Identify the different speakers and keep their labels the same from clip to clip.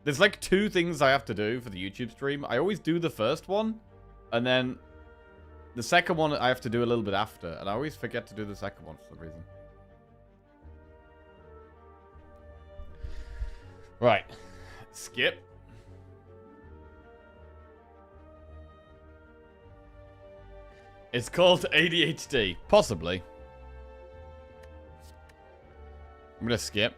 Speaker 1: There's like 2 things I have to do for the YouTube stream. I always do the first one, and then the second one I have to do a little bit after, and I always forget to do the second one for some reason. Right. Skip. It's called ADHD. Possibly. I'm gonna skip.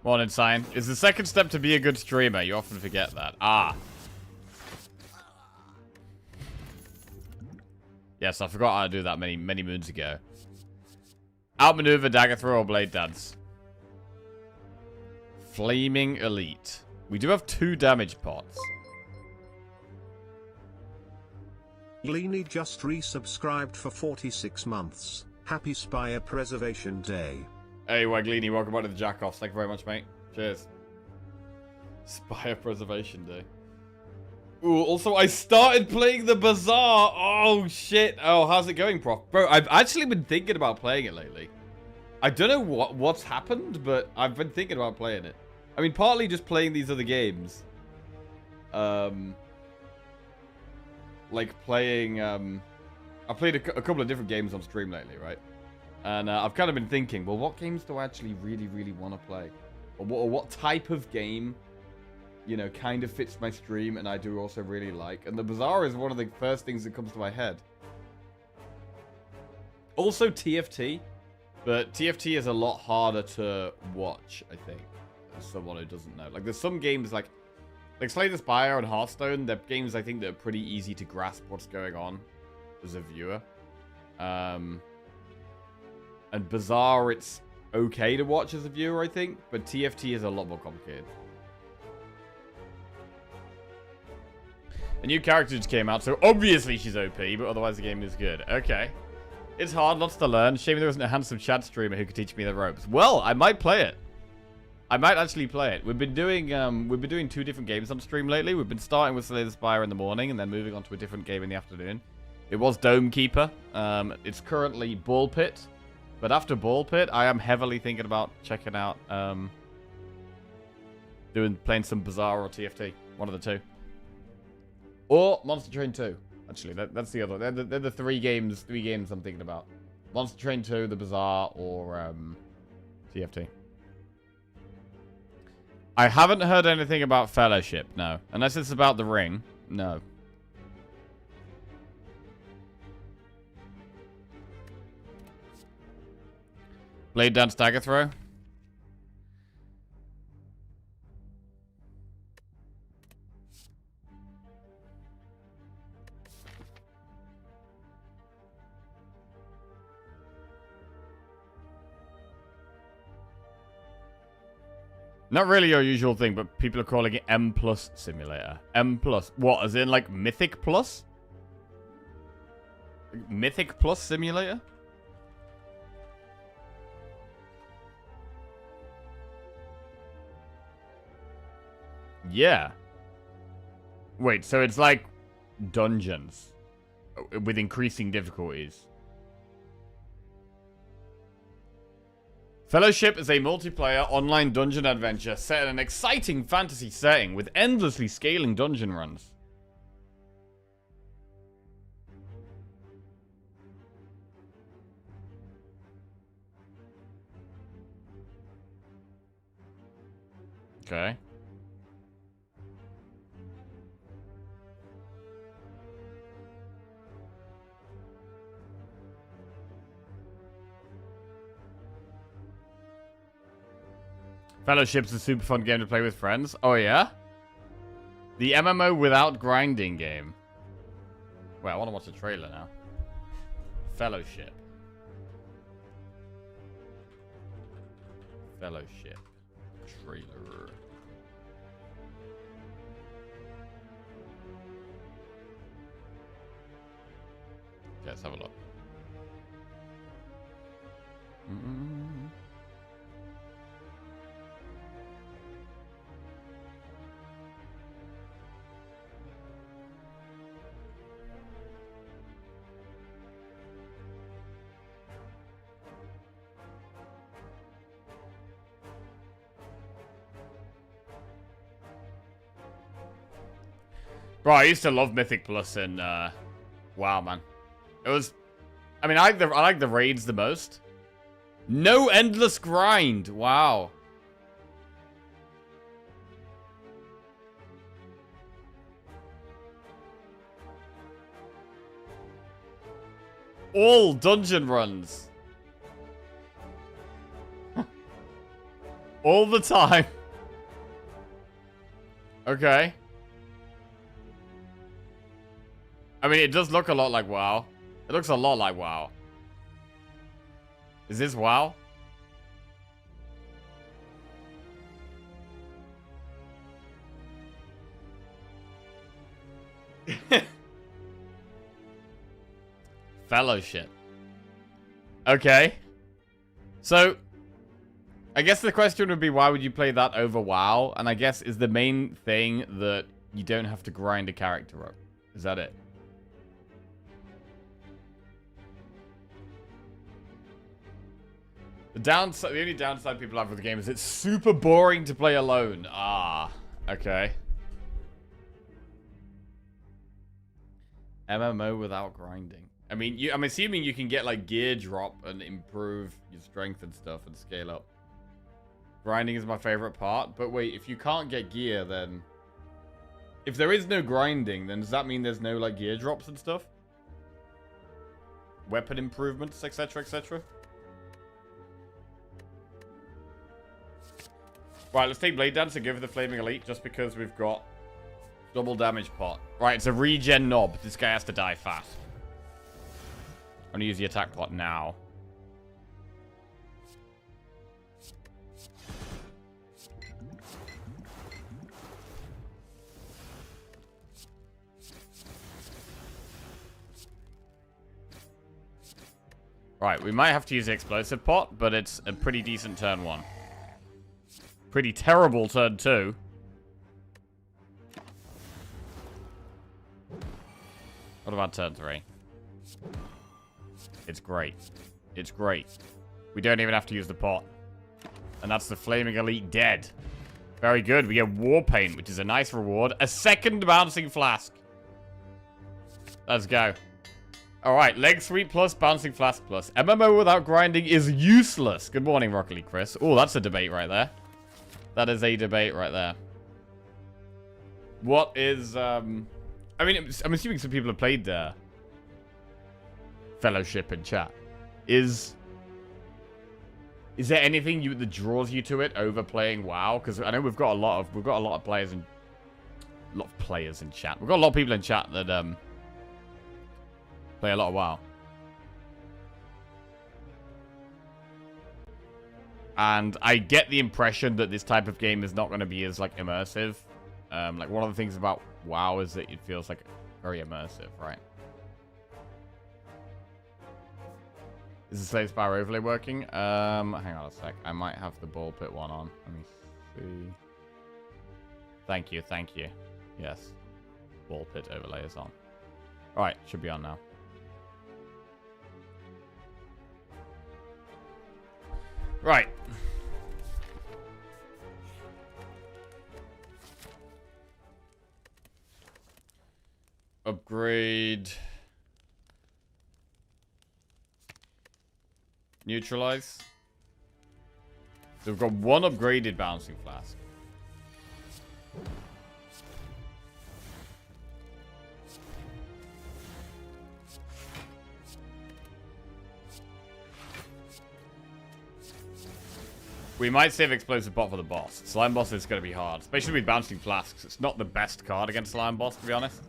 Speaker 1: Morning, Sign. Is the second step to be a good streamer? You often forget that. Ah. Yes, I forgot how to do that many moons ago. Outmaneuver, dagger throw, or blade dance. Flaming Elite. We do have 2 damage pots.
Speaker 2: Leany just resubscribed for 46 months. Happy Spire Preservation Day.
Speaker 1: Hey, Waglini, welcome back to the Jackoffs. Thank you very much, mate. Cheers. Spire Preservation Day. Ooh, also, I started playing the Bazaar. Oh, shit. Oh, how's it going, Prof? Bro, I've actually been thinking about playing it lately. I don't know what's happened, but I've been thinking about playing it. I mean, partly just playing these other games. Like playing, I played a couple of different games on stream lately, right? And I've kind of been thinking, well, what games do I actually really want to play? Or what type of game, you know, kind of fits my stream and I do also really like. And the Bazaar is one of the first things that comes to my head. Also TFT. But TFT is a lot harder to watch, I think, as someone who doesn't know. Like, there's some games like Slay the Spire and Hearthstone. They're games, I think, that are pretty easy to grasp what's going on as a viewer. And Bazaar, it's okay to watch as a viewer, I think. But TFT is a lot more complicated. A new character just came out, so obviously she's OP, but otherwise the game is good. Okay. It's hard, lots to learn. Shame there isn't a handsome chat streamer who could teach me the ropes. Well, I might play it. I might actually play it. We've been doing 2 different games on stream lately. We've been starting with Slay the Spire in the morning and then moving on to a different game in the afternoon. It was Dome Keeper. It's currently Ball Pit. But after Ball Pit, I am heavily thinking about checking out playing some Bazaar or TFT. One of the 2. Or Monster Train 2. Actually, that's the other. They're the 3 games I'm thinking about. Monster Train 2, the Bazaar, or TFT. I haven't heard anything about Fellowship, no. Unless it's about the ring. No. Blade Dance Dagger Throw. Not really your usual thing, but people are calling it M+ Simulator. M+. What, as in like Mythic Plus? Mythic Plus Simulator? Yeah. Wait, so it's like dungeons with increasing difficulties. Fellowship is a multiplayer online dungeon adventure set in an exciting fantasy setting with endlessly scaling dungeon runs. Okay. Fellowship's a super fun game to play with friends. Oh, yeah? The MMO without grinding game. Wait, I want to watch the trailer now. Fellowship. Fellowship. Trailer. Okay, let's have a look. Bro, I used to love Mythic Plus in WoW, man. It was... I mean, I like the raids the most. No endless grind. Wow. All dungeon runs. All the time. Okay. I mean, it does look a lot like WoW. It looks a lot like WoW. Is this WoW? Fellowship. Okay. So, I guess the question would be, why would you play that over WoW? And I guess is the main thing that you don't have to grind a character up. Is that it? The only downside people have with the game is it's super boring to play alone. Ah, okay. MMO without grinding. I mean, I'm assuming you can get like gear drop and improve your strength and stuff and scale up. Grinding is my favorite part, but wait, if you can't get gear, then if there is no grinding, then does that mean there's no like gear drops and stuff? Weapon improvements, etc., etc. Right, let's take Blade Dance and go for the Flaming Elite just because we've got double damage pot. Right, it's a regen knob. This guy has to die fast. I'm gonna use the attack pot now. Right, we might have to use the explosive pot, but it's a pretty decent turn 1. Pretty terrible turn 2. What about turn 3? It's great. It's great. We don't even have to use the pot. And that's the Flaming Elite dead. Very good. We get War Paint, which is a nice reward. A second Bouncing Flask. Let's go. Alright, Leg Sweep plus Bouncing Flask plus. MMO without grinding is useless. Good morning, Rocket League Chris. Oh, that's a debate right there. That is a debate right there. What is, I mean, I'm assuming some people have played Fellowship in chat. Is there anything that draws you to it over playing WoW? Because I know we've got a lot of players in chat. We've got a lot of people in chat that play a lot of WoW. And I get the impression that this type of game is not going to be as like immersive. Like one of the things about WoW is that it feels like very immersive, right? Is the Slave Spire overlay working? Hang on a sec. I might have the ball pit one on. Let me see. Thank you, thank you. Yes. Ball pit overlay is on. Alright, should be on now. Right. Upgrade. Neutralize. So we've got one upgraded Bouncing Flask. We might save Explosive Pot for the boss. Slime Boss is going to be hard, especially with Bouncing Flasks. It's not the best card against Slime Boss, to be honest.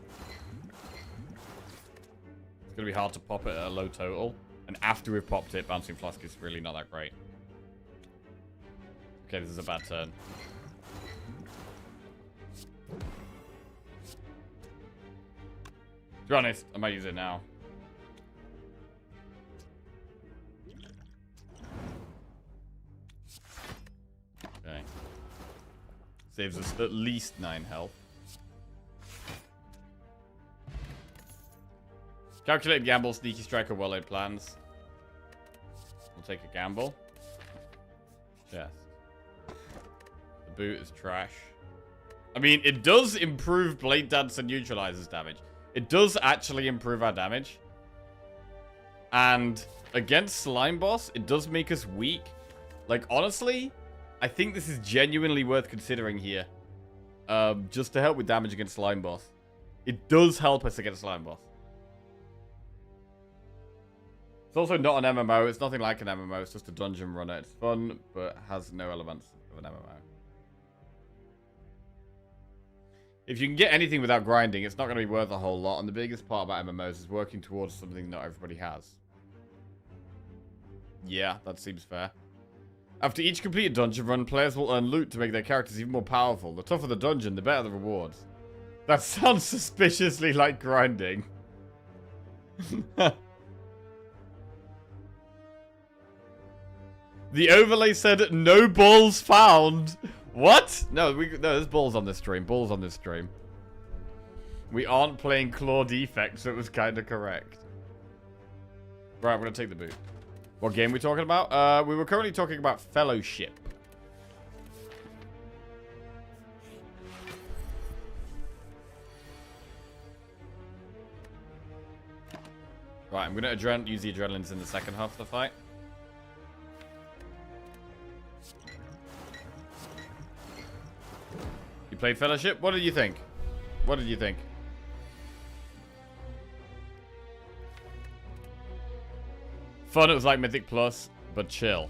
Speaker 1: It's going to be hard to pop it at a low total. And after we've popped it, Bouncing Flask is really not that great. Okay, this is a bad turn. To be honest, I might use it now. Okay. Saves us at least 9 health. Calculate gamble, sneaky strike, or well-laid plans. We'll take a gamble. Chest. The boot is trash. I mean, it does improve Blade Dance and Neutralizer's damage. It does actually improve our damage. And against Slime Boss, it does make us weak. Like, honestly, I think this is genuinely worth considering here. Just to help with damage against Slime Boss. It does help us against Slime Boss. It's also not an MMO. It's nothing like an MMO. It's just a dungeon runner. It's fun, but has no elements of an MMO. If you can get anything without grinding, it's not going to be worth a whole lot. And the biggest part about MMOs is working towards something not everybody has. Yeah, that seems fair. After each completed dungeon run, players will earn loot to make their characters even more powerful. The tougher the dungeon, the better the rewards. That sounds suspiciously like grinding. The overlay said, no balls found. What? No, there's balls on this stream. Balls on this stream. We aren't playing Claw Defect, so it was kind of correct. Right, I'm going to take the boot. What game are we talking about? We were currently talking about Fellowship. Right, I'm going to use the adrenalines in the second half of the fight. You played Fellowship? What did you think? What did you think? Fun, it was like Mythic Plus, but chill.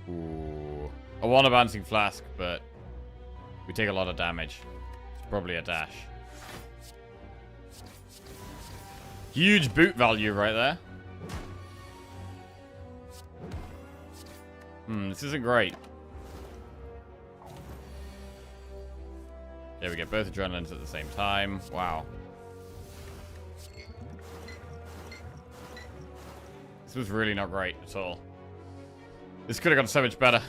Speaker 1: Ooh. I want a Bouncing Flask, but we take a lot of damage. It's probably a dash. Huge boot value right there. This isn't great. Okay, we get both adrenalines at the same time. Wow. This was really not great at all. This could have gone so much better.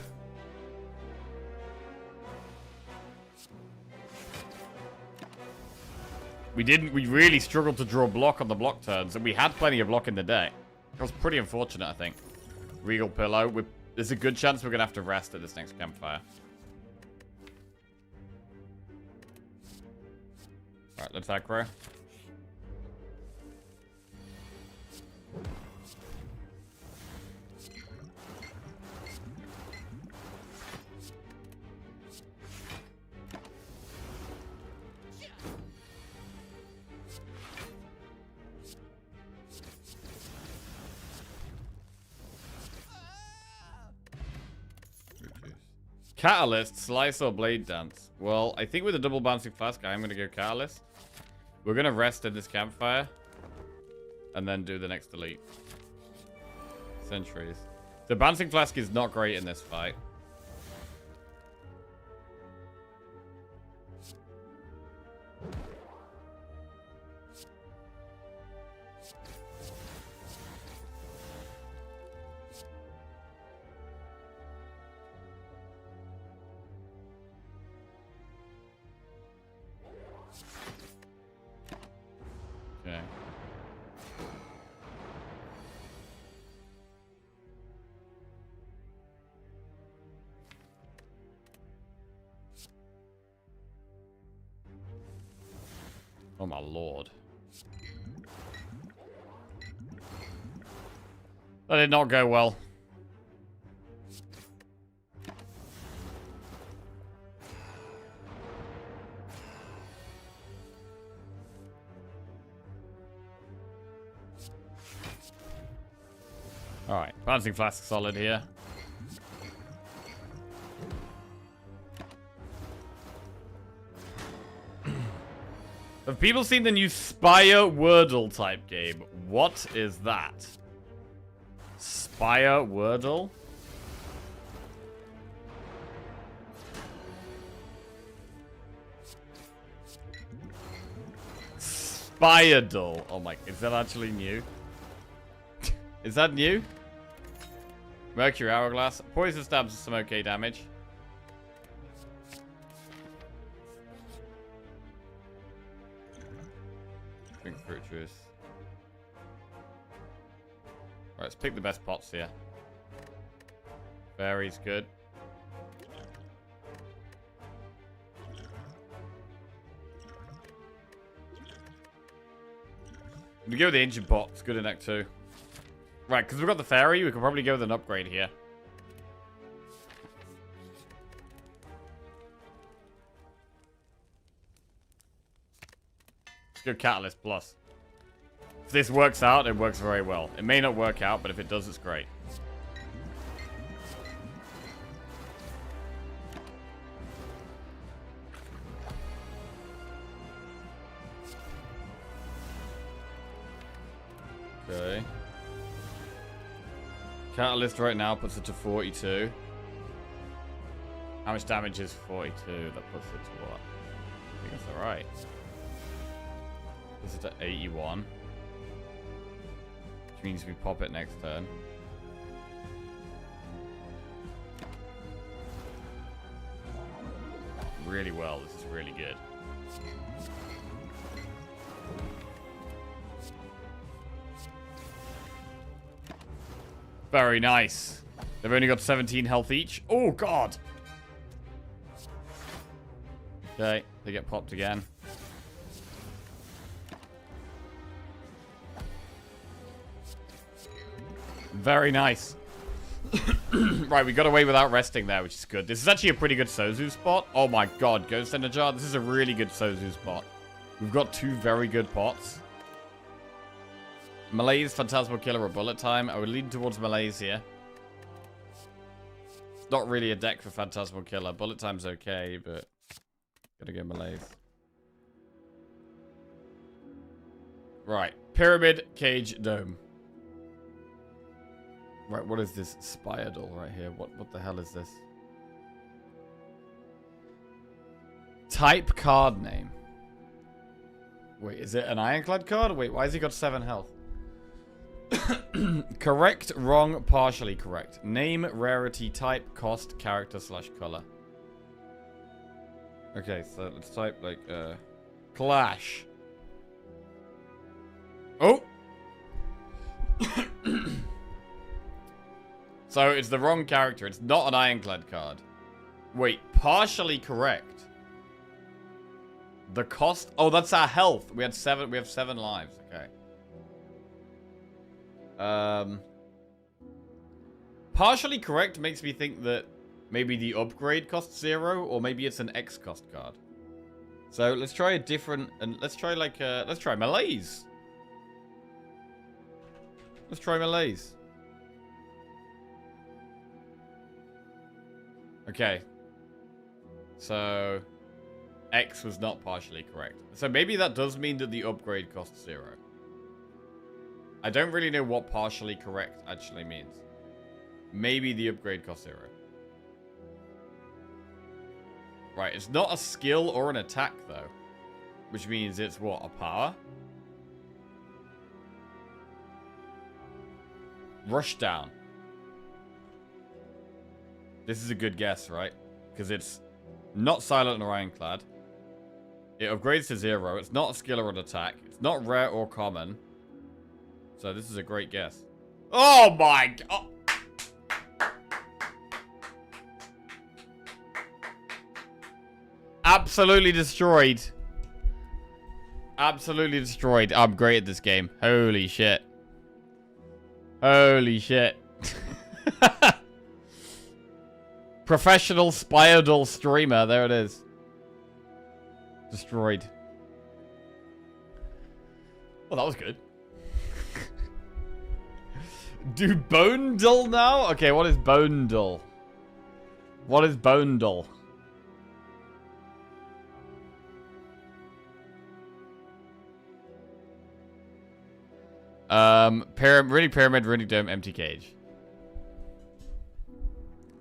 Speaker 1: We really struggled to draw block on the block turns, and we had plenty of block in the day. That was pretty unfortunate, I think. Regal Pillow. There's a good chance we're going to have to rest at this next campfire. Alright, let's aggro. Catalyst, Slice, or Blade Dance? Well, I think with a double Bouncing Flask, I'm going to go Catalyst. We're going to rest in this campfire. And then do the next elite. Sentries. The Bouncing Flask is not great in this fight. Okay. Oh my lord. That did not go well. Alright, Bouncing Flask solid here. Have people seen the new Spire Wordle type game? What is that? Spire Wordle? Spiredle. Oh my, is that actually new? Is that new? Mercury Hourglass. Poison stabs some okay damage. Drink fruit juice. let's pick the best pots here. Fairy's good. We go with the ancient pot. It's good in Act 2. Right, because we've got the fairy, we could probably go with an upgrade here. Let's go Catalyst Plus. If this works out, it works very well. It may not work out, but if it does, it's great. Okay. Catalyst right now puts it to 42. How much damage is 42? That puts it to what? I think that's alright. This is at 81. Which means we pop it next turn. Really well. This is really good. Very nice. They've only got 17 health each. Oh, God. Okay, they get popped again. Very nice. Right, we got away without resting there, which is good. This is actually a pretty good Sozu spot. Oh my god, Ghost Ender Jar. This is a really good Sozu spot. We've got two very good pots. Malaise, Phantasmal Killer, or Bullet Time. I would lean towards Malaise here. It's not really a deck for Phantasmal Killer. Bullet Time's okay, but gotta go Malaise. Right. Pyramid, Cage, Dome. Right, what is this Spire doll right here? What the hell is this? Type card name. Wait, is it an Ironclad card? Wait, why has he got 7 health? Correct, wrong, partially correct. Name, rarity, type, cost, character / color. Okay, so let's type like Clash. Oh! So it's the wrong character. It's not an Ironclad card. Wait, partially correct. The cost. Oh, that's our health. We have 7 lives. Okay. Partially correct makes me think that maybe the upgrade costs 0, or maybe it's an X cost card. So let's try a different, and let's try like let's try Malaise. Let's try Malaise. Okay. So X was not partially correct. So maybe that does mean that the upgrade costs 0. I don't really know what partially correct actually means. Maybe the upgrade costs 0. Right, it's not a skill or an attack though. Which means it's what, a power? Rushdown. This is a good guess, right? Because it's not Silent or Ironclad. It upgrades to 0. It's not a skill or an attack. It's not rare or common. So this is a great guess. Oh my god! Absolutely destroyed. Absolutely destroyed. I'm great at this game. Holy shit. Holy shit. Professional Spire doll streamer. There it is. Destroyed. Well, that was good. Do Bone Dull now? Okay, what is Bone Dull? What is Bone Dull? Runic Pyramid, Runic Dome, Empty Cage.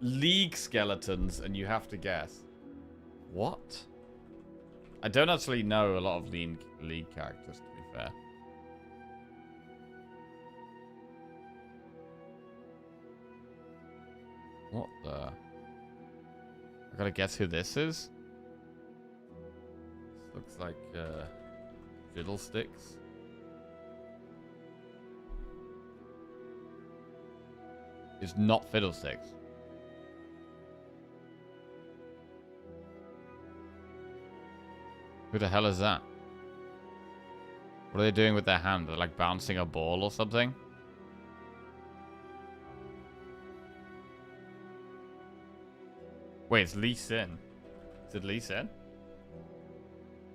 Speaker 1: League skeletons, and you have to guess. What? I don't actually know a lot of league characters, to be fair. What the? I gotta guess who this is? This looks like, Fiddlesticks. It's not Fiddlesticks. Who the hell is that? What are they doing with their hand? They're like bouncing a ball or something? Wait, it's Lee Sin. Is it Lee Sin?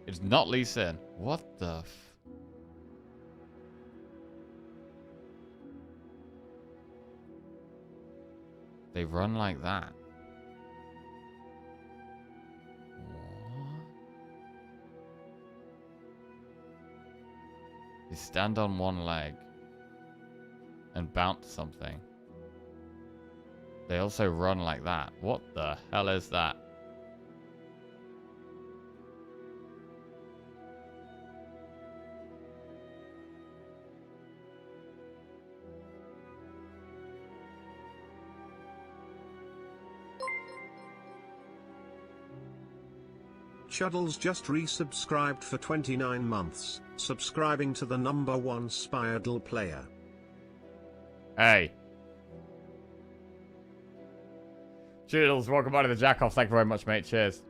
Speaker 1: It's not Lee Sin. What the f... They run like that. What? They stand on one leg and bounce something. They also run like that. What the hell is that?
Speaker 2: Chuddles just resubscribed for 29 months, subscribing to the #1 Spire player.
Speaker 1: Hey. Chuddles, welcome back to the Jack-Off. Thank you very much, mate. Cheers.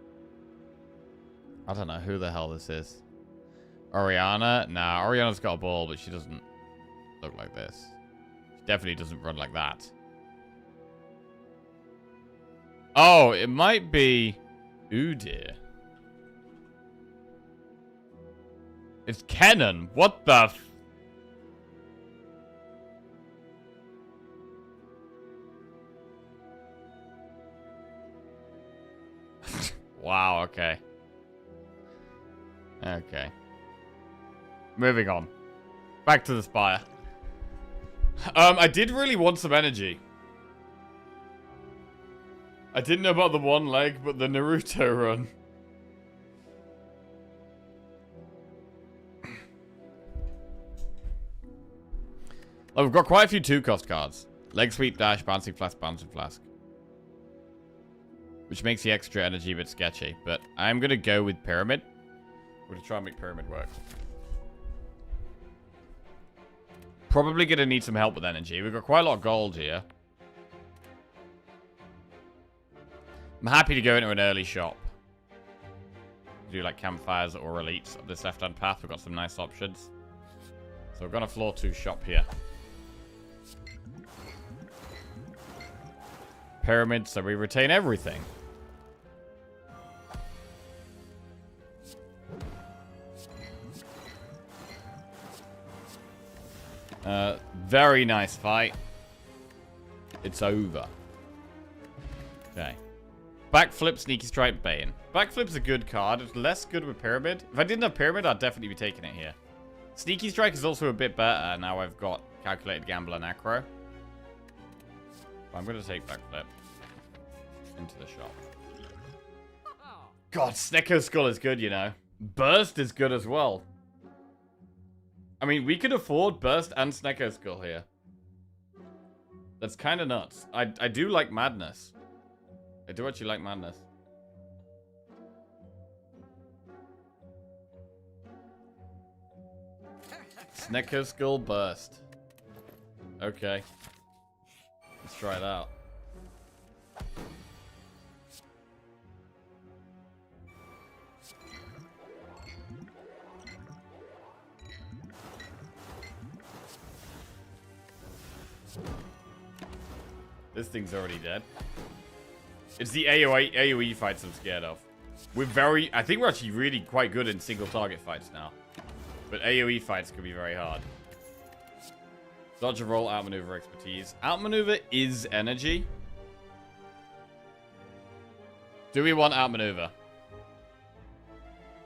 Speaker 1: I don't know who the hell this is. Oriana? Nah, Oriana's got a ball, but she doesn't look like this. She definitely doesn't run like that. Oh, it might be... Ooh, dear. It's Kennen. What the f... Wow, okay. Okay. Moving on. Back to the Spire. I did really want some energy. I didn't know about the one leg, but the Naruto run. Oh, we've got quite a few 2-cost cards. Leg sweep, dash, bouncing flask, bouncing flask. Which makes the extra energy a bit sketchy. But I'm going to go with Pyramid. We're going to try and make Pyramid work. Probably going to need some help with energy. We've got quite a lot of gold here. I'm happy to go into an early shop. Do like campfires or elites up this left-hand path. We've got some nice options. So we're going to floor 2 shop here. Pyramid, so we retain everything. Very nice fight. It's over. Okay. Backflip, Sneaky Strike, Bane. Backflip's a good card. It's less good with Pyramid. If I didn't have Pyramid, I'd definitely be taking it here. Sneaky Strike is also a bit better. Now I've got Calculated Gamble and Acro. I'm going to take Backflip into the shop. God, Snecko Skull is good, you know. Burst is good as well. I mean, we could afford Burst and Snecko Skull here. That's kind of nuts. I do like Madness. I do actually like Madness. Snecko Skull Burst. Okay. Let's try it out. This thing's already dead. It's the AoE fights I'm scared of. I think we're actually really quite good in single target fights now. But AoE fights could be very hard. Dodge and roll, outmaneuver expertise. Outmaneuver is energy. Do we want outmaneuver?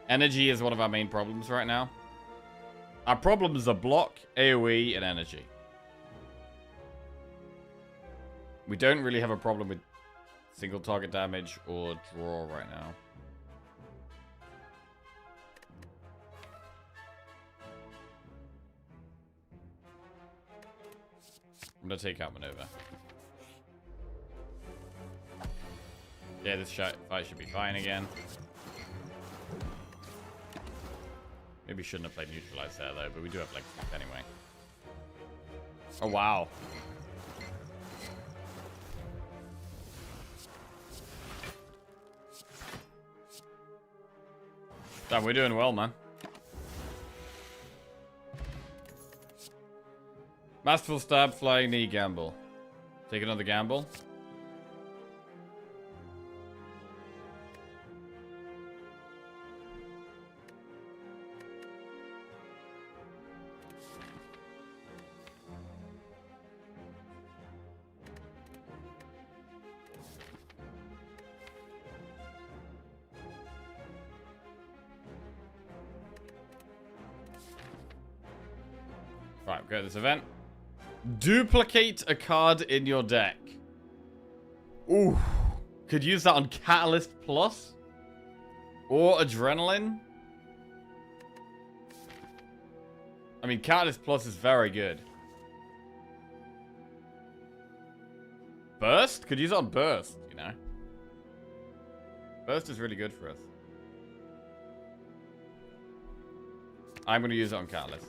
Speaker 1: Energy is one of our main problems right now. Our problems are block, AoE, and energy. We don't really have a problem with single target damage or draw right now. I'm gonna take out maneuver. Yeah, this fight should be fine again. Maybe shouldn't have played neutralize there though, but we do have leg sweep anyway. Oh wow. Damn, we're doing well, man. Masterful stab, flying knee, gamble. Take another gamble. Right, go to this event. Duplicate a card in your deck. Ooh. Could use that on Catalyst Plus. Or Adrenaline. I mean, Catalyst Plus is very good. Burst? Could use it on Burst, you know. Burst is really good for us. I'm going to use it on Catalyst.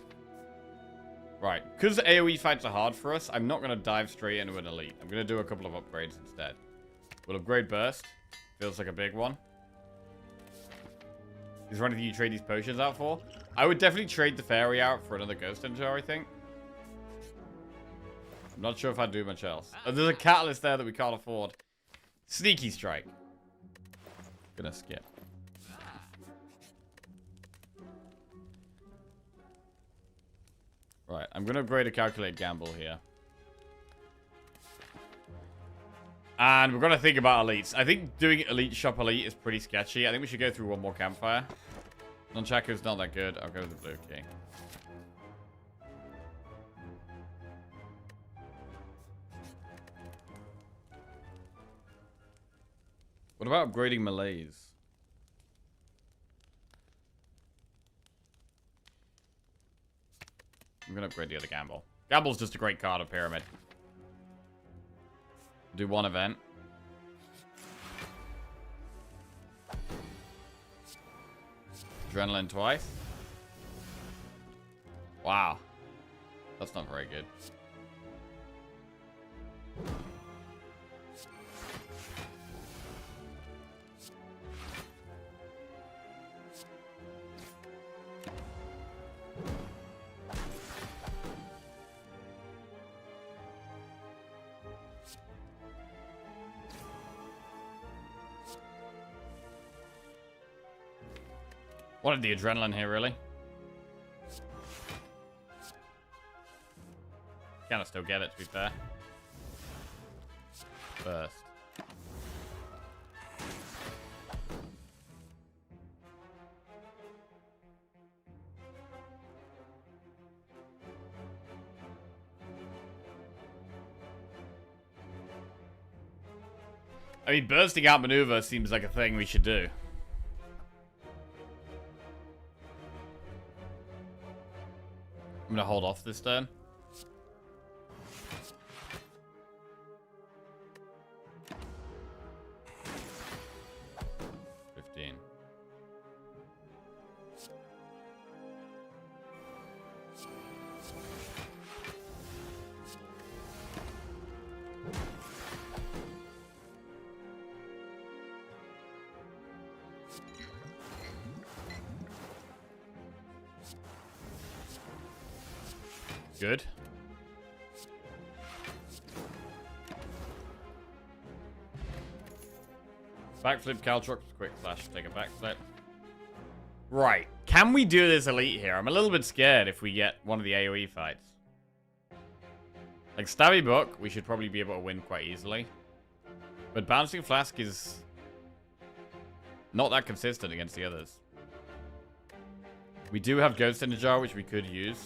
Speaker 1: Right, because AoE fights are hard for us, I'm not going to dive straight into an elite. I'm going to do a couple of upgrades instead. We'll upgrade Burst. Feels like a big one. Is there anything you trade these potions out for? I would definitely trade the Fairy out for another Ghost Ninja, I think. I'm not sure if I'd do much else. Oh, there's a Catalyst there that we can't afford. Sneaky Strike. Gonna skip. Right, I'm going to upgrade a Calculate Gamble here. And we're going to think about elites. I think doing Elite Shop Elite is pretty sketchy. I think we should go through one more campfire. Nunchaku's not that good. I'll go with the blue key. What about upgrading Malaise? I'm going to upgrade the other Gamble. Gamble's just a great card of Pyramid. Do one event. Adrenaline twice. Wow. That's not very good. Wanted the adrenaline here, really. Can I still get it, to be fair? First. I mean, bursting out maneuver seems like a thing we should do. I'm gonna hold off this turn. Good. Backflip, Caltrox, quick flash, take a backflip. Right. Can we do this elite here? I'm a little bit scared if we get one of the AoE fights. Like Stabby Book, we should probably be able to win quite easily. But Bouncing Flask is not that consistent against the others. We do have Ghost in the Jar, which we could use.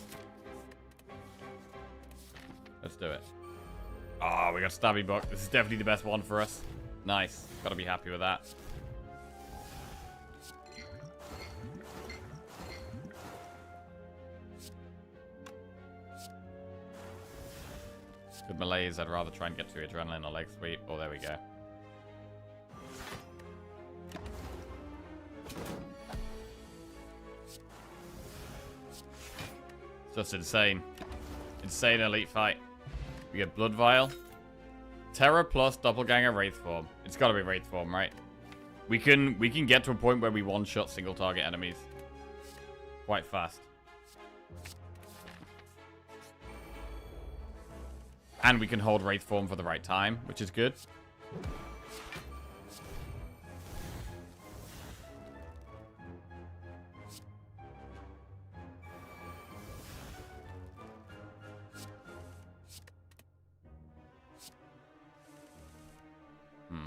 Speaker 1: Let's do it. Oh, we got Stabby Book. This is definitely the best one for us. Nice. Gotta be happy with that. Good malaise. I'd rather try and get to Adrenaline or Leg Sweep. Oh, there we go. It's just insane. Insane elite fight. We get Blood Vial. Terror plus Doppelganger Wraith Form. It's gotta be Wraith Form, right? We can get to a point where we one-shot single target enemies. quite fast. And we can hold Wraith form for the right time, which is good.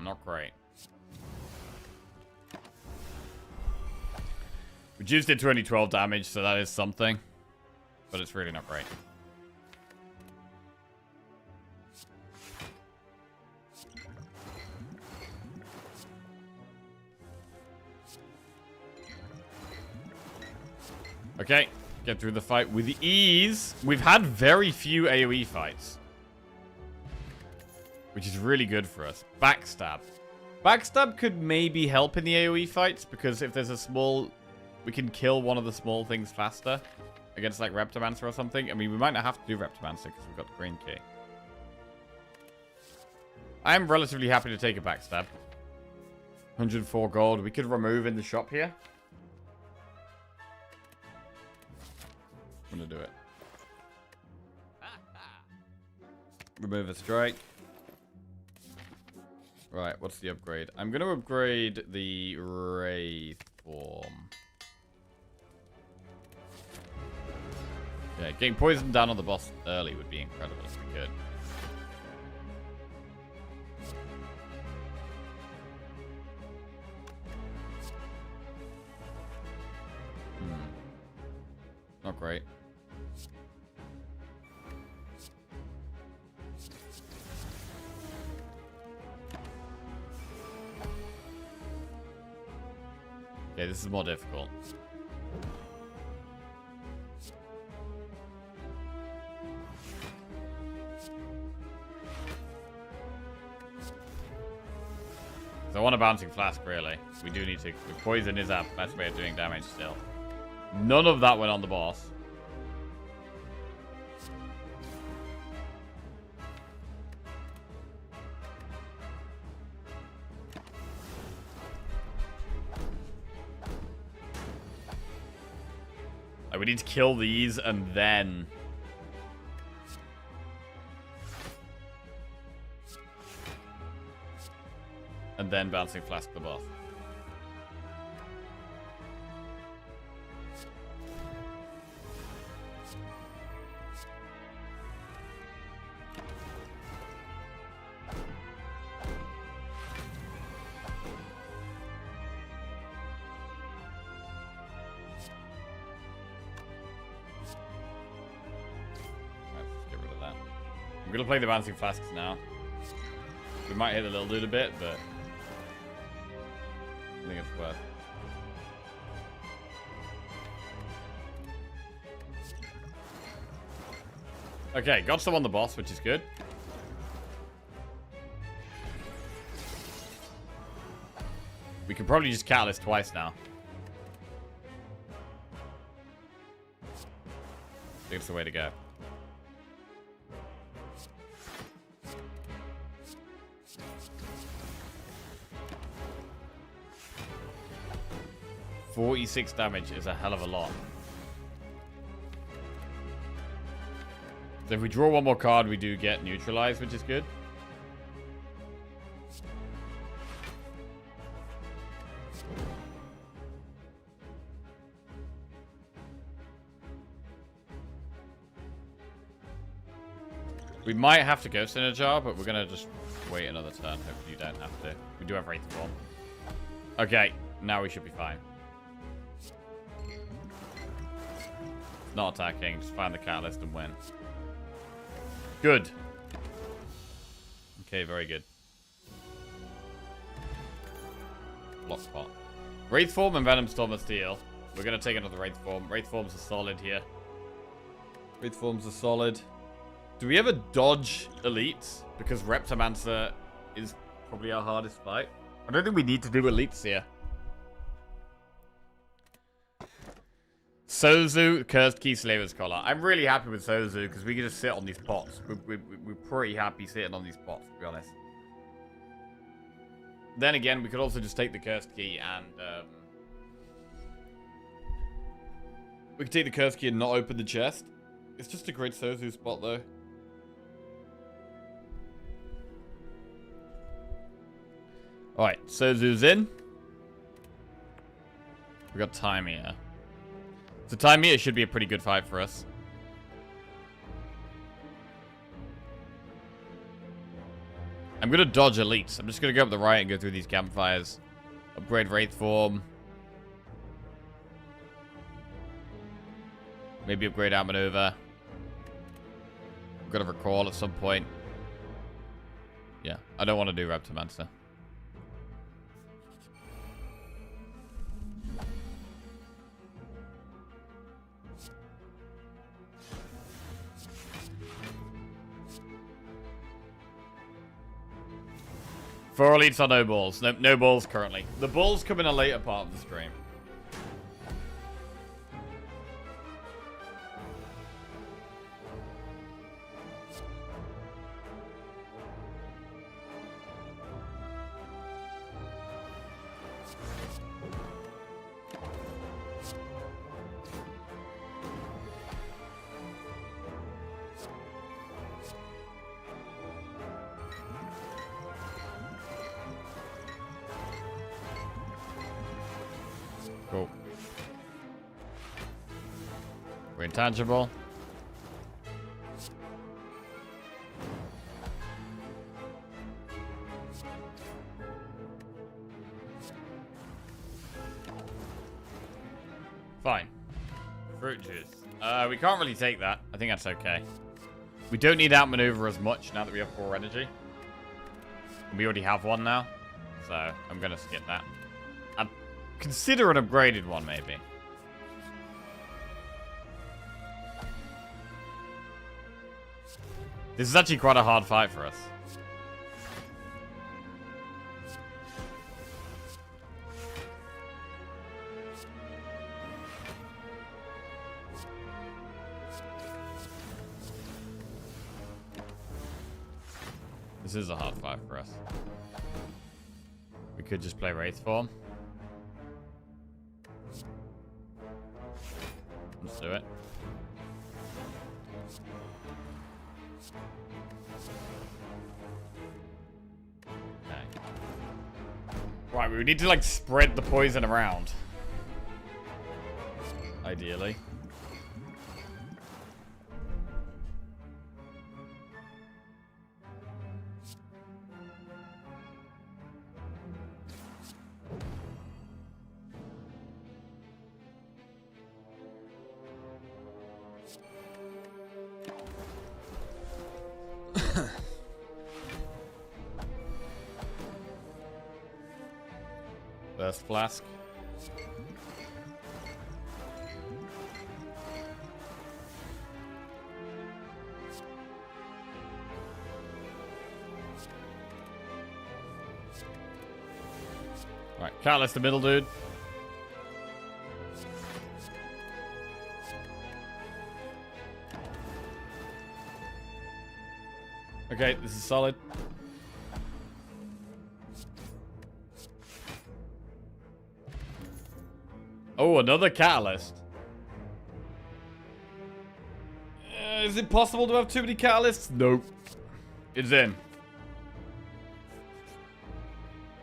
Speaker 1: Not great. Reduced it to only 12 damage, so that is something. But it's really not great. Okay, get through the fight with ease. We've had very few AoE fights, which is really good for us. Backstab. Backstab could maybe help in the AoE fights, because if there's a small... we can kill one of the small things faster against, like, Reptomancer or something. I mean, we might not have to do Reptomancer because we've got the green key. I'm relatively happy to take a backstab. 104 gold. We could remove in the shop here. I'm gonna do it. Remove a strike. Right, what's the upgrade? I'm gonna upgrade the Wraith form. Yeah, getting poisoned down on the boss early would be incredible if we could. Not great. Okay, this is more difficult. So I want a bouncing flask, really. We do need to... poison is our best way of doing damage still. None of that went on the boss. Like, we need to kill these and then... and then bouncing flask the boss. I'm gonna play the bouncing flasks now. We might hit the little dude a bit, but I think it's worth. Okay, got some on the boss, which is good. We can probably just catalyst twice now. I think it's the way to go. $46 damage is a hell of a lot. So if we draw one more card, we do get neutralized, which is good. We might have to Ghost in a Jar, but we're going to just wait another turn. Hopefully you don't have to. We do have Wraith Form. Okay, now we should be fine. Not attacking, just find the catalyst and win. Good. Okay, very good. Block spot. Wraith Form and Venom Storm of Steel. We're going to take another Wraith Form. Wraith Forms are solid here. Wraith Forms are solid. Do we ever dodge elites? Because Reptomancer is probably our hardest fight. I don't think we need to do elites here. Sozu, Cursed Key, Slaver's Collar. I'm really happy with Sozu because we can just sit on these pots. We're pretty happy sitting on these pots, to be honest. Then again, we could also just take the Cursed Key and We can take the curse key and not open the chest. It's just a great Sozu spot, though. Alright, Sozu's in. We got time here. So time here should be a pretty good fight for us. I'm gonna dodge elites. I'm just gonna go up the right and go through these campfires. Upgrade Wraith Form. Maybe upgrade Outmaneuver. I'm gonna recall at some point. Yeah, I don't want to do Reptomancer. Four elites are no balls. No balls currently. The balls come in a later part of the stream. Cool. We're intangible. Fine. Fruit juice. We can't really take that. I think that's okay. We don't need outmaneuver as much now that we have 4 energy. We already have 1 now. So, I'm going to skip that. Consider an upgraded one, maybe. This is actually quite a hard fight for us. This is a hard fight for us. We could just play Wraith Form. Let's do it. Okay. Right, we need to like spread the poison around. Ideally. Burst Flask. Right, Catalyst the middle dude. Okay, this is solid. Oh, another catalyst. Is it possible to have too many catalysts? Nope. It's in.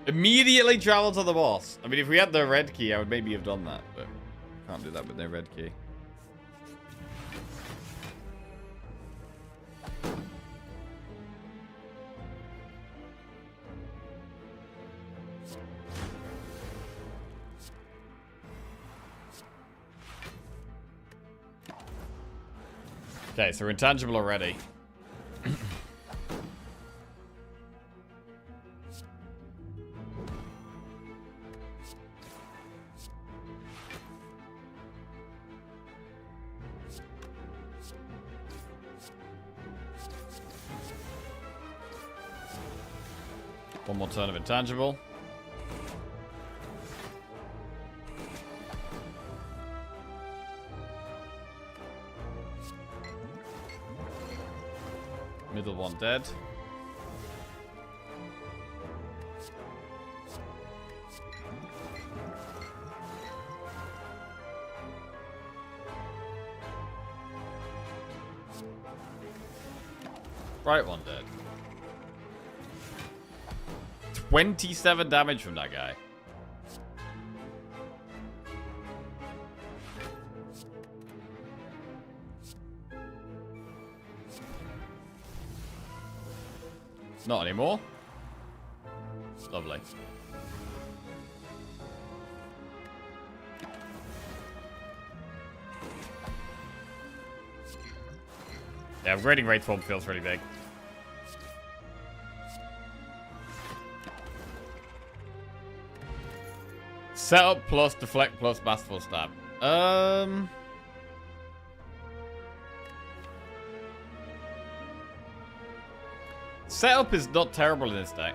Speaker 1: Immediately travel to the boss. I mean, if we had the red key, I would maybe have done that, but can't do that with no red key. Okay, so we're intangible already. One more turn of intangible. Middle one dead. Right one dead. 27 damage from that guy. Not anymore. Lovely. Yeah, upgrading Wraith Form feels really big. Setup plus deflect plus masterful stab. Setup is not terrible in this deck.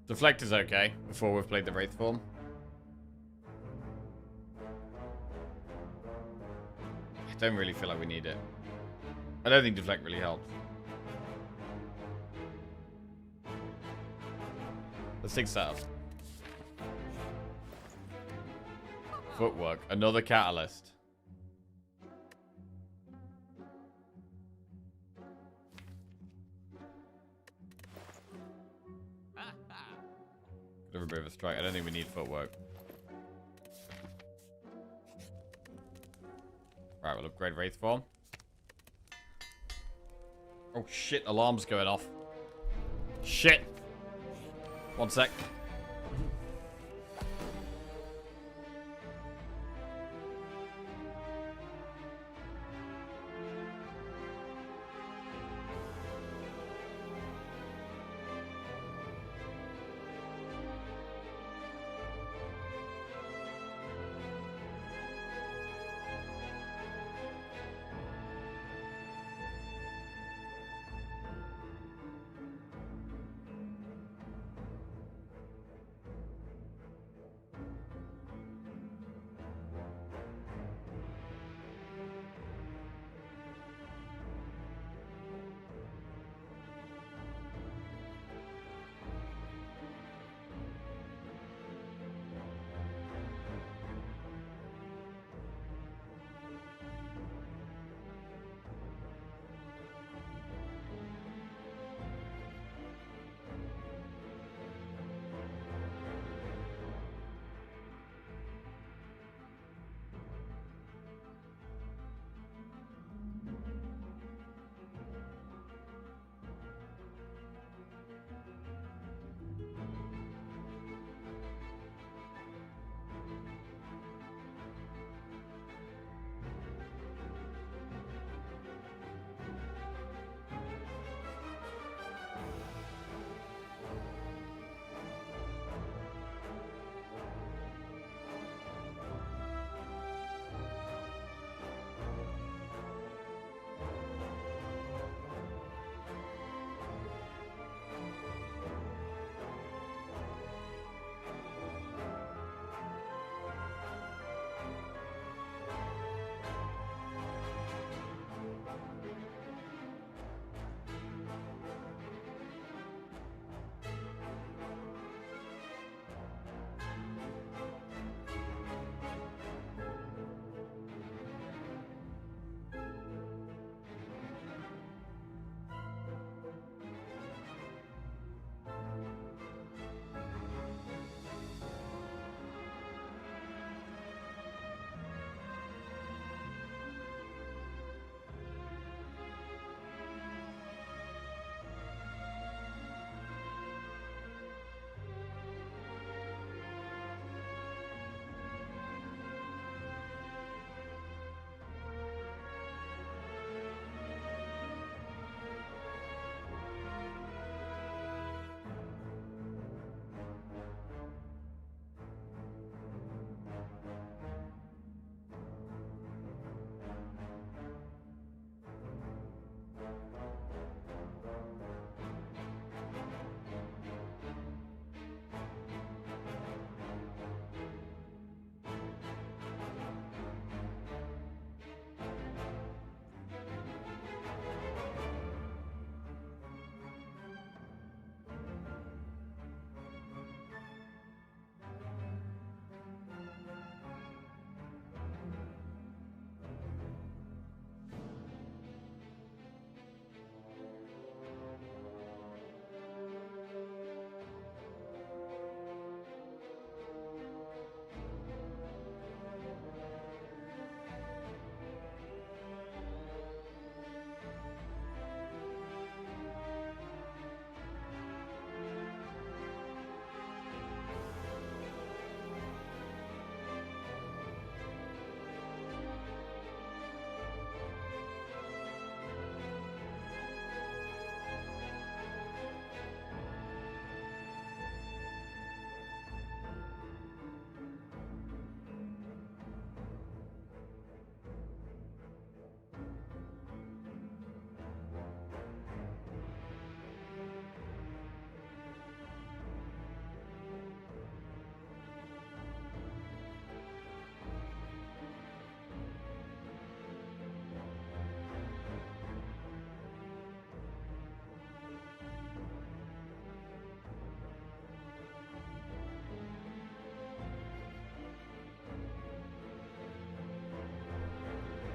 Speaker 1: Deflect is okay before we've played the Wraith form. I don't really feel like we need it. I don't think deflect really helps. Let's take setup. Footwork. Another catalyst. Could have a bit of a strike. I don't think we need footwork. Right, we'll upgrade Wraith form. Oh shit, alarm's going off. Shit. 1 sec.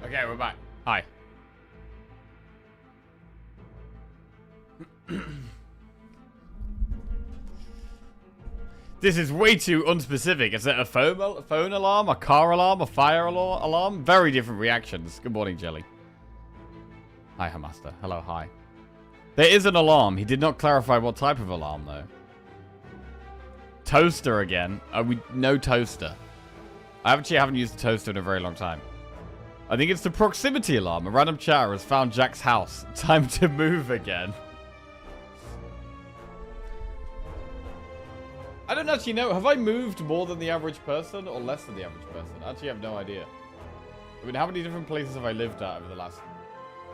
Speaker 1: Okay, we're back. Hi. This is way too unspecific. Is it a phone alarm, a car alarm, a fire alarm? Very different reactions. Good morning, Jelly. Hi, Hamaster. Hello, hi. There is an alarm. He did not clarify what type of alarm, though. Toaster again. No toaster. I actually haven't used a toaster in a very long time. I think it's the proximity alarm. A random chatter has found Jack's house. Time to move again. I don't actually know. Have I moved more than the average person or less than the average person? I actually have no idea. I mean, how many different places have I lived at over the last...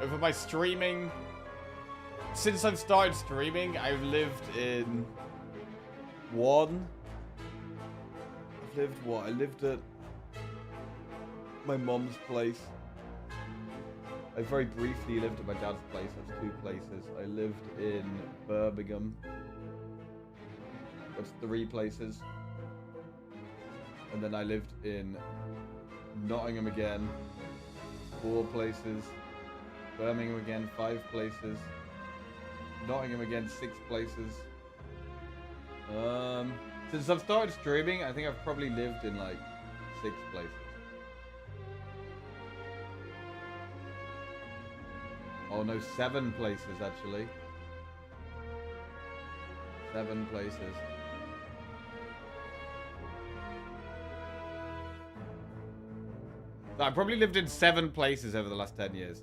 Speaker 1: Over my streaming... Since I've started streaming, I've lived in... one. I've lived what? I lived at... my mom's place. I very briefly lived at my dad's place. That's 2 places. I lived in Birmingham. That's 3 places. And then I lived in Nottingham again. 4 places. Birmingham again, 5 places. Nottingham again, 6 places. Since I've started streaming, I think I've probably lived in like 6 places. Oh no, 7 places actually. 7 places. I probably lived in 7 places over the last 10 years.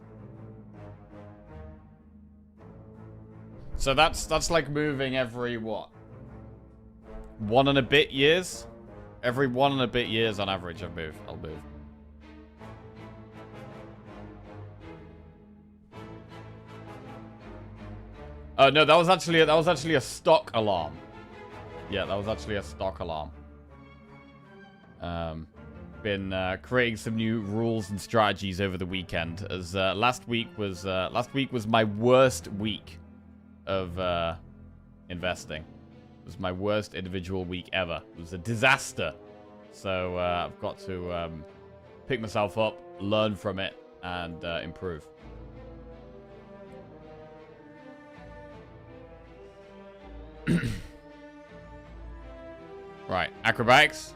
Speaker 1: So that's like moving every what? 1 and a bit years? Every 1 and a bit years on average I'll move. No, that was actually a stock alarm. Yeah, that was actually a stock alarm. Been creating some new rules and strategies over the weekend, as last week was my worst week of investing. It was my worst individual week ever. It was a disaster. So I've got to pick myself up, learn from it, and improve. Right, acrobatics.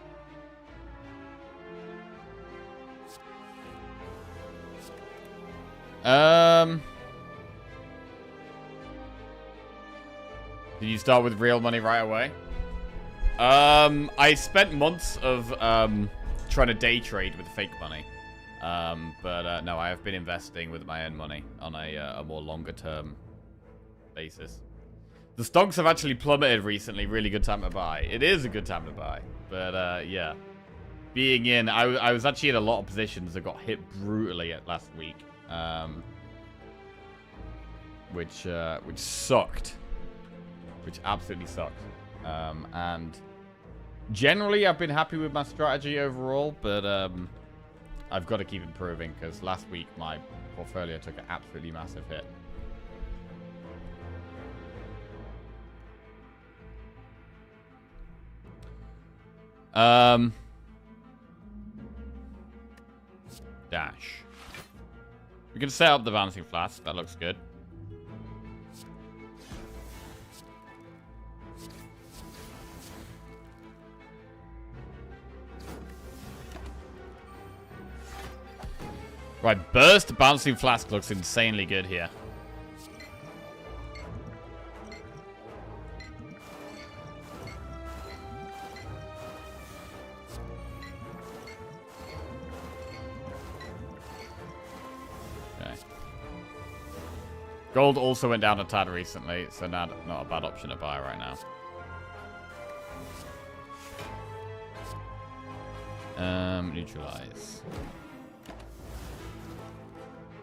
Speaker 1: Did you start with real money right away? I spent months of trying to day trade with fake money. But no, I have been investing with my own money on a more longer term basis. The stocks have actually plummeted recently. Really good time to buy. It is a good time to buy. But yeah, being in, I was actually in a lot of positions that got hit brutally last week, which sucked, which absolutely sucked. And generally, I've been happy with my strategy overall, but I've got to keep improving because last week my portfolio took an absolutely massive hit. Dash. We can set up the bouncing flask. That looks good. Right, burst bouncing flask looks insanely good here. Gold also went down a tad recently, so not a bad option to buy right now. Neutralize.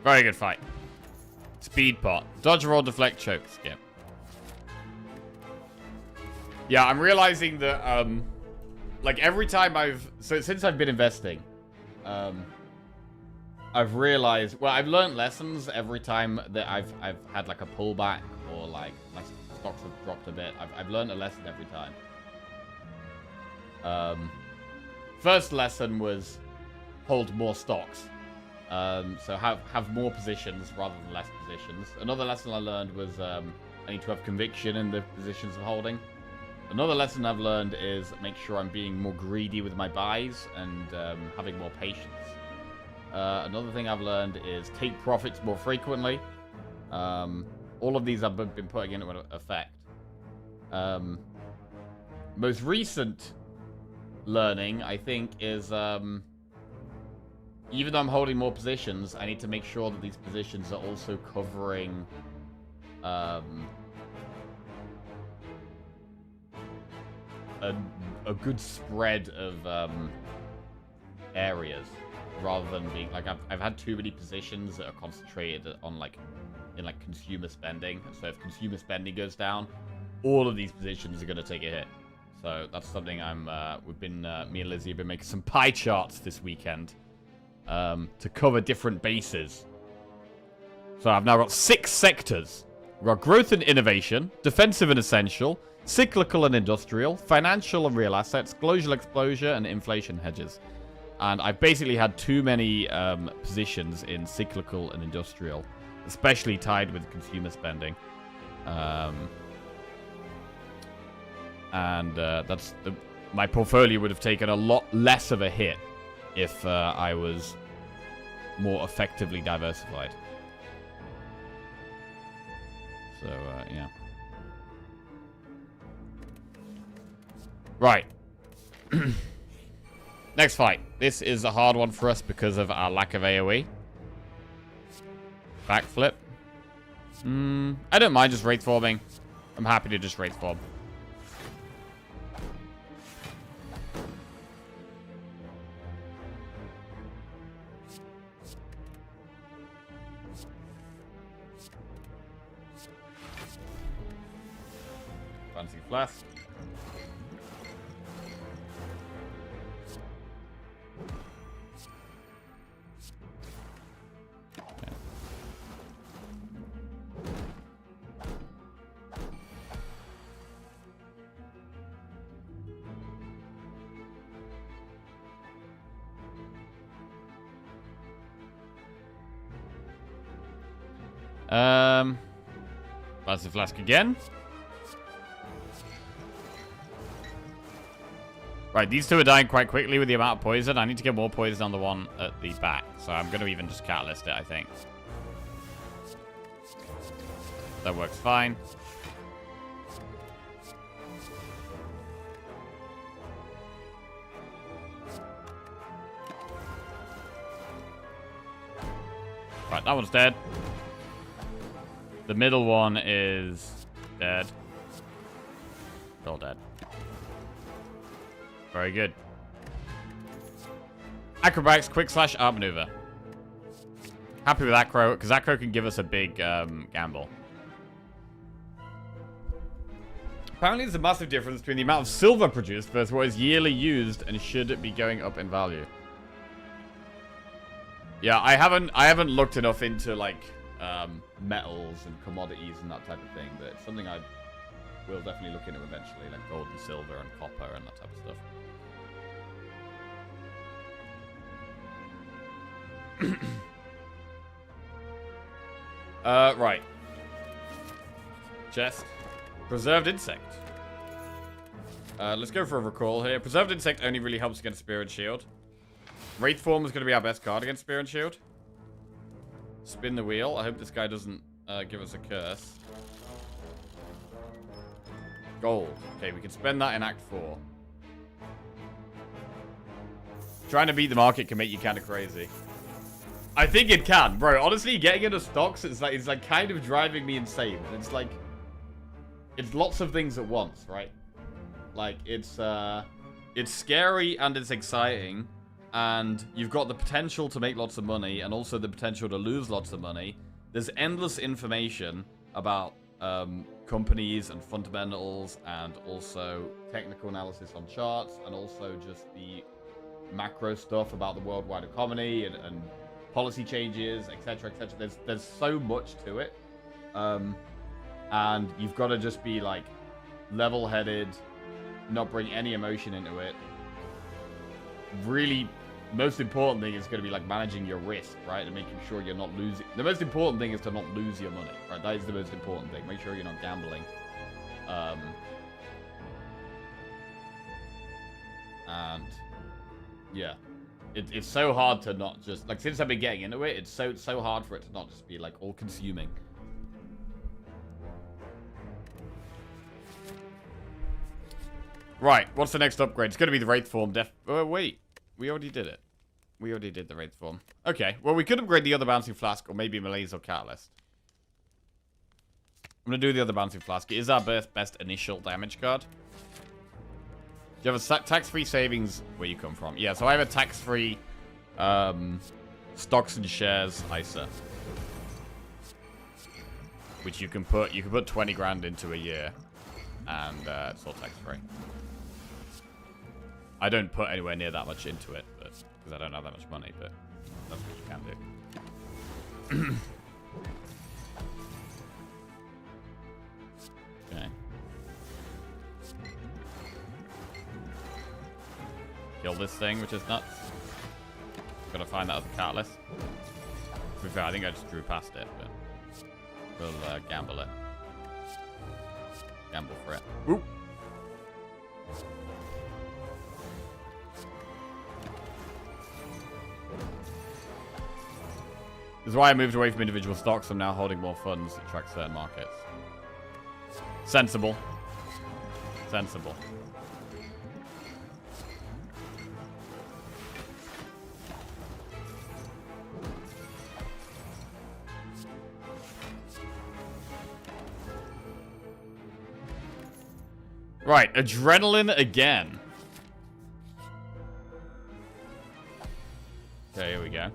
Speaker 1: Very good fight. Speed pot. Dodge, roll, deflect, choke, skip. Yeah, I'm realizing that, like every time since I've been investing, I've realized, well, I've learned lessons every time that I've had like a pullback or like my stocks have dropped a bit. I've learned a lesson every time. First lesson was hold more stocks. So have more positions rather than less positions. Another lesson I learned was I need to have conviction in the positions of holding. Another lesson I've learned is make sure I'm being more greedy with my buys and having more patience. Another thing I've learned is take profits more frequently. All of these I've been putting into effect. Most recent learning, I think, is even though I'm holding more positions, I need to make sure that these positions are also covering a good spread of areas, rather than being like I've had too many positions that are concentrated on in consumer spending. So if consumer spending goes down, all of these positions are going to take a hit. So that's something me and Lizzie have been making some pie charts this weekend to cover different bases. So I've now got 6 sectors. We've got growth and innovation, defensive and essential, cyclical and industrial, financial and real assets, global exposure, and inflation hedges. And I've basically had too many positions in cyclical and industrial, especially tied with consumer spending. My portfolio would have taken a lot less of a hit if I was more effectively diversified. So, yeah. Right. Next fight. This is a hard one for us because of our lack of AoE. Backflip. I don't mind just wraith forming. I'm happy to just wraith form. Fancy flask. Fancy flask again. Right, these two are dying quite quickly with the amount of poison. I need to get more poison on the one at the back. So I'm going to even just catalyst it, I think. That works fine. Right, that one's dead. The middle one is dead. They're all dead. Very good. Acrobatics, quick slash, art maneuver. Happy with Acro, because Acro can give us a big gamble. Apparently there's a massive difference between the amount of silver produced versus what is yearly used and should be going up in value. Yeah, I haven't looked enough into like metals and commodities and that type of thing, but it's something I will definitely look into eventually, like gold and silver and copper and that type of stuff. Right. Chest. Preserved insect. Let's go for a recall here. Preserved insect only really helps against spear and shield. Wraith form is going to be our best card against spear and shield. Spin the wheel. I hope this guy doesn't give us a curse. Gold. Okay, we can spend that in Act 4. Trying to beat the market can make you kind of crazy. I think it can, bro. Honestly, getting into stocks it's like kind of driving me insane. It's like it's lots of things at once, right? Like it's scary and it's exciting, and you've got the potential to make lots of money and also the potential to lose lots of money. There's endless information about companies and fundamentals, and also technical analysis on charts, and also just the macro stuff about the worldwide economy and policy changes, etc., etc. There's so much to it, and you've got to just be like level-headed, not bring any emotion into it. Really The most important thing is going to be like managing your risk, right? And making sure you're not losing. The most important thing is to not lose your money, right? That is the most important thing. Make sure you're not gambling. And yeah, it's so hard to not just like, since I've been getting into it, it's so hard for it to not just be like all consuming. Right, what's the next upgrade? It's going to be the Wraith form. Oh, wait. We already did it. We already did the Wraith form. Okay, well, we could upgrade the other Bouncing Flask, or maybe Malaise or Catalyst. I'm going to do the other Bouncing Flask. It is our best initial damage card. Do you have a tax-free savings where you come from? Yeah, so I have a tax-free stocks and shares ISA. Which you can put 20 grand into a year. And it's all tax-free. I don't put anywhere near that much into it, because I don't have that much money, but that's what you can do. Okay. Kill this thing, which is nuts. Gotta find that other catalyst. To be fair, I think I just drew past it, but we'll gamble it. Gamble for it. Woo! This is why I moved away from individual stocks. I'm now holding more funds that track certain markets. Sensible. Sensible. Right, adrenaline again. Okay, here we go.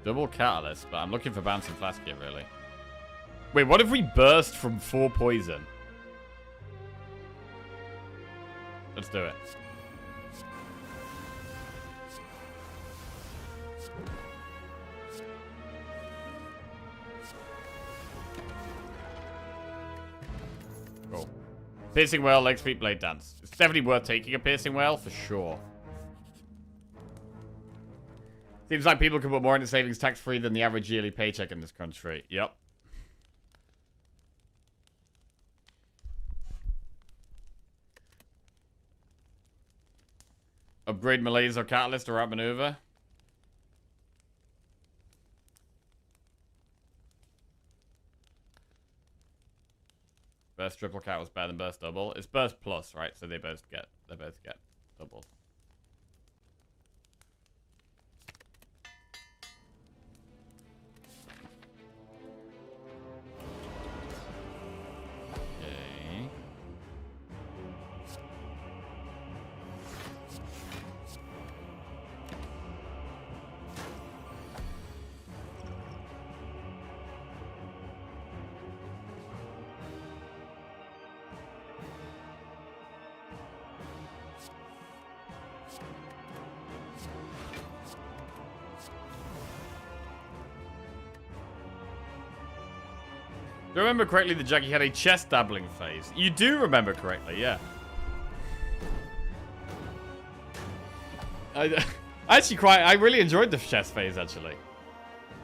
Speaker 1: Double catalyst, but I'm looking for Bouncing Flask here, really. Wait, what if we burst from 4 poison? Let's do it. Cool. Piercing Whale, Leg Sweep, Blade Dance. It's definitely worth taking a Piercing Whale, for sure. Seems like people can put more into savings tax-free than the average yearly paycheck in this country. Yep. Upgrade Malaise or Catalyst or outmaneuver. Burst triple cat was better than burst double. It's burst plus, right? So they both get doubles. Okay. Do I remember correctly that Jackie had a chest dabbling phase? You do remember correctly, yeah. I really enjoyed the chest phase, actually.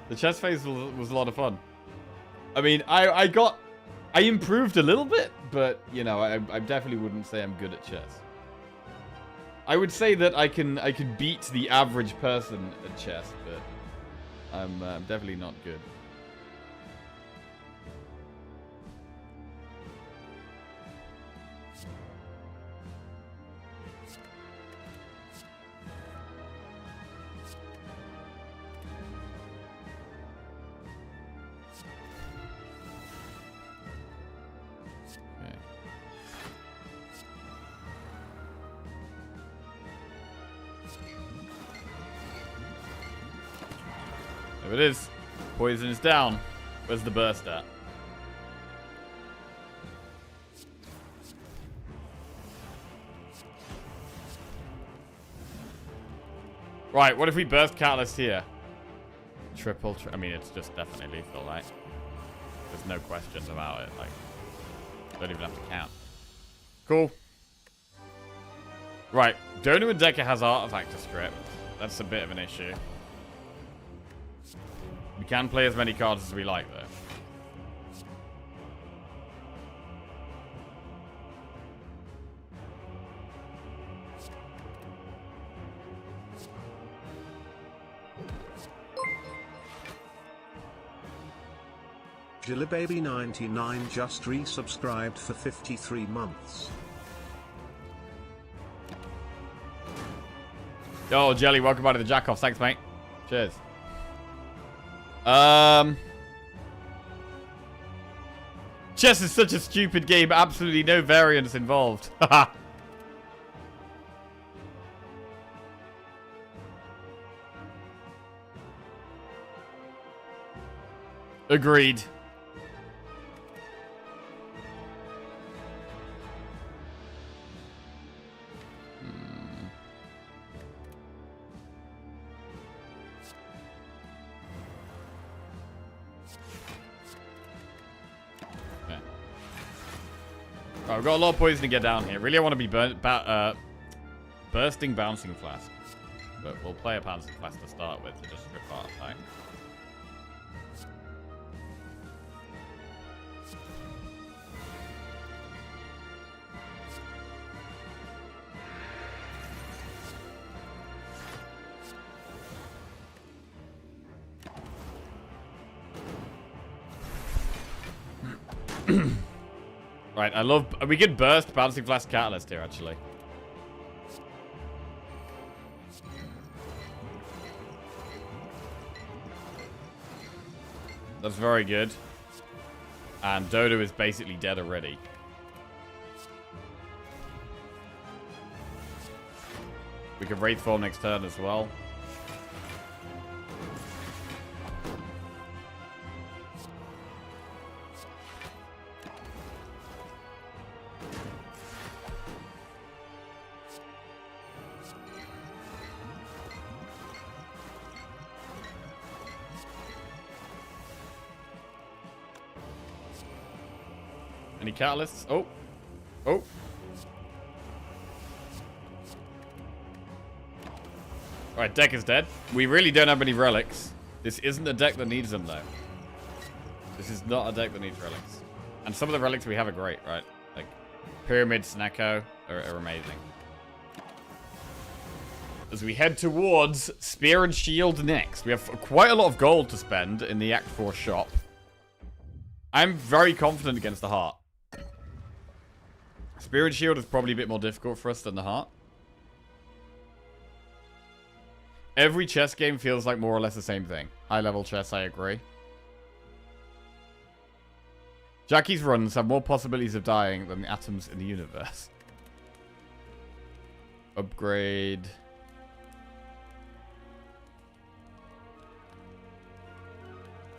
Speaker 1: The chest phase was a lot of fun. I mean, I improved a little bit, but, you know, I definitely wouldn't say I'm good at chess. I would say that I can beat the average person at chess, but I'm definitely not good. There it is. Poison is down. Where's the burst at? Right, what if we burst Catalyst here? I mean, it's just definitely lethal, right? There's no questions about it. Like, don't even have to count. Cool. Right. Dono and Decker has artifact to strip. That's a bit of an issue. We can play as many cards as we like, though.
Speaker 2: Baby99 just resubscribed for 53 months.
Speaker 1: Yo, Jelly, welcome back to the Jack-Offs. Thanks, mate. Cheers. Chess is such a stupid game. Absolutely no variance involved. Haha. Agreed. Right, we've got a lot of poison to get down here. Really, I want to be bursting Bouncing Flask. But we'll play a Bouncing Flask to start with to just strip artifact. Right, I love... We could burst Bouncing Flask Catalyst here, actually. That's very good. And Dodo is basically dead already. We can Wraith Form next turn as well. Any catalysts? Oh. Oh. Alright, deck is dead. We really don't have any relics. This isn't a deck that needs them, though. This is not a deck that needs relics. And some of the relics we have are great, right? Like, Pyramid, Snecko are amazing. As we head towards Spear and Shield next. We have quite a lot of gold to spend in the Act 4 shop. I'm very confident against the Heart. Spear and Shield is probably a bit more difficult for us than the Heart. Every chess game feels like more or less the same thing. High-level chess, I agree. Jackie's runs have more possibilities of dying than the atoms in the universe. Upgrade.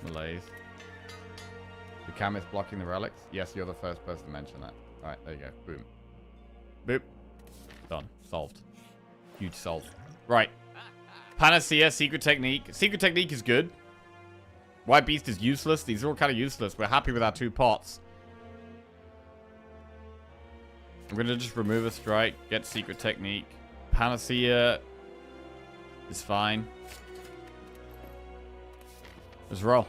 Speaker 1: Malaise. The cam is blocking the relics? Yes, you're the first person to mention that. Alright, there you go. Boom. Boop. Done. Solved. Huge solve. Right. Panacea, Secret Technique. Secret Technique is good. White Beast is useless. These are all kind of useless. We're happy with our 2 pots. I'm going to just remove a strike. Get Secret Technique. Panacea is fine. Let's roll.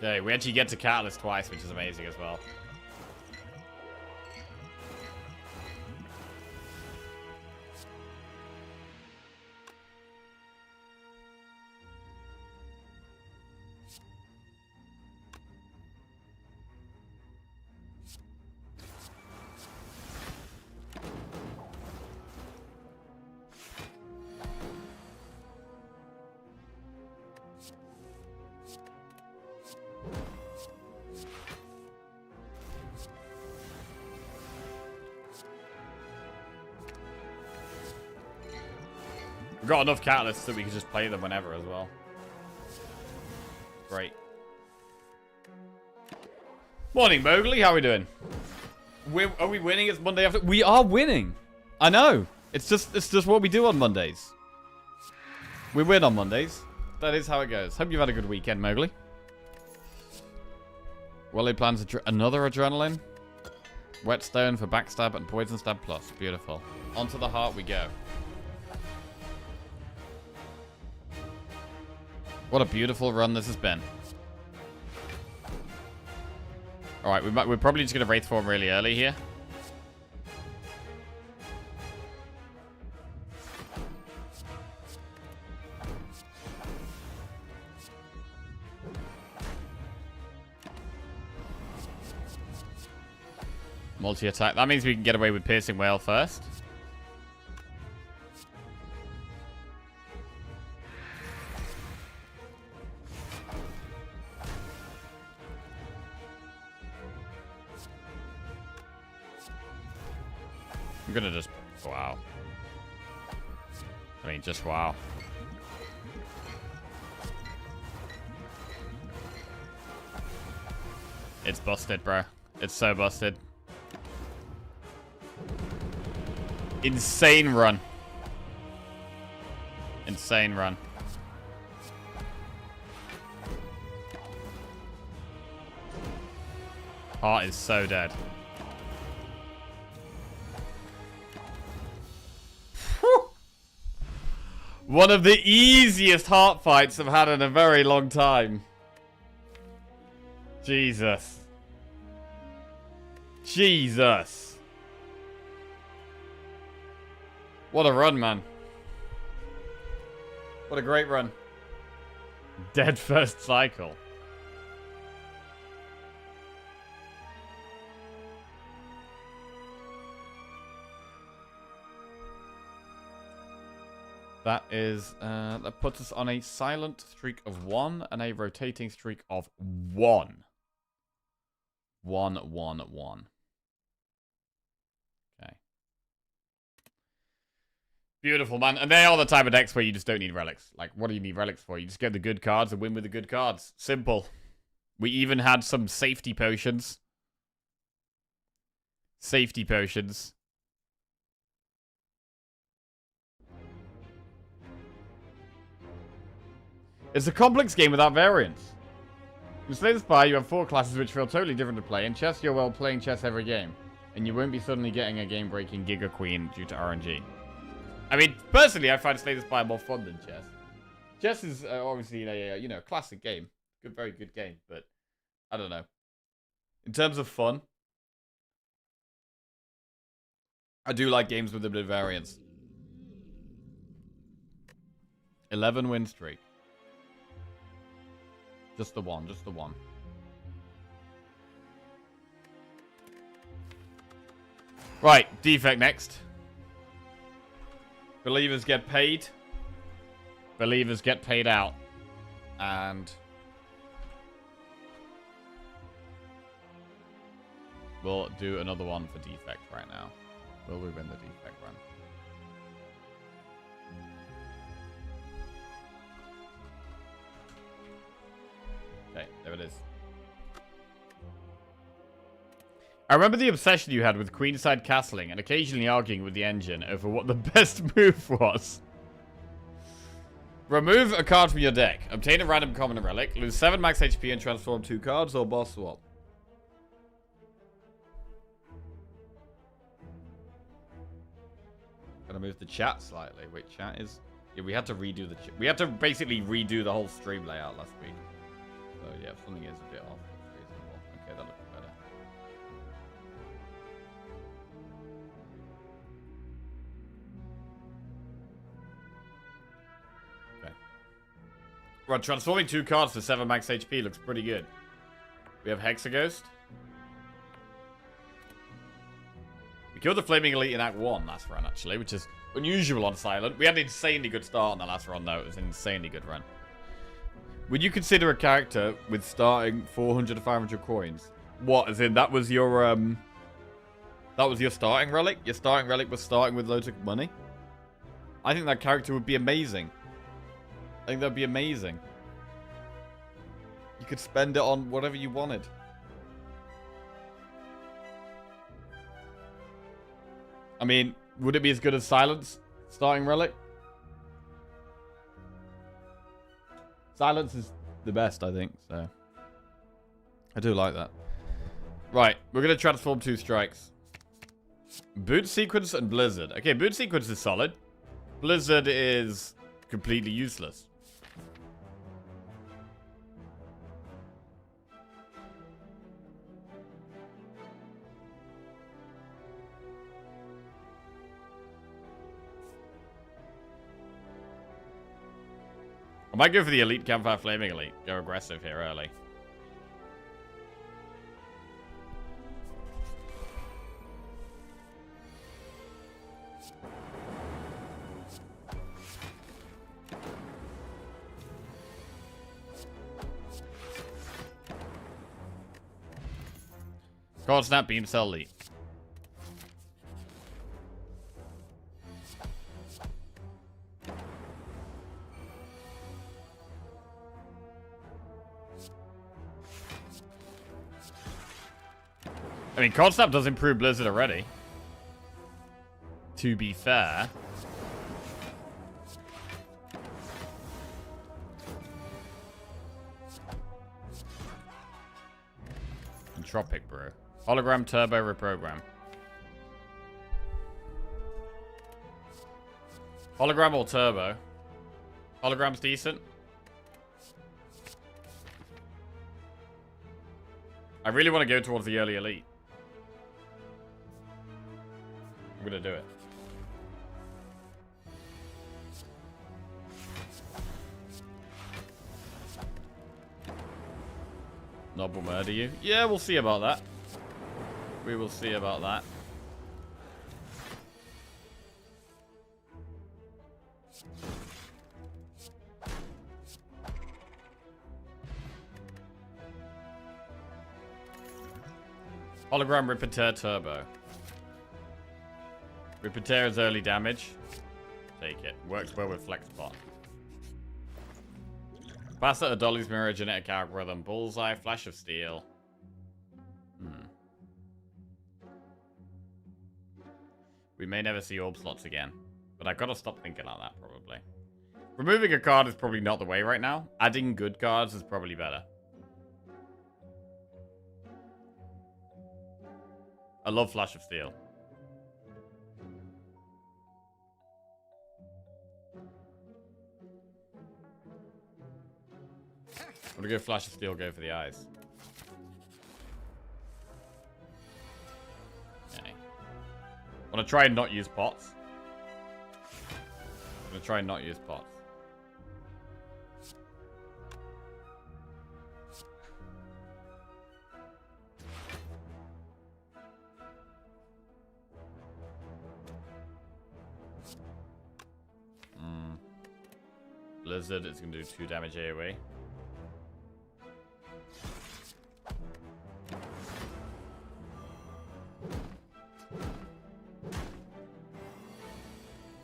Speaker 1: Okay, we actually get to Catalyst twice, which is amazing as well. We've got enough catalysts that we can just play them whenever as well. Great. Morning, Mowgli. How are we doing? Are we winning? It's Monday after. We are winning. I know. It's just what we do on Mondays. We win on Mondays. That is how it goes. Hope you've had a good weekend, Mowgli. Wally plans another adrenaline. Whetstone for backstab and poison stab plus. Beautiful. Onto the heart we go. What a beautiful run this has been. Alright, we're probably just going to Wraith form really early here. Multi-attack. That means we can get away with Piercing Whale first. I'm gonna just... Wow. I mean, just wow. It's busted, bro. It's so busted. Insane run. Insane run. Heart is so dead. One of the easiest heart fights I've had in a very long time. Jesus. Jesus. What a run, man. What a great run. Dead first cycle. That is, that puts us on a silent streak of 1 and a rotating streak of 1. 1, 1, 1. Okay. Beautiful, man. And they are the type of decks where you just don't need relics. Like, what do you need relics for? You just get the good cards and win with the good cards. Simple. We even had some safety potions. Safety potions. It's a complex game without variance. In Slay the Spire, you have 4 classes which feel totally different to play. In chess, you're well playing chess every game. And you won't be suddenly getting a game-breaking Giga Queen due to RNG. I mean, personally, I find Slay the Spire more fun than chess. Chess is obviously a, you know, classic game. Good, very good game, but I don't know. In terms of fun, I do like games with a bit of variance. 11 win streak. Just the one, just the one. Right, defect next. Believers get paid. Believers get paid out. And we'll do another one for defect right now. Will we win the defect run? Okay, there it is. I remember the obsession you had with queenside castling and occasionally arguing with the engine over what the best move was. Remove a card from your deck. Obtain a random common relic. Lose 7 max HP and transform 2 cards or boss swap. Gonna move the chat slightly. Wait, chat is... Yeah, we had to redo the... We had to basically redo the whole stream layout last week. So yeah, if something is a bit off, it's reasonable. Okay, that looks better. Okay. Right, transforming 2 cards to 7 max HP looks pretty good. We have Hexaghost. We killed the Flaming Elite in Act 1 last run, actually, which is unusual on Silent. We had an insanely good start on the last run, though. It was an insanely good run. Would you consider a character with starting 400 to 500 coins? What, as in that was your starting relic? Your starting relic was starting with loads of money? I think that character would be amazing. I think that'd be amazing. You could spend it on whatever you wanted. I mean, would it be as good as Silence starting Relic? Silence is the best, I think, so. I do like that. Right, we're going to transform 2 strikes. Boot Sequence and Blizzard. Okay, Boot Sequence is solid. Blizzard is completely useless. I might go for the Elite Campfire Flaming Elite. Go aggressive here early. Cold Snap, Beam Cell, Elite. I mean, Cold Snap does improve Blizzard already. To be fair. Entropic Brew. Hologram Turbo Reprogram. Hologram or Turbo? Hologram's decent. I really want to go towards the early Elite. I'm gonna do it. Nob will murder you. Yeah, we'll see about that. We will see about that. Hologram Repeater Turbo. Repeater is early damage. Take it. Works well with Flexbot. Facet of Dolly's Mirror Genetic Algorithm. Bullseye. Flash of Steel. We may never see orb slots again. But I gotta stop thinking like that, probably. Removing a card is probably not the way right now. Adding good cards is probably better. I love Flash of Steel. I'm gonna go Flash of Steel, go for the eyes. Okay. I'm gonna try and not use pots. I'm gonna try and not use pots. Blizzard is gonna do 2 damage AoE.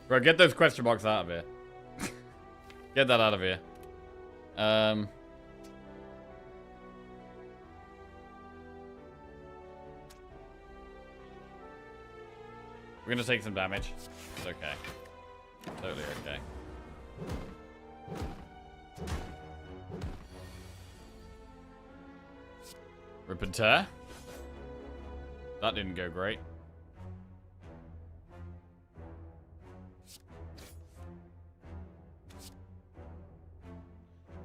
Speaker 1: Bro, get those question marks out of here. Get that out of here. We're gonna take some damage. It's okay. Totally okay. Repeater. That didn't go great.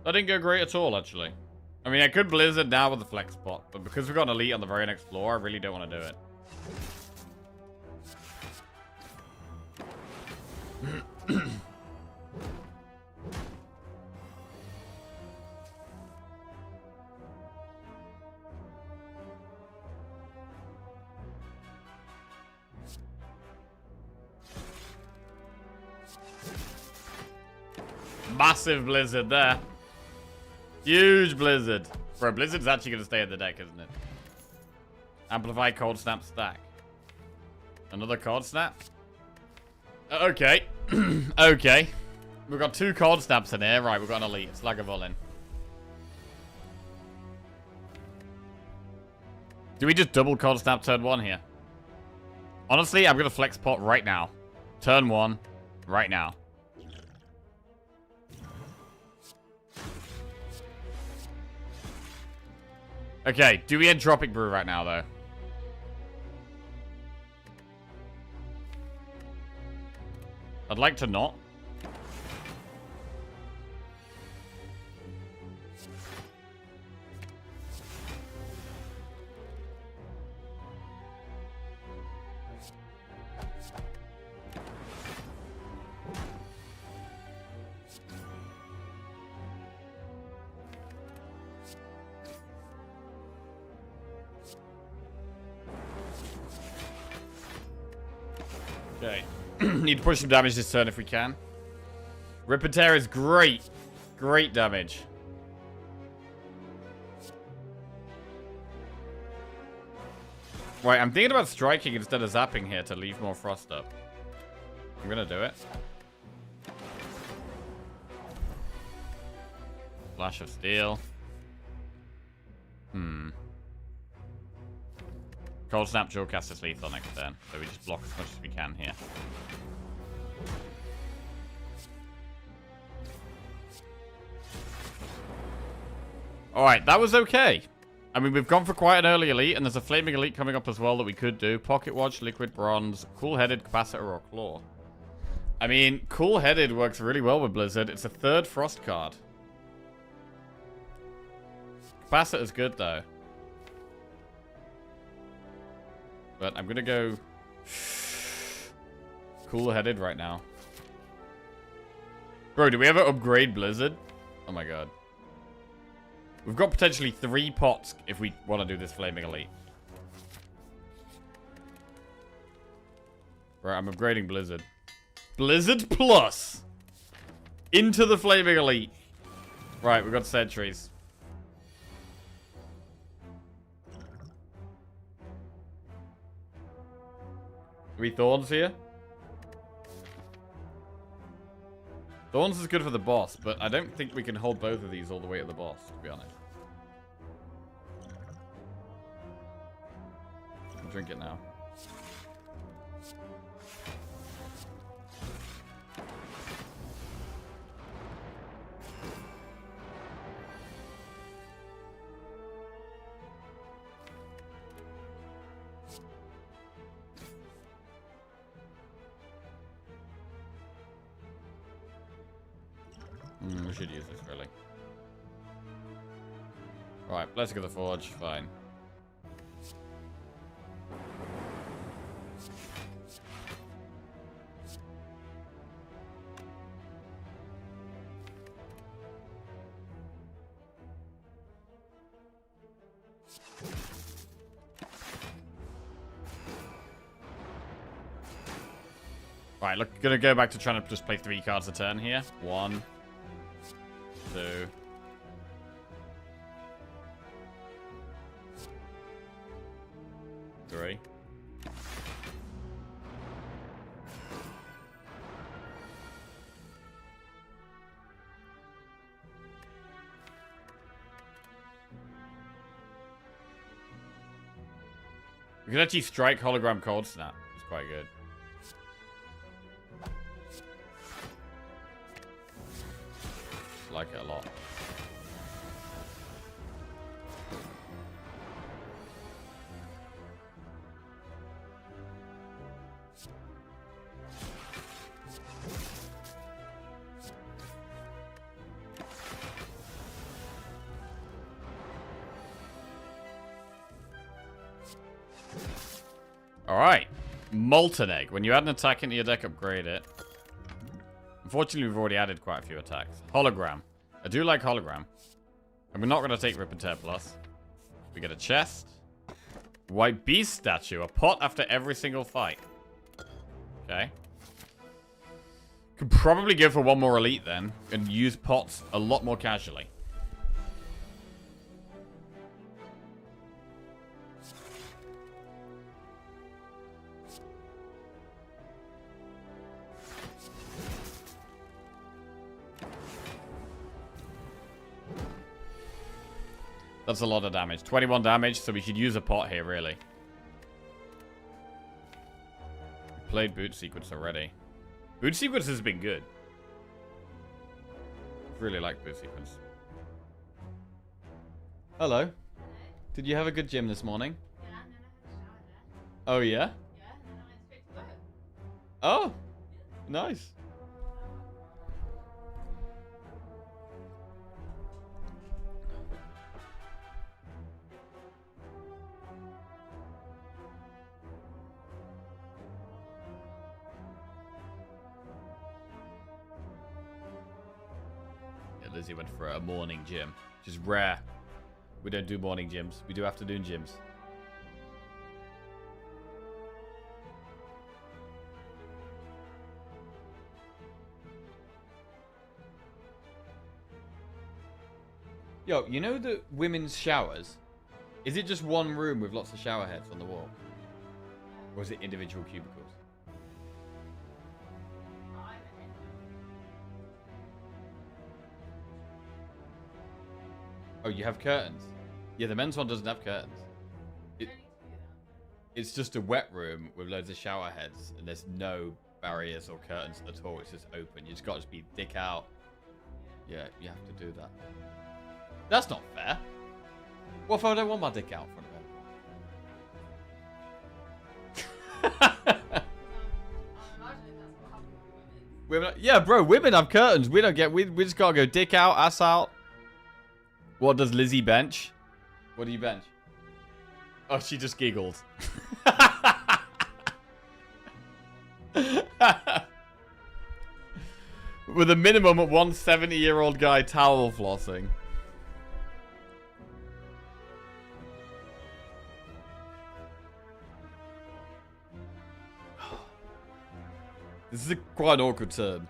Speaker 1: That didn't go great at all, actually. I mean, I could Blizzard now with the Flex Pot, but because we've got an Elite on the very next floor, I really don't want to do it. Massive Blizzard there. Huge Blizzard. Bro, Blizzard's actually going to stay in the deck, isn't it? Amplify Cold Snap stack. Another Cold Snap? Okay. Okay. We've got 2 cold snaps in here. Right, we've got an elite. It's Lagavulin. Do we just double cold snap turn 1 here? Honestly, I'm going to flex pot right now. Turn 1. Right now. Okay, do we Entropic Brew right now, though? I'd like to not. Okay. Need to push some damage this turn if we can. Rip and Tear is great. Great damage. Right, I'm thinking about striking instead of zapping here to leave more frost up. I'm gonna do it. Flash of Steel. Cold Snap Jaw cast is lethal next turn, so we just block as much as we can here. Alright, that was okay. I mean, we've gone for quite an early elite, and there's a Flaming Elite coming up as well that we could do. Pocket Watch, Liquid Bronze, Cool-Headed, Capacitor, or Claw. I mean, Cool-Headed works really well with Blizzard. It's a 3rd Frost card. Capacitor's good, though. But I'm gonna go Cool-Headed right now. Bro, do we ever upgrade Blizzard? Oh my god. We've got potentially 3 pots if we want to do this Flaming Elite. Right, I'm upgrading Blizzard. Blizzard Plus! Into the Flaming Elite. Right, we've got sentries. Are we Thorns here? Thorns is good for the boss, but I don't think we can hold both of these all the way to the boss, to be honest. I'll drink it now. We should use this, really. Right, let's go to the Forge. Fine. Right, look, gonna go back to trying to just play 3 cards a turn here. 1, 2. 3. We can actually strike Hologram Cold Snap. It's quite good. Like it a lot. Alright. Molten Egg. When you add an attack into your deck, upgrade it. Unfortunately, we've already added quite a few attacks. Hologram. I do like Hologram. And we're not going to take Rip and Tear Plus. We get a chest. White Beast Statue. A pot after every single fight. Okay. Could probably go for 1 more elite then. And use pots a lot more casually. That's a lot of damage. 21 damage, so we should use a pot here, really. We played boot sequence already. Boot sequence has been good. Really like boot sequence. Hello. Did you have a good gym this morning?
Speaker 3: Yeah, and then I had a shower there.
Speaker 1: Oh, yeah?
Speaker 3: Yeah, and then I went straight to work.
Speaker 1: Oh, nice. Yeah, Lizzie went for a morning gym, which is rare. We don't do morning gyms. We do afternoon gyms. Yo, you know the women's showers? Is it just one room with lots of shower heads on the wall? Or is it individual cubicles?
Speaker 3: Oh, I went in.
Speaker 1: Oh, you have curtains? Yeah, the men's one doesn't have curtains.
Speaker 3: You don't need to do that.
Speaker 1: It's just a wet room with loads of shower heads, and there's no barriers or curtains at all. It's just open. You just got to be dick out. Yeah, you have to do that. That's not fair. What if I don't want my dick out in front of it?
Speaker 3: I'm imagining that's what happened with women.
Speaker 1: Yeah, bro, women have curtains. We don't get... We just got to go dick out, ass out. What does Lizzie bench? What do you bench? Oh, she just giggled. With a minimum of one 70-year-old guy towel flossing. This is quite an awkward turn.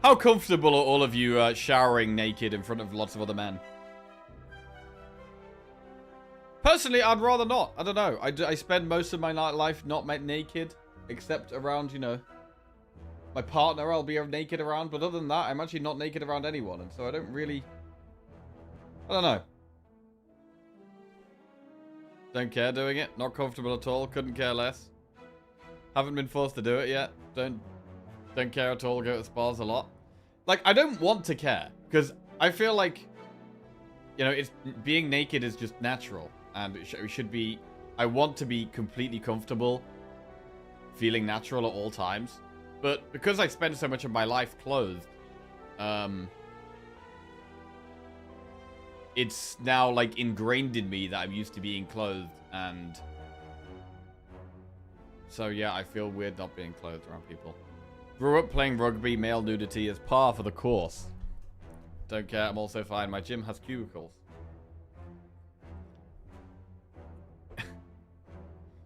Speaker 1: How comfortable are all of you showering naked in front of lots of other men? Personally, I'd rather not. I don't know. I spend most of my life not naked, except around, you know, my partner I'll be naked around. But other than that, I'm actually not naked around anyone. And so I don't really... I don't know. Don't care doing it. Not comfortable at all. Couldn't care less. Haven't been forced to do it yet. Don't care at all. Go to spas a lot. Like, I don't want to care. Because I feel like, you know, it's being naked is just natural. And it should be... I want to be completely comfortable. Feeling natural at all times. But because I spend so much of my life clothed... it's now, like, ingrained in me that I'm used to being clothed, and... So, yeah, I feel weird not being clothed around people. Grew up playing rugby, male nudity is par for the course. Don't care, I'm also fine. My gym has cubicles.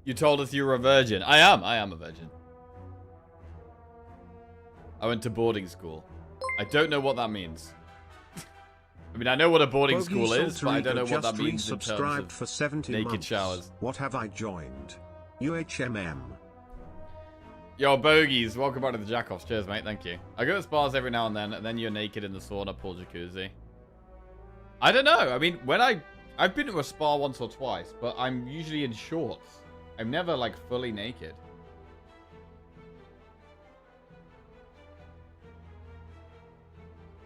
Speaker 1: You told us you were a virgin. I am a virgin. I went to boarding school. I don't know what that means. I mean, I know what a boarding school is, but I don't know what that means in terms of
Speaker 2: for 70
Speaker 1: naked
Speaker 2: months.
Speaker 1: showers.
Speaker 2: What have I joined? UHMM.
Speaker 1: Yo, bogeys, welcome back to the Jackoffs. Cheers, mate, thank you. I go to spas every now and then you're naked in the sauna, pool jacuzzi. I don't know. I mean, when I've been to a spa once or twice, but I'm usually in shorts. I'm never, like, fully naked.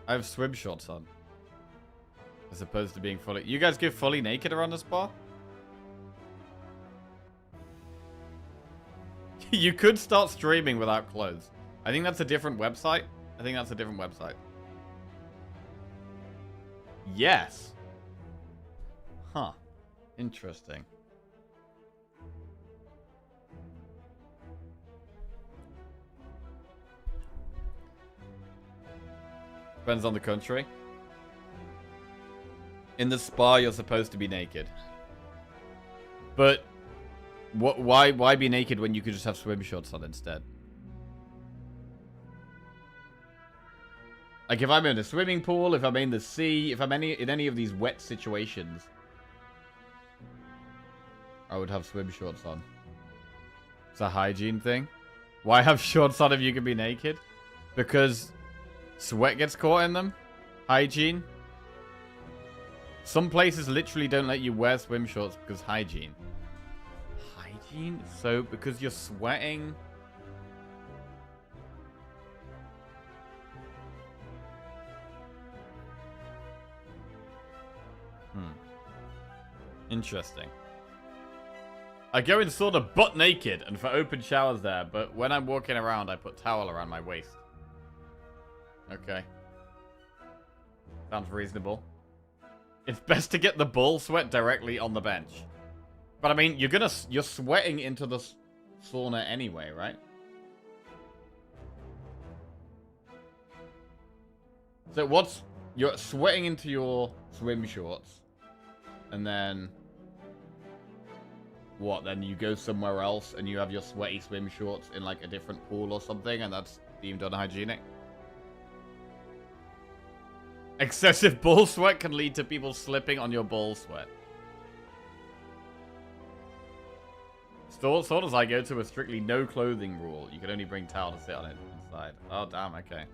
Speaker 1: I have swim shorts on. As opposed to being fully... You guys get fully naked around the spa? You could start streaming without clothes. I think that's a different website. Yes. Huh. Interesting. Depends on the country. In the spa, you're supposed to be naked. But why be naked when you could just have swim shorts on instead? Like, if I'm in a swimming pool, if I'm in the sea, if I'm in any of these wet situations, I would have swim shorts on. It's a hygiene thing. Why have shorts on if you can be naked? Because sweat gets caught in them. Hygiene. Some places literally don't let you wear swim shorts because hygiene. Hygiene? So, because you're sweating... Interesting. I go in sauna butt naked and for open showers there, but when I'm walking around, I put towel around my waist. Okay. Sounds reasonable. It's best to get the bull sweat directly on the bench. But I mean, you're sweating into the sauna anyway, right? So you're sweating into your swim shorts. And then what? Then you go somewhere else and you have your sweaty swim shorts in like a different pool or something, and that's deemed unhygienic. Excessive ball sweat can lead to people slipping on your ball sweat. Saunas I go to a strictly no clothing rule. You can only bring towel to sit on it inside. Oh, damn, okay.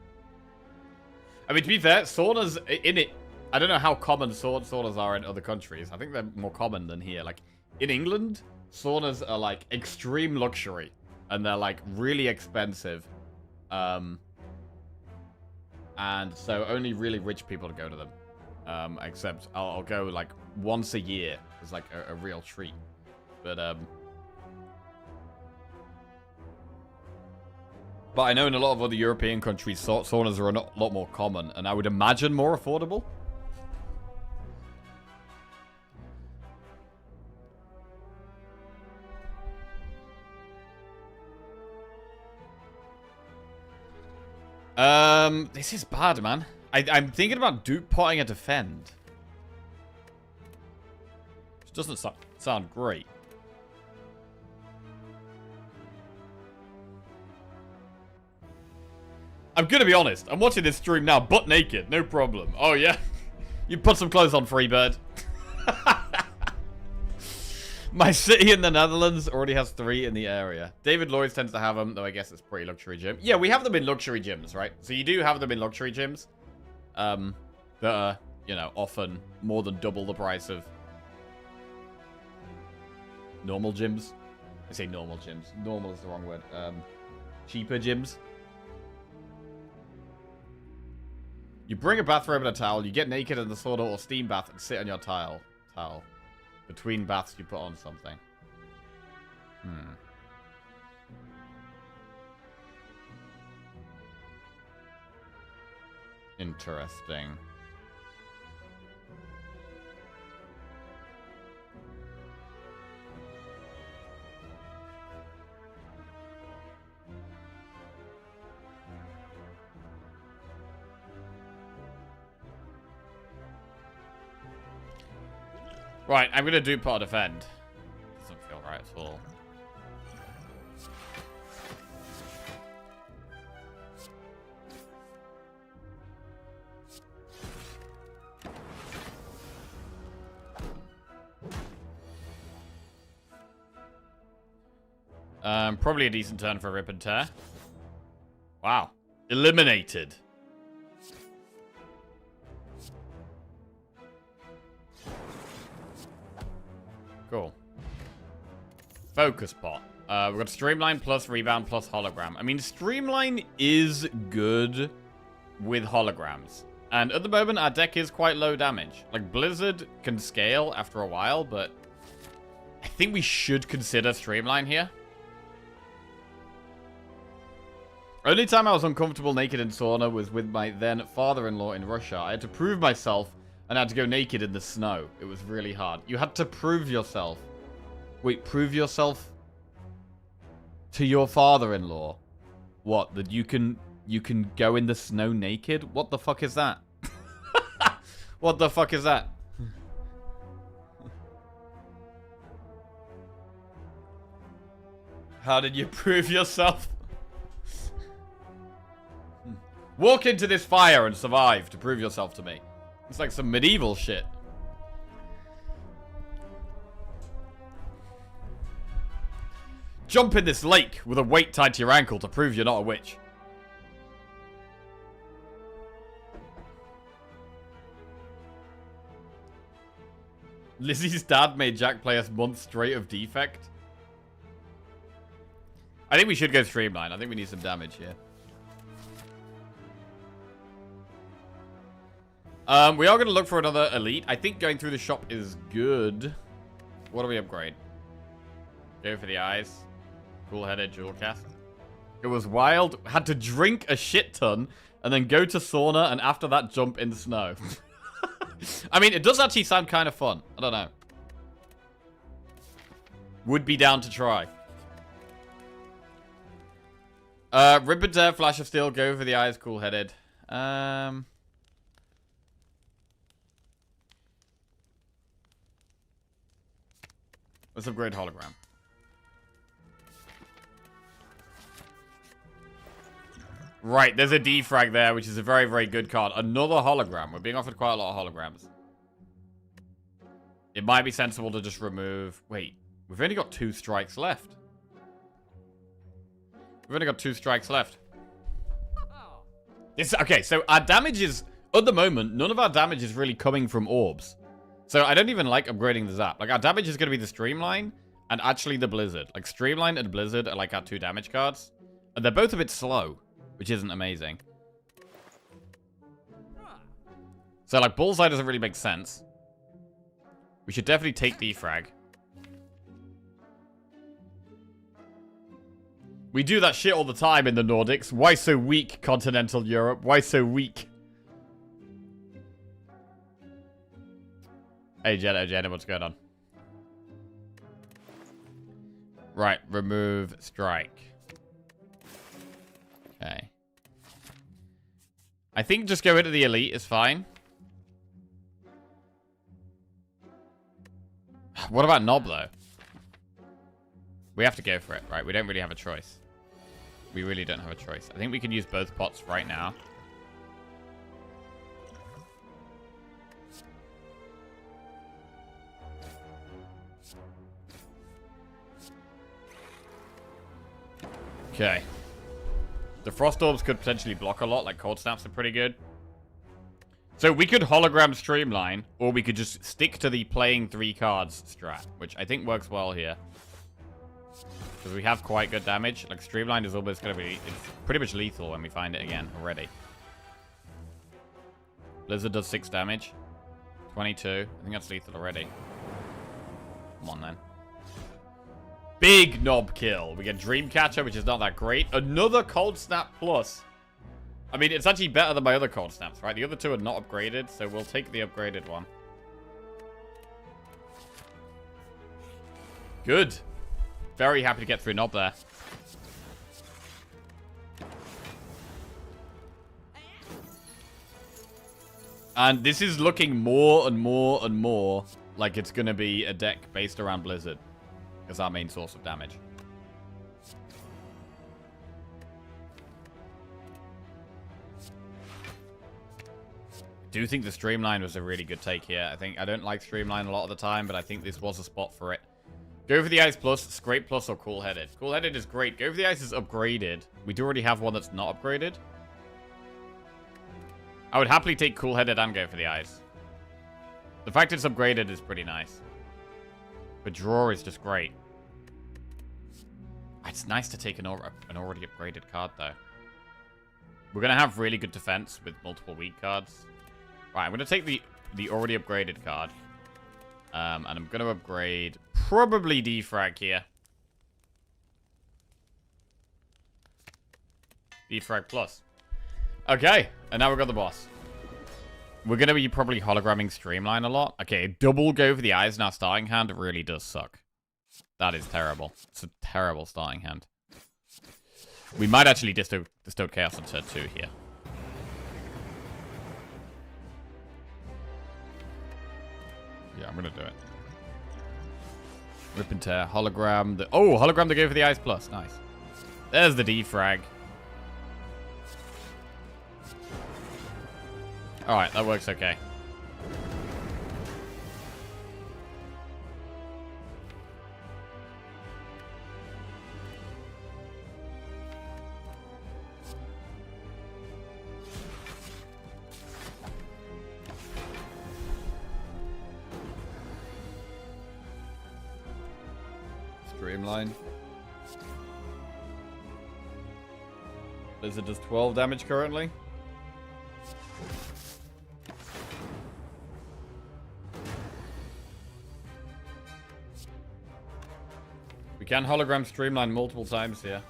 Speaker 1: I mean, to be fair, saunas in it... I don't know how common saunas are in other countries. I think they're more common than here. Like, in England, saunas are, like, extreme luxury. And they're, like, really expensive. And so only really rich people go to them. Except I'll go, like, once a year. It's, like, a real treat. But I know in a lot of other European countries, saunas are a lot more common. And I would imagine more affordable. This is bad, man. I'm thinking about dupe potting a defend. Which doesn't sound great. I'm gonna be honest. I'm watching this stream now, butt naked. No problem. Oh, yeah? You put some clothes on, Freebird. My city in the Netherlands already has 3 in the area. David Lloyd's tends to have them, though I guess it's pretty luxury gym. Yeah, we have them in luxury gyms, right? So you do have them in luxury gyms. That are, you know, often more than double the price of normal gyms. I say normal gyms. Normal is the wrong word. Cheaper gyms. You bring a bathrobe and a towel, you get naked in the sauna or steam bath and sit on your towel. Between baths, you put on something. Interesting. Right, I'm gonna do part defend. Doesn't feel right at all. Probably a decent turn for Rip and Tear. Wow. Eliminated. Cool. Focus pot. We've got Streamline plus Rebound plus Hologram. I mean, Streamline is good with holograms. And at the moment, our deck is quite low damage. Like, Blizzard can scale after a while, but I think we should consider Streamline here. Only time I was uncomfortable naked in sauna was with my then father-in-law in Russia. I had to prove myself and I had to go naked in the snow. It was really hard. You had to prove yourself. Wait, prove yourself to your father-in-law? What? That you can go in the snow naked? What the fuck is that? What the fuck is that? How did you prove yourself? Walk into this fire and survive to prove yourself to me. It's like some medieval shit. jump in this lake with a weight tied to your ankle to prove you're not a witch. Lizzie's dad made Jack play us months straight of defect. I think we should go streamline. I think we need some damage here. We are going to look for another elite. I think going through the shop is good. What do we upgrade? Go for the eyes. Cool-headed jewel cast. It was wild. Had to drink a shit ton and then go to sauna and after that jump in the snow. I mean, it does actually sound kind of fun. I don't know. Would be down to try. Rip and Tear, Flash of Steel, go for the eyes, cool-headed. Let's upgrade hologram. Right, there's a defrag there, which is a very, very good card. Another hologram. We're being offered quite a lot of holograms. It might be sensible to just remove... Wait, we've only got 2 strikes left. We've only got 2 strikes left. Okay, so our damage is... At the moment, none of our damage is really coming from orbs. So I don't even like upgrading the zap. Like, our damage is going to be the Streamline and actually the Blizzard. Like, Streamline and Blizzard are like our 2 damage cards. And they're both a bit slow, which isn't amazing. So, like, Bullseye doesn't really make sense. We should definitely take defrag. We do that shit all the time in the Nordics. Why so weak, continental Europe? Why so weak? Hey, Jenna, what's going on? Right, remove strike. Okay. I think just go into the elite is fine. What about Knob, though? We have to go for it, right? We don't really have a choice. We really don't have a choice. I think we can use both pots right now. Okay. The Frost Orbs could potentially block a lot, like Cold Snaps are pretty good. So we could hologram Streamline, or we could just stick to the playing 3 cards strat, which I think works well here. Because we have quite good damage. Like, Streamline is almost going to be... It's pretty much lethal when we find it again already. Blizzard does 6 damage. 22. I think that's lethal already. Come on, then. Big Knob kill. We get Dreamcatcher, which is not that great. Another Cold Snap Plus. I mean, it's actually better than my other Cold Snaps, right? The other 2 are not upgraded, so we'll take the upgraded one. Good. Very happy to get through Knob there. And this is looking more and more and more like it's going to be a deck based around Blizzard. As our main source of damage. I do think the Streamline was a really good take here. I don't like Streamline a lot of the time, but I think this was a spot for it. Go for the Ice Plus, Scrape Plus, or Cool-Headed. Cool-Headed is great. Go for the Ice is upgraded. We do already have one that's not upgraded. I would happily take Cool-Headed and go for the Ice. The fact it's upgraded is pretty nice. But draw is just great. It's nice to take an already upgraded card, though. We're going to have really good defense with multiple weak cards. Right, I'm going to take the already upgraded card. And I'm going to upgrade probably Defrag here. Defrag Plus. Okay, and now we've got the boss. We're going to be probably hologramming Streamline a lot. Okay, double go for the eyes in our starting hand really does suck. That is terrible. It's a terrible starting hand. We might actually distow Chaos on turn 2 here. Yeah, I'm going to do it. Rip and Tear, hologram. Hologram to go for the eyes plus. Nice. There's the defrag. Alright, that works okay. Streamline. Blizzard does 12 damage currently. We can hologram Streamline multiple times here.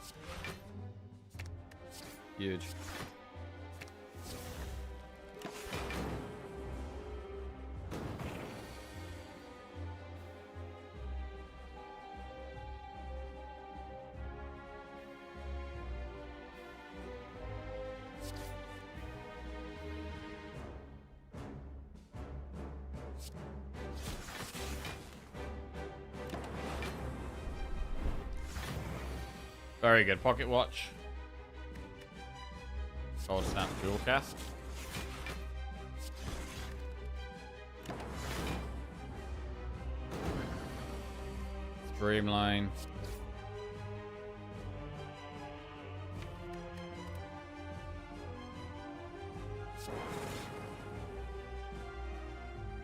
Speaker 1: Huge. Very good. Pocket watch. Oh, snap. Dual cast. Streamline.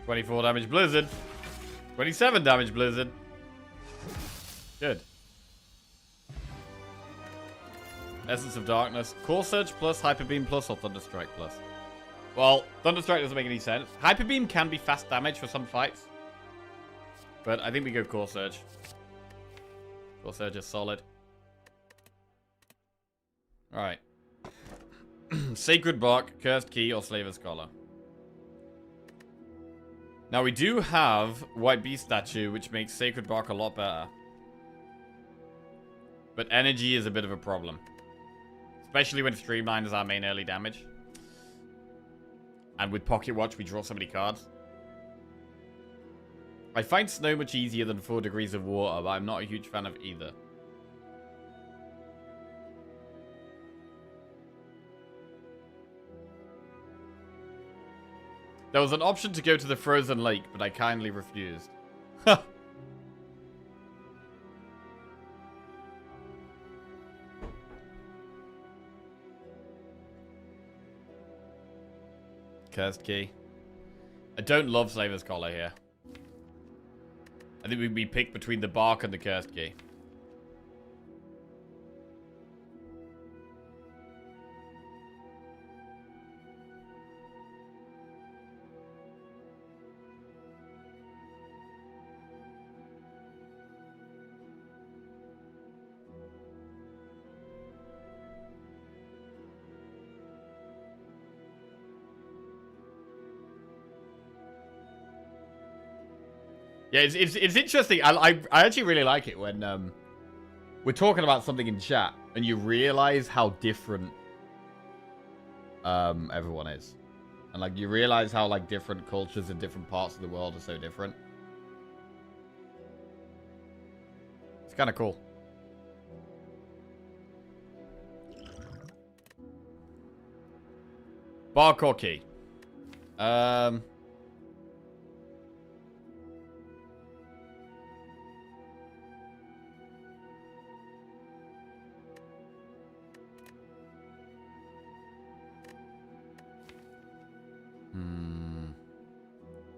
Speaker 1: $24 damage Blizzard. 27 damage Blizzard. Good. Essence of Darkness. Core Surge plus, Hyper Beam plus, or Thunderstrike plus? Well, Thunderstrike doesn't make any sense. Hyper Beam can be fast damage for some fights. But I think we go Core Surge. Core Surge is solid. Alright. Sacred Bark, Cursed Key, or Slaver's Collar. Now we do have White Beast Statue, which makes Sacred Bark a lot better. But energy is a bit of a problem. Especially when Streamline is our main early damage. And with Pocket Watch, we draw so many cards. I find Snow much easier than 4 Degrees of Water, but I'm not a huge fan of either. There was an option to go to the Frozen Lake, but I kindly refused. Cursed Key. I don't love Slaver's Collar here. I think we pick between the Bark and the Cursed Key. Yeah, it's interesting. I actually really like it when we're talking about something in chat and you realize how different everyone is, and like you realize how like different cultures in different parts of the world are so different. It's kind of cool. Bark or Key?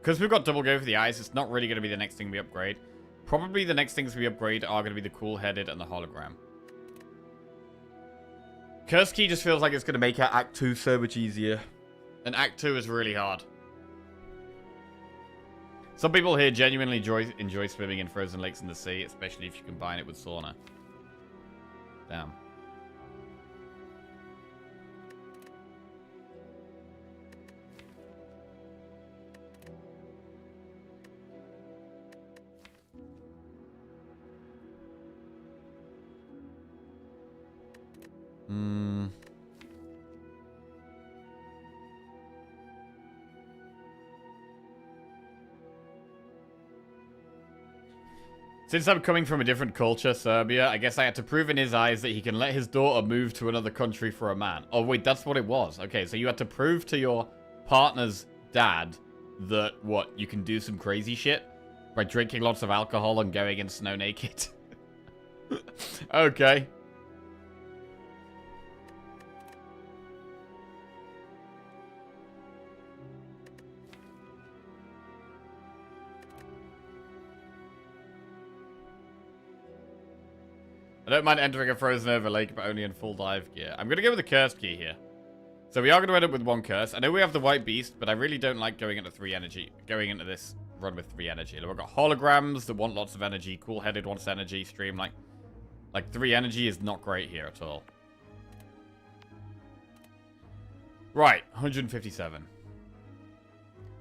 Speaker 1: Because we've got double go for the eyes, it's not really going to be the next thing we upgrade. Probably the next things we upgrade are going to be the cool-headed and the hologram. Curse Key just feels like it's going to make Act 2 so much easier. And Act 2 is really hard. Some people here genuinely enjoy swimming in frozen lakes in the sea, especially if you combine it with sauna. Damn. Since I'm coming from a different culture, Serbia, I guess I had to prove in his eyes that he can let his daughter move to another country for a man. Oh, wait, that's what it was. Okay, so you had to prove to your partner's dad that, what, you can do some crazy shit? By drinking lots of alcohol and going in snow naked? Okay. don't mind entering a frozen over lake, but only in full dive gear. I'm going to go with the cursed key here. So we are going to end up with 1 curse. I know we have the white beast, but I really don't like going into 3 energy. Going into this run with 3 energy. We've got holograms that want lots of energy. Cool-headed wants energy. Stream like 3 energy is not great here at all. Right, 157.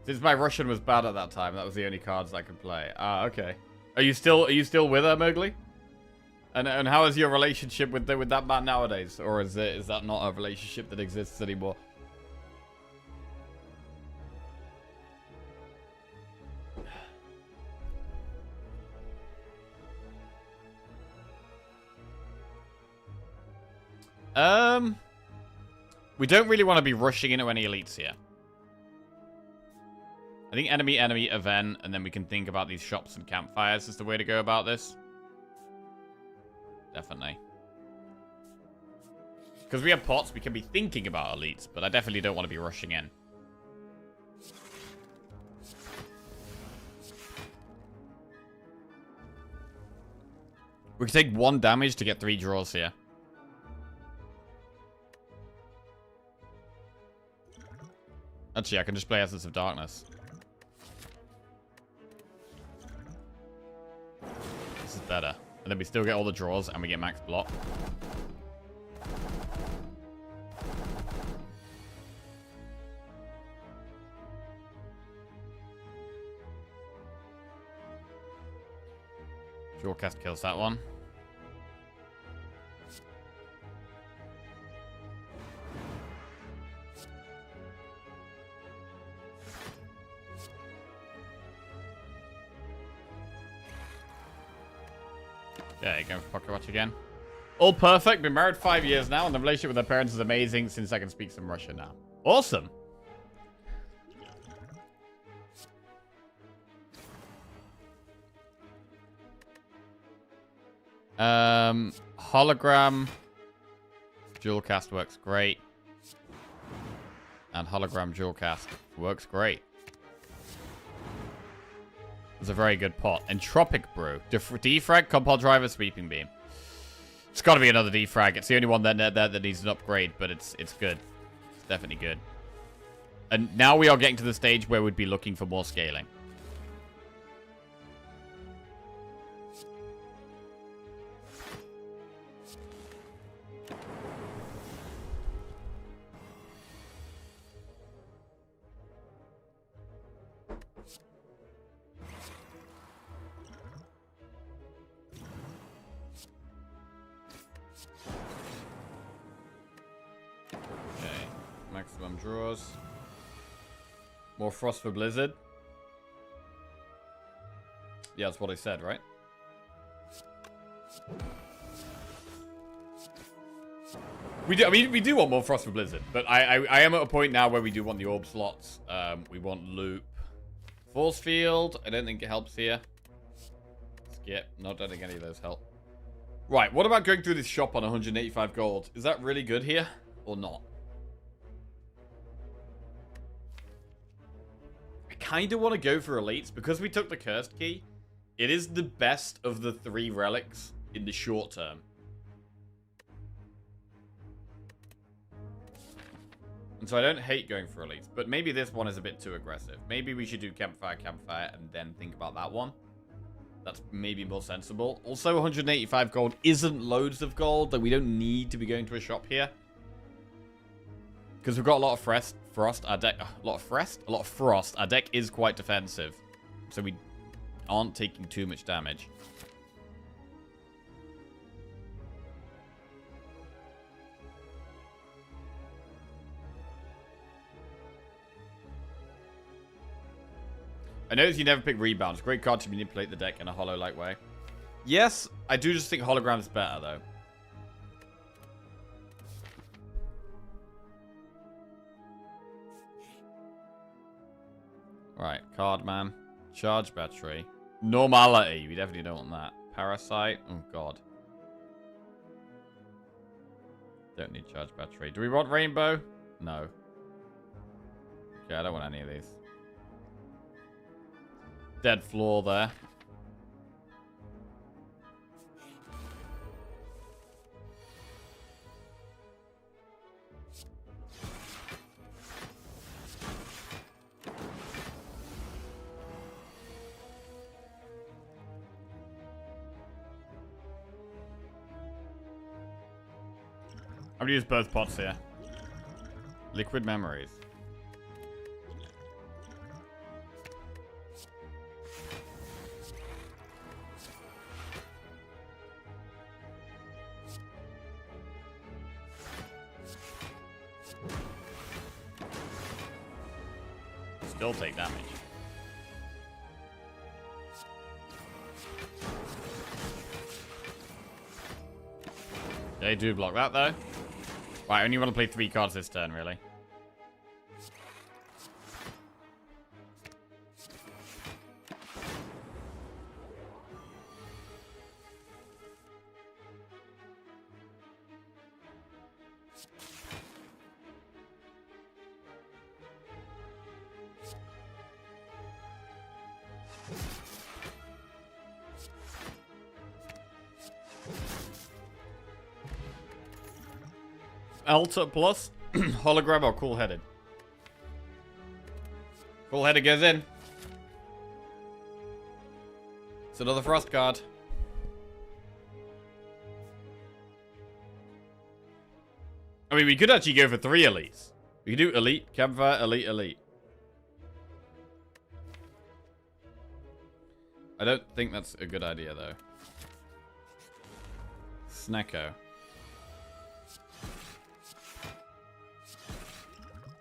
Speaker 1: Since my Russian was bad at that time, that was the only cards I could play. Ah, okay. Are you still with her, Mowgli? And how is your relationship with that man nowadays? Or is that not a relationship that exists anymore? We don't really want to be rushing into any elites here. I think enemy, event, and then we can think about these shops and campfires is the way to go about this. Definitely. Because we have pots, we can be thinking about elites, but I definitely don't want to be rushing in. We can take 1 damage to get 3 draws here. Actually, I can just play Essence of Darkness. This is better. And then we still get all the draws, and we get max block. Jawcast kills that one. There you go, Pocket Watch again. All perfect, been married 5 years now, and the relationship with their parents is amazing since I can speak some Russian now. Awesome! Hologram. Dual cast works great. And hologram dual cast works great. It's a very good pot. Entropic Brew. Defrag, Compile Driver, Sweeping Beam. It's got to be another defrag. It's the only one that needs an upgrade, but it's good. It's definitely good. And now we are getting to the stage where we'd be looking for more scaling. Maximum draws. More Frost for Blizzard. Yeah, that's what I said, right? We do. I mean, we do want more Frost for Blizzard, but I am at a point now where we do want the orb slots. We want loop, force field. I don't think it helps here. Skip. No, I don't think any of those help. Right. What about going through this shop on 185 gold? Is that really good here or not? I kind of want to go for elites because we took the cursed key. It is the best of the 3 relics in the short term. And so I don't hate going for elites, but maybe this one is a bit too aggressive. Maybe we should do campfire, and then think about that one. That's maybe more sensible. Also, 185 gold isn't loads of gold. Like, we don't need to be going to a shop here. Because we've got a lot of frost. Our deck, a lot of frost. Our deck is quite defensive. So we aren't taking too much damage. I notice you never pick rebounds. Great card to manipulate the deck in a hollow-like way. Yes, I do just think hologram's better, though. Right, card man. Charge battery. Normality. We definitely don't want that. Parasite. Oh, God. Don't need charge battery. Do we want rainbow? No. Okay, I don't want any of these. Dead floor there. I'm gonna use both pots here. Liquid memories. Still take damage. They do block that though. Right, I only want to play 3 cards this turn, really. Alta plus hologram or cool-headed? Cool-headed goes in. It's another frost card. I mean, we could actually go for 3 elites. We could do elite, campfire, elite, elite. I don't think that's a good idea, though. Snecko.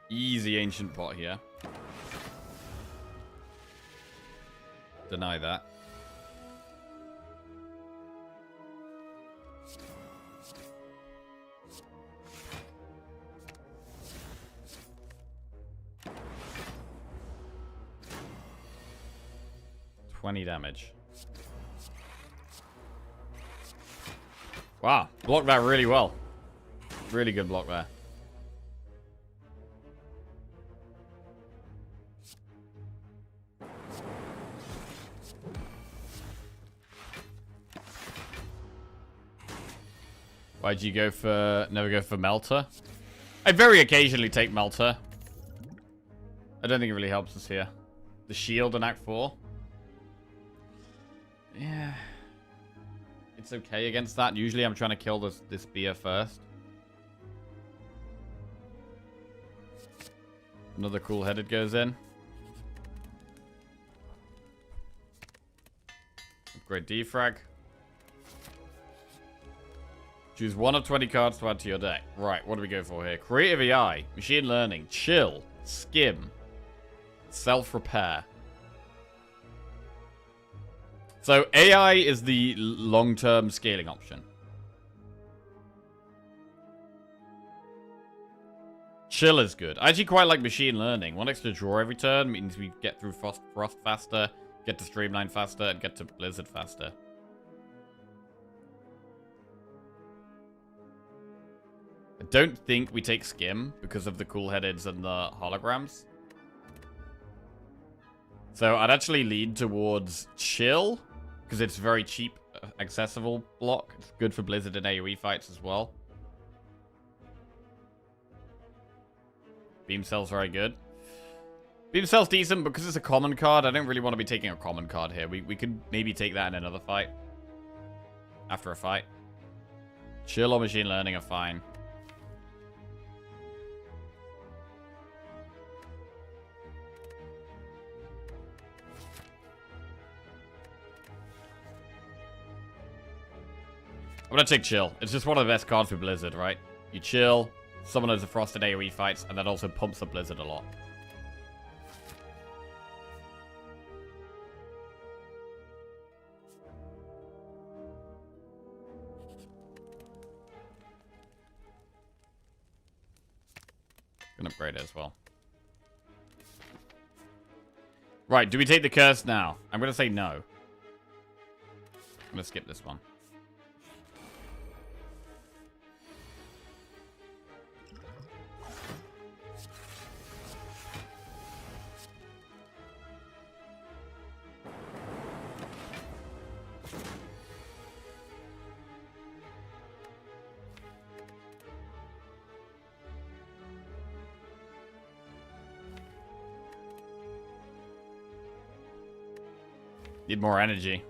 Speaker 1: Easy ancient pot here. Deny that. $20 damage. Wow, blocked that really well. Really good block there. Why'd you go for... never go for Melter? I very occasionally take Melter. I don't think it really helps us here. The shield in Act 4. Yeah. It's okay against that. Usually I'm trying to kill this Spire first. Another cool-headed goes in. Upgrade defrag. Choose 1 of 20 cards to add to your deck. Right, what do we go for here? Creative AI, Machine Learning, Chill, Skim, Self-Repair. So AI is the long-term scaling option. Chill is good. I actually quite like Machine Learning. 1 extra draw every turn means we get through Frost faster, get to Streamline faster, and get to Blizzard faster. I don't think we take Skim because of the cool-headeds and the holograms. So I'd actually lean towards Chill because it's very cheap, accessible block. It's good for Blizzard and AoE fights as well. Beam Cell's very good. Beam Cell's decent because it's a common card. I don't really want to be taking a common card here. We could maybe take that in another fight. After a fight. Chill or Machine Learning are fine. I'm gonna take Chill. It's just one of the best cards for Blizzard, right? You chill, summon those frosted AoE fights, and that also pumps up Blizzard a lot. Gonna upgrade it as well. Right, do we take the curse now? I'm gonna say no. I'm gonna skip this one. Need more energy.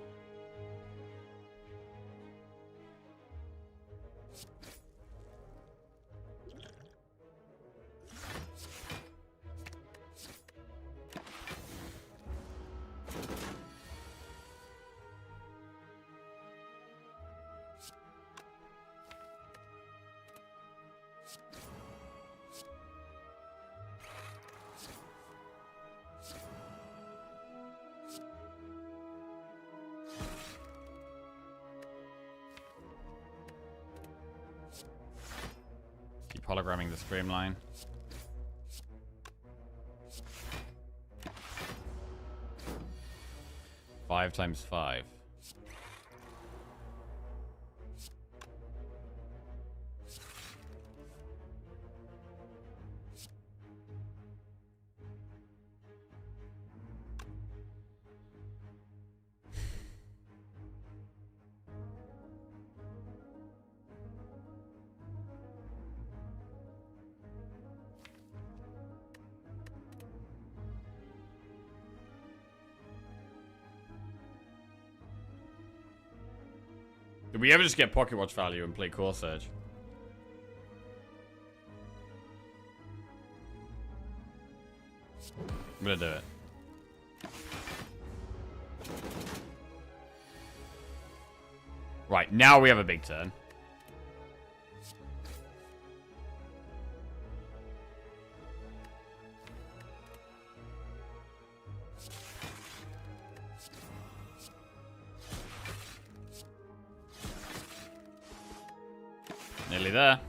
Speaker 1: Keep hologramming the streamline. Five times 5. Did we ever just get Pocket Watch value and play Core Surge? I'm gonna do it. Right, now we have a big turn. Nearly there.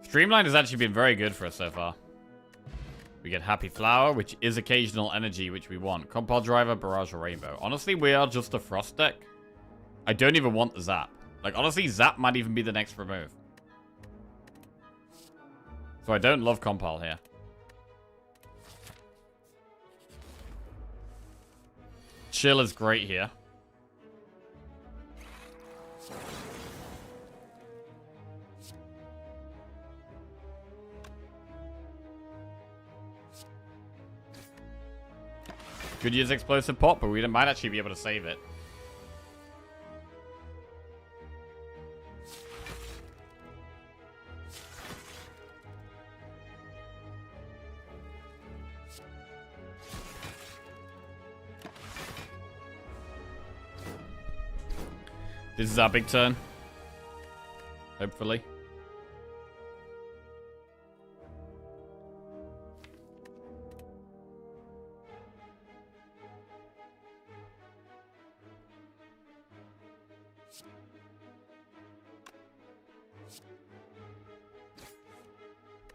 Speaker 1: Streamline has actually been very good for us so far. We get Happy Flower, which is occasional energy, which we want. Compile Driver, Barrage, or Rainbow. Honestly, we are just a Frost deck. I don't even want the Zap. Like, honestly, Zap might even be the next remove. So I don't love Compile here. Chill is great here. Could use Explosive Pop, but we might actually be able to save it. This is our big turn. Hopefully.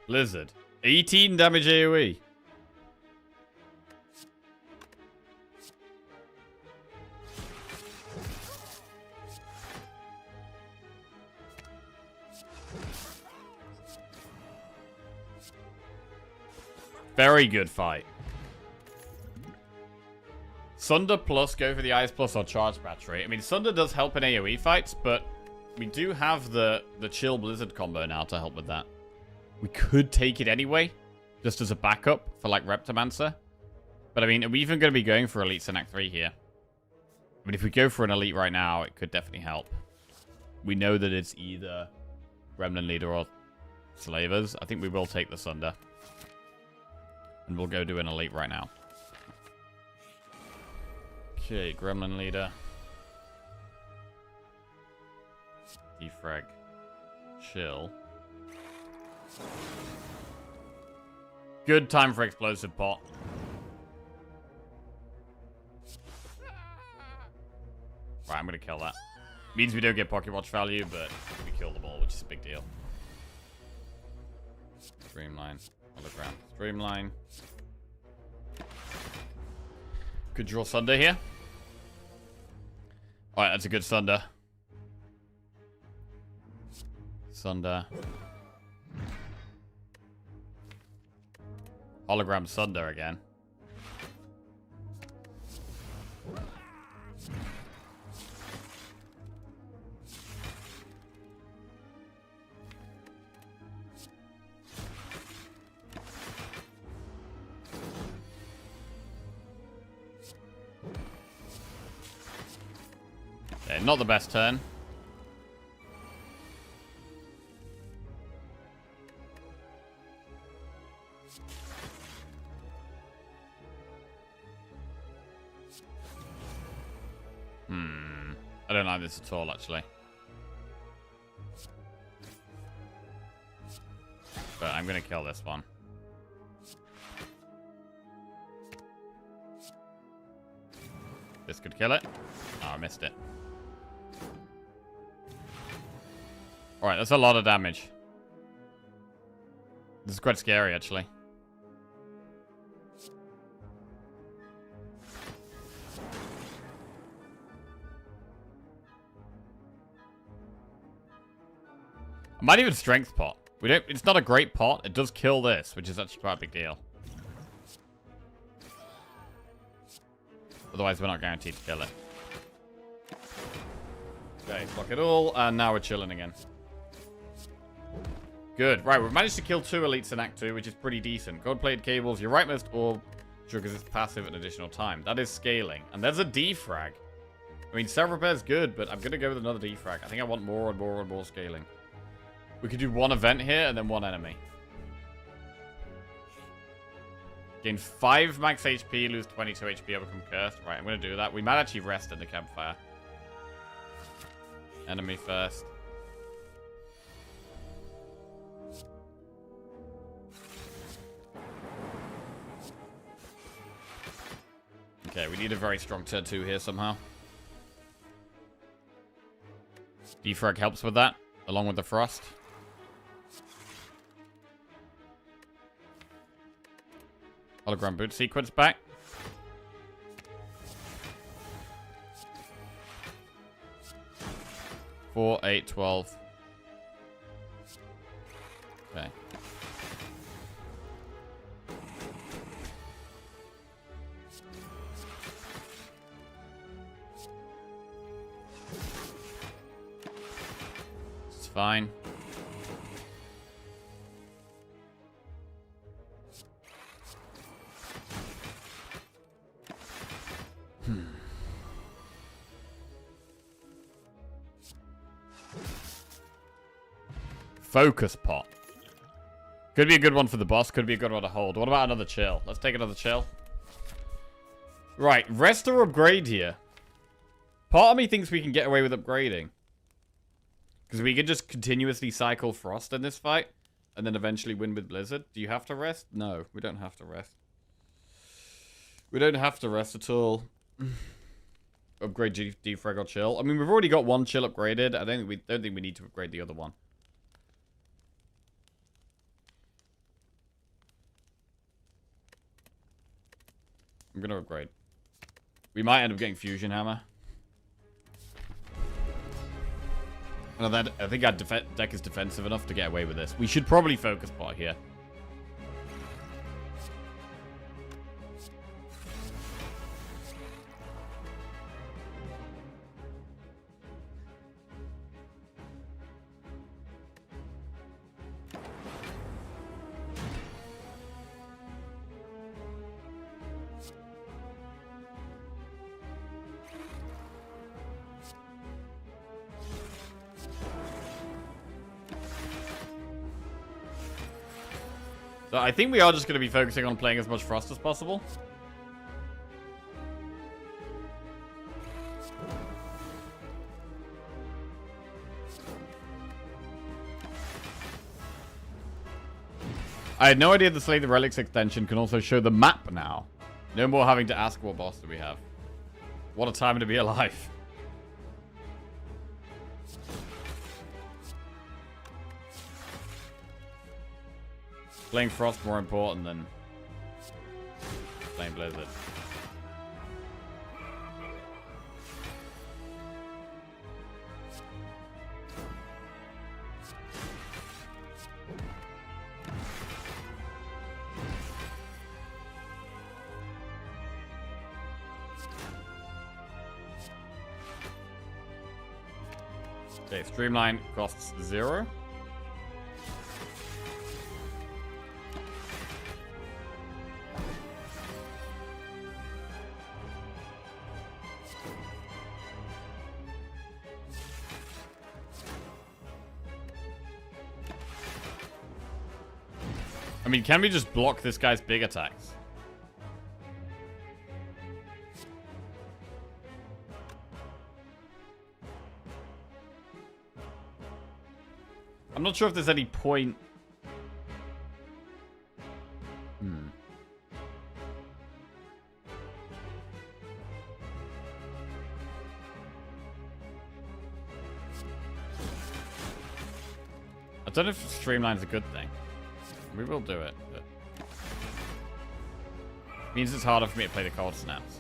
Speaker 1: Blizzard. 18 damage AoE. Very good fight. Sunder plus, go for the Ice plus or Charge Battery. I mean, Sunder does help in AoE fights, but we do have the Chill Blizzard combo now to help with that. We could take it anyway, just as a backup for, like, Reptomancer. But, I mean, are we even going to be going for Elites in Act 3 here? I mean, if we go for an Elite right now, it could definitely help. We know that it's either Gremlin Leader or Slavers. I think we will take the Sunder. And we'll go do an Elite right now. Okay, Gremlin Leader. Defrag. Chill. Good time for Explosive Pot. Right, I'm gonna kill that. Means we don't get Pocket Watch value, but we kill them all, which is a big deal. Streamline. Hologram. Streamline. Could draw Sunder here. Alright, that's a good Sunder. Sunder. Hologram Sunder again. Okay, not the best turn. I don't like this at all, actually. But I'm going to kill this one. This could kill it. Oh, I missed it. Alright, that's a lot of damage. This is quite scary, actually. I might even strength pot. It's not a great pot. It does kill this, which is actually quite a big deal. Otherwise, we're not guaranteed to kill it. Okay, block it all, and now we're chilling again. Good. Right, we've managed to kill 2 elites in Act 2, which is pretty decent. Gold-plated cables, your rightmost orb triggers its passive an additional time. That is scaling. And there's a defrag. I mean, several repair's good, but I'm going to go with another defrag. I think I want more and more and more scaling. We could do 1 event here and then 1 enemy. Gain 5 max HP, lose 22 HP, overcome curse. Right, I'm going to do that. We might actually rest in the campfire. Enemy first. Okay, we need a very strong turn 2 here somehow. Defrag helps with that, along with the frost. Hologram boot sequence back. Four, 8, 12. Okay. It's fine. Focus pot. Could be a good one for the boss. Could be a good one to hold. What about another chill? Let's take another chill. Right. Rest or upgrade here. Part of me thinks we can get away with upgrading. Because we can just continuously cycle Frost in this fight. And then eventually win with Blizzard. Do you have to rest? No. We don't have to rest. We don't have to rest at all. Upgrade defrag or chill. I mean, we've already got 1 chill upgraded. I don't think we need to upgrade the other one. I'm going to upgrade. We might end up getting Fusion Hammer. And I think our deck is defensive enough to get away with this. We should probably focus pot here. So I think we are just going to be focusing on playing as much Frost as possible. I had no idea the Slay the Relics extension can also show the map now. No more having to ask what boss do we have. What a time to be alive. Playing Frost more important than playing Blizzard. Okay, Streamline costs 0. I mean, can we just block this guy's big attacks? I'm not sure if there's any point. don't know if Streamline's a good thing. We will do it, but... It means it's harder for me to play the cold snaps.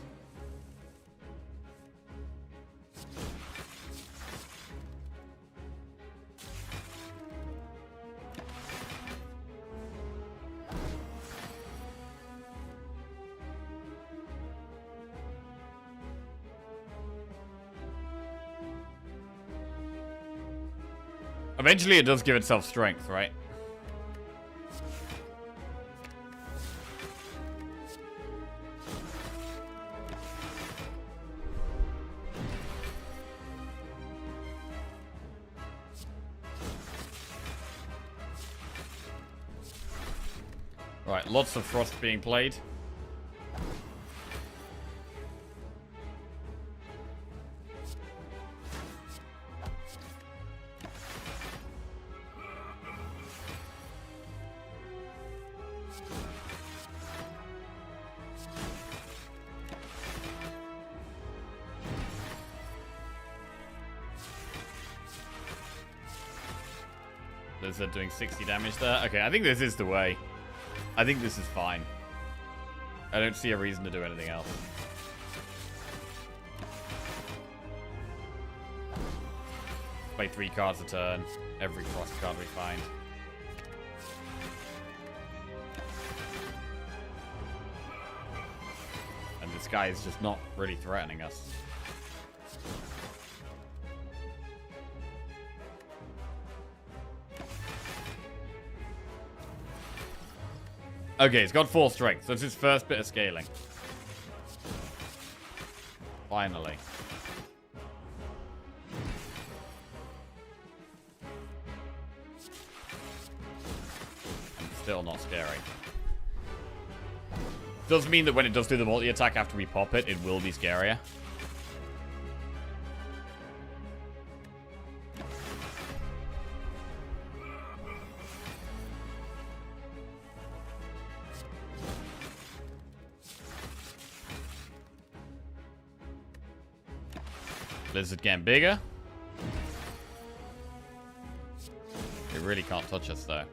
Speaker 1: Eventually it does give itself strength, right? Right, lots of frost being played. Blizzard doing 60 damage there. Okay, I think this is the way. I think this is fine. I don't see a reason to do anything else. Play 3 cards a turn. Every frost card we find. And this guy is just not really threatening us. Okay, he's got 4 strength. So it's his first bit of scaling. Finally. And still not scary. Does mean that when it does do the multi-attack after we pop it, it will be scarier. Blizzard getting bigger. It really can't touch us though.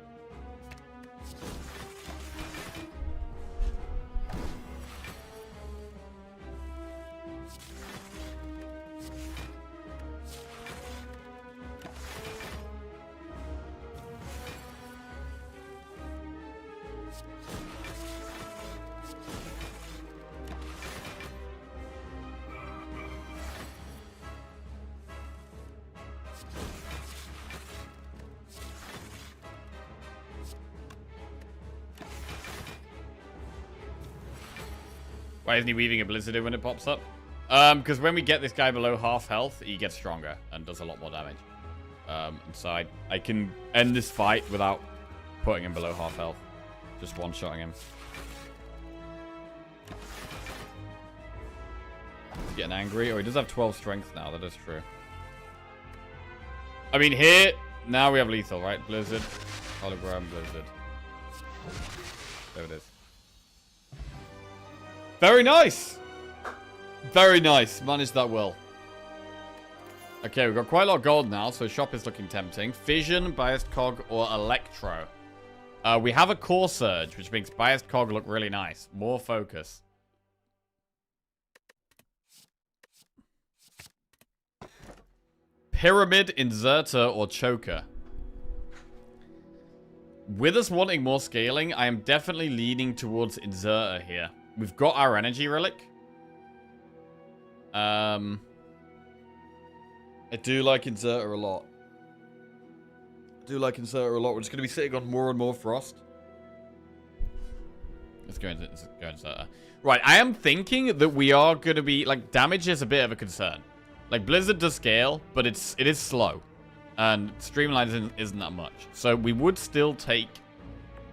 Speaker 1: Why isn't he weaving a blizzard in when it pops up? Because when we get this guy below half health, he gets stronger and does a lot more damage. And so I can end this fight without putting him below half health. Just one-shotting him. He's getting angry. Oh, he does have 12 strength now. That is true. I mean, here, now we have lethal, right? Blizzard, hologram, blizzard. There it is. Very nice. Very nice. Managed that well. Okay, we've got quite a lot of gold now, so shop is looking tempting. Fission, biased cog, or electro. We have a core surge, which makes biased cog look really nice. More focus. Pyramid, inserter, or choker. With us wanting more scaling, I am definitely leaning towards inserter here. We've got our energy relic. I do like inserter a lot. We're just going to be sitting on more and more frost. Let's go inserter. Right, I am thinking that we are going to be... Like, damage is a bit of a concern. Like, Blizzard does scale, but it is slow. And Streamline isn't that much. So we would still take...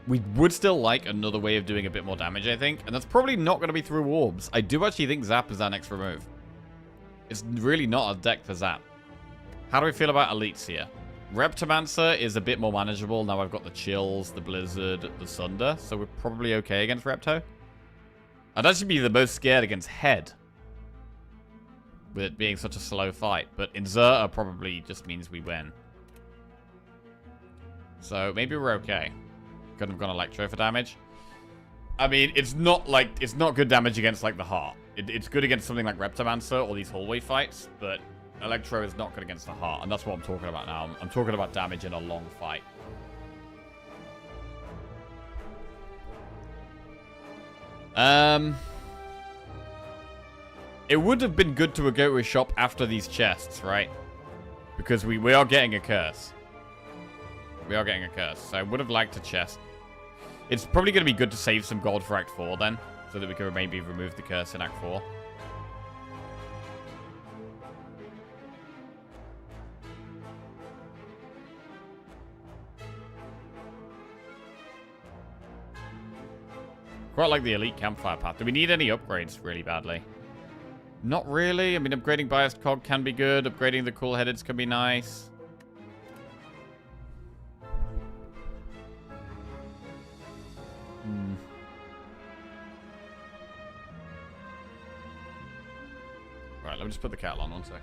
Speaker 1: We would still like another way of doing a bit more damage, I think. And that's probably not going to be through orbs. I do actually think Zap is our next remove. It's really not a deck for Zap. How do we feel about elites here? Reptomancer is a bit more manageable. Now I've got the Chills, the Blizzard, the Sunder. So we're probably okay against Repto. I'd actually be the most scared against Head. With it being such a slow fight. But Inserter probably just means we win. So maybe we're okay. Couldn't have gone Electro for damage. I mean, it's not good damage against like the heart. It's good against something like Reptomancer or these hallway fights, but Electro is not good against the heart, and that's what I'm talking about now. I'm talking about damage in a long fight. It would have been good to go to a shop after these chests, right? Because we are getting a curse. We are getting a curse, so I would have liked a chest. It's probably going to be good to save some gold for Act 4 then, so that we can maybe remove the curse in Act 4. Quite like the elite campfire path. Do we need any upgrades really badly? Not really. I mean, upgrading biased cog can be good. Upgrading the cool headeds can be nice. Right, let me just put the kettle on 1 sec.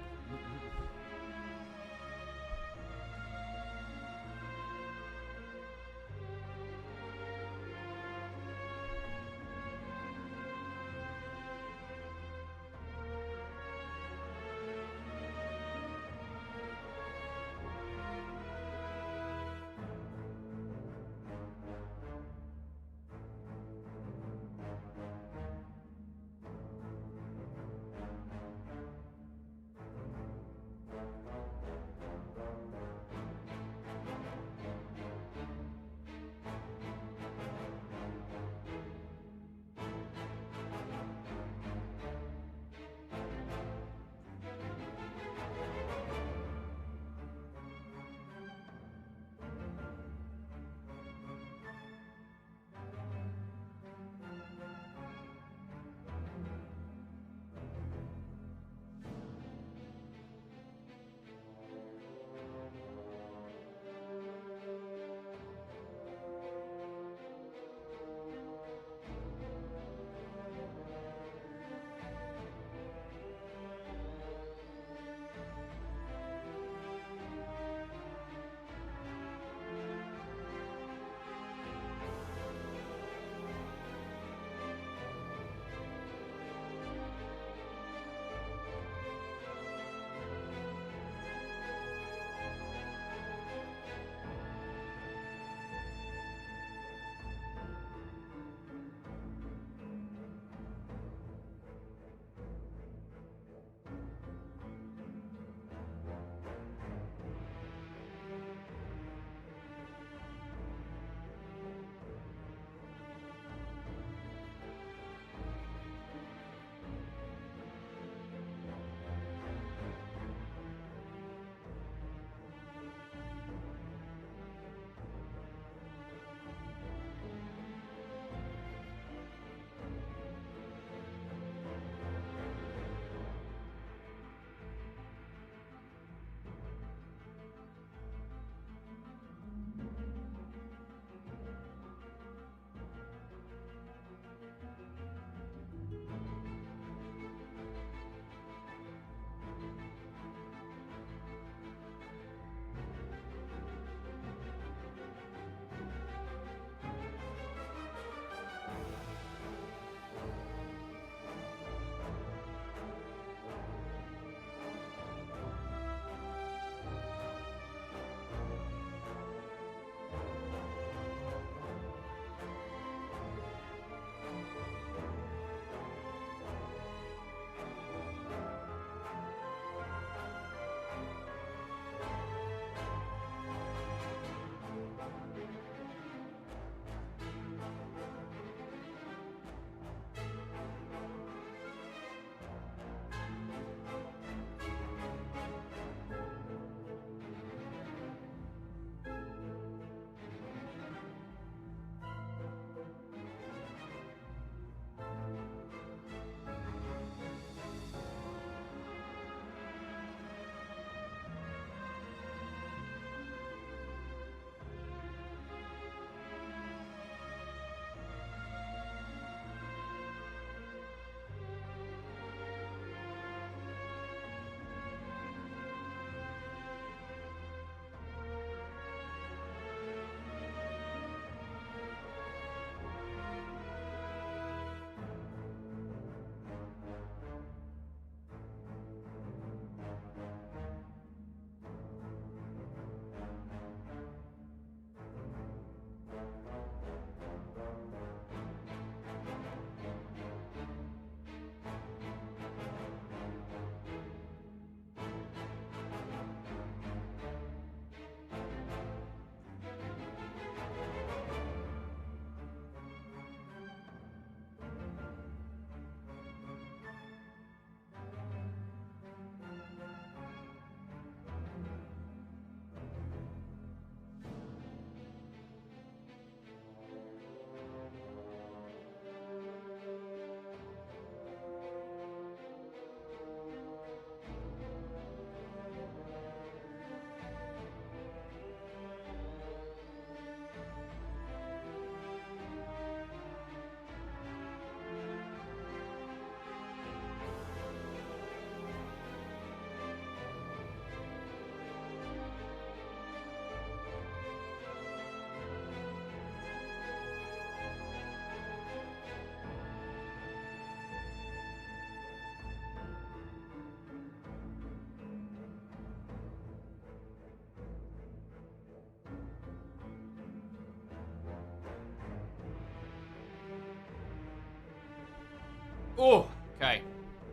Speaker 1: Oh, okay.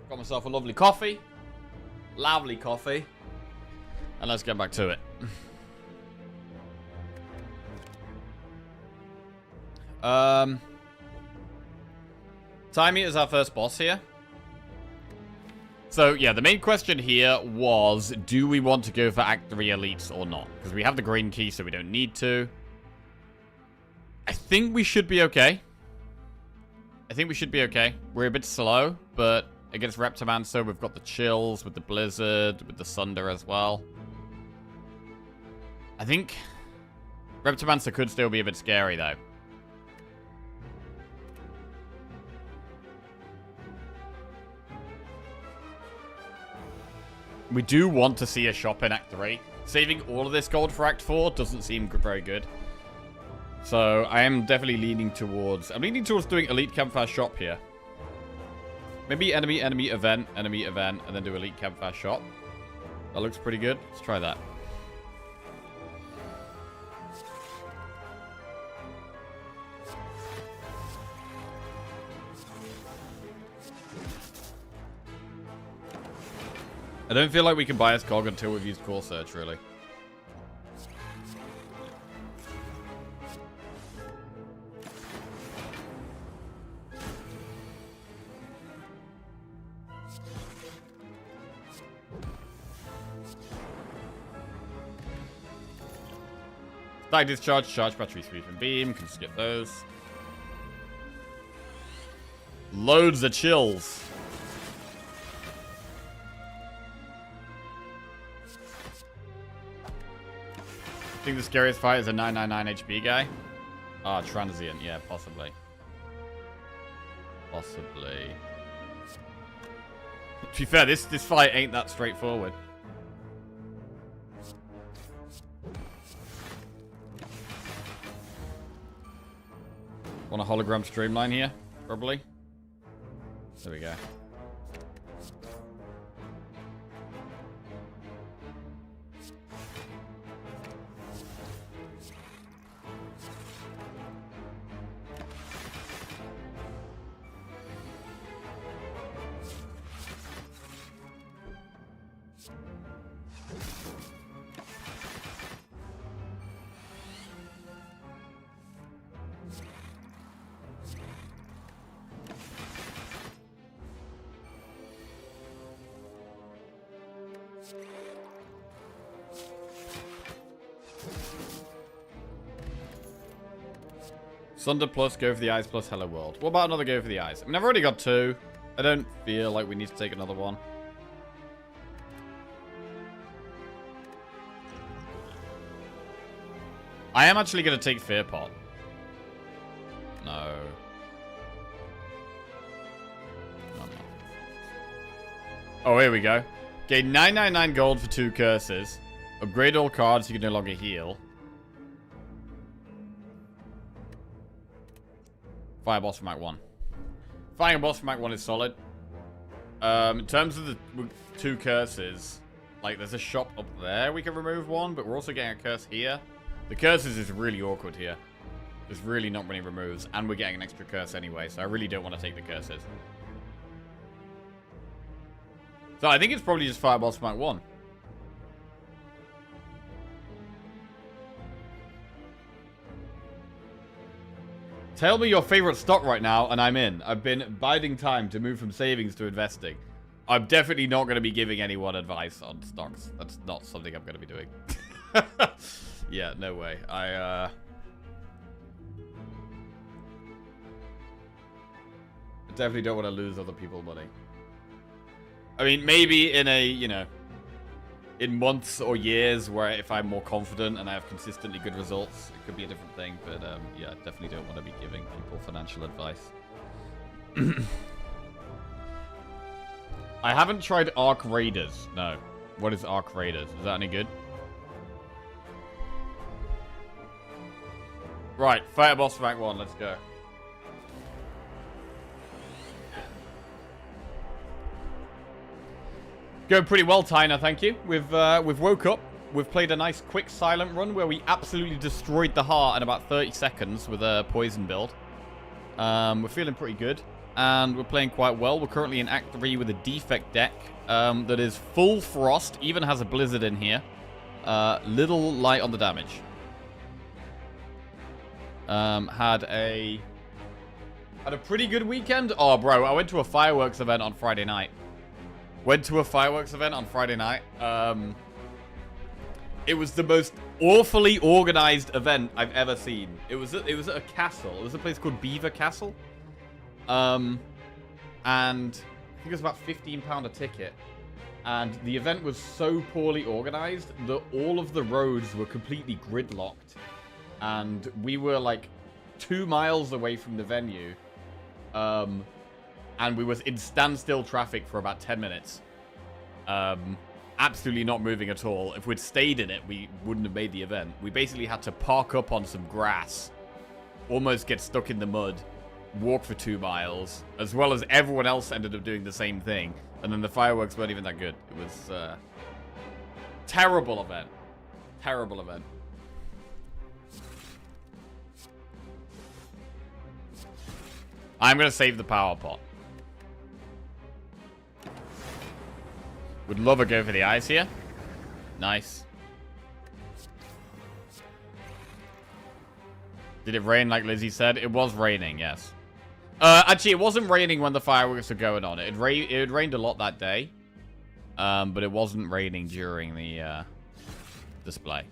Speaker 1: Got myself a lovely coffee. Lovely coffee. And let's get back to it. Timey is our first boss here. So, yeah, the main question here was, do we want to go for Act 3 Elites or not? Because we have the green key, so we don't need to. I think we should be okay. We're a bit slow, but against Reptimancer, we've got the chills with the blizzard, with the sunder as well. I think Reptimancer could still be a bit scary, though. We do want to see a shop in Act 3. Saving all of this gold for Act 4 doesn't seem very good. So, I am definitely leaning towards... I'm leaning towards doing Elite Campfire Shop here. Maybe enemy, event, and then do Elite Campfire Shop. That looks pretty good. Let's try that. I don't feel like we can buy as cog until we've used Core Search, really. Static Discharge, Charge Battery, Sweep and Beam. Can skip those. Loads of chills. I think the scariest fight is a 999 HP guy. Ah, transient. Yeah, possibly. Possibly. To be fair, this fight ain't that straightforward. Want a hologram streamline here? Probably. There we go. Sunder plus, go for the eyes plus Hello World. What about another go for the eyes? I mean, I've already got 2. I don't feel like we need to take another one. I am actually going to take Fear Pot. No. Oh, here we go. Gain 999 gold for 2 curses. Upgrade all cards, you can no longer heal. Fire boss from Act 1. Fighting a boss from Act 1 is solid. In terms of the 2 curses, like there's a shop up there we can remove one, but we're also getting a curse here. The curses is really awkward here. There's really not many removes, and we're getting an extra curse anyway, so I really don't want to take the curses. So I think it's probably just Fire boss from Act 1. Tell me your favorite stock right now, and I'm in. I've been biding time to move from savings to investing. I'm definitely not going to be giving anyone advice on stocks. That's not something I'm going to be doing. Yeah, no way. I definitely don't want to lose other people's money. I mean, maybe in a, you know, in months or years where if I'm more confident and I have consistently good results, it could be a different thing. But yeah, definitely don't want to be giving people financial advice. I haven't tried Arc Raiders. No. What is Arc Raiders? Is that any good? Right, Fire Boss from Act 1. Let's go. Going pretty well, Tyner, thank you. We've woke up. We've played a nice quick silent run where we absolutely destroyed the heart in about 30 seconds with a poison build. We're feeling pretty good. and we're playing quite well. We're currently in Act 3 with a defect deck that is full frost, even has a blizzard in here. Little light on the damage. Had a pretty good weekend. Oh, bro, I went to a fireworks event on Friday night. It was the most awfully organized event I've ever seen. It was at a castle. It was a place called Beaver Castle. And I think it was about £15 a ticket. And the event was so poorly organized that all of the roads were completely gridlocked. And we were like 2 miles away from the venue. And we was in standstill traffic for about 10 minutes. Absolutely not moving at all. If we'd stayed in it, we wouldn't have made the event. We basically had to park up on some grass, almost get stuck in the mud, walk for 2 miles, as well as everyone else ended up doing the same thing. And then the fireworks weren't even that good. It was terrible event. Terrible event. I'm going to save the power pot. Would love a go for the eyes here. Nice. Did it rain like Lizzie said? It was raining, yes. Actually, it wasn't raining when the fireworks were going on. It rained a lot that day. But it wasn't raining during the display.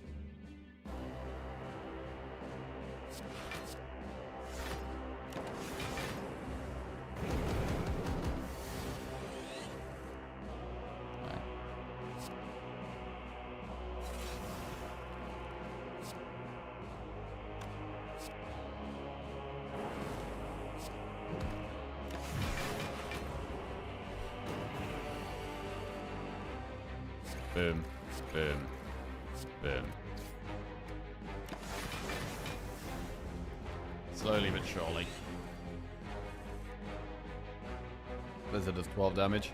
Speaker 1: Boom. Boom. Boom. Slowly but surely. Blizzard does 12 damage.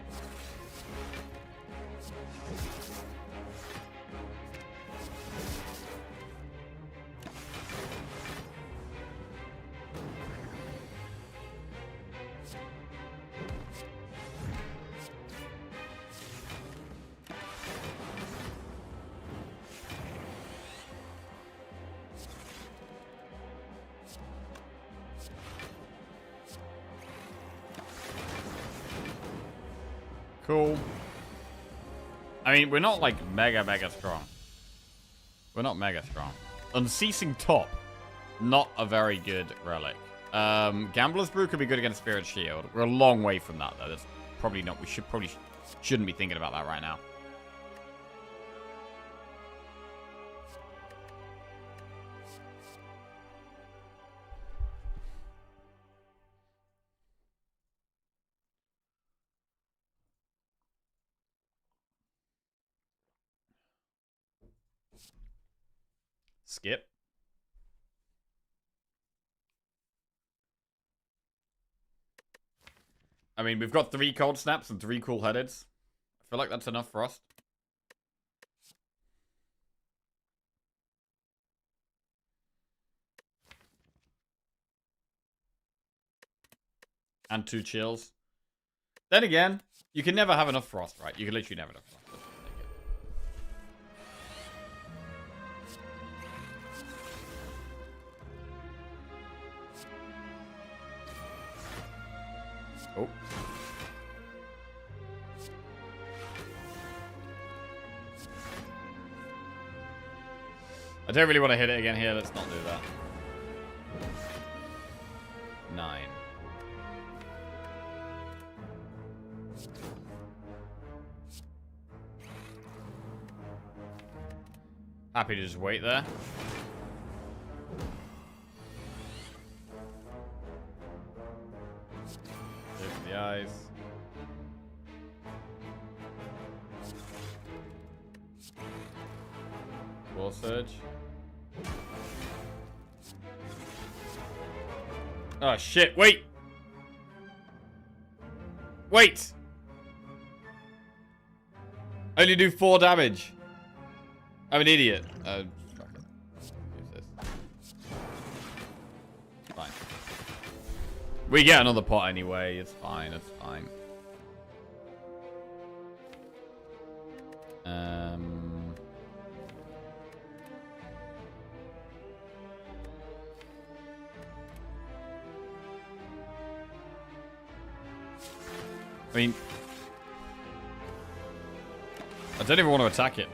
Speaker 1: Cool. I mean, we're not like mega strong. We're not mega strong. Unceasing Top. Not a very good relic. Gambler's Brew could be good against Spirit Shield. We're a long way from that though. That's probably not. We shouldn't be thinking about that right now. Skip. I mean, we've got 3 cold snaps and 3 cool headeds. I feel like that's enough for us. And 2 chills. Then again, you can never have enough frost, right? You can literally never have enough frost. Oh. I don't really want to hit it again here. Let's not do that. 9. Happy to just wait there. The eyes. War Surge. Oh shit, wait! Wait! Only do 4 damage. I'm an idiot. Fuck it. Use this. Fine. We get another pot anyway. It's fine. It's fine. I mean, I don't even want to attack it.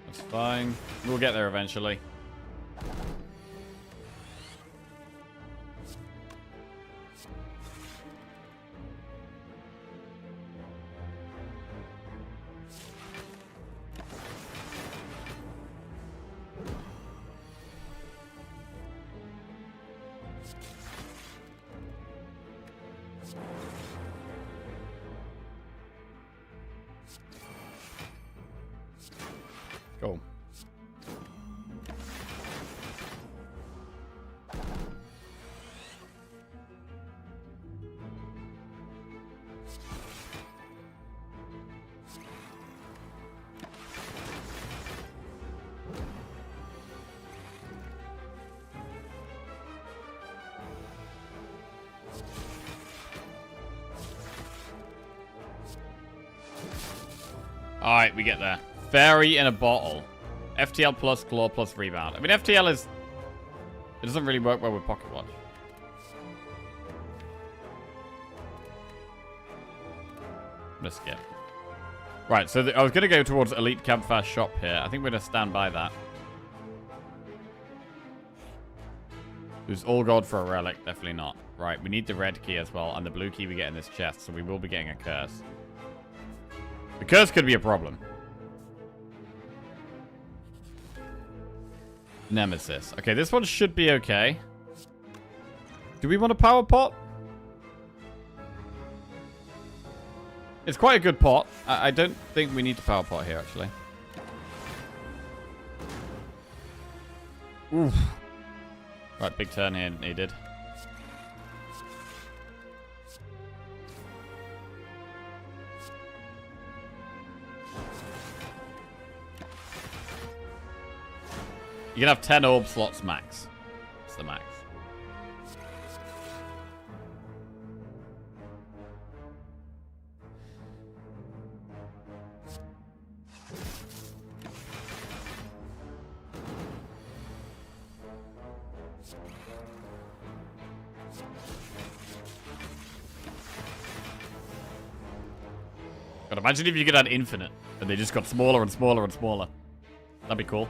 Speaker 1: That's fine. We'll get there eventually. Cool. Alright, we get there. Fairy in a bottle. FTL plus claw plus rebound. I mean, FTL is... It doesn't really work well with Pocket Watch. I'm gonna skip. Right, so I was gonna go towards Elite Campfire Shop here. I think we're gonna stand by that. Who's all gold for a relic? Definitely not. Right, we need the red key as well, and the blue key we get in this chest, so we will be getting a curse. The curse could be a problem. Nemesis. Okay, this one should be okay. Do we want a power pot? It's quite a good pot. I don't think we need to power pot here, actually. Oof. Right, big turn here needed. You can have 10 orb slots max. That's the max. God, imagine if you could add infinite and they just got smaller and smaller and smaller. That'd be cool.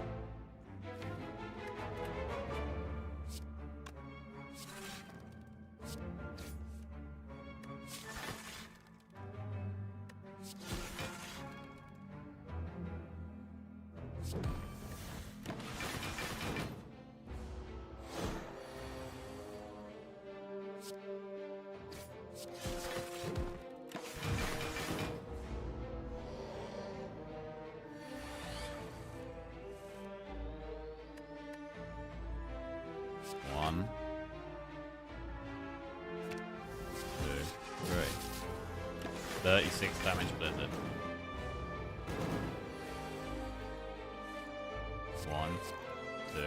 Speaker 1: One, 2, 3. 36 damage blizzard. 1, 2,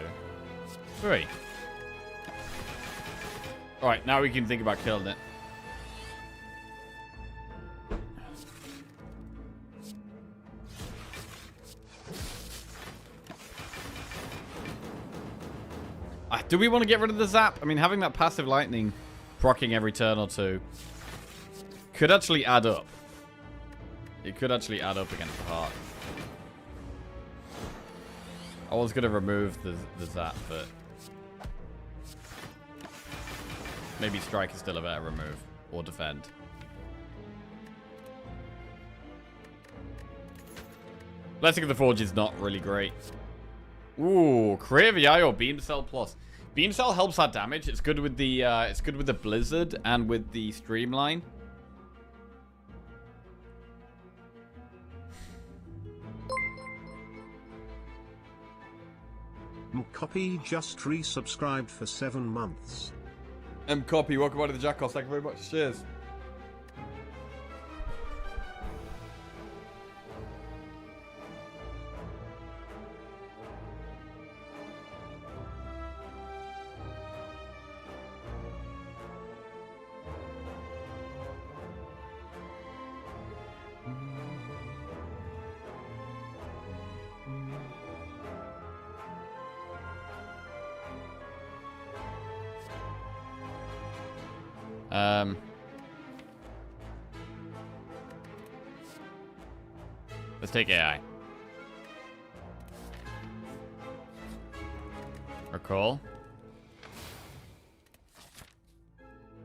Speaker 1: 3. Alright, now we can think about killing it. Do we want to get rid of the zap? I mean, having that passive lightning proccing every turn or two could actually add up. It could actually add up against the heart. I was going to remove the zap, but maybe strike is still a better remove. Or defend. Blessing of the Forge is not really great. Ooh, Creative AI or Beam Cell Plus. Beam Cell helps our damage. It's good with the Blizzard and with the Streamline.
Speaker 2: Mcopy just resubscribed for 7 months.
Speaker 1: Copy, welcome back to the Jackals. Thank you very much. Cheers. Let's take AI. Recall.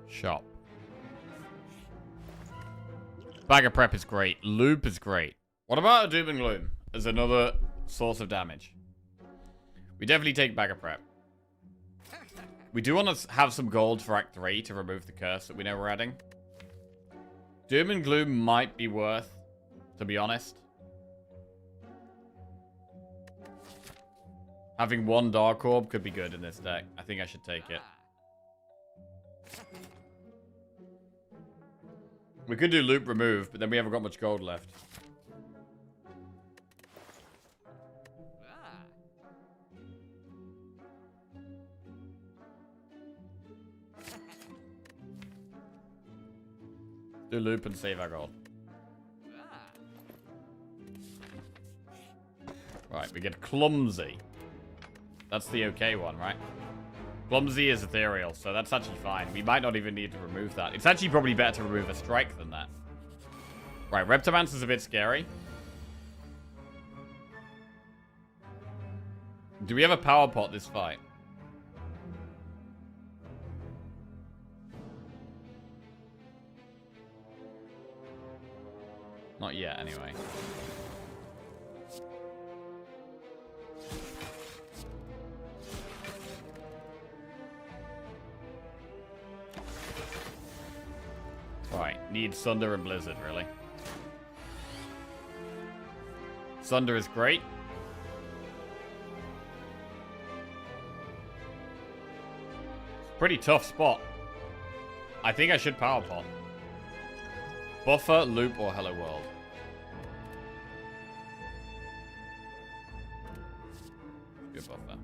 Speaker 1: Shop. Bag of Prep is great. Loop is great. What about a Doom and Gloom as another source of damage? We definitely take Bag of Prep. We do want to have some gold for Act 3 to remove the curse that we know we're adding. Doom and Gloom might be worth, to be honest. Having one Dark Orb could be good in this deck. I think I should take it. We could do Loop Remove, but then we haven't got much gold left. Do Loop and save our gold. Right, we get Clumsy. That's the okay one, right? Clumsy is ethereal, so that's actually fine. We might not even need to remove that. It's actually probably better to remove a strike than that. Right, Reptomance is a bit scary. Do we have a power pot this fight? Not yet, anyway. Right, need Sunder and Blizzard, really. Sunder is great. Pretty tough spot. I think I should power pot. Buffer, Loop, or Hello World. Good buffer.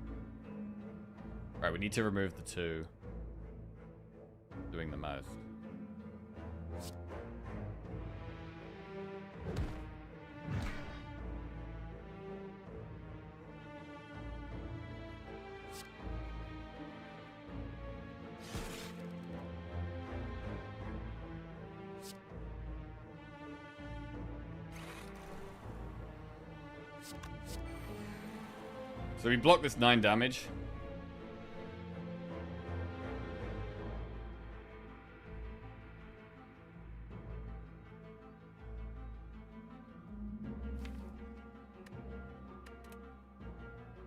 Speaker 1: Right, we need to remove the two. Doing the most. So we block this 9 damage.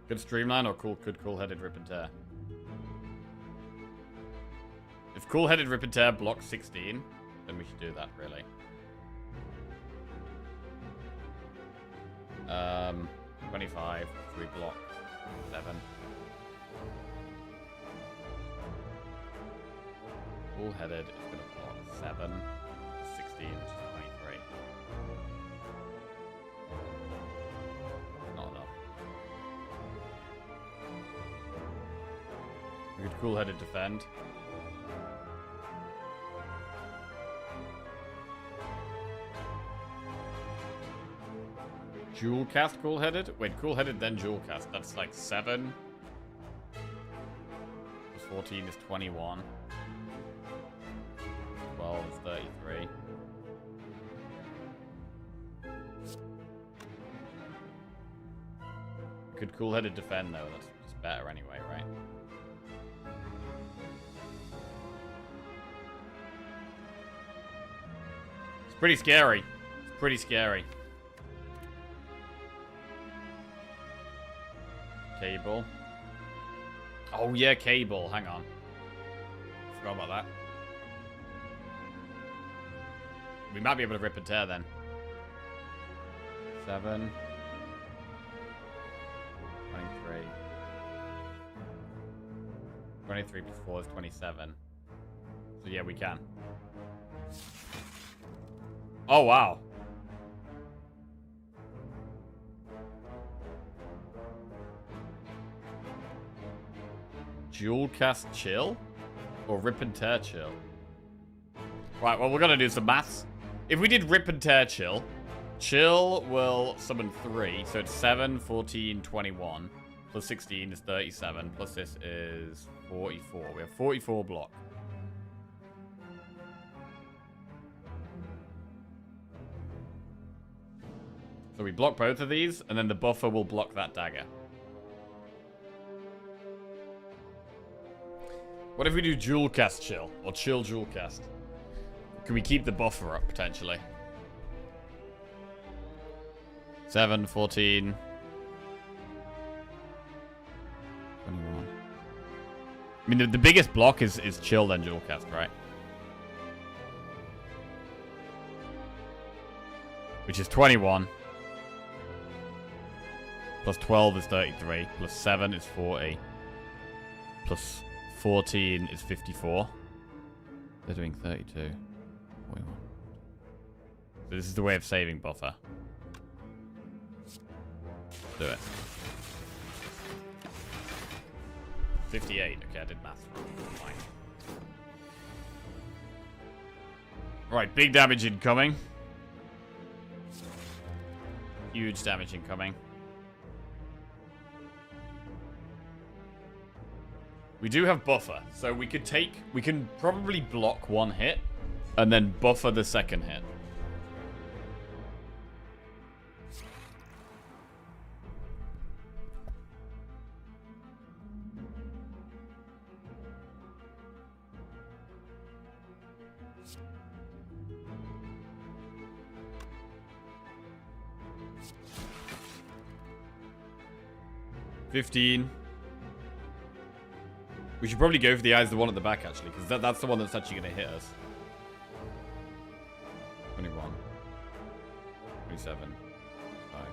Speaker 1: Good Streamline or Cool-Headed Rip and Tear? If Cool-Headed Rip and Tear blocks 16, then we should do that, really. 25, so we block 7. Cool-Headed is going to block 7. 16, which is 23. Not enough. We could Cool-Headed defend. Jewel cast Cool-Headed? Wait, Cool-Headed then Jewel cast. That's like 7. Plus 14 is 21. 12 is 33. Could Cool-Headed defend though? That's just better anyway, right? It's pretty scary. It's pretty scary. Cable. Oh yeah, Cable. Hang on. Forgot about that. We might be able to Rip and Tear then. 7. 23. 23 plus 4 is 27. So yeah, we can. Oh, wow. Dual cast chill? Or rip and tear chill? Right, well, we're gonna do some maths. If we did rip and tear chill, chill will summon 3. So it's 7, 14, 21. Plus 16 is 37. Plus this is 44. We have 44 block. So we block both of these, and then the buffer will block that dagger. What if we do dual cast chill? Or chill dual cast? Can we keep the buffer up, potentially? 7, 14... 21. I mean, the biggest block is chill, then dual cast, right? Which is 21. Plus 12 is 33. Plus 7 is 40. Plus 14 is 54. They're doing 32. 41. So this is the way of saving buffer. Do it. 58. Okay, I did math wrong. Fine. Right, big damage incoming. Huge damage incoming. We do have buffer, so we can probably block one hit and then buffer the second hit. $15. We should probably go for the eyes, the one at the back, actually, because that's the one that's actually going to hit us. 21. 27. 5.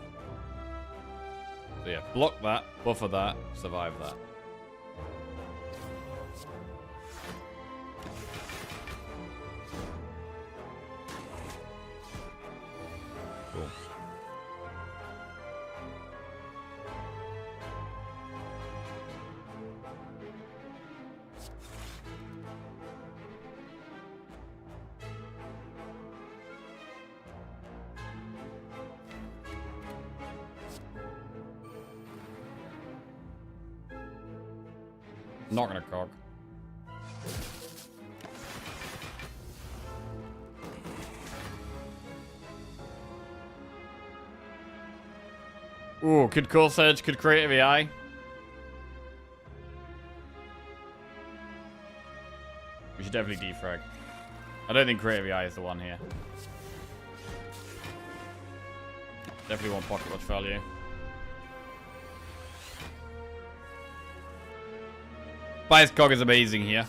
Speaker 1: So yeah, block that, buffer that, survive that. Cool. Not gonna cock. Ooh, could Core Surge, could Creative AI. We should definitely defrag. I don't think Creative AI is the one here. Definitely want Pocket Watch value. Bias Cog is amazing here.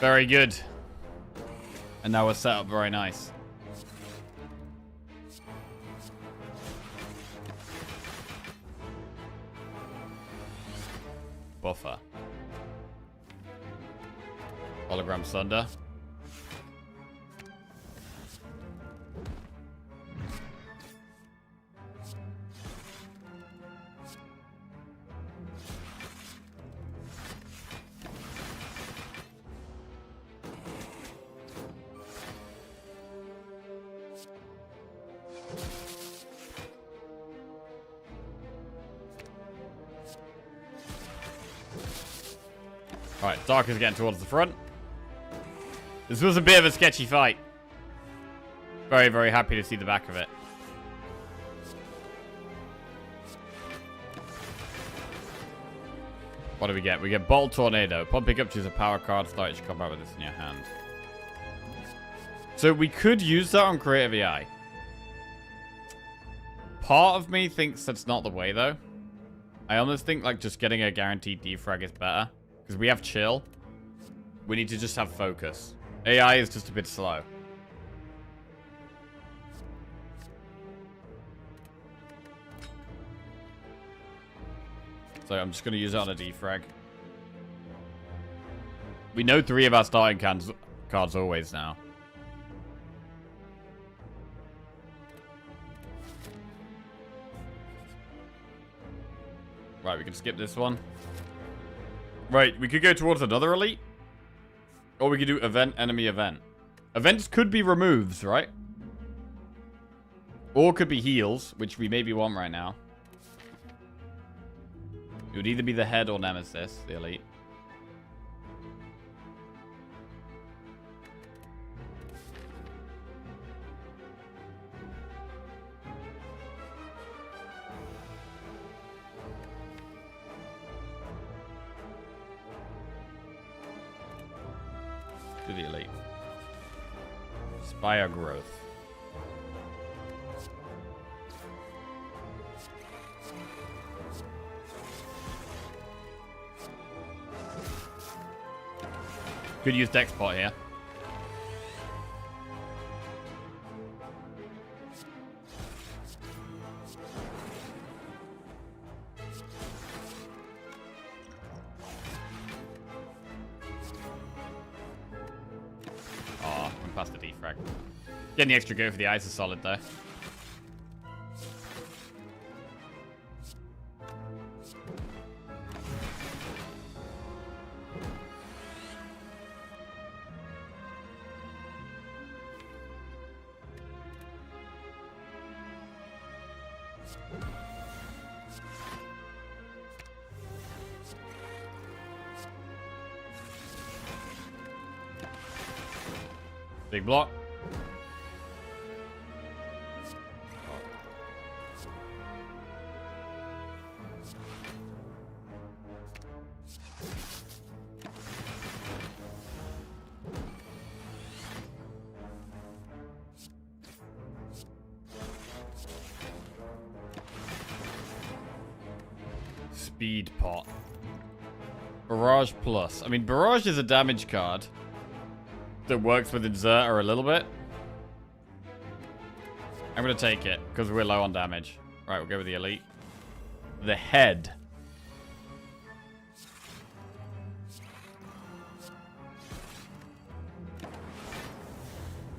Speaker 1: Very good. And now we're set up very nice. Buffer. Hologram Thunder. Alright, Dark is getting towards the front. This was a bit of a sketchy fight. Very, very happy to see the back of it. What do we get? We get Bolt Tornado. Upon pickup, choose a power card. Start each combat with this in your hand. So we could use that on Creative AI. Part of me thinks that's not the way, though. I almost think like just getting a guaranteed defrag is better. Because we have Chill. We need to just have focus. AI is just a bit slow. So I'm just going to use it on a defrag. We know 3 of our starting cards always now. Right, we can skip this one. Right, we could go towards another elite. Or we could do event, enemy, event. Events could be removes, right? Or could be heals, which we maybe want right now. It would either be the head or nemesis, the elite. To the elite. Spire growth. Could use deck spot here. Oh, I'm past the defrag. Getting the extra go for the ice is solid though. Big block. Speed pot. Barrage plus. I mean, Barrage is a damage card that works with Inserter a little bit. I'm going to take it because we're low on damage. Right, we'll go with the elite. The head.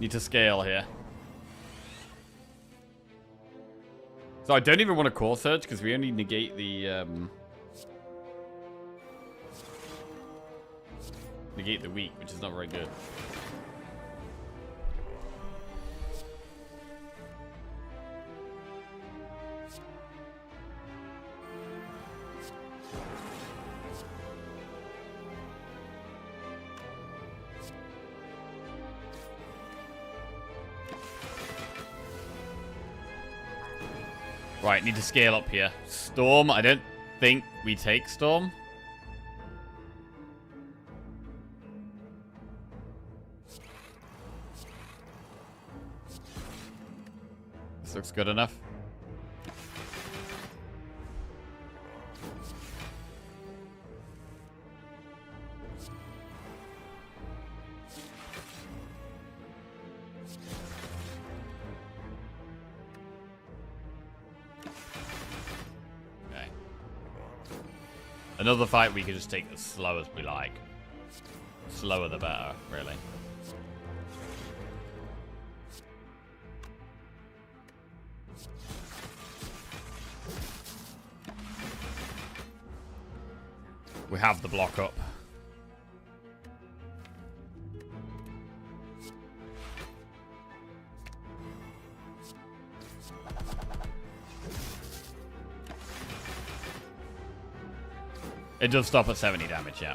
Speaker 1: Need to scale here. So I don't even want a core search because we only negate the weak, which is not very good. Right, need to scale up here. Storm, I don't think we take Storm. This looks good enough. Another fight we could just take as slow as we like. Slower the better, really. We have the block up. It does stop at 70 damage, yeah.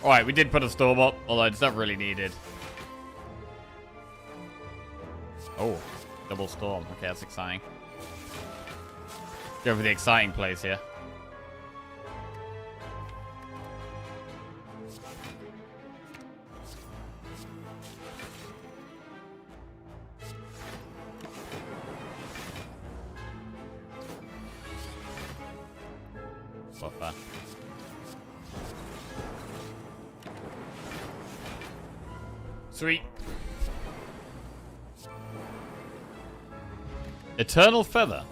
Speaker 1: Alright, we did put a storm up, although it's not really needed. Oh, double storm. Okay, that's exciting. Go for the exciting plays here. buffer. Sweet. Eternal Feather.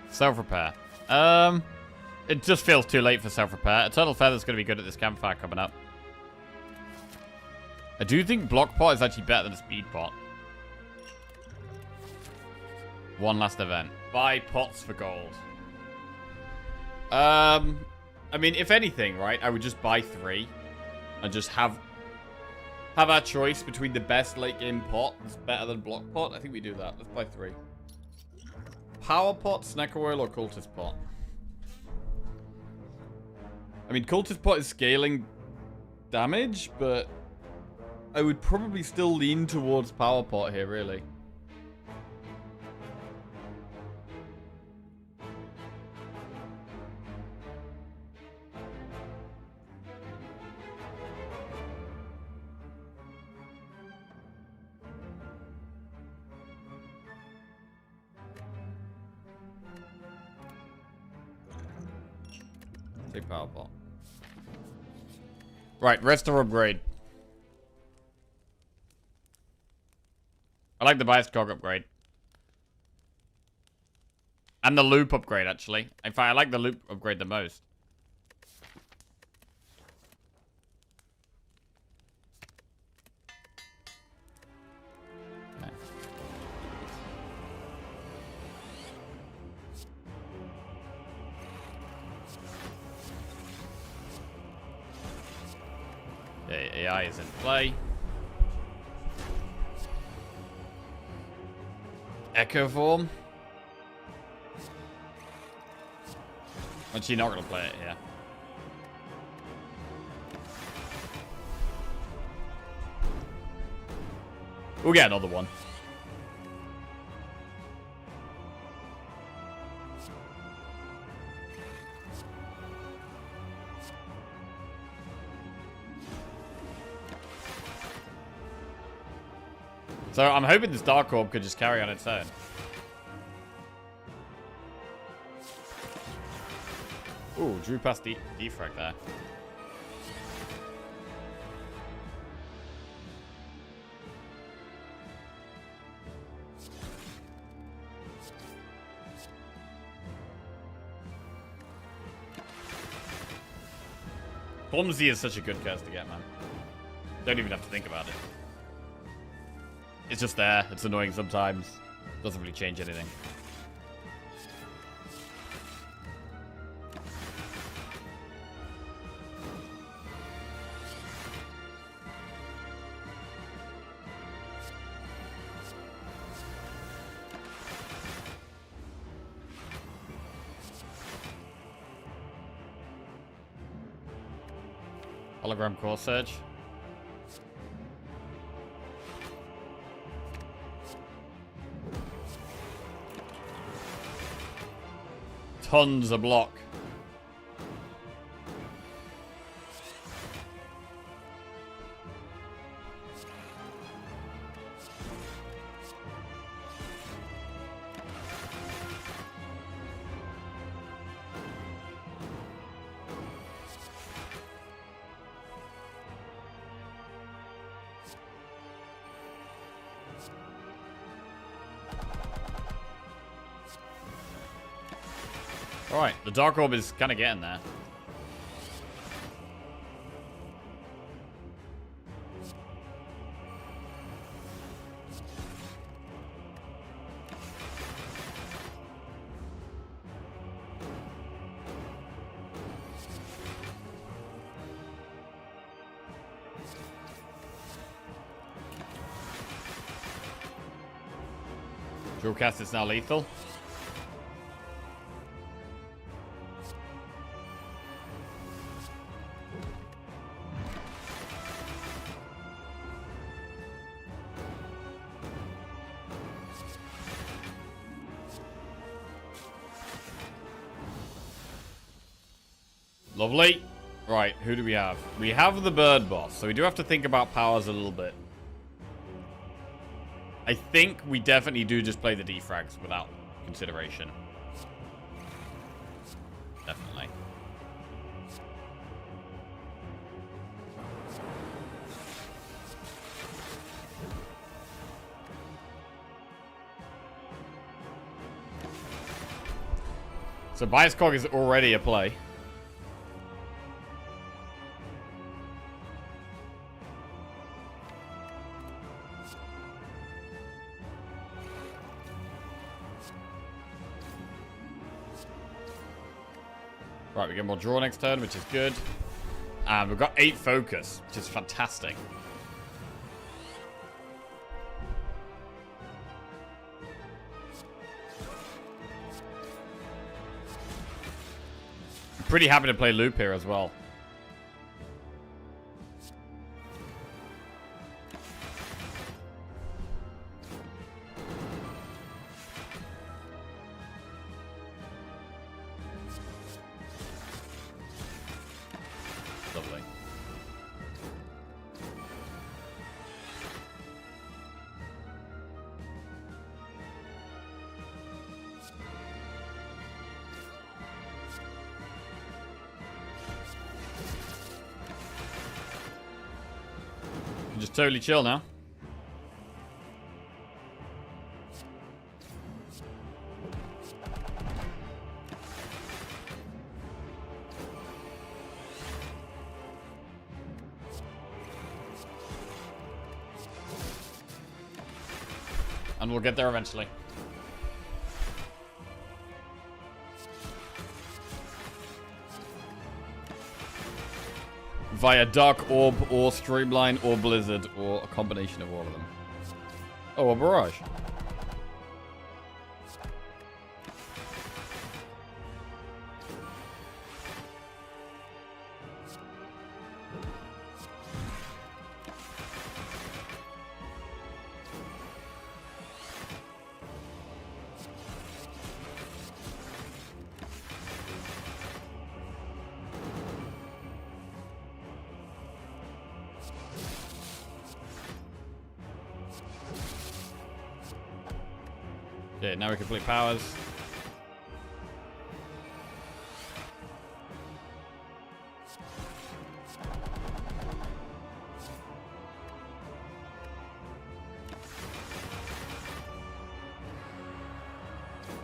Speaker 1: Self-repair. It just feels too late for self-repair. Eternal Feather's going to be good at this campfire coming up. I do think Block Pot is actually better than a Speed Pot. One last event. Buy pots for gold. I mean, if anything, right, I would just buy 3 and just have our choice between the best late game pot that's better than Block Pot. I think we do that. Let's buy 3. Power Pot, Snacker Oil, or Cultist Pot? I mean, Cultist Pot is scaling damage, but I would probably still lean towards Power Pot here, really. Take Power Pot. Right, Restore upgrade. I like the Bias Cog upgrade. And the Loop upgrade, actually. In fact, I like the Loop upgrade the most. Okay. Okay, AI is in play. Echo Form. Actually, not going to play it here. We'll get another one. So I'm hoping this Dark Orb could just carry on its own. Ooh, drew past defrag there. Clumsy is such a good curse to get, man. Don't even have to think about it. It's just there. It's annoying sometimes. Doesn't really change anything. Hologram Core Surge. Tons of block. Alright, the Dark Orb is kind of getting there. Dual cast is now lethal. Lovely. Right, who do we have? We have the bird boss, so we do have to think about powers a little bit. I think we definitely do just play the defrags without consideration. Definitely. So bias cog is already a play. Right, we get more draw next turn, which is good. And we've got 8 focus, which is fantastic. I'm pretty happy to play loop here as well. Lovely. Can just totally chill now. And we'll get there eventually. Via Dark Orb, or Streamline, or Blizzard, or a combination of all of them. Oh, a barrage. Okay, now we complete powers.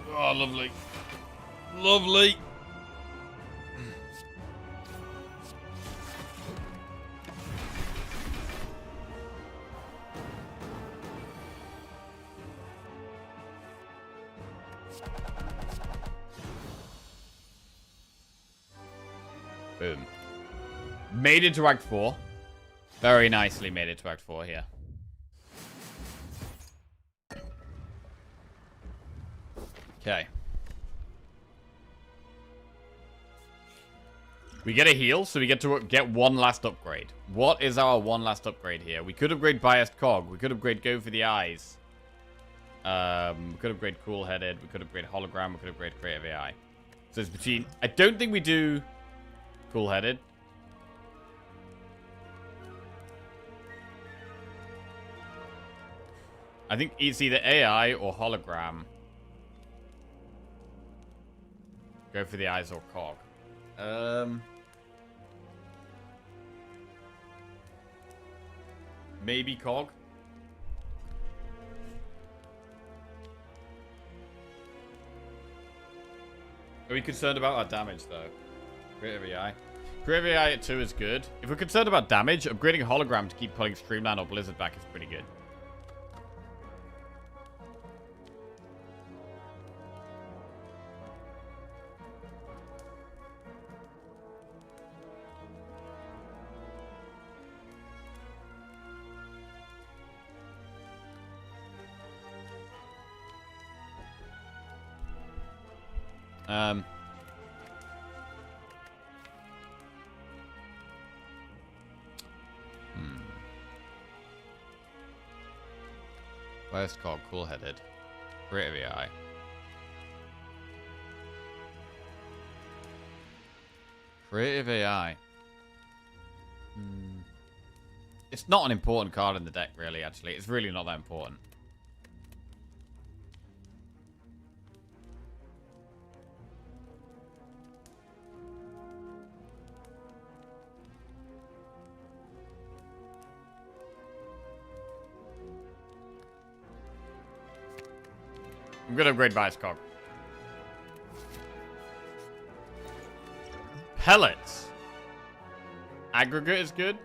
Speaker 1: Oh, lovely. Lovely. Boom. Made it to Act 4. Very nicely made it to Act 4 here. Okay. We get a heal, so we get to get one last upgrade. What is our one last upgrade here? We could upgrade Biased Cog. We could upgrade Go for the Eyes. We could upgrade Cool Headed. We could upgrade Hologram. We could upgrade Creative AI. So it's between... I don't think we do Cool Headed. I think it's either AI or Hologram. Go for the Eyes or Cog. Maybe Cog. Are we concerned about our damage, though? Creative AI. Creative AI at 2 is good. If we're concerned about damage, upgrading Hologram to keep pulling Streamline or Blizzard back is pretty good. Where's Cog? Cool Headed. Creative AI. Creative AI. It's not an important card in the deck, really, actually. It's really not that important. I'm going to upgrade Vice Cog. Pellets. Aggregate is good.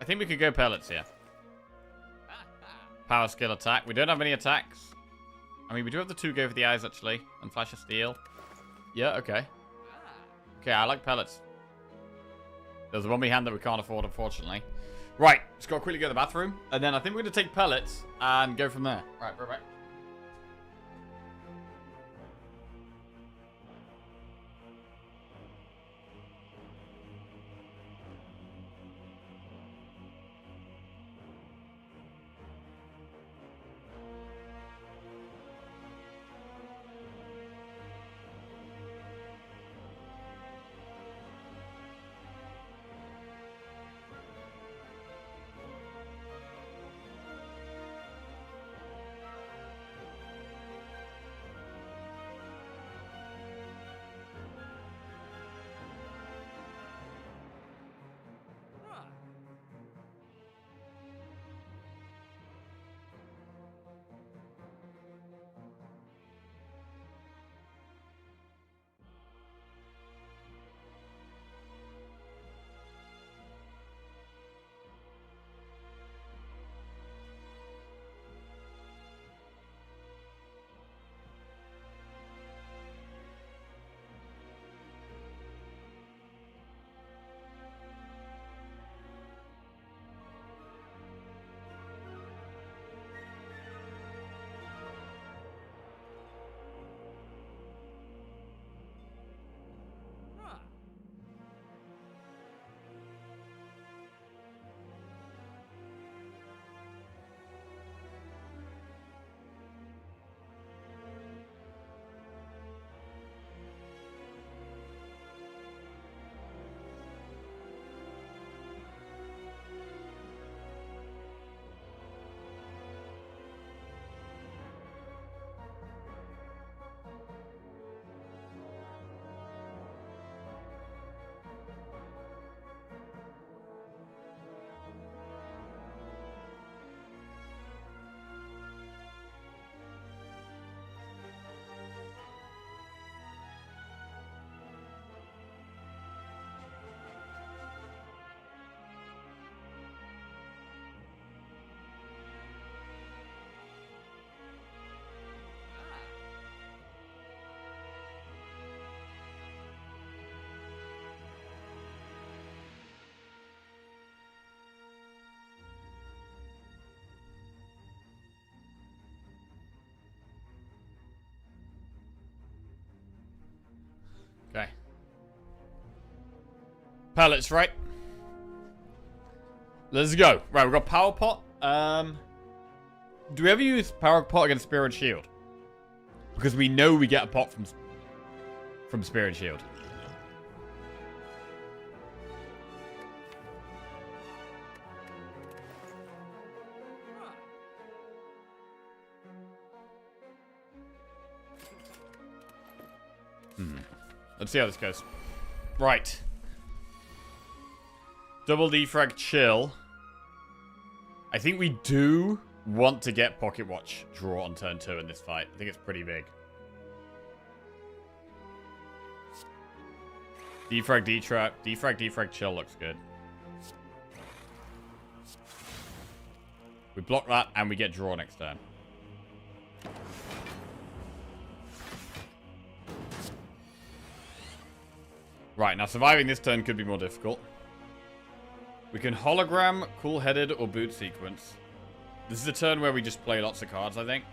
Speaker 1: I think we could go pellets here. Power skill attack. We don't have any attacks. I mean, we do have the 2 go for the eyes, actually. And flash of steel. Yeah, okay. Okay, I like pellets. There's one behind that we can't afford, unfortunately. Right, just got to quickly go to the bathroom. And then I think we're going to take pellets and go from there. Right, right. Okay. Pellets, right? Let's go. Right, we've got Power Pot. Do we ever use Power Pot against Spear and Shield? Because we know we get a pot from Spear and Shield. Let's see how this goes. Right. Double defrag chill. I think we do want to get Pocket Watch draw on turn 2 in this fight. I think it's pretty big. Defrag, defrag, chill looks good. We block that and we get draw next turn. Right, now surviving this turn could be more difficult. We can hologram, cool-headed, or boot sequence. This is a turn where we just play lots of cards, I think.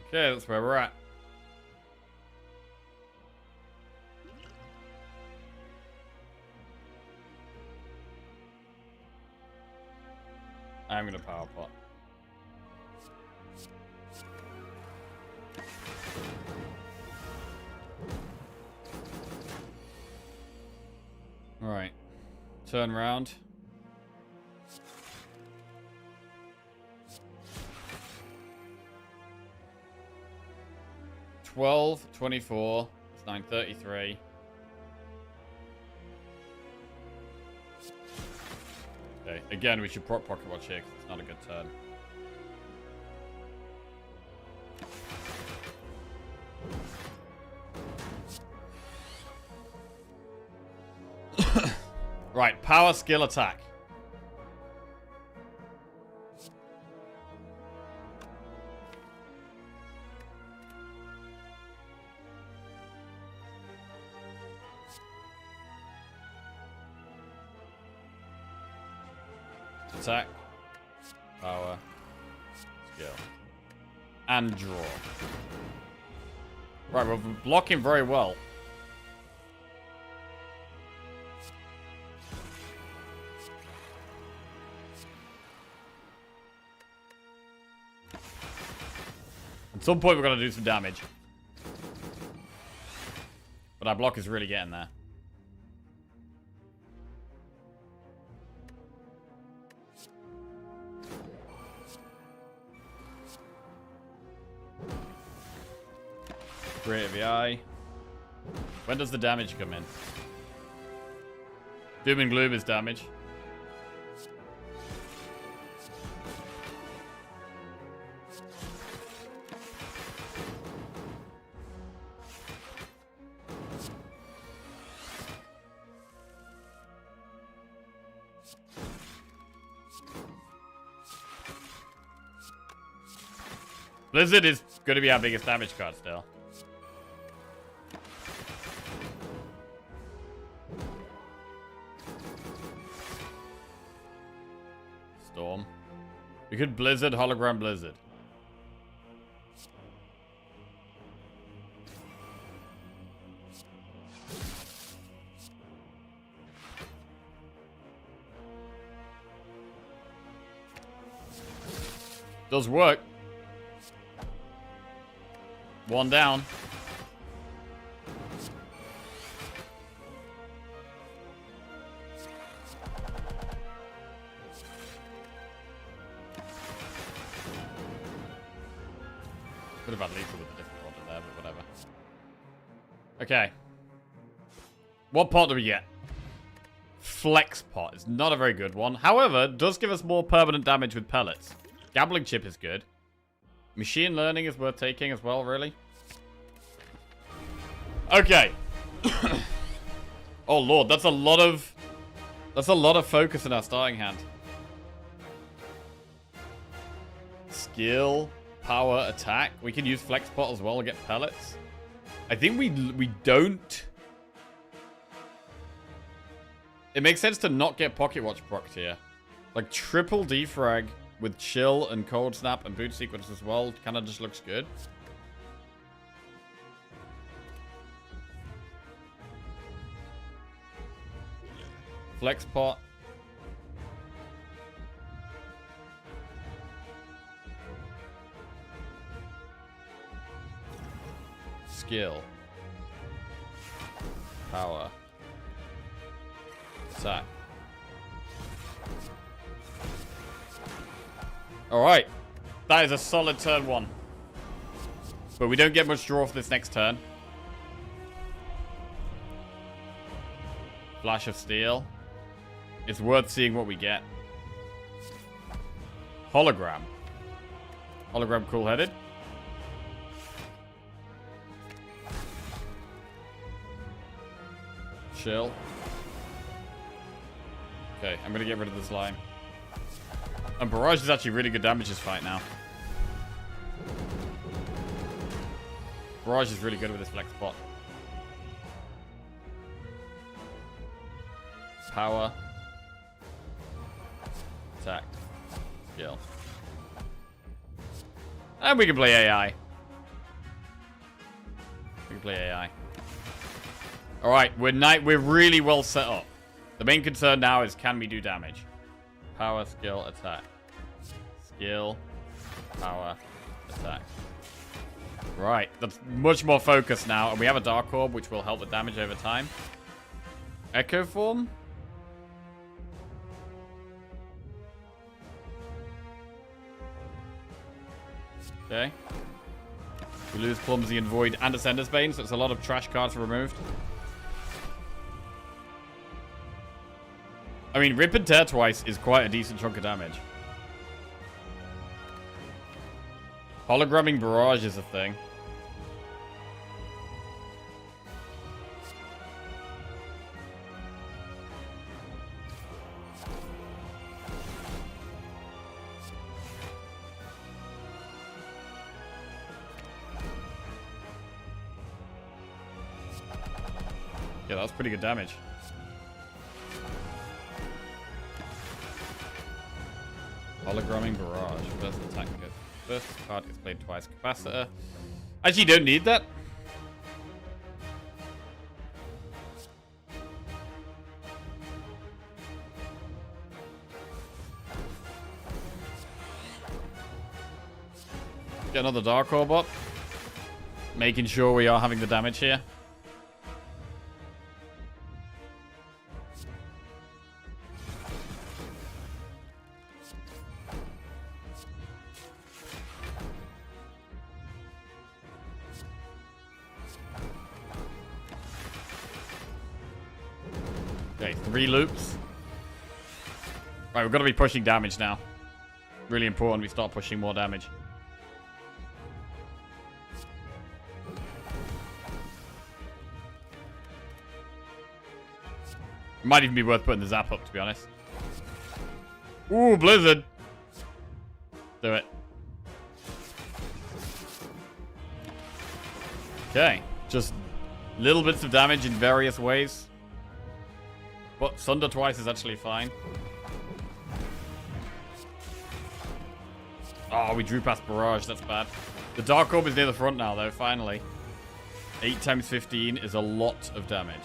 Speaker 1: Okay, that's where we're at. I'm gonna power pot. Alright. Turn round. $12, $24. It's $9.33. Okay, again, we should prop pocket watch here because it's not a good turn. Right, power, skill, attack. Attack, power, skill, and draw. Right, we're blocking very well. At some point, we're going to do some damage. But our block is really getting there. Creative AI. When does the damage come in? Doom and Gloom is damage. Blizzard is going to be our biggest damage card still. Storm. We could Blizzard, Hologram Blizzard. Does work. One down. Could have had lethal with a different order there, but whatever. Okay. What pot do we get? Flex pot. It's not a very good one. However, it does give us more permanent damage with pellets. Gambling chip is good. Machine learning is worth taking as well, really. Okay. Oh lord, that's a lot of focus in our starting hand. Skill, power, attack. We can use flex pot as well to get pellets. I think we don't. It makes sense to not get pocket watch procced here. Like triple defrag with chill and cold snap and boot sequence as well kind of just looks good. Flex pot. Skill. Power. Attack. Alright. That is a solid turn one. But we don't get much draw for this next turn. Flash of Steel. It's worth seeing what we get. Hologram. Hologram cool-headed. Chill. Okay, I'm gonna get rid of this line. And Barrage is actually really good damage this fight now. Barrage is really good with this flex spot. Power. Attack. Skill. And we can play AI. We can play AI. Alright, we're really well set up. The main concern now is can we do damage? Power, skill, attack. Skill. Power. Attack. Right. That's much more focused now. And we have a Dark Orb, which will help with damage over time. Echo Form. Okay. We lose Clumsy and Void and Ascender's Bane, so it's a lot of trash cards removed. I mean, Rip and Tear twice is quite a decent chunk of damage. Hologramming Barrage is a thing. Yeah, that was pretty good damage. Hologramming Barrage. First attack gets first card gets played twice. Capacitor. Actually, you don't need that. Get another Dark Orb up. Making sure we are having the damage here. Okay, 3 loops. Right, we've got to be pushing damage now. Really important we start pushing more damage. Might even be worth putting the zap up, to be honest. Ooh, Blizzard. Do it. Okay, just little bits of damage in various ways. But Sunder twice is actually fine. Oh, we drew past Barrage. That's bad. The Dark Orb is near the front now, though, finally. 8 times 15 is a lot of damage.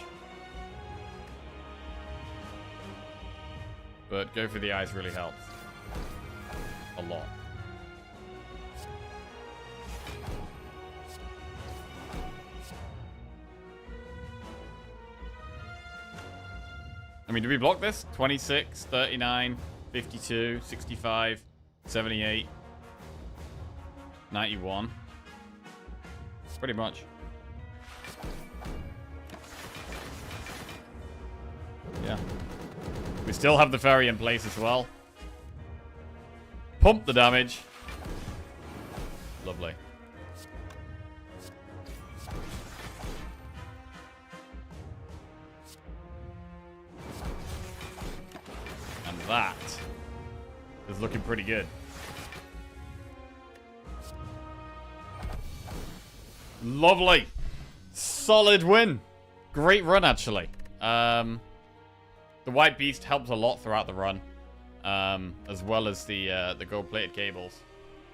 Speaker 1: But go for the eyes really helps. A lot. I mean, do we block this? 26, 39, 52, 65, 78, 91. Pretty much. Yeah. We still have the Fairy in place as well. Pump the damage. Lovely. And that is looking pretty good. Lovely. Solid win. Great run, actually. The White Beast helps a lot throughout the run. As well as the gold-plated cables.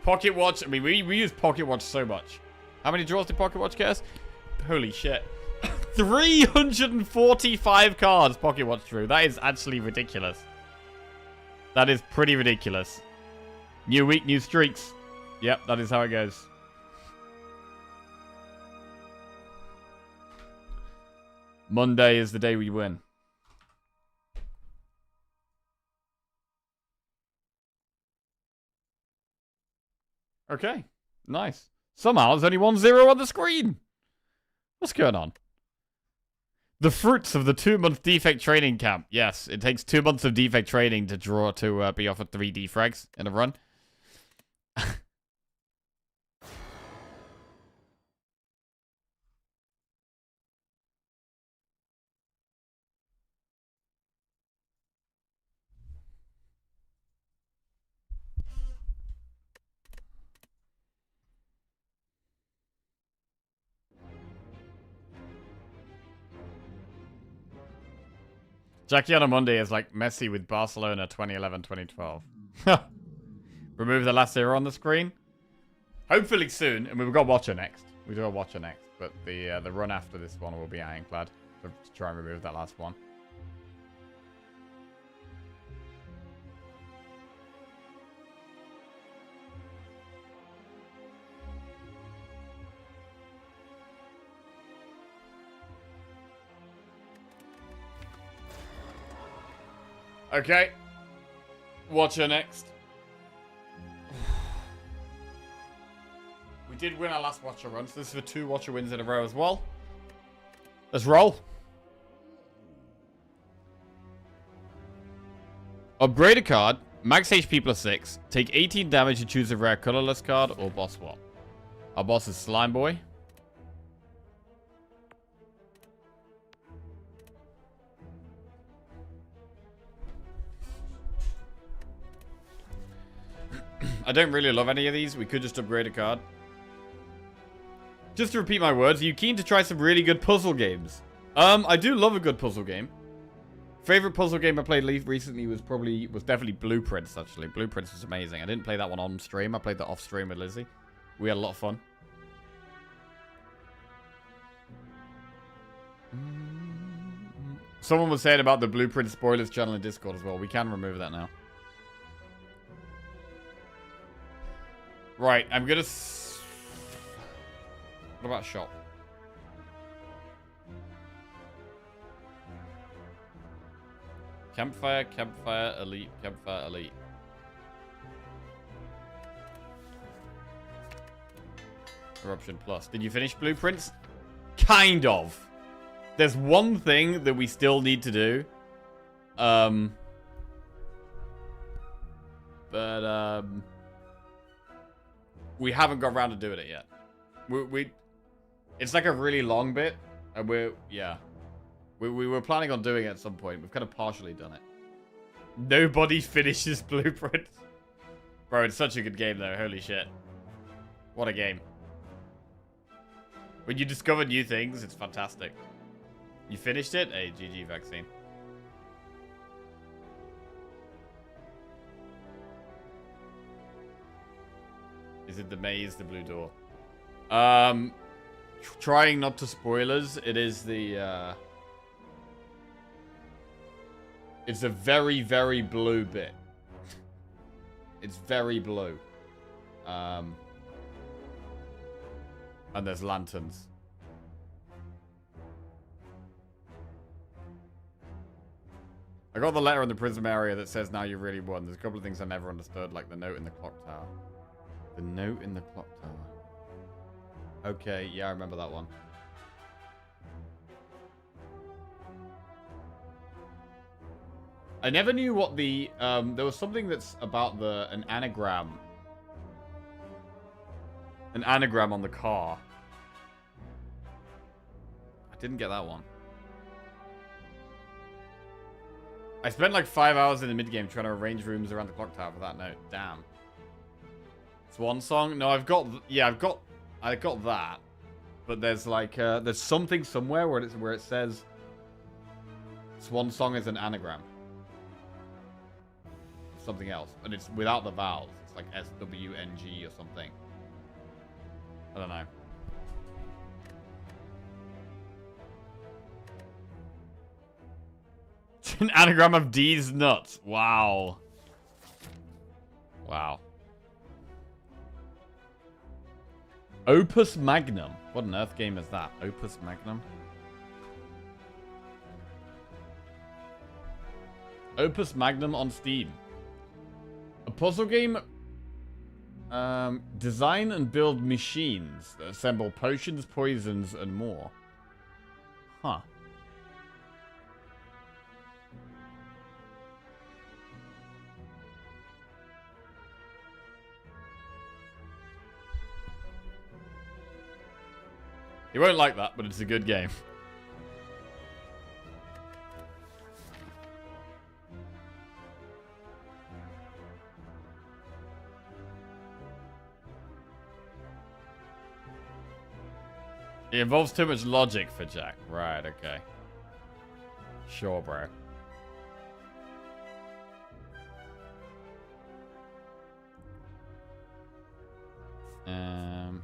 Speaker 1: Pocket Watch. I mean, we use Pocket Watch so much. How many draws did Pocket Watch get us? Holy shit. 345 cards Pocket Watch drew. That is actually ridiculous. That is pretty ridiculous. New week, new streaks. Yep, that is how it goes. Monday is the day we win. Okay, nice. Somehow there's only 1-0 on the screen. What's going on? The fruits of the 2-month defect training camp. Yes, it takes 2 months of defect training to draw to be offered 3 defrags in a run. Jackie on a Monday is like Messi with Barcelona 2011-2012. Remove the last 0 on the screen. Hopefully soon, and we've got Watcher next. We've got Watcher next, but the run after this one will be Ironclad to try and remove that last one. Okay. Watcher next. We did win our last Watcher run, so this is for 2 Watcher wins in a row as well. Let's roll. Upgrade a card. Max HP plus 6. Take 18 damage and choose a rare colorless card or boss swap. Our boss is Slime Boy. I don't really love any of these. We could just upgrade a card. Just to repeat my words, are you keen to try some really good puzzle games? I do love a good puzzle game. Favorite puzzle game I played recently was definitely Blueprints, actually. Blueprints was amazing. I didn't play that one on stream. I played that off stream with Lizzie. We had a lot of fun. Someone was saying about the Blueprint spoilers channel in Discord as well. We can remove that now. Right, I'm gonna... What about shop? Campfire, Campfire, Elite, Campfire, Elite. Eruption Plus. Did you finish Blueprints? Kind of. There's one thing that we still need to do. We haven't got around to doing it yet. It's like a really long bit, and we were planning on doing it at some point. We've kind of partially done it. Nobody finishes Blueprint. Bro, it's such a good game, though. Holy shit. What a game. When you discover new things, it's fantastic. You finished it? Hey, GG vaccine. Is it the maze, the blue door? Trying not to spoilers. It is the, it's a very, very blue bit. It's very blue. And there's lanterns. I got the letter in the prism area that says now you really won. There's a couple of things I never understood, like the note in the clock tower. The note in the clock tower. Okay, yeah, I remember that one. I never knew what the, there was something that's about an anagram. An anagram on the car. I didn't get that one. I spent like 5 hours in the mid-game trying to arrange rooms around the clock tower for that note. Damn. Swan Song? No, I've got that. But there's like, there's something somewhere where it says Swan Song is an anagram. Something else. And it's without the vowels. It's like SWNG or something. I don't know. An anagram of D's nuts. Wow. Wow. Opus Magnum. What on earth game is that? Opus Magnum? Opus Magnum on Steam. A puzzle game. Design and build machines that assemble potions, poisons, and more. Huh. You won't like that, but it's a good game. It involves too much logic for Jack. Right, okay. Sure, bro.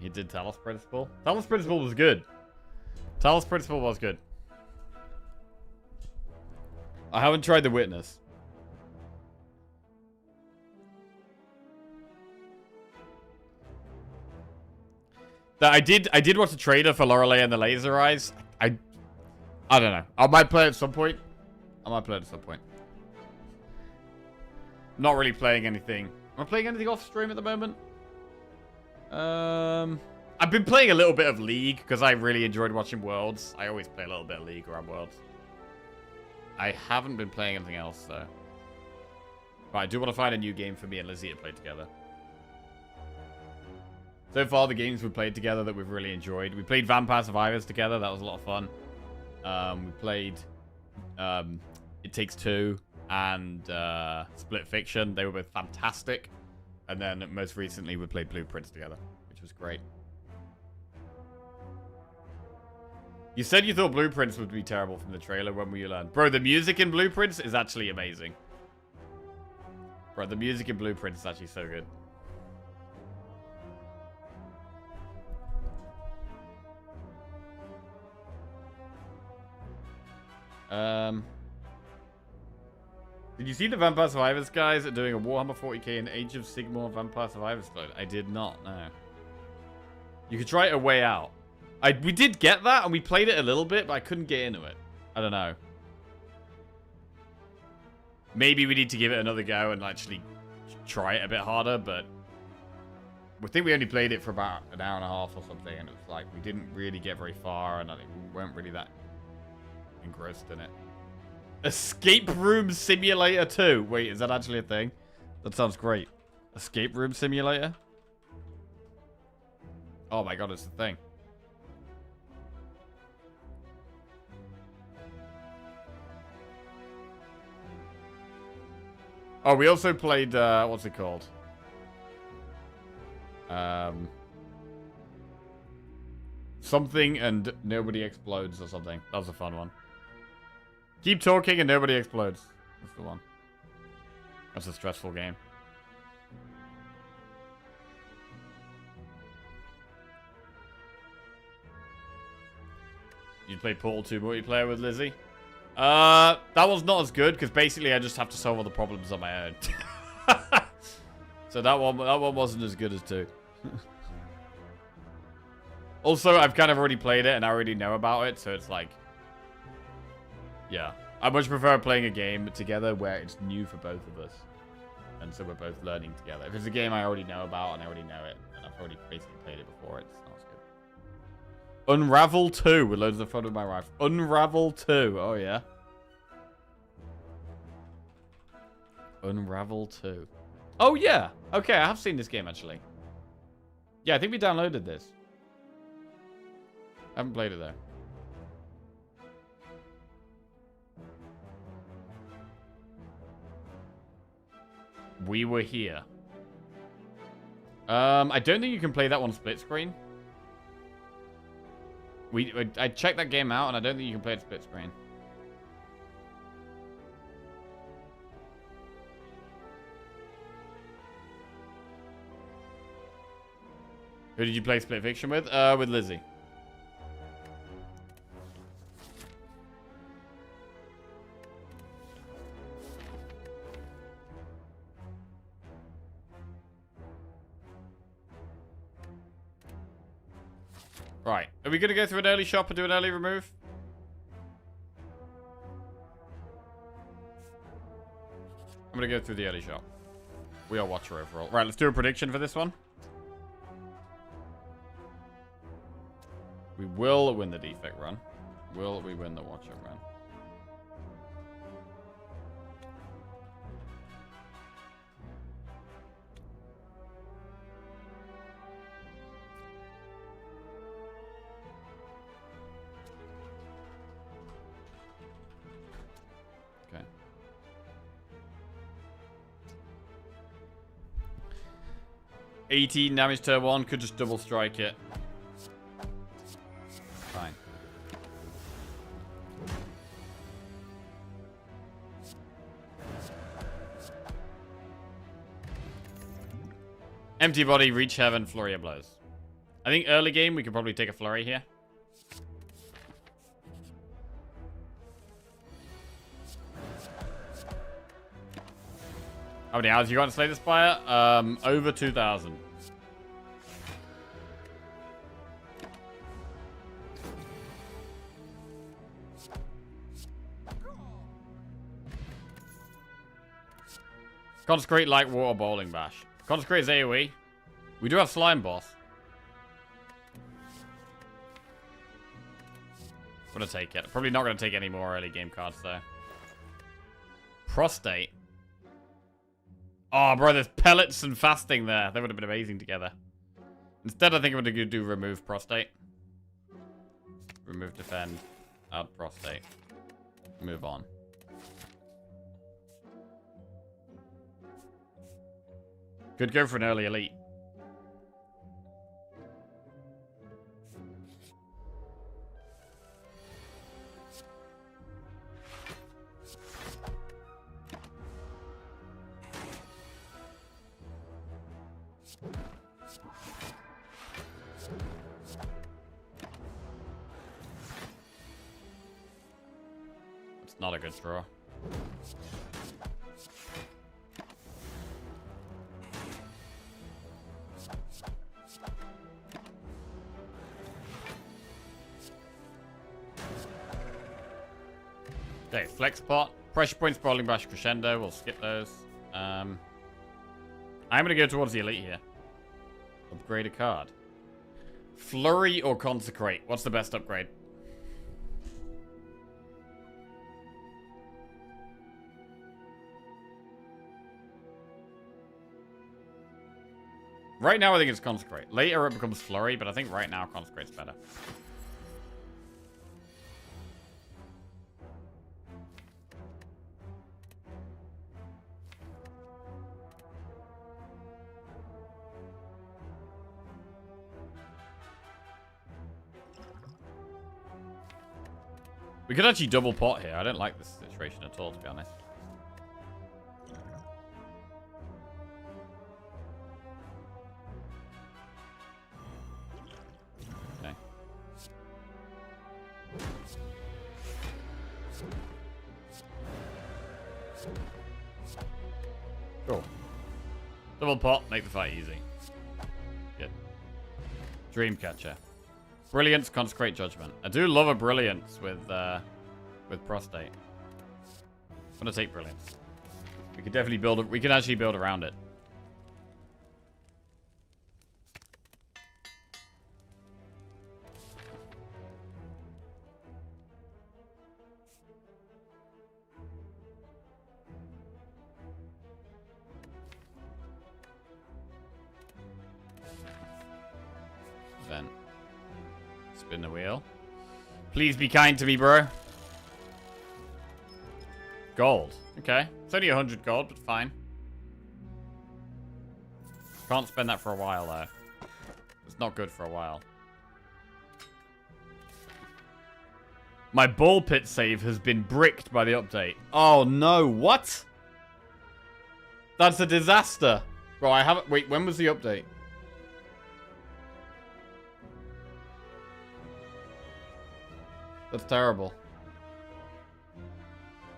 Speaker 1: He did Talos Principle. Talos Principle was good. Talos Principle was good. I haven't tried The Witness. I did watch a trailer for Lorelei and the Laser Eyes. I don't know. I might play it at some point. Not really playing anything. Am I playing anything off stream at the moment? I've been playing a little bit of League because I really enjoyed watching Worlds. I always play a little bit of League around Worlds. I haven't been playing anything else though. But I do want to find a new game for me and Lizzie to play together. So far, the games we've played together that we've really enjoyed. We played Vampire Survivors together. That was a lot of fun. We played It Takes Two and Split Fiction. They were both fantastic. And then most recently, we played Blueprints together, which was great. You said you thought Blueprints would be terrible from the trailer. When will you learn? Bro, the music in Blueprints is actually amazing. Bro, the music in Blueprints is actually so good. Did you see the Vampire Survivors guys are doing a Warhammer 40k in Age of Sigmar Vampire Survivors clone? I did not, no. You could try it A Way Out. We did get that, and we played it a little bit, but I couldn't get into it. I don't know. Maybe we need to give it another go and actually try it a bit harder, but I think we only played it for about an hour and a half or something, and it was like we didn't really get very far, and I think we weren't really that engrossed in it. Escape Room Simulator 2. Wait, is that actually a thing? That sounds great. Escape Room Simulator? Oh my god, it's a thing. Oh, we also played, what's it called? Something and Nobody Explodes or something. That was a fun one. Keep talking and nobody explodes. That's the one. That's a stressful game. You play Portal 2 multiplayer with Lizzie? That one's not as good because basically I just have to solve all the problems on my own. So that one wasn't as good as 2. Also, I've kind of already played it and I already know about it, so it's like, yeah. I much prefer playing a game together where it's new for both of us. And so we're both learning together. If it's a game I already know about and I already know it, and I've already basically played it before, it's not as good. Unravel 2 with loads of fun with my wife. Unravel 2. Oh, yeah. Unravel 2. Oh, yeah. Okay, I have seen this game, actually. Yeah, I think we downloaded this. I haven't played it, though. We Were Here. I don't think you can play that one split screen. I checked that game out, and I don't think you can play it split screen. Who did you play Split Fiction with? With Lizzie. Right. Are we going to go through an early shop and do an early remove? I'm going to go through the early shop. We are watcher overall. Right, let's do a prediction for this one. We will win the defect run. Will we win the watcher run? Okay. $18 damage to 1. Could just double strike it. Fine. Empty body, reach heaven, flurry of blows. I think early game we could probably take a flurry here. How many hours you got to slay the Spire? Over 2,000. Consecrate like water bowling bash. Consecrate is AoE. We do have slime boss. I'm gonna take it. Probably not gonna take any more early game cards though. Prostate. Oh, bro, there's pellets and fasting there. They would have been amazing together. Instead, I think I'm gonna do remove prostate. Remove defend. Add prostate. Move on. Could go for an early elite. It's not a good draw. Okay, flex pot. Pressure points, bowling bash, crescendo. We'll skip those. I'm gonna go towards the elite here. Upgrade a card. Flurry or consecrate? What's the best upgrade? Right now I think it's consecrate. Later it becomes flurry, but I think right now consecrate's better. We could actually double pot here. I don't like this situation at all, to be honest. Okay. Cool. Double pot, make the fight easy. Good. Dreamcatcher. Brilliance, consecrate judgment. I do love a brilliance with prostate. I'm gonna take brilliance. We could definitely build it. We can actually build around it. Then spin the wheel. Please be kind to me, bro. Gold. Okay. It's only 100 gold, but fine. Can't spend that for a while, though. It's not good for a while. My ball pit save has been bricked by the update. Oh, no. What? That's a disaster. Bro, I haven't... Wait, when was the update? That's terrible.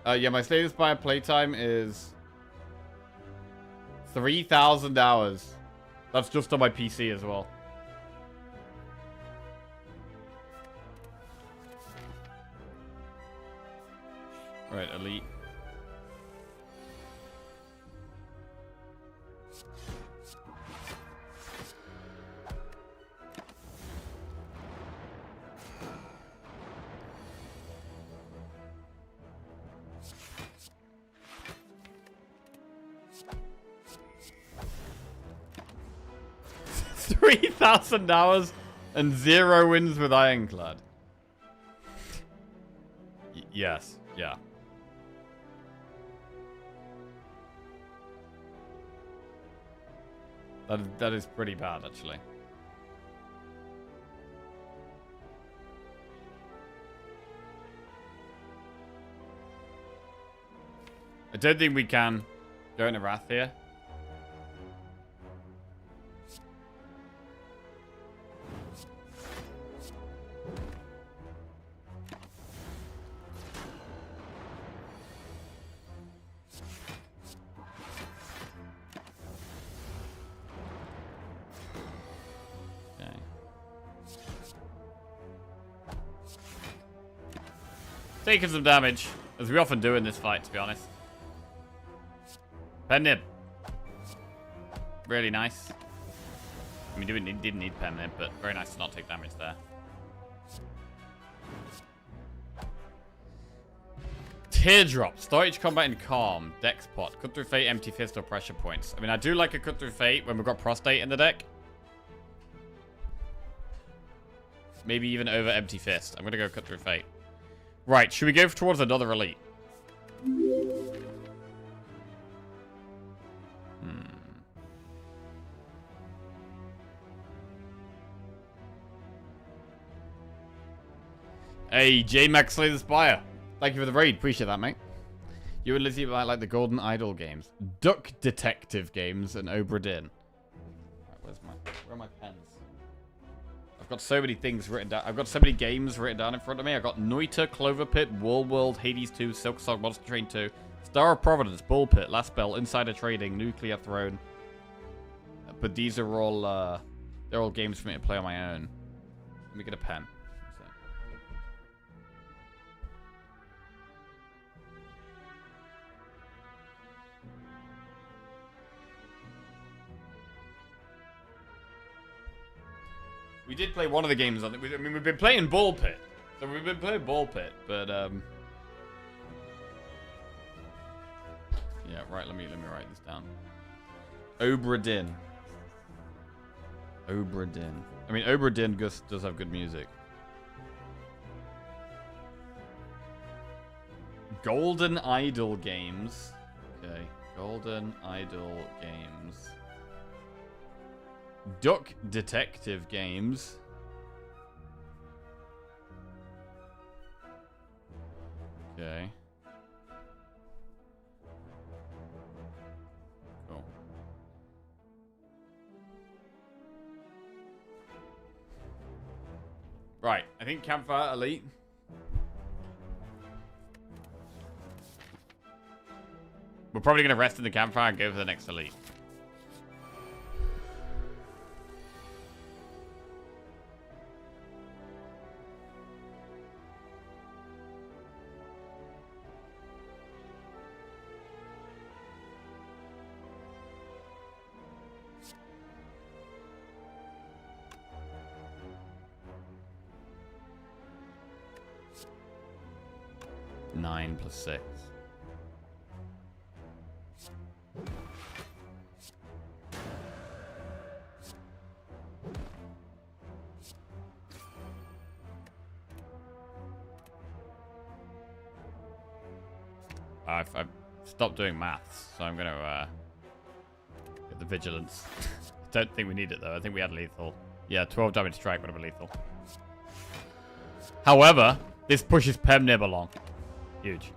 Speaker 1: Yeah, my Slay the Spire playtime is 3,000 hours. That's just on my PC as well. Right, elite. $3,000 and 0 wins with Ironclad. Yes, yeah. That is pretty bad, actually. I don't think we can go into Wrath here. Taking some damage, as we often do in this fight, to be honest. Pen nib. Really nice. I mean, didn't need pen nib, but very nice to not take damage there. Teardrop. Start each combat in calm. Dex pot. Cut through fate, empty fist, or pressure points. I mean, I do like a cut through fate when we've got prostate in the deck. Maybe even over empty fist. I'm gonna go cut through fate. Right, should we go towards another elite? Hey, J-Max Slay the Spire. Thank you for the raid. Appreciate that, mate. You and Lizzie might like the Golden Idol games, Duck Detective games, and Obra Dinn. Right, where are my pens? I've got so many things written down. I've got so many games written down in front of me. I've got Noita, Clover Pit, Wall World, Hades 2, Silk Song, Monster Train 2, Star of Providence, Bull Pit, Last Spell, Insider Trading, Nuclear Throne. But these are all, they're all games for me to play on my own. Let me get a pen. We did play one of the games on it. I mean, we've been playing Ball Pit. So we've been playing Ball Pit, but, yeah, right, let me write this down. Obra Dinn. Obra Dinn. I mean, Obra Dinn does have good music. Golden Idol games. Okay, Golden Idol games. Duck Detective games. Okay. Cool. Right, I think Campfire Elite. We're probably going to rest in the campfire and go for the next elite. Nine plus 6. I've stopped doing maths, so I'm going to get the vigilance. Don't think we need it, though. I think we had lethal. Yeah, 12 damage strike, whatever lethal. However, this pushes Pemnib along. Huge.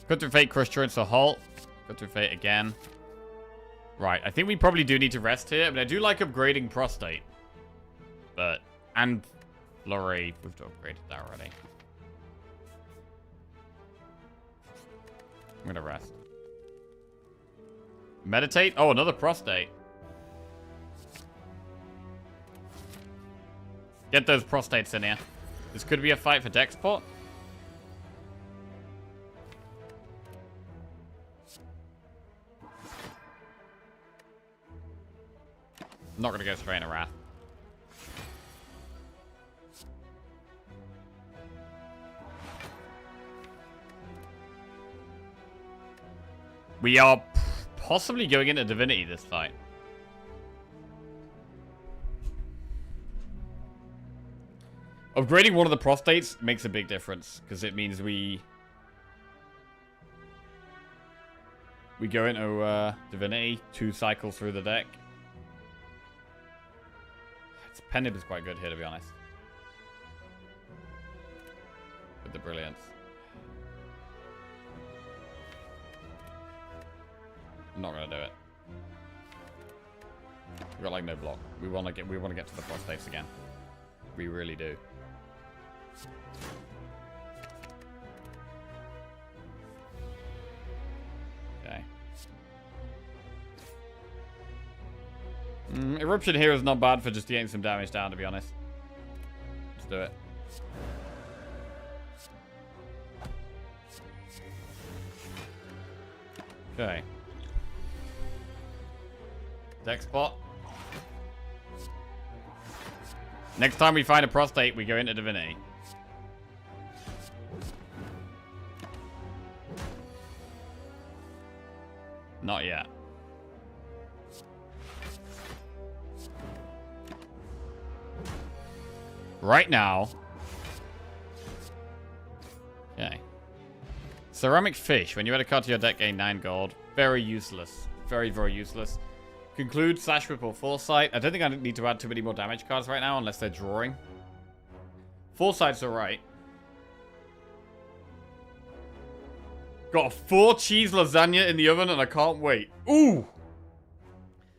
Speaker 1: Cut through fate, crush turns to halt. Cut through fate again. Right, I think we probably do need to rest here. I mean, I do like upgrading prostate. But, and Lorry, we've upgraded that already. I'm gonna rest. Meditate? Oh, another prostate. Get those prostates in here. This could be a fight for Dexport. I'm not gonna go straight into Wrath. We are possibly going into Divinity this fight. Upgrading one of the prostates makes a big difference, because it means we go into Divinity, 2 cycles through the deck. Pennib is quite good here, to be honest. With the Brilliance. I'm not gonna do it. We've got like no block. We wanna get to the prostates again. We really do. Okay. Eruption here is not bad for just getting some damage down, to be honest. Let's do it. Okay. Deck spot. Next time we find a prostate, we go into divinity. Not yet. Right now. Okay. Ceramic fish. When you add a card to your deck, gain 9 gold. Very useless. Very, very useless. Conclude, Slash Whip, or Foresight. I don't think I need to add too many more damage cards right now, unless they're drawing. Foresight's alright. Got a 4 cheese lasagna in the oven, and I can't wait. Ooh!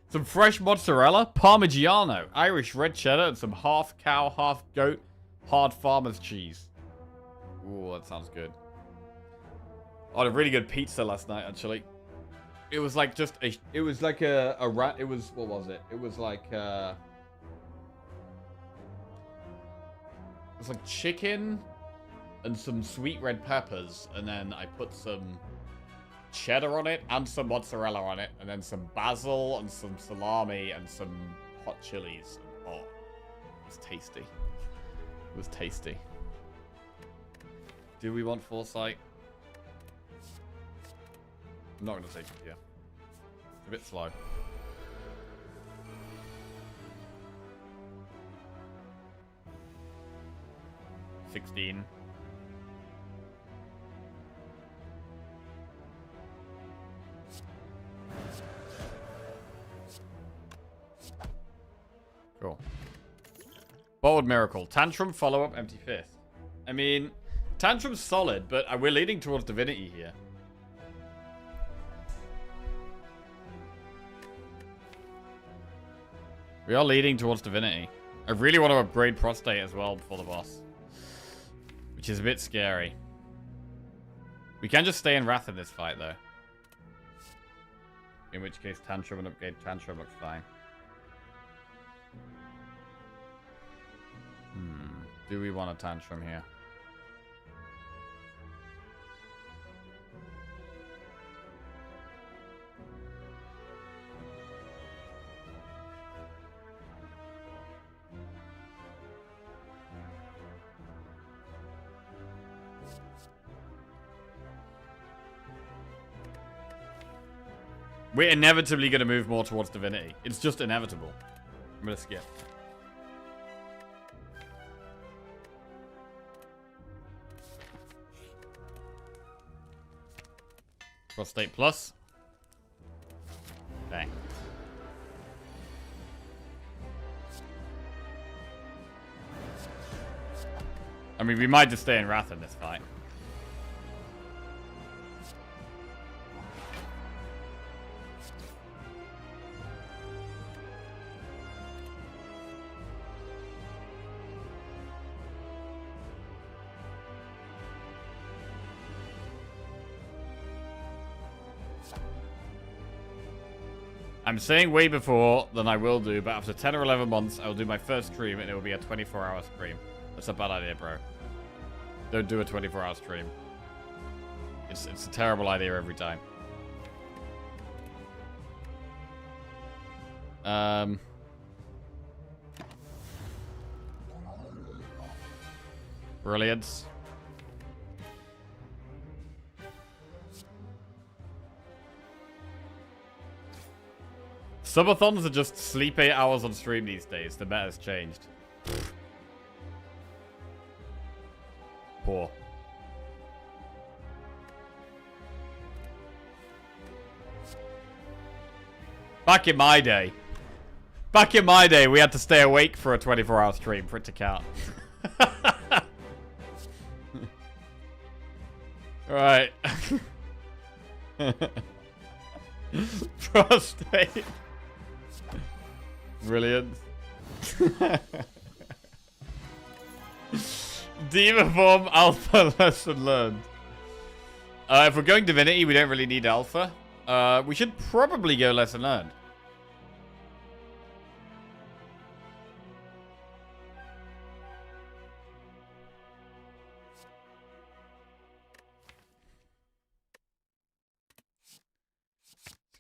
Speaker 1: Some fresh mozzarella, Parmigiano, Irish red cheddar, and some half cow, half goat, hard farmer's cheese. Ooh, that sounds good. I had a really good pizza last night, actually. It was like just a... It was like a rat... It was... What was it? It was like... It was like chicken and some sweet red peppers. And then I put some cheddar on it and some mozzarella on it. And then some basil and some salami and some hot chilies. Oh, it was tasty. It was tasty. Do we want Foresight? I'm not going to take it here. It's a bit slow. $16. Cool. Bold Miracle. Tantrum, follow-up, Empty Fist. I mean, Tantrum's solid, but we're leading towards Divinity here. We are leading towards Divinity. I really want to upgrade Prostate as well before the boss. Which is a bit scary. We can just stay in Wrath in this fight, though. In which case, Tantrum and upgrade Tantrum looks fine. Do we want a Tantrum here? We're inevitably going to move more towards Divinity. It's just inevitable. I'm going to skip. Prostate Plus. Okay. I mean, we might just stay in Wrath in this fight. I'm saying way before than I will do, but after 10 or 11 months, I will do my first stream, and it will be a 24-hour stream. That's a bad idea, bro. Don't do a 24-hour stream. It's a terrible idea every time. Brilliant. Subathons are just sleep 8 hours on stream these days. The meta's changed. Poor. Back in my day, we had to stay awake for a 24-hour stream for it to count. Alright. Prostate. Brilliant. Demon Form Alpha lesson learned. If we're going Divinity, we don't really need Alpha. We should probably go lesson learned.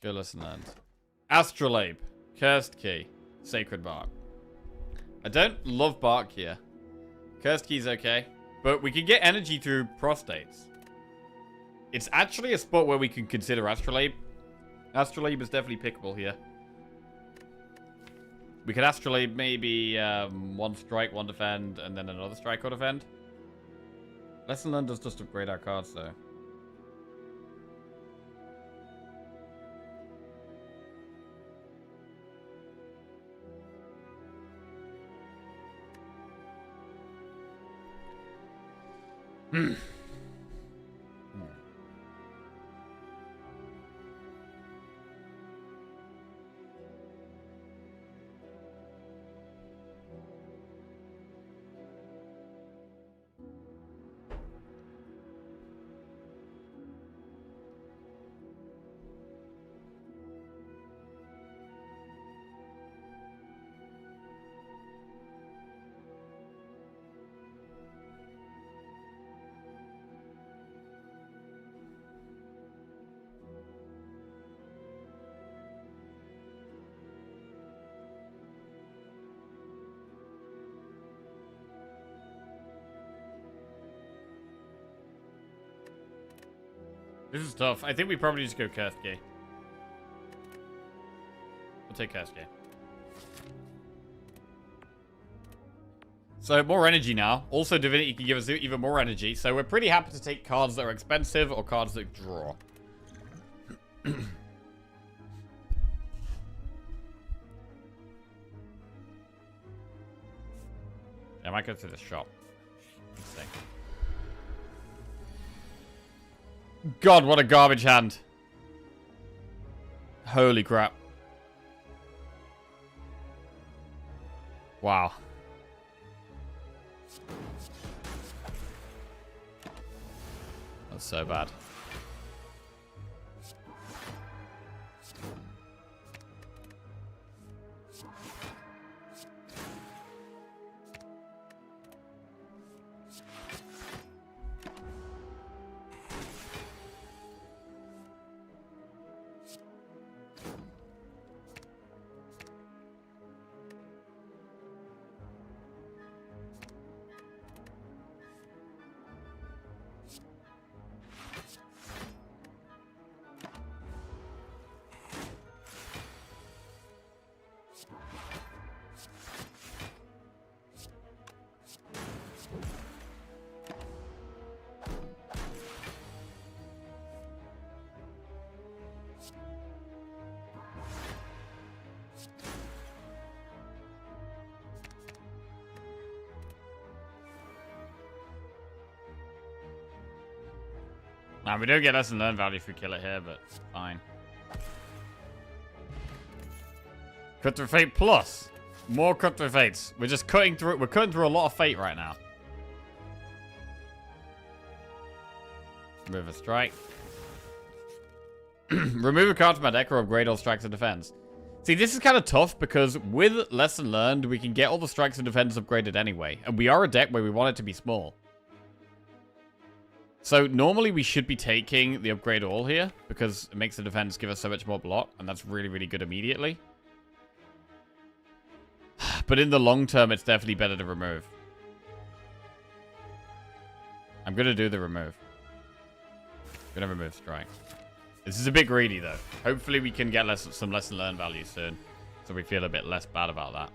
Speaker 1: Go listen and Astrolabe. Cursed Key. Sacred Bark. I don't love Bark here. Cursed Key's okay. But we can get energy through Prostates. It's actually a spot where we can consider Astrolabe. Astrolabe is definitely pickable here. We could Astrolabe maybe one strike, one defend, and then another strike or defend. Lesson learned does just upgrade our cards though. This is tough. I think we probably just go Cursed-Key. We'll take Cursed-Key. So, more energy now. Also, Divinity can give us even more energy. So, we're pretty happy to take cards that are expensive or cards that draw. I might go to the shop. Let's see. God, what a garbage hand. Holy crap. Wow. That's so bad. Nah, we don't get lesson learned value if we kill it here, but fine. Cut through Fate plus. More cut through Fates. We're just cutting through. We're cutting through a lot of Fate right now. Remove a strike. Remove a card from my deck or upgrade all strikes and defense. See, this is kind of tough because with lesson learned, we can get all the strikes and defense upgraded anyway. And we are a deck where we want it to be small. So normally we should be taking the upgrade all here because it makes the defense give us so much more block, and that's really, really good immediately. But in the long term, it's definitely better to remove. I'm going to do the remove. I'm going to remove strike. This is a bit greedy though. Hopefully we can get some lesson learned value soon, so we feel a bit less bad about that.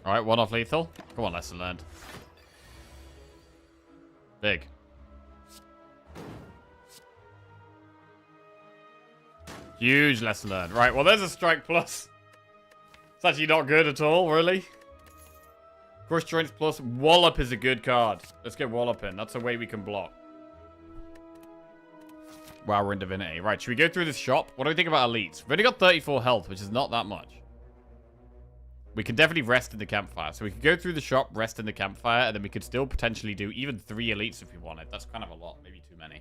Speaker 1: Alright, one off lethal. Come on, lesson learned. Big. Huge lesson learned. Right, well, there's a strike plus. It's actually not good at all, really. Crush Joints plus. Wallop is a good card. Let's get Wallop in. That's a way we can block. Wow, we're in Divinity. Right, should we go through this shop? What do we think about elites? We've only got 34 health, which is not that much. We can definitely rest in the campfire. So we could go through the shop, rest in the campfire, and then we could still potentially do even 3 elites if we wanted. That's kind of a lot. Maybe too many.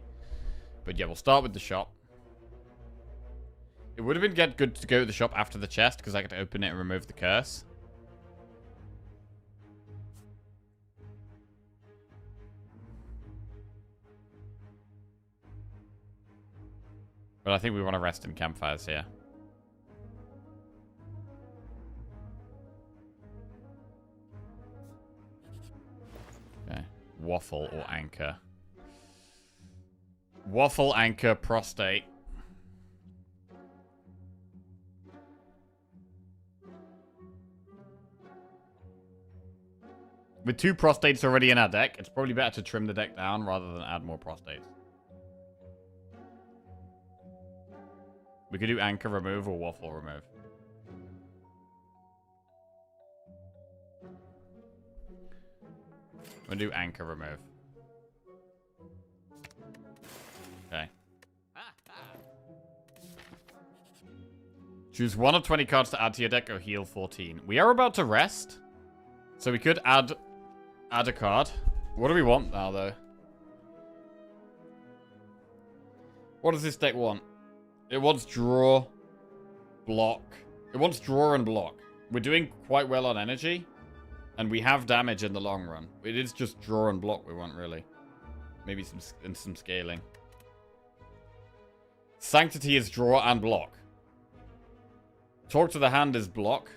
Speaker 1: But yeah, we'll start with the shop. It would have been good to go to the shop after the chest, because I could open it and remove the curse. But I think we want to rest in campfires here. Okay. Waffle or anchor. Waffle, anchor, prostate. With 2 prostates already in our deck, it's probably better to trim the deck down rather than add more prostates. We could do anchor remove or waffle remove. We'll do anchor remove. Okay. Choose 1 of 20 cards to add to your deck or heal 14. We are about to rest, so we could add a card. What do we want now, though? What does this deck want? It wants draw, block. It wants draw and block. We're doing quite well on energy, and we have damage in the long run. It is just draw and block we want, really. Maybe some scaling. Sanctity is draw and block. Talk to the hand is block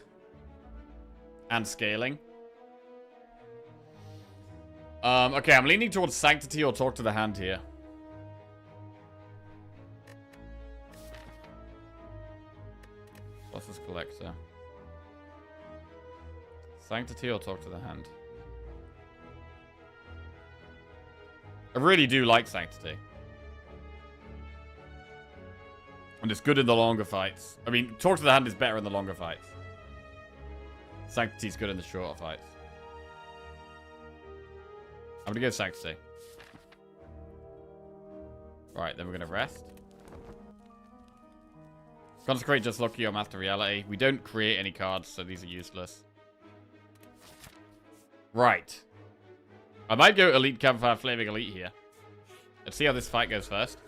Speaker 1: and scaling. Okay, I'm leaning towards Sanctity or Talk to the Hand here. Losses Collector. Sanctity or Talk to the Hand? I really do like Sanctity. And it's good in the longer fights. I mean, Talk to the Hand is better in the longer fights. Sanctity's good in the shorter fights. I'm gonna go Sanctity. Right, then we're gonna rest. Consecrate just lucky or Master Reality. We don't create any cards, so these are useless. Right. I might go Elite Campfire Flaming Elite here. Let's see how this fight goes first.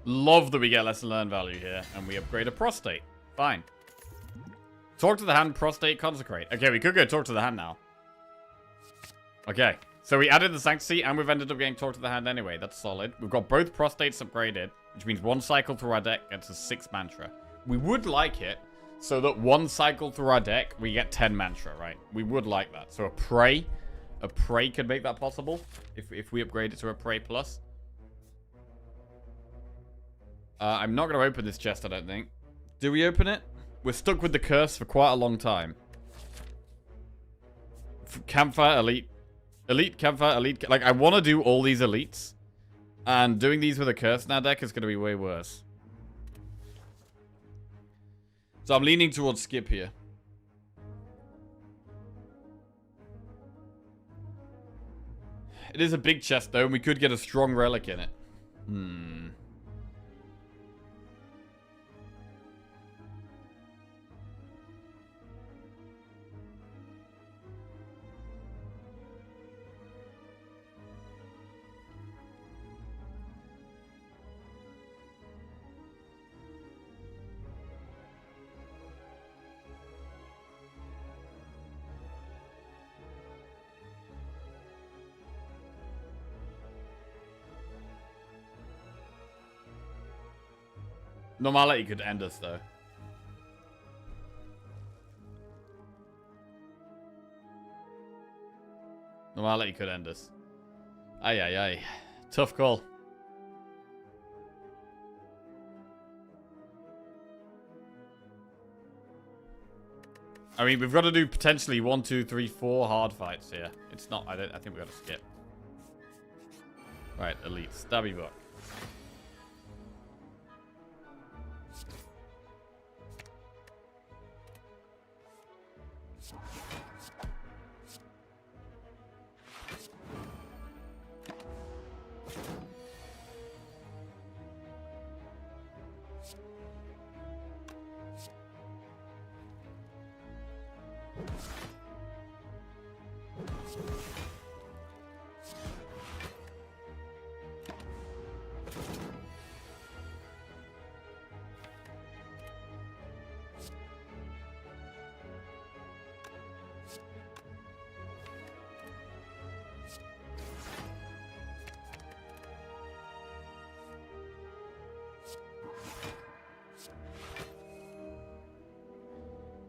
Speaker 1: Love that we get lesson learned value here, and we upgrade a prostate. Fine. Talk to the hand, prostate, consecrate. Okay, we could go talk to the hand now. Okay, so we added the sanctity, and we've ended up getting talk to the hand anyway. That's solid. We've got both prostates upgraded, which means 1 cycle through our deck gets us 6 mantra. We would like it so that 1 cycle through our deck, we get 10 mantra, right? We would like that. So a pray could make that possible if we upgrade it to a pray plus. I'm not going to open this chest, I don't think. Do we open it? We're stuck with the curse for quite a long time. Campfire, elite. Elite, campfire, elite. Like, I want to do all these elites. And doing these with a curse in our deck is going to be way worse. So I'm leaning towards skip here. It is a big chest, though, and we could get a strong relic in it. Normality could end us, though. Normality could end us. Aye, aye, aye. Tough call. I mean, we've got to do potentially 1, 2, 3, 4 hard fights here. It's not. I think we got to skip. Right, elite stabby book.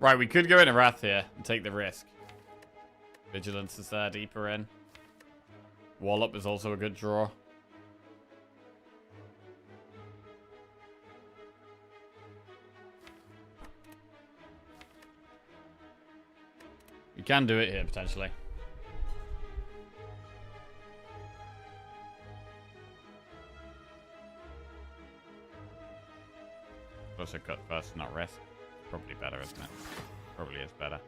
Speaker 1: Right, we could go into Wrath here and take the risk. Vigilance is there, deeper in. Wallop is also a good draw. We can do it here, potentially. Also cut first, not risk. Probably better, isn't it? Probably is better.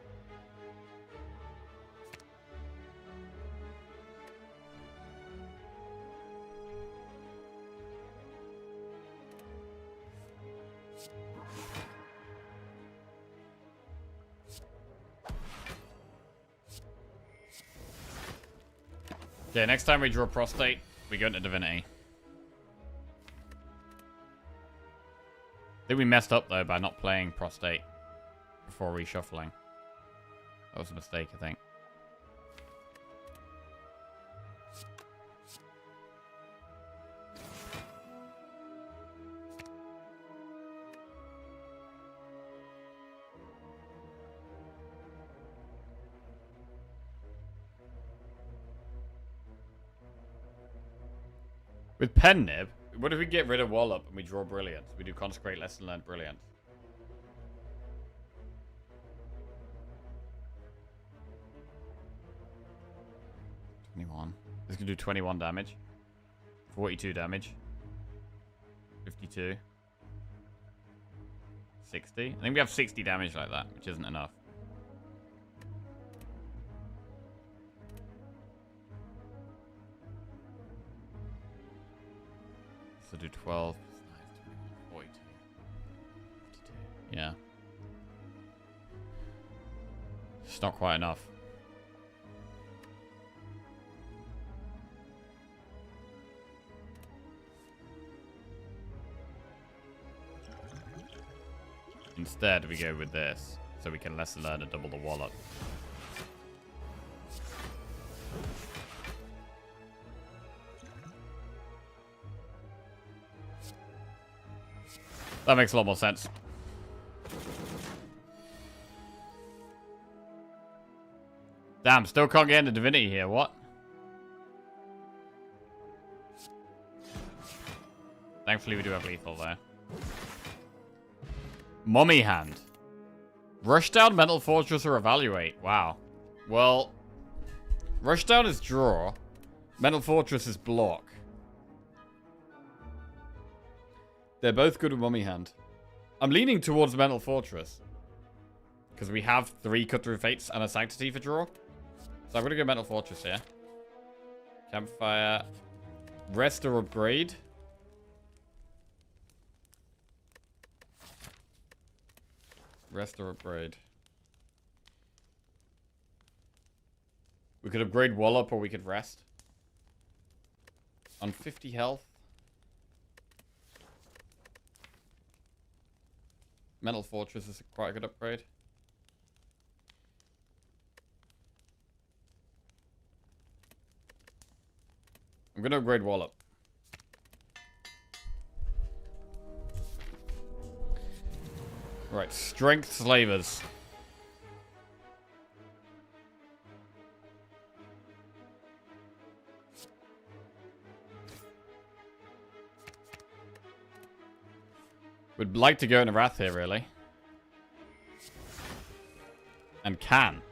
Speaker 1: Okay, next time we draw Prostate, we go into Divinity. I think we messed up, though, by not playing Prostate before reshuffling. That was a mistake, I think. With Pen Nib, what if we get rid of Wallop and we draw Brilliance? We do Consecrate, Lesson Learned, Brilliance. This can do 21 damage. 42 damage. 52. 60. I think we have 60 damage like that, which isn't enough. So do 12. 42. 52. Yeah. It's not quite enough. Instead, we go with this, so we can lesson learn and double the Wallop. That makes a lot more sense. Damn, still can't get into Divinity here, what? Thankfully, we do have lethal there. Mummy Hand. Rushdown, Mental Fortress, or Evaluate. Wow. Well, Rushdown is draw. Mental Fortress is block. They're both good with Mummy Hand. I'm leaning towards Mental Fortress. Because we have 3 Cut Through Fates and a Sanctity for draw. So I'm going to go Mental Fortress here. Campfire. Rest or Upgrade. Rest or Upgrade. We could upgrade Wallop or we could rest. On 50 health. Mental Fortress is quite a good upgrade. I'm going to upgrade Wallop. Right, Strength Slavers. Would like to go into Wrath here, really. And can.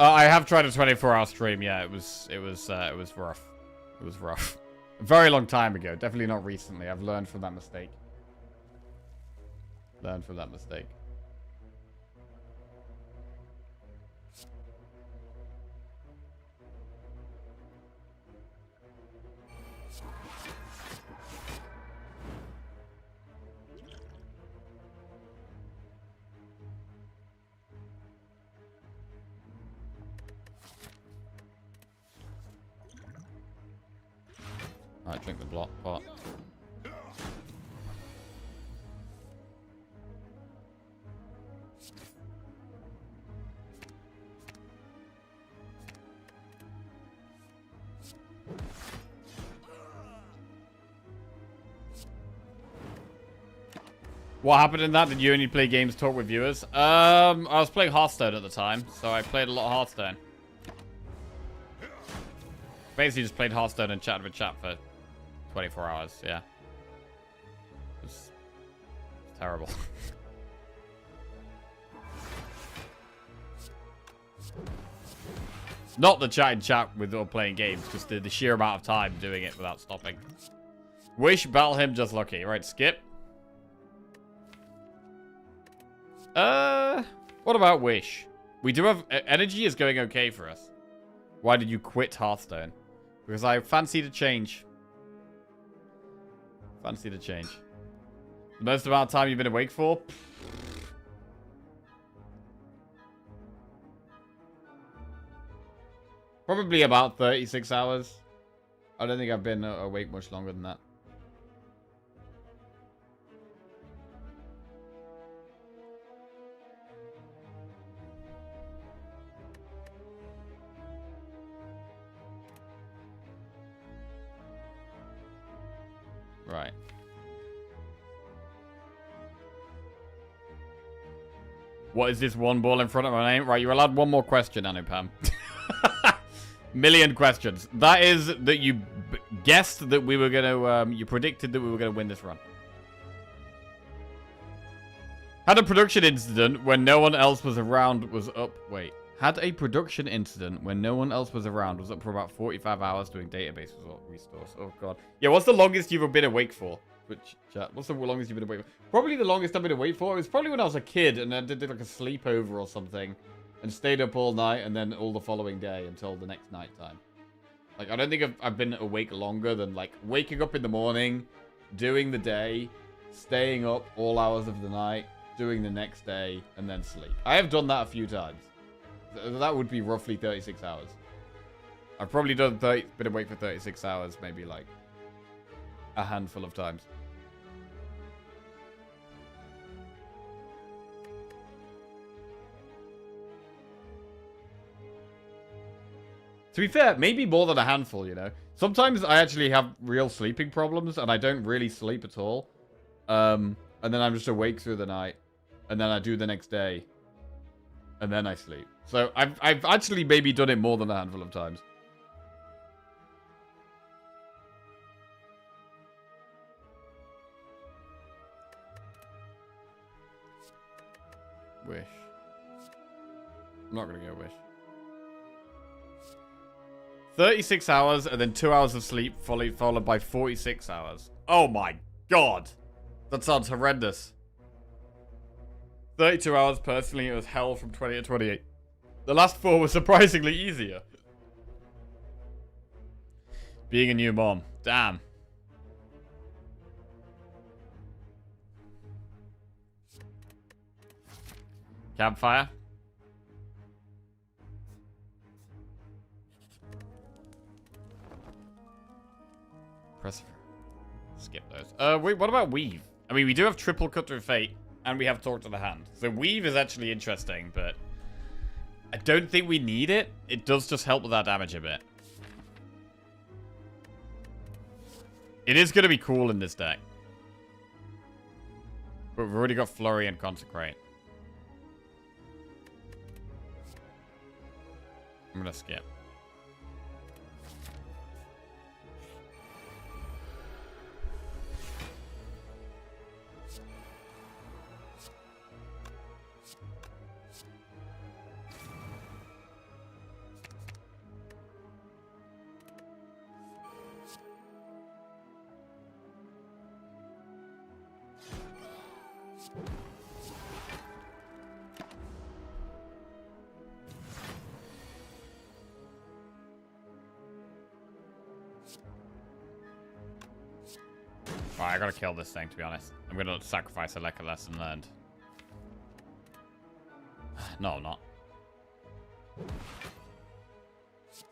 Speaker 1: I have tried a 24-hour stream. Yeah, it was rough. It was rough. A very long time ago. Definitely not recently. I've learned from that mistake. Learned from that mistake. Alright, drink the block pot. What happened in that? Did you only play games, talk with viewers? I was playing Hearthstone at the time, so I played a lot of Hearthstone. Basically just played Hearthstone and chatted with chat for 24 hours, yeah. It's terrible. Not the chatting chat with or playing games, just the sheer amount of time doing it without stopping. Wish, battle him, just lucky. Right, skip. What about Wish? We do have... Energy is going okay for us. Why did you quit Hearthstone? Because I fancy to change. Fancy to change. The most amount of time you've been awake for? Probably about 36 hours. I don't think I've been awake much longer than that. Right. What is this one ball in front of my name? Right, you're allowed one more question, Anupam. Million questions. That is that you guessed that we were going to... you predicted that we were going to win this run. Had a production incident when no one else was around was up... Wait. Had a production incident when no one else was around was up for about 45 hours doing database restores. Oh, God. Yeah, what's the longest you've been awake for? Which chat? What's the longest you've been awake for? Probably the longest I've been awake for. It was probably when I was a kid and I did like a sleepover or something. And stayed up all night and then all the following day until the next night time. Like, I don't think I've been awake longer than, like, waking up in the morning, doing the day, staying up all hours of the night, doing the next day, and then sleep. I have done that a few times. That would be roughly 36 hours. I've probably been awake for 36 hours, maybe, like, a handful of times. To be fair, maybe more than a handful, you know. Sometimes I actually have real sleeping problems, and I don't really sleep at all. And then I'm just awake through the night, and then I do the next day, and then I sleep. So I've actually maybe done it more than a handful of times. Wish. I'm not gonna go Wish. 36 hours and then 2 hours of sleep, followed by 46 hours. Oh my God. That sounds horrendous. 32 hours, personally, it was hell from 20 to 28. The last 4 were surprisingly easier. Being a new mom. Damn. Campfire. Press. Skip those. Wait, what about Weave? I mean, we do have triple cut through Fate, and we have Talk to the Hand. So Weave is actually interesting, but I don't think we need it. It does just help with our damage a bit. It is going to be cool in this deck. But we've already got Flurry and Consecrate. I'm going to skip. Alright, I gotta kill this thing, to be honest. I'm gonna sacrifice a lesson learned. No, I'm not.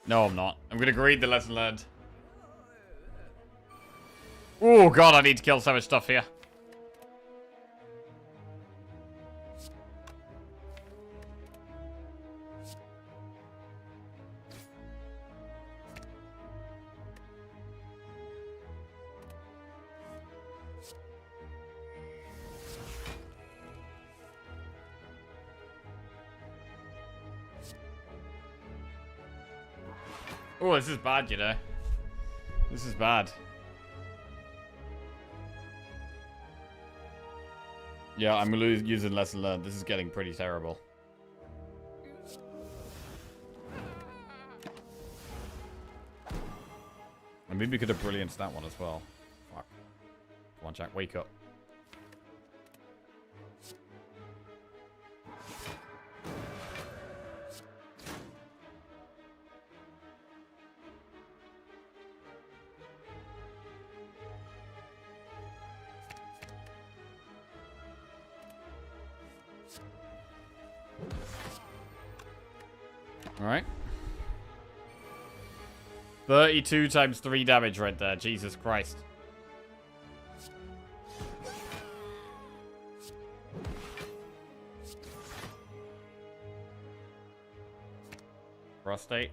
Speaker 1: No, I'm not. I'm gonna greed the lesson learned. Oh, God, I need to kill so much stuff here. Oh, this is bad, you know. This is bad. Yeah, I'm using lesson learned. This is getting pretty terrible. I mean, we could have brilliance that one as well. Fuck. Come on, Jack, wake up. Alright. 32 times 3 damage right there. Jesus Christ. Prostate.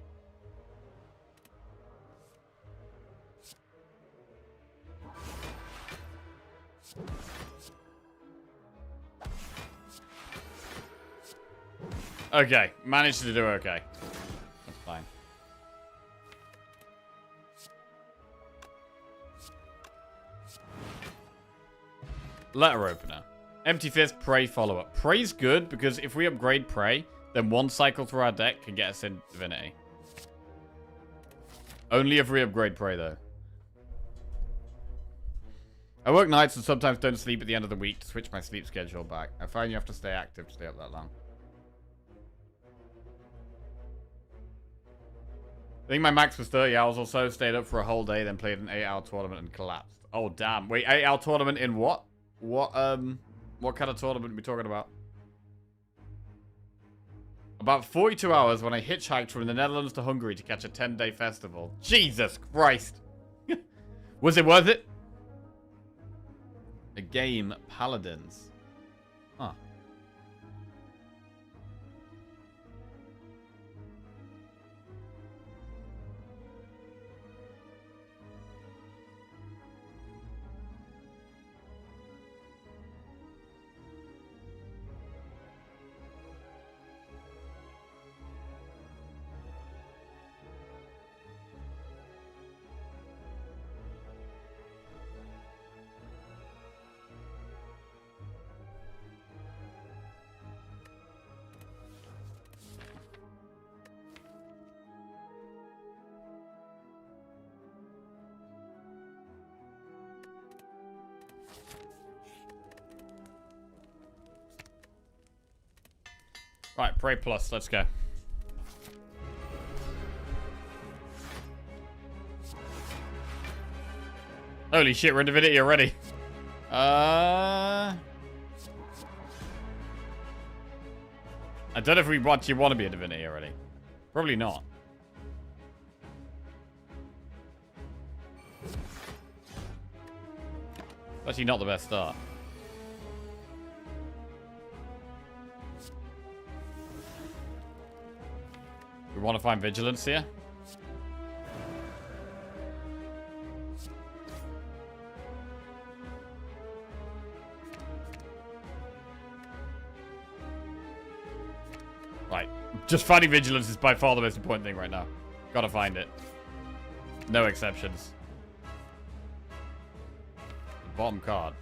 Speaker 1: Okay, managed to do okay. That's fine. Letter opener. Empty Fist, Prey, follow-up. Prey's good because if we upgrade Prey, then one cycle through our deck can get us in Divinity. Only if we upgrade Prey, though. I work nights and sometimes don't sleep at the end of the week to switch my sleep schedule back. I find you have to stay active to stay up that long. I think my max was 30 hours or so. Stayed up for a whole day, then played an 8-hour tournament and collapsed. Oh, damn. Wait, 8-hour tournament in what? What kind of tournament are we talking about? About 42 hours when I hitchhiked from the Netherlands to Hungary to catch a 10-day festival. Jesus Christ. Was it worth it? A game, Paladins. Huh. Right, Prey Plus, let's go. Holy shit, we're in Divinity already. I don't know if we actually want to be a divinity already. Probably not. Actually not the best start. We want to find vigilance here. Right. Just finding vigilance is by far the most important thing right now. Gotta find it. No exceptions. The bottom card.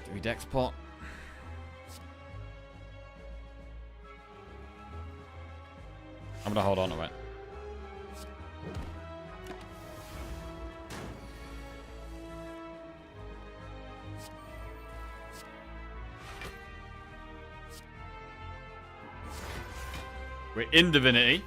Speaker 1: Do we dex pot? I'm gonna hold on to it. We're in divinity.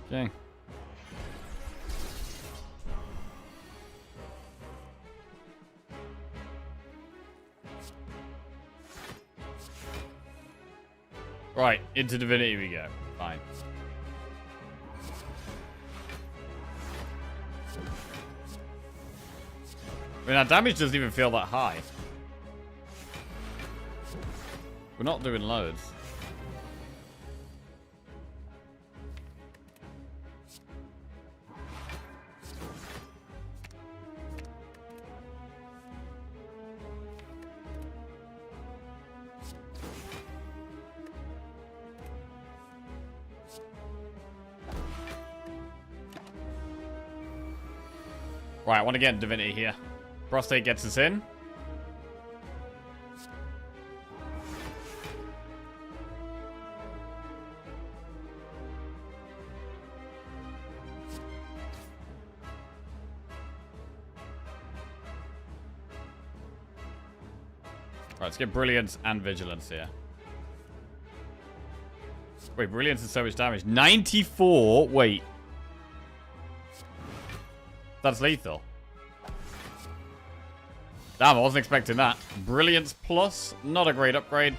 Speaker 1: Okay. Right, into divinity we go. Fine. I mean, our damage doesn't even feel that high. We're not doing loads. Right, I want to get divinity here. Prostate gets us in. Right, let's get brilliance and vigilance here. Wait, brilliance is so much damage. 94? Wait. That's lethal. Damn, I wasn't expecting that. Brilliance plus, not a great upgrade.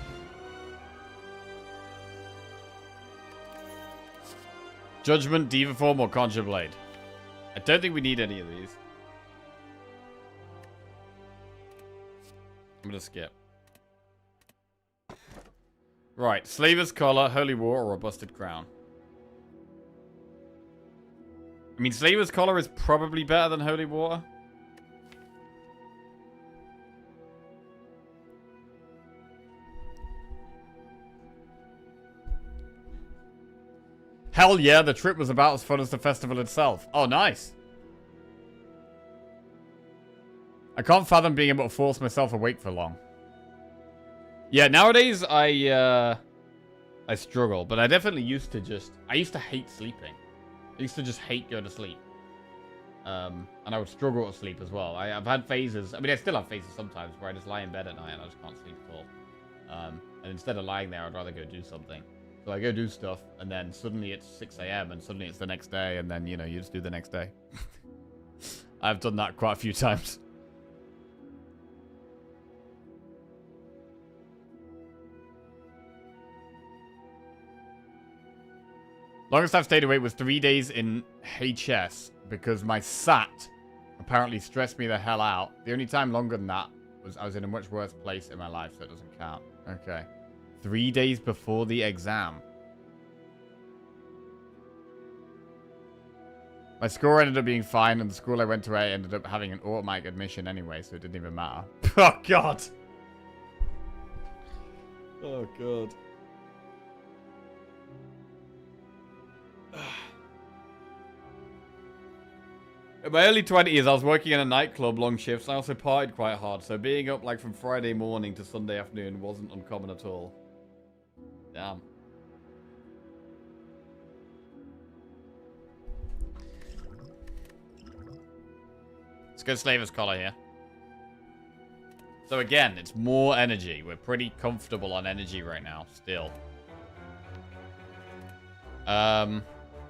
Speaker 1: Judgment, Diva Form, or Conjure Blade. I don't think we need any of these. I'm gonna skip. Right, Slaver's Collar, Holy War, or a Busted Crown. I mean, Slaver's Collar is probably better than Holy Water. Hell yeah, the trip was about as fun as the festival itself. Oh, nice. I can't fathom being able to force myself awake for long. Yeah, nowadays I struggle, but I definitely used to I used to hate sleeping. I used to just hate going to sleep. And I would struggle to sleep as well. I've had phases, I mean, I still have phases sometimes where I just lie in bed at night and I just can't sleep at all. And instead of lying there, I'd rather go do something. So I go do stuff, and then suddenly it's 6 a.m. and suddenly it's the next day, and then, you know, you just do the next day. I've done that quite a few times. Longest I've stayed awake was 3 days in HS because my SAT apparently stressed me the hell out. The only time longer than that was I was in a much worse place in my life, so it doesn't count. Okay. 3 days before the exam. My score ended up being fine, and the school I went to I ended up having an automatic admission anyway, so it didn't even matter. Oh, God. Oh, God. In my early 20s, I was working in a nightclub, long shifts. I also partied quite hard, so being up like from Friday morning to Sunday afternoon wasn't uncommon at all. Damn. Let's go Slaver's Collar here. So again, it's more energy. We're pretty comfortable on energy right now, still.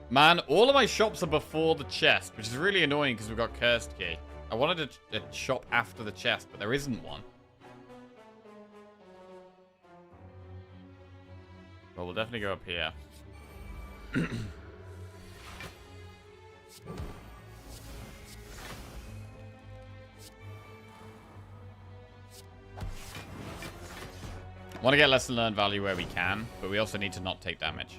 Speaker 1: Man, all of my shops are before the chest, which is really annoying because we've got Cursed Key. I wanted a shop after the chest, but there isn't one. Well, we'll definitely go up here. Want to get lesson learned value where we can, but we also need to not take damage.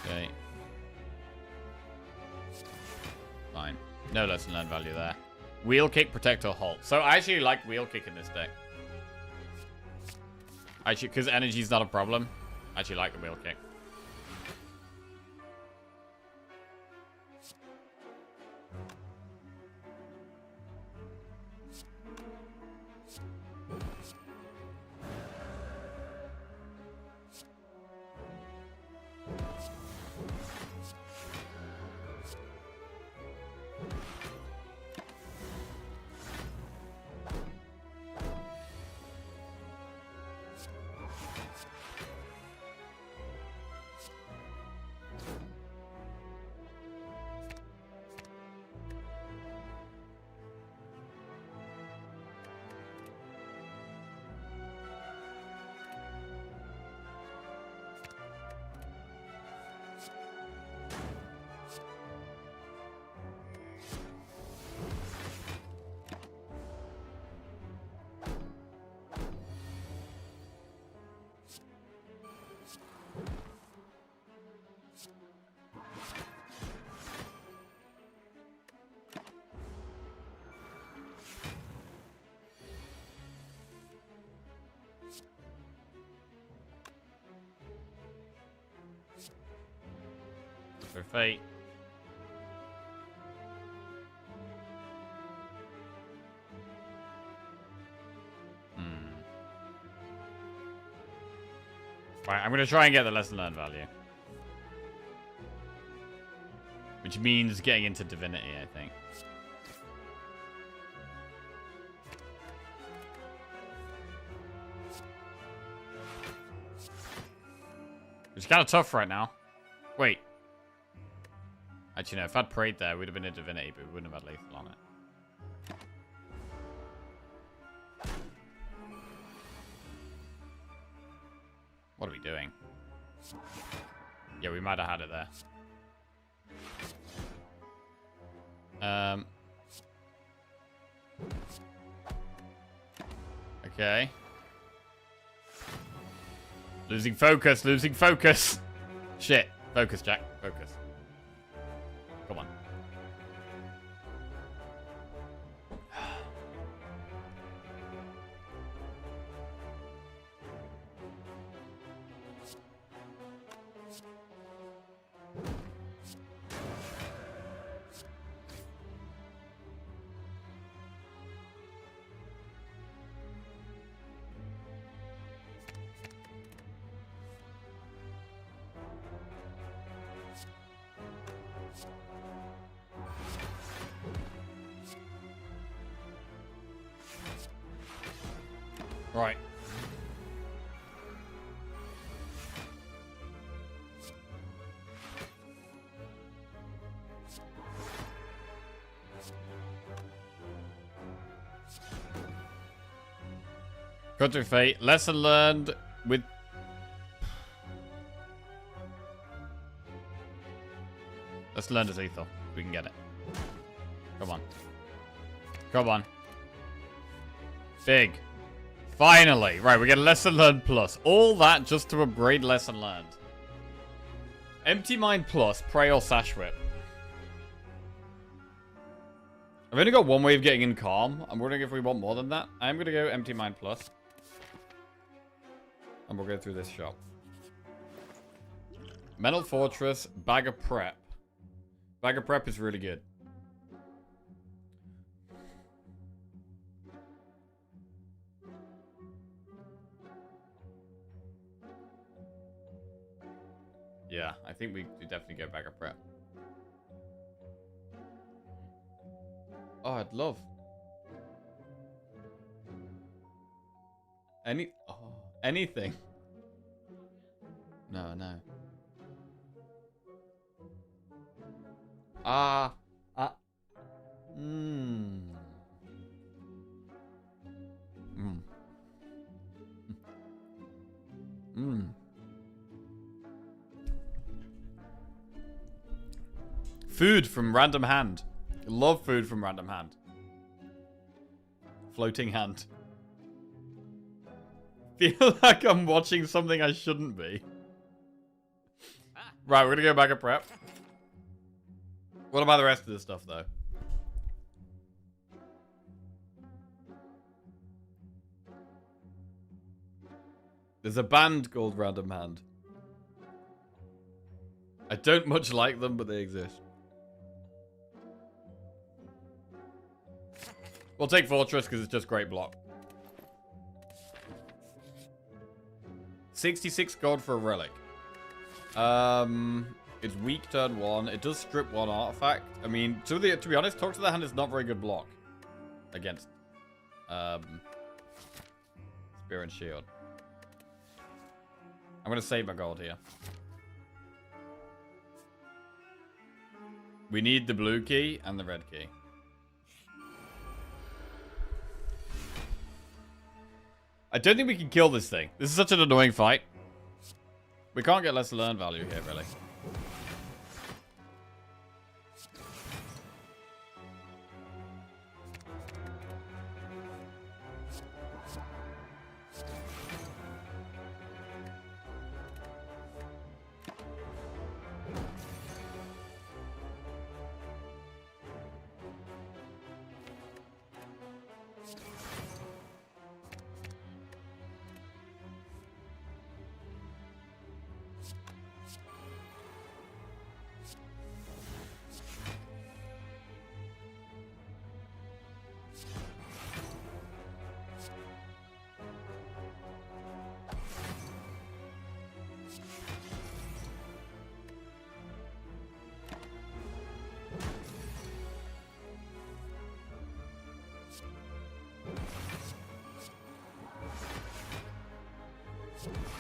Speaker 1: Okay. Fine. No lesson learned value there. Wheel kick, protect, or halt. So I actually like wheel kick in this deck. Actually, because energy's not a problem. I actually like the wheel kick. For fate. Right, I'm gonna try and get the lesson learned value. Which means getting into divinity, I think. It's kind of tough right now. Wait. Actually, no, if I'd prayed there, we'd have been a divinity, but we wouldn't have had lethal on it. What are we doing? Yeah, we might have had it there. Okay. Losing focus, losing focus. Shit. Focus, Jack. Focus. Come on. Right. Got to fate. Lesson learned with... Let's learn this Ether. We can get it. Come on. Come on. Big. Finally. Right, we get a lesson learned plus. All that just to upgrade lesson learned. Empty Mind plus, Pray or Sash Whip. I've only got one way of getting in Calm. I'm wondering if we want more than that. I'm going to go Empty Mind plus. And we'll go through this shop. Mental Fortress, Bag of Prep. Bag of Prep is really good. Yeah, I think we definitely go Bag of Prep. Oh, I'd love. Anything. No. Food from Random Hand. Love food from Random Hand. Floating hand. Feel like I'm watching something I shouldn't be. Right, we're gonna go back at prep. What about the rest of this stuff, though? There's a band called Random Hand. I don't much like them, but they exist. We'll take Fortress because it's just great block. 66 gold for a relic. It's weak turn 1. It does strip 1 artifact. I mean, to be honest, Talk to the Hand is not very good block against Spear and Shield. I'm gonna save my gold here. We need the blue key and the red key. I don't think we can kill this thing. This is such an annoying fight. We can't get less learn value here, really.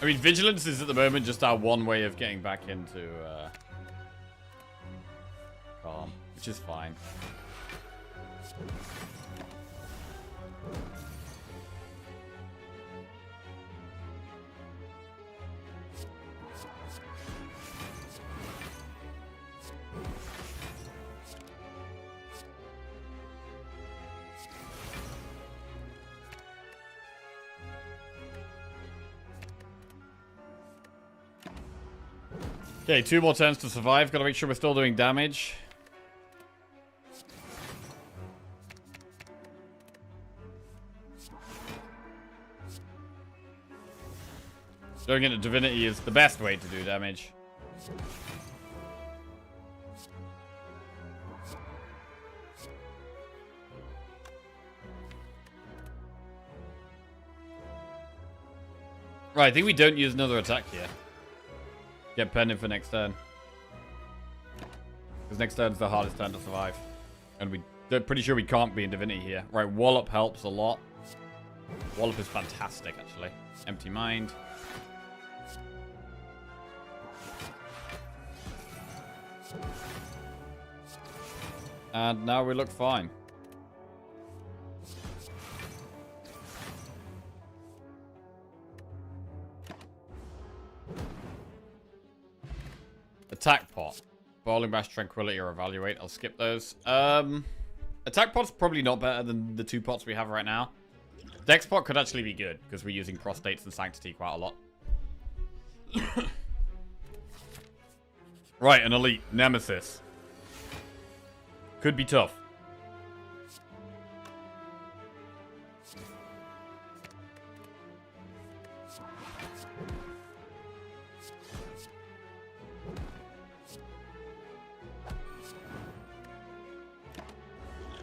Speaker 1: I mean, Vigilance is at the moment just our one way of getting back into Calm, which is fine. Okay, 2 more turns to survive. Gotta make sure we're still doing damage. Going into Divinity is the best way to do damage. Right, I think we don't use another attack here. Get pending for next turn. Because next turn's the hardest turn to survive. And they're pretty sure we can't be in Divinity here. Right, Wallop helps a lot. Wallop is fantastic, actually. Empty Mind. And now we look fine. Attack pot. Bowling Bash, Tranquility, or Evaluate. I'll skip those. Attack pot's probably not better than the 2 pots we have right now. Dex pot could actually be good, because we're using Prostates and Sanctity quite a lot. Right, an Elite. Nemesis. Could be tough.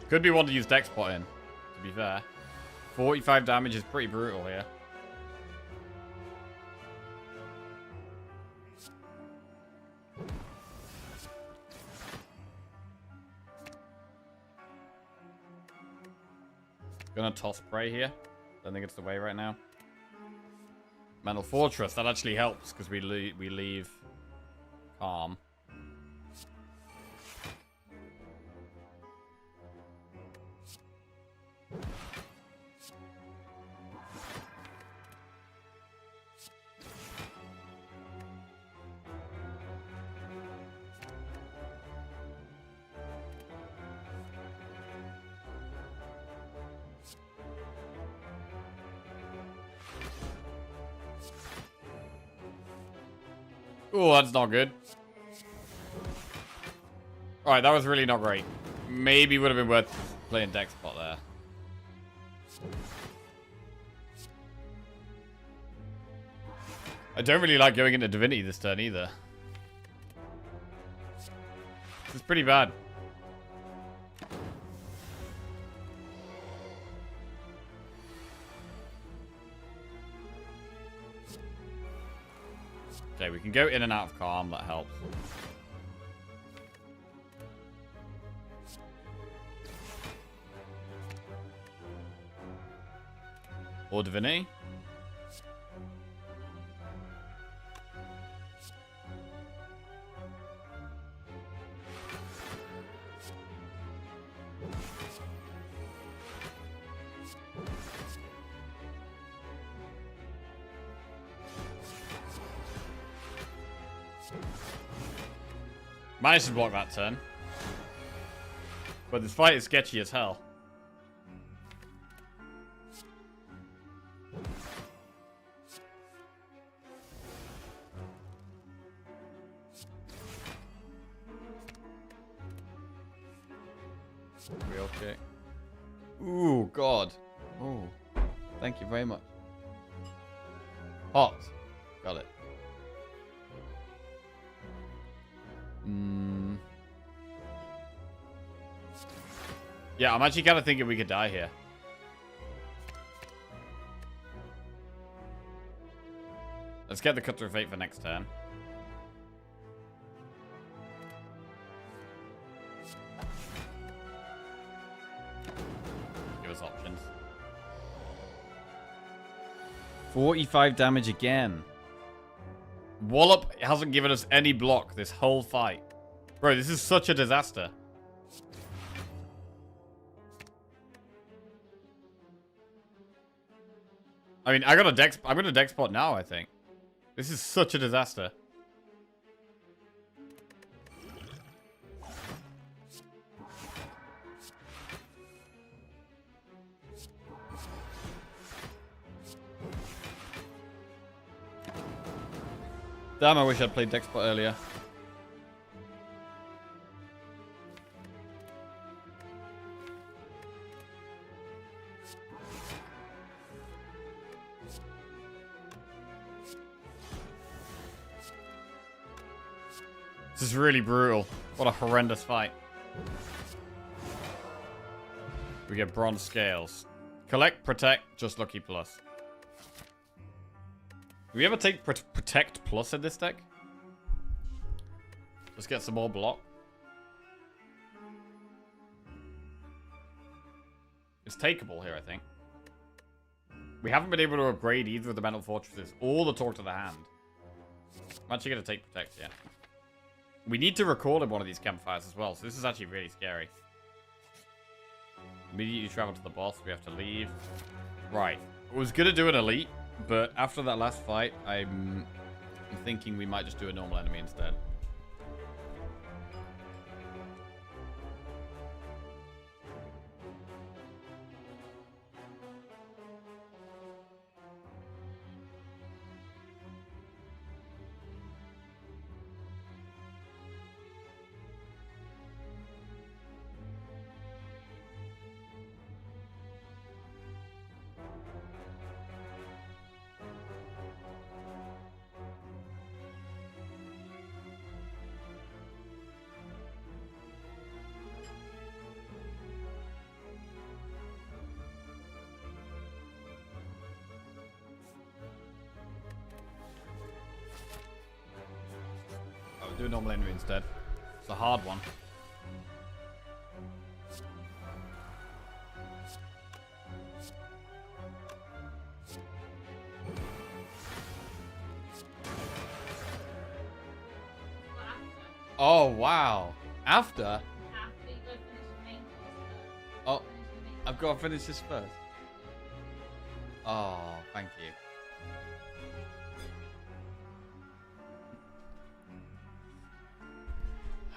Speaker 1: Could be one to use Dex pot in, to be fair. 45 damage is pretty brutal here. Gonna toss Prey here. Don't think it's the way right now. Mental Fortress, that actually helps because we leave Calm. Oh, that's not good. Alright, that was really not great. Maybe would have been worth playing Dex pot there. I don't really like going into Divinity this turn either. This is pretty bad. Okay, we can go in and out of Calm, that helps. Or Divinity. Managed to block that turn. But this fight is sketchy as hell. We okay? Ooh, God. Oh, thank you very much. Hot. Got it. Yeah, I'm actually kind of thinking we could die here. Let's get the Cut Through Fate for next turn. Give us options. 45 damage again. Wallop hasn't given us any block this whole fight. Bro, this is such a disaster. I mean, I'm gonna dex pot now, I think. This is such a disaster. Damn, I wish I'd played dex pot earlier. This is really brutal. What a horrendous fight. We get bronze scales. Collect, protect, just lucky plus. Do we ever take protect plus in this deck? Let's get some more block. It's takeable here, I think. We haven't been able to upgrade either of the mental fortresses or the talk to the hand. I'm actually going to take protect, yeah. We need to record in one of these campfires as well, so this is actually really scary. Immediately travel to the boss, we have to leave. Right. I was going to do an elite, but after that last fight, I'm thinking we might just do a normal enemy instead. Do a normal enemy instead. It's a hard one. Oh, wow. After?
Speaker 3: After you go finish your main course.
Speaker 1: Oh,
Speaker 3: Finish your main
Speaker 1: I've got to finish this first. Oh, thank you.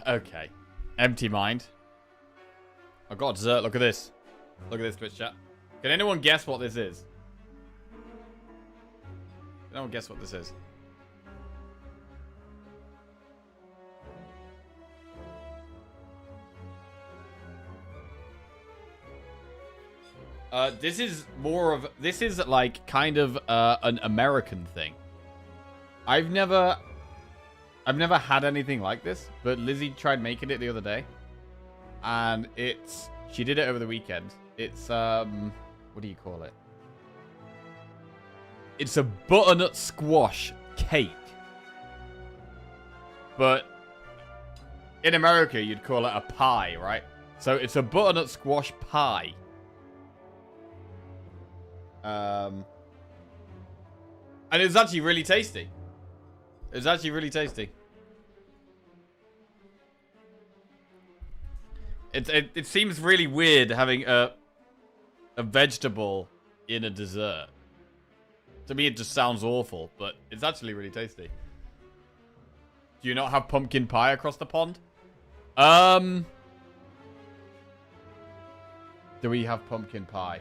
Speaker 1: Okay. Empty mind. I've got dessert. Look at this. Look at this, Twitch chat. Can anyone guess what this is? Can anyone guess what this is? This is more of... This is like kind of an American thing. I've never had anything like this, but Lizzie tried making it the other day. And it's... She did it over the weekend. It's, what do you call it? It's a butternut squash cake. But in America, you'd call it a pie, right? So it's a butternut squash pie. And it's actually really tasty. It's actually really tasty. It seems really weird having a vegetable in a dessert. To me, it just sounds awful, but it's actually really tasty. Do you not have pumpkin pie across the pond? Do we have pumpkin pie?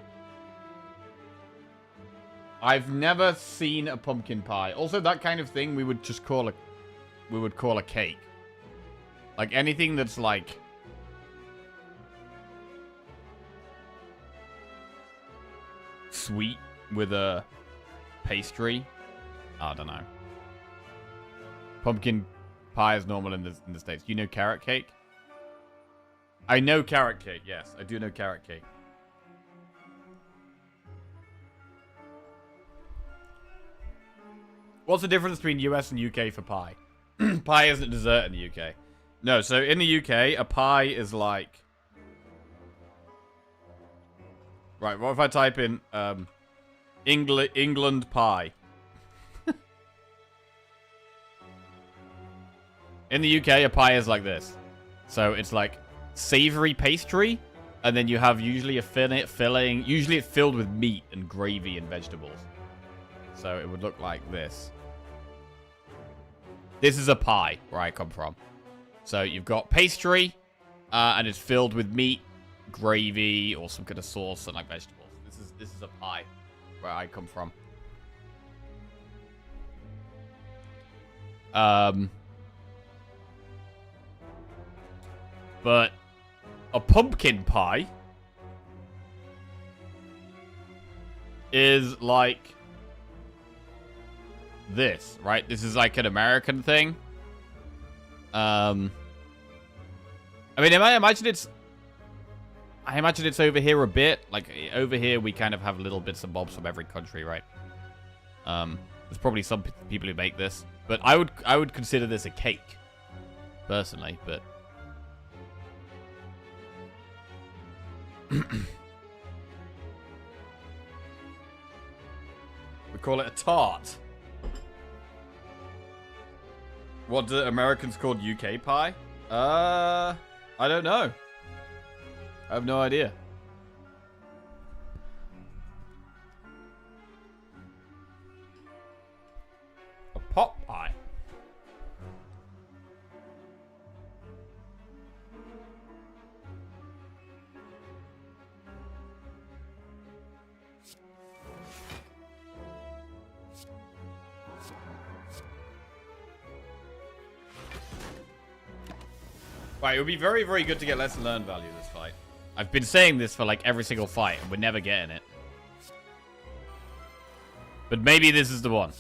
Speaker 1: I've never seen a pumpkin pie. Also, that kind of thing we would just call a cake. Like anything that's like sweet with a pastry. I don't know. Pumpkin pie is normal in the States. You know carrot cake? I know carrot cake. Yes, I do know carrot cake. What's the difference between US and UK for pie? Pie isn't dessert in the UK. No, so in the UK, a pie is like... Right, what if I type in England pie? In the UK, a pie is like this. So it's like savory pastry, and then you have usually a filling. Usually it's filled with meat and gravy and vegetables. So it would look like this. This is a pie, where I come from. So you've got pastry, and it's filled with meat, gravy, or some kind of sauce and like vegetables. This is a pie, where I come from. But a pumpkin pie is like this, right? This is like an American thing. I mean, I imagine it's over here a bit. Like, over here, we kind of have little bits and bobs from every country, right? There's probably some people who make this. But I would consider this a cake, personally, but... we call it a tart. What do Americans call UK pie? I don't know. I have no idea. A pot pie. Right, it would be very, very good to get lesson learned value this fight. I've been saying this for like every single fight, and we're never getting it. But maybe this is the one.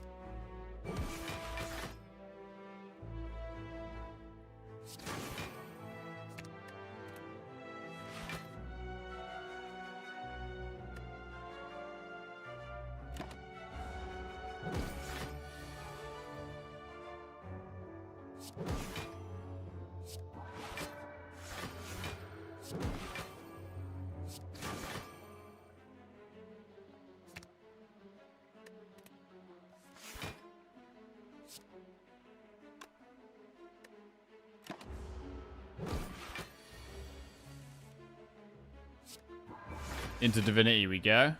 Speaker 1: Into Divinity we go.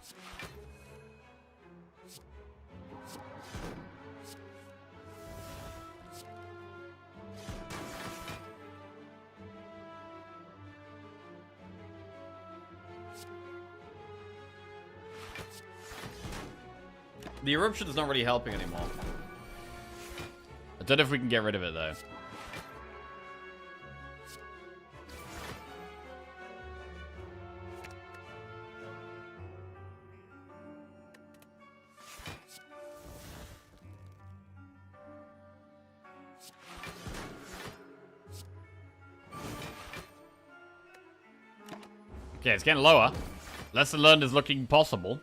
Speaker 1: The eruption's not really helping anymore. I don't know if we can get rid of it, though. Okay, it's getting lower. Lesson learned is looking possible.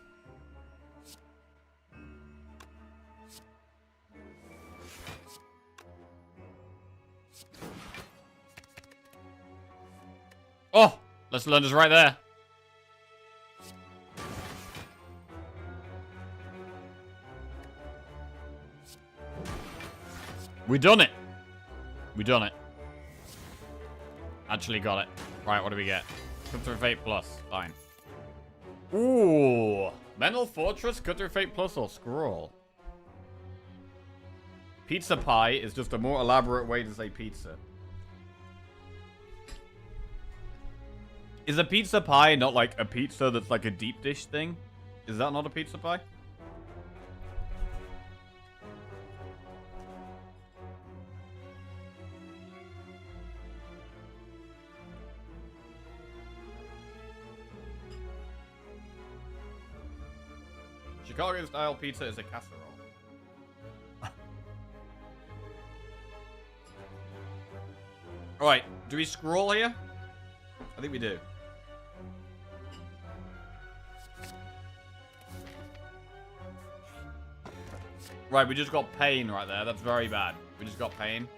Speaker 1: Oh! Lesson learned is right there. We done it. We done it. Actually got it. Right, what do we get? Cut through Fate Plus. Fine. Ooh. Mental Fortress, Cut through Fate Plus, or Scroll? Pizza Pie is just a more elaborate way to say pizza. Is a pizza pie not like a pizza that's like a deep dish thing? Is that not a pizza pie? Chicago style pizza is a casserole. Alright, do we scroll here? I think we do. Right, we just got pain right there. That's very bad. We just got pain.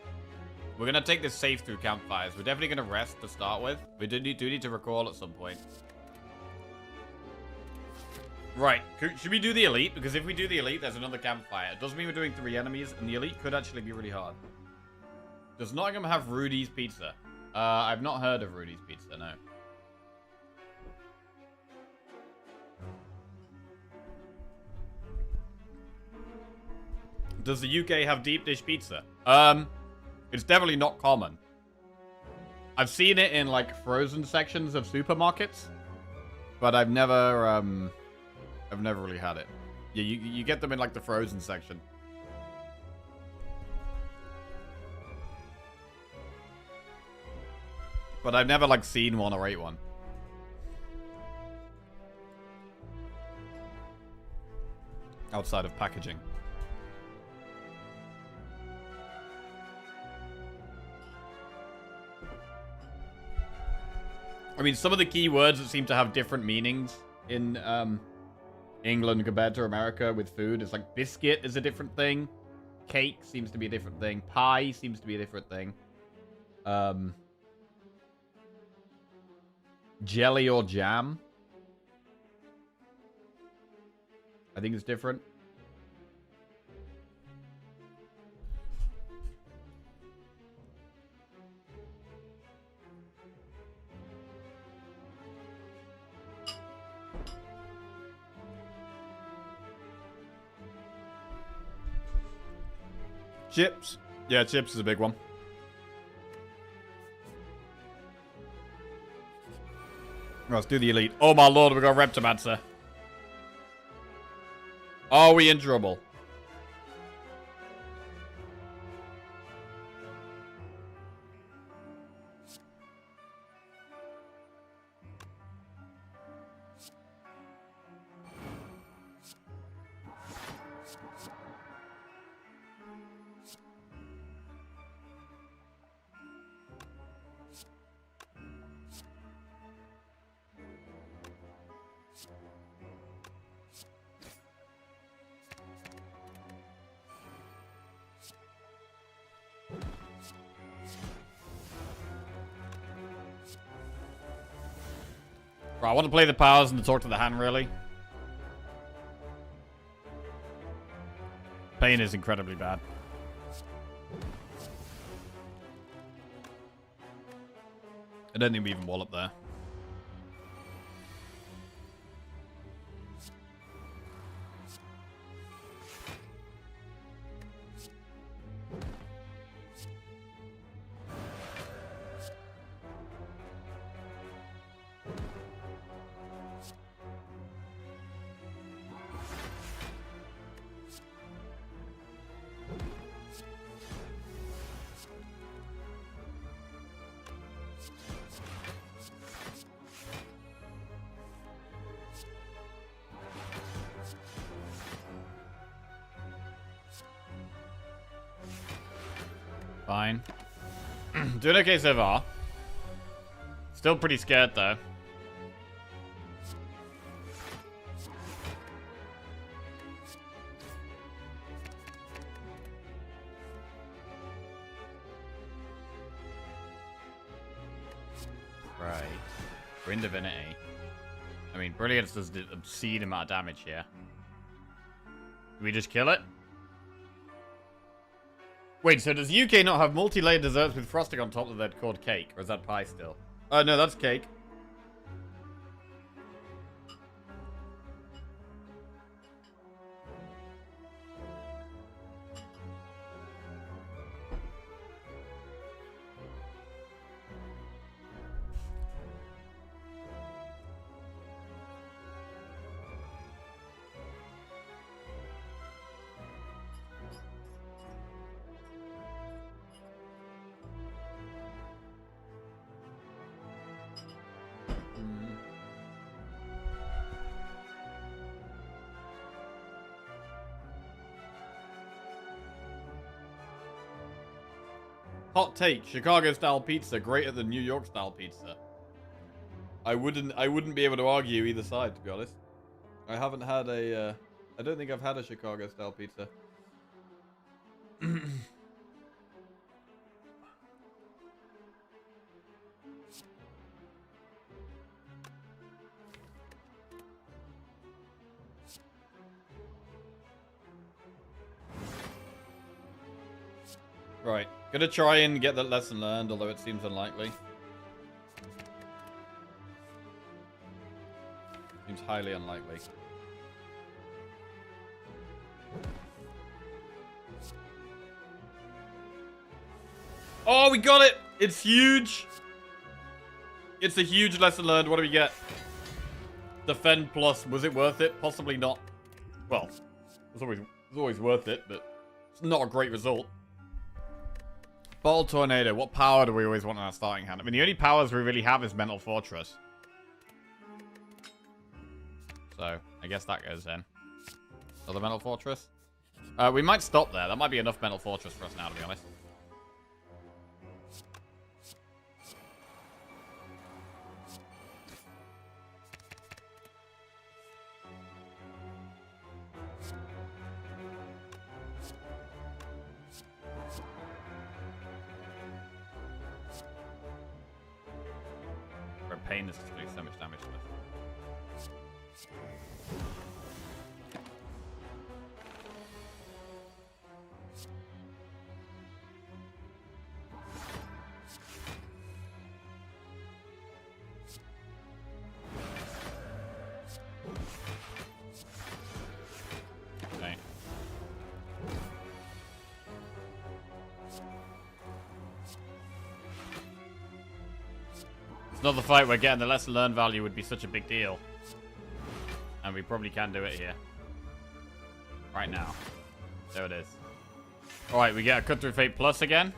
Speaker 1: We're going to take this safe through campfires. We're definitely going to rest to start with. We do need to recall at some point. Right. Should we do the elite? Because if we do the elite, there's another campfire. It doesn't mean we're doing 3 enemies, and the elite could actually be really hard. Does Nottingham have Rudy's Pizza? I've not heard of Rudy's Pizza, no. Does the UK have deep dish pizza? It's definitely not common. I've seen it in like frozen sections of supermarkets, but I've never really had it. Yeah, you get them in like the frozen section. But I've never like seen one or ate one. Outside of packaging. I mean, some of the key words that seem to have different meanings in England compared to America with food is like biscuit is a different thing. Cake seems to be a different thing. Pie seems to be a different thing. Jelly or jam, I think it's different. Chips. Yeah, chips is a big one. Let's do the elite. Oh my lord, we got Reptomancer. Are we in trouble? Right, I want to play the powers and to talk to the hand, really. Pain is incredibly bad. I don't think we even wallop there. Fine. Doing okay so far. Still pretty scared, though. Right. Wind Divinity. I mean, Brilliance does the obscene amount of damage here. Do we just kill it? Wait, so does UK not have multi-layered desserts with frosting on top that they're called cake? Or is that pie still? Oh, no, that's cake. Hot take: Chicago-style pizza greater than New York-style pizza. I wouldn't be able to argue either side, to be honest. I haven't had a. I don't think I've had a Chicago-style pizza. Right. Gonna try and get that lesson learned, although it seems unlikely. Seems highly unlikely. Oh, we got it! It's huge! It's a huge lesson learned. What do we get? Defend plus. Was it worth it? Possibly not. Well, it's always worth it, but it's not a great result. Bottle Tornado. What power do we always want in our starting hand? I mean, the only powers we really have is Mental Fortress. So, I guess that goes in. Another Mental Fortress? We might stop there. That might be enough Mental Fortress for us now, to be honest. Pain is doing so much damage to us. Okay. Another fight where getting the lesson learned value would be such a big deal. And we probably can do it here. Right now. There it is. Alright, we get a Cut Through Fate Plus again.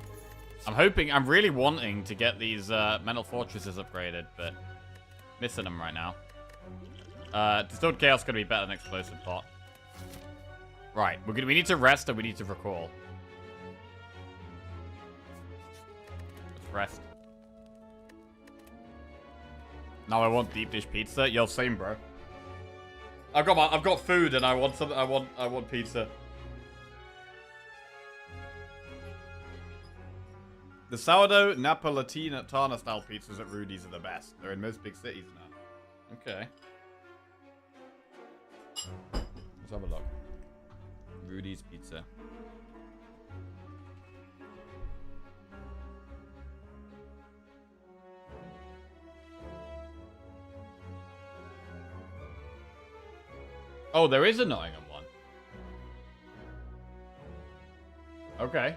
Speaker 1: I'm really wanting to get these Mental Fortresses upgraded, but missing them right now. Distilled Chaos is going to be better than Explosive Pot. Right, we need to rest and we need to recall. Let's rest. Now I want deep dish pizza. Yo, same, bro. I've got food and I want something. I want pizza. The sourdough Napolitana style pizzas at Rudy's are the best. They're in most big cities now. Okay. Let's have a look. Rudy's Pizza. Oh, there is a Nottingham one. Okay.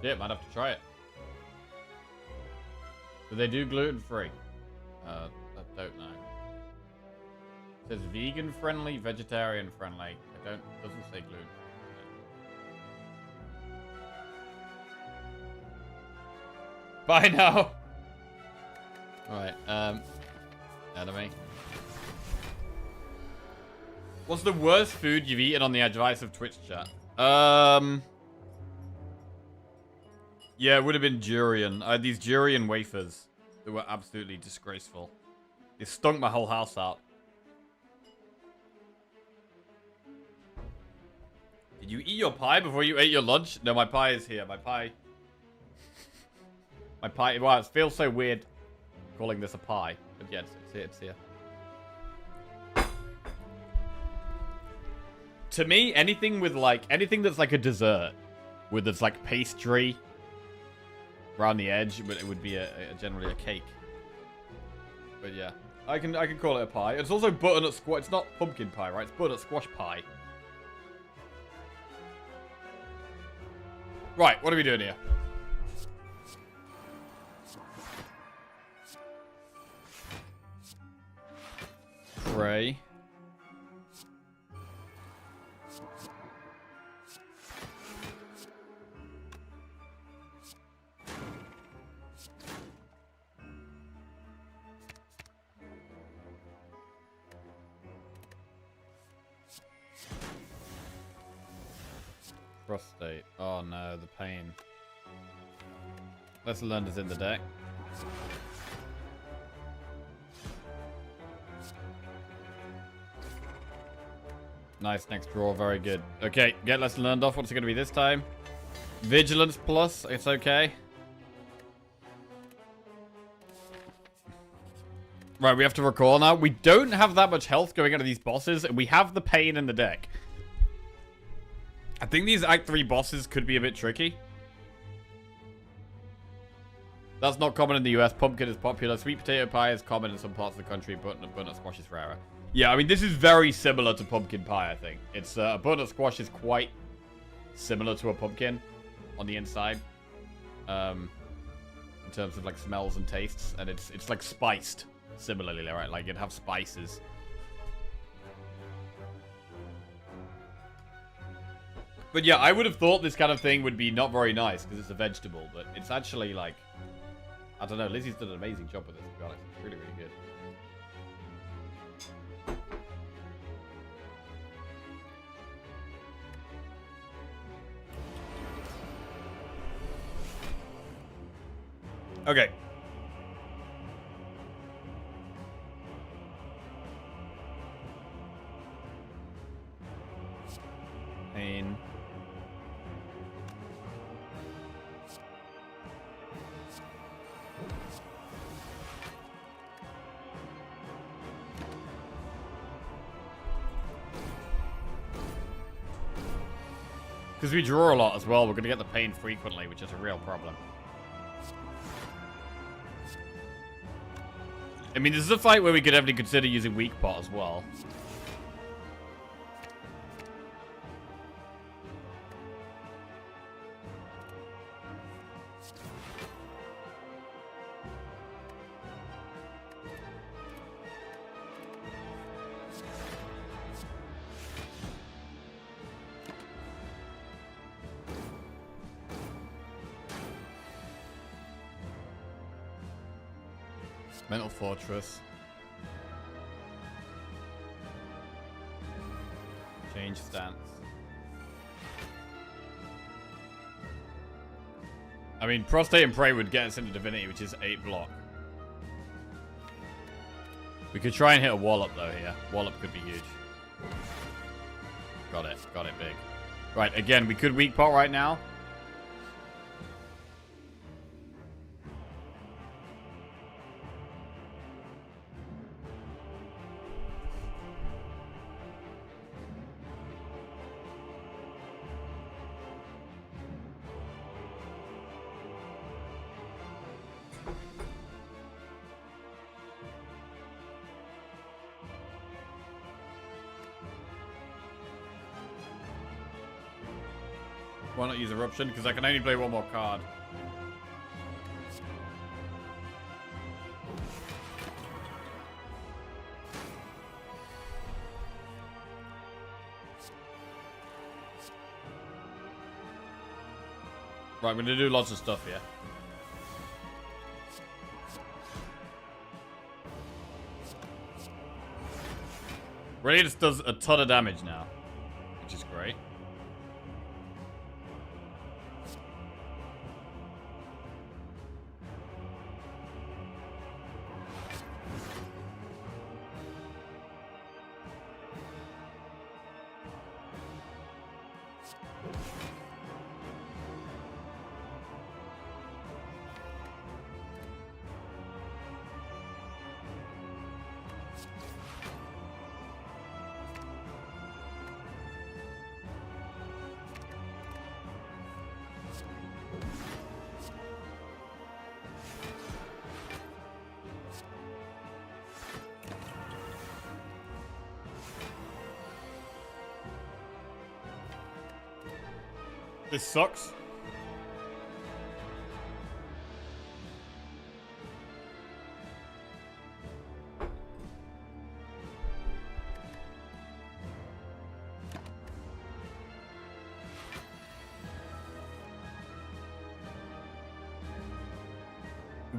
Speaker 1: Yeah, might have to try it. Do they do gluten-free? I don't know. It says vegan friendly, vegetarian friendly. Doesn't say gluten. Bye now. Alright, enemy. What's the worst food you've eaten on the advice of Twitch chat? Yeah, it would have been durian. I had these durian wafers that were absolutely disgraceful. It stunk my whole house out. Did you eat your pie before you ate your lunch? No, my pie is here. My pie. My pie. Wow, it feels so weird calling this a pie. But yeah, it's here. It's here. To me, anything with like anything that's like a dessert, with that's like pastry around the edge, but it would be generally a cake. But yeah, I can call it a pie. It's also butternut squash. It's not pumpkin pie, right? It's butternut squash pie. Right, what are we doing here? Pray. Prostate. Oh no, the pain. Lesson learned is in the deck. Nice, next draw, very good. Okay, get lesson learned off. What's it going to be this time? Vigilance plus, it's okay. Right, we have to recall now. We don't have that much health going into these bosses, and we have the pain in the deck. I think these Act 3 bosses could be a bit tricky. That's not common in the US. Pumpkin is popular. Sweet potato pie is common in some parts of the country. Butternut squash is rarer. Yeah, I mean, this is very similar to pumpkin pie, I think. It's a butternut squash is quite similar to a pumpkin on the inside. In terms of, like, smells and tastes. And it's like, spiced similarly, right? Like, it'd have spices. But yeah, I would have thought this kind of thing would be not very nice because it's a vegetable, but it's actually like, I don't know, Lizzie's done an amazing job with this, to be honest. It's really, really good. Okay. Pain. Because we draw a lot as well, we're going to get the pain frequently, which is a real problem. I mean, this is a fight where we could definitely consider using weak pot as well. Mental Fortress. Change stance. I mean, Prostate and Prey would get us into Divinity, which is 8 block. We could try and hit a Wallop, though, here. Wallop could be huge. Got it. Got it big. Right, again, we could weak pot right now. Why not use Eruption? Because I can only play one more card. Right, we're going to do lots of stuff here. Radiance does a ton of damage now, which is great. This sucks.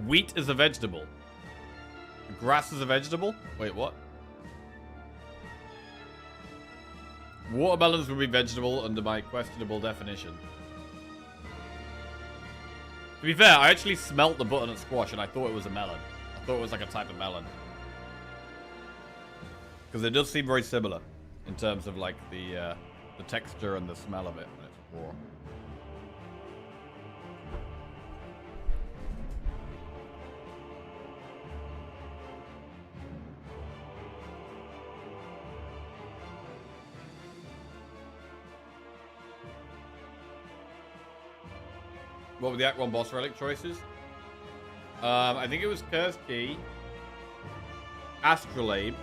Speaker 1: Wheat is a vegetable. Grass is a vegetable? Wait, what? Watermelons would be vegetable under my questionable definition. To be fair, I actually smelt the butternut squash and I thought it was a melon. I thought it was like a type of melon. Because it does seem very similar in terms of like the texture and the smell of it when it's raw. What were the Act 1 boss relic choices? I think it was Curse Key, Astrolabe,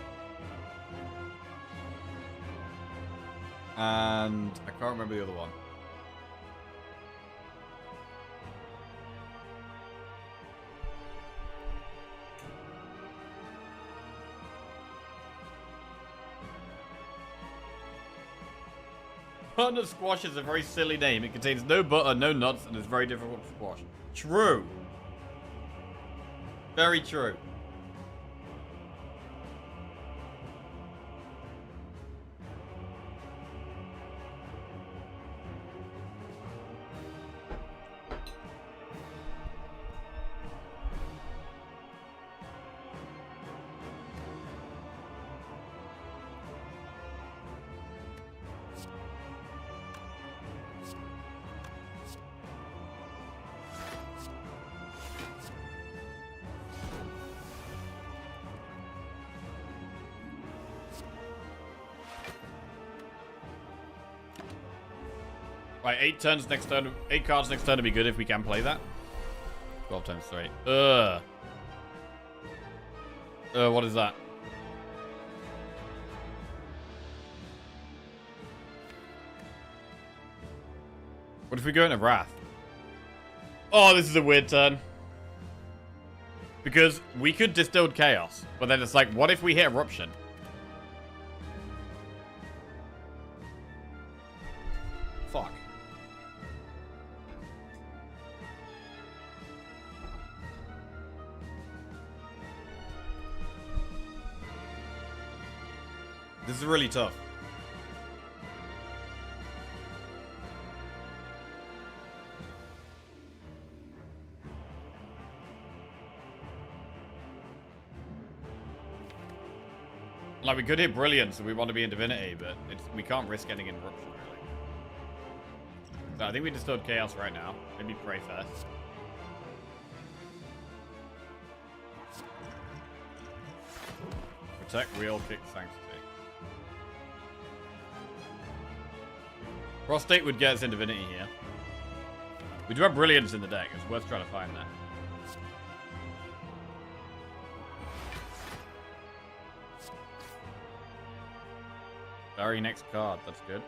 Speaker 1: and I can't remember the other one. Butternut squash is a very silly name. It contains no butter, no nuts, and is very difficult to squash. True. Very true. Right, 8 turns next turn. 8 cards next turn would be good if we can play that. 12 times 3. What is that? What if we go into Wrath? Oh, this is a weird turn. Because we could Distilled Chaos, but then it's like, what if we hit Eruption? Fuck. This is really tough. Like, we could hit Brilliance if we want to be in Divinity, but we can't risk getting in Eruption, really. So I think we Distilled Chaos right now. Maybe Pray first. Protect, Wheel, Kick, Sanctity. Prostate would get us in Divinity here. We do have Brilliance in the deck. It's worth trying to find that. Very next card. That's good.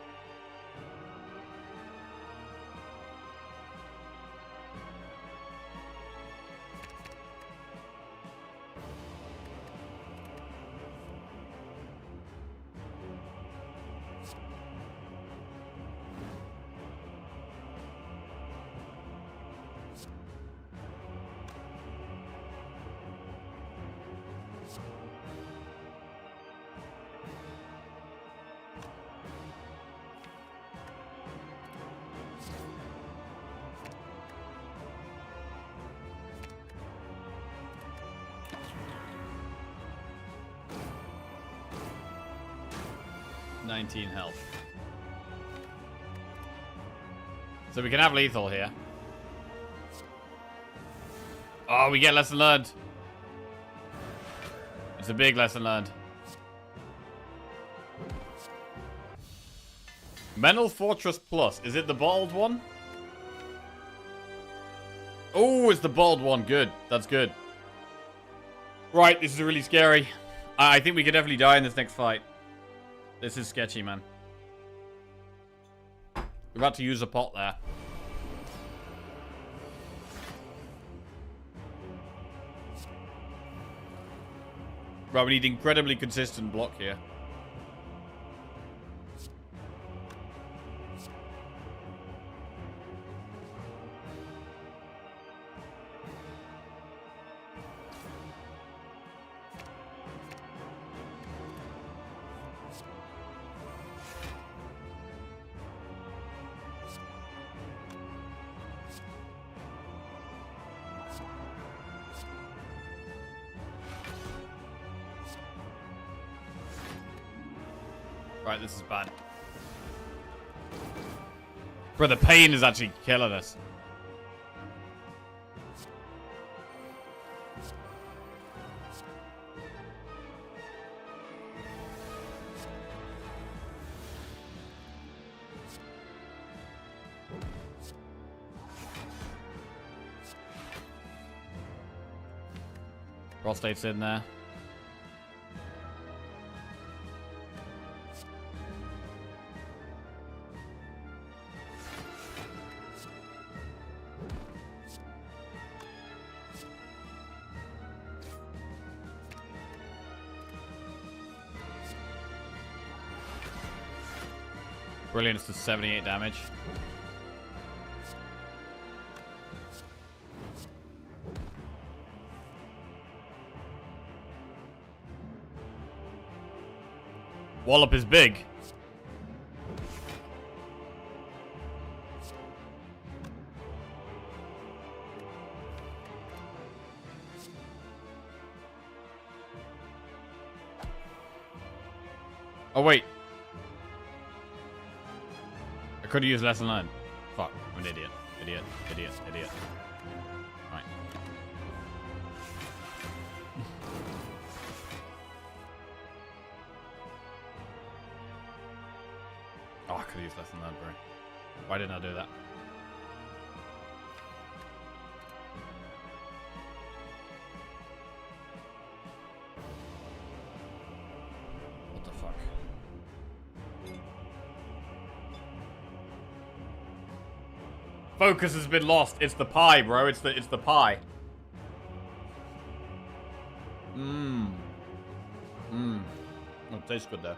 Speaker 1: Health. So we can have lethal here. Oh, we get lesson learned. It's a big lesson learned. Mental Fortress Plus. Is it the bald one? Oh, it's the bald one. Good. That's good. Right, this is really scary. I think we could definitely die in this next fight. This is sketchy, man. We're about to use a pot there. Right, we need incredibly consistent block here. Right, this is bad. Bro, the pain is actually killing us. Prostate's in there. Brilliant, it's to 78 damage. Wallop is big. Oh, wait. I could have used lesson 9. Fuck, I'm an idiot. Idiot. Right. Oh, I could have used lesson 9, bro. Why didn't I do that? What the fuck? Focus has been lost. It's the pie, bro. It's the pie. Oh, it tastes good though.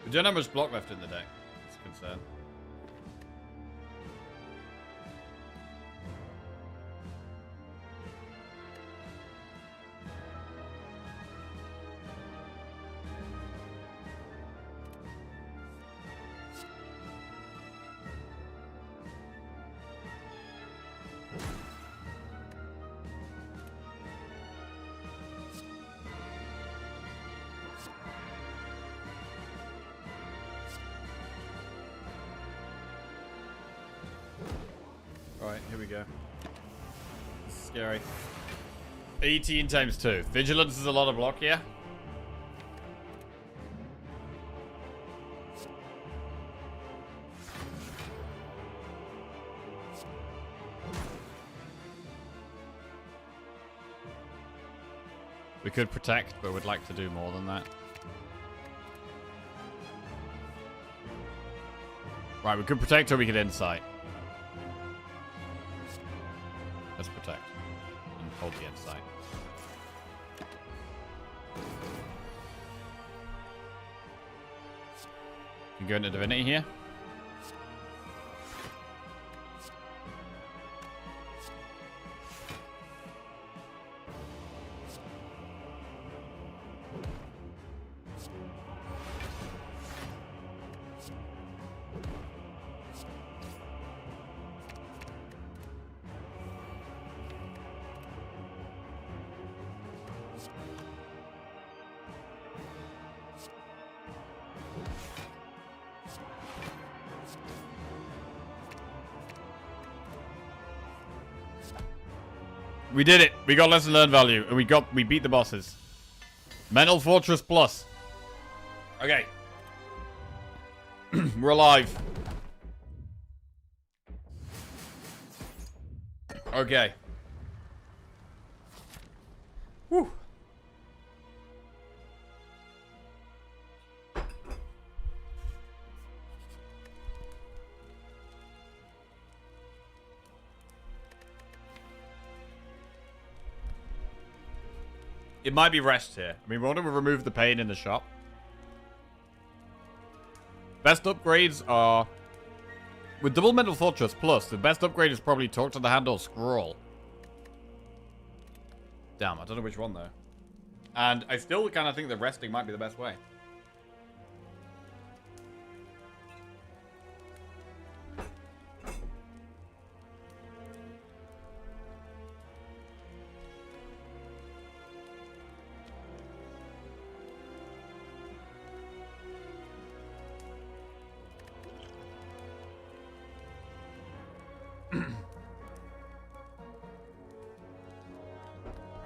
Speaker 1: We don't have much block left in the deck. That's a concern. Alright, here we go. This is scary. 18 times 2. Vigilance is a lot of block here. We could protect, but would like to do more than that. Right, we could protect or we could insight. Let's protect. And hold the insight. You can go into Divinity here. We did it. We got lesson learned value. And we beat the bosses. Mental Fortress Plus. Okay. We're alive. Okay. Whew. It might be rest here. I mean, we want to remove the pain in the shop. Best upgrades are... With Double Mental Fortress Plus, the best upgrade is probably Talk to the Hand or Scroll. Damn, I don't know which one, though. And I still kind of think that resting might be the best way.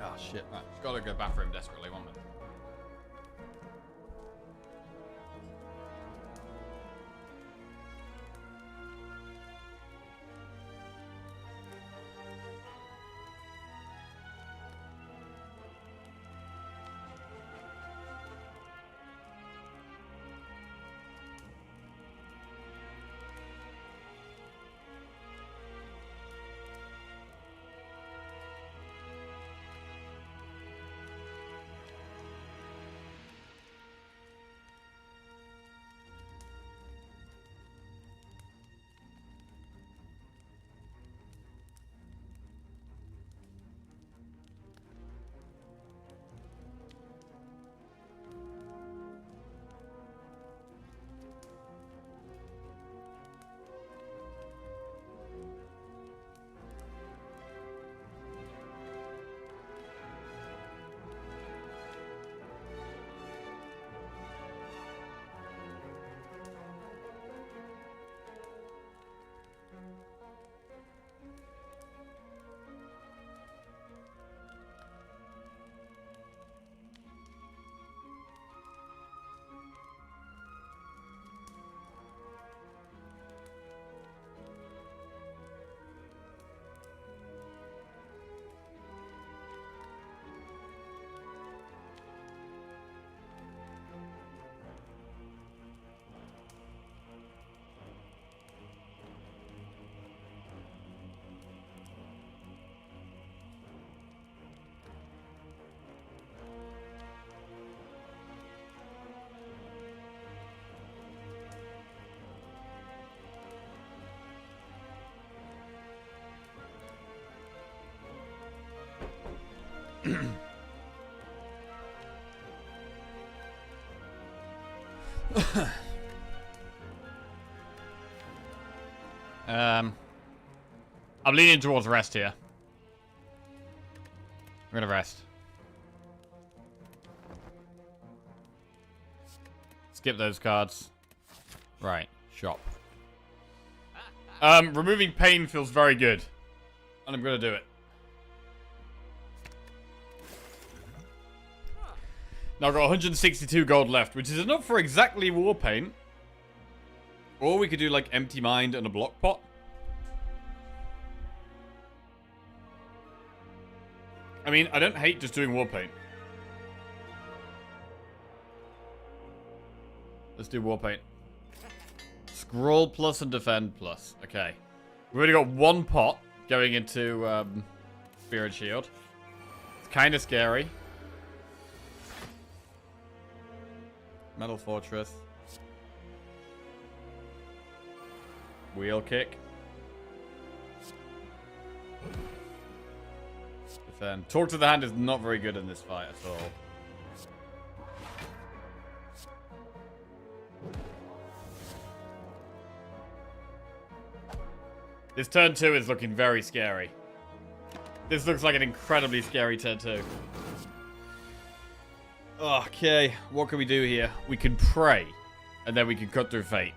Speaker 1: Oh, shit. Right. Just gotta go bathroom desperately, one minute. I'm leaning towards rest here. I'm gonna rest. Skip those cards. Right, shop. Removing pain feels very good. And I'm gonna do it. Now I've got 162 gold left, which is enough for exactly war paint. Or we could do like empty mind and a block pot. I mean, I don't hate just doing war paint. Let's do war paint. Scroll plus and defend plus. Okay. We've already got one pot going into Spirit Shield. It's kind of scary. Metal Fortress. Wheel kick. Defend. Talk to the hand is not very good in this fight at all. This turn 2 is looking very scary. This looks like an incredibly scary turn 2. Okay, what can we do here? We can pray, and then we can cut through fate.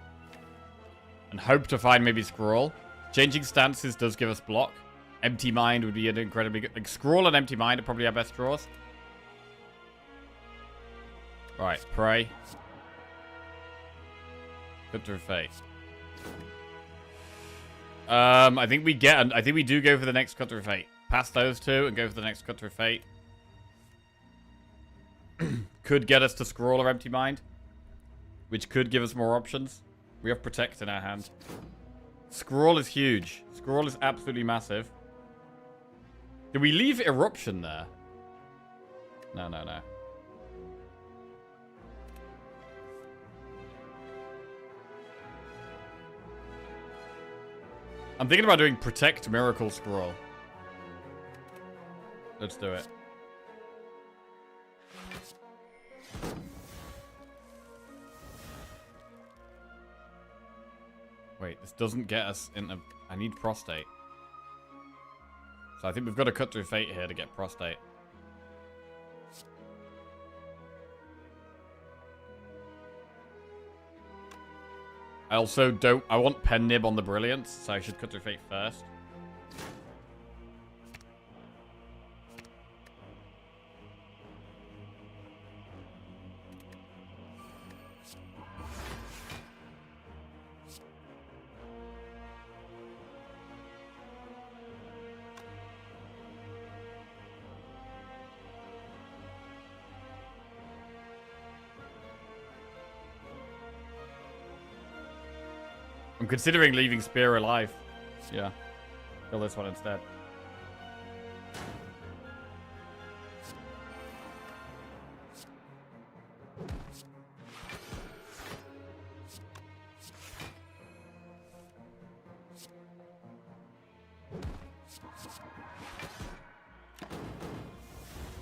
Speaker 1: And hope to find maybe scroll. Changing stances does give us block. Empty Mind would be an incredibly good... Like, Scrawl and Empty Mind are probably our best draws. Right, Pray. Cut Through Fate. I think we do go for the next Cut Through Fate. Pass those two and go for the next Cut Through Fate. Could get us to Scrawl or Empty Mind. Which could give us more options. We have Protect in our hand. Scrawl is huge. Scrawl is absolutely massive. Did we leave Eruption there? No. I'm thinking about doing Protect Miracle Scroll. Let's do it. Wait, this doesn't get us in a... I need Prostate. So I think we've got to Cut Through Fate here to get Prostate. I also don't... I want Pen Nib on the Brilliance, so I should Cut Through Fate first. I'm considering leaving Spire alive. Yeah. Kill this one instead.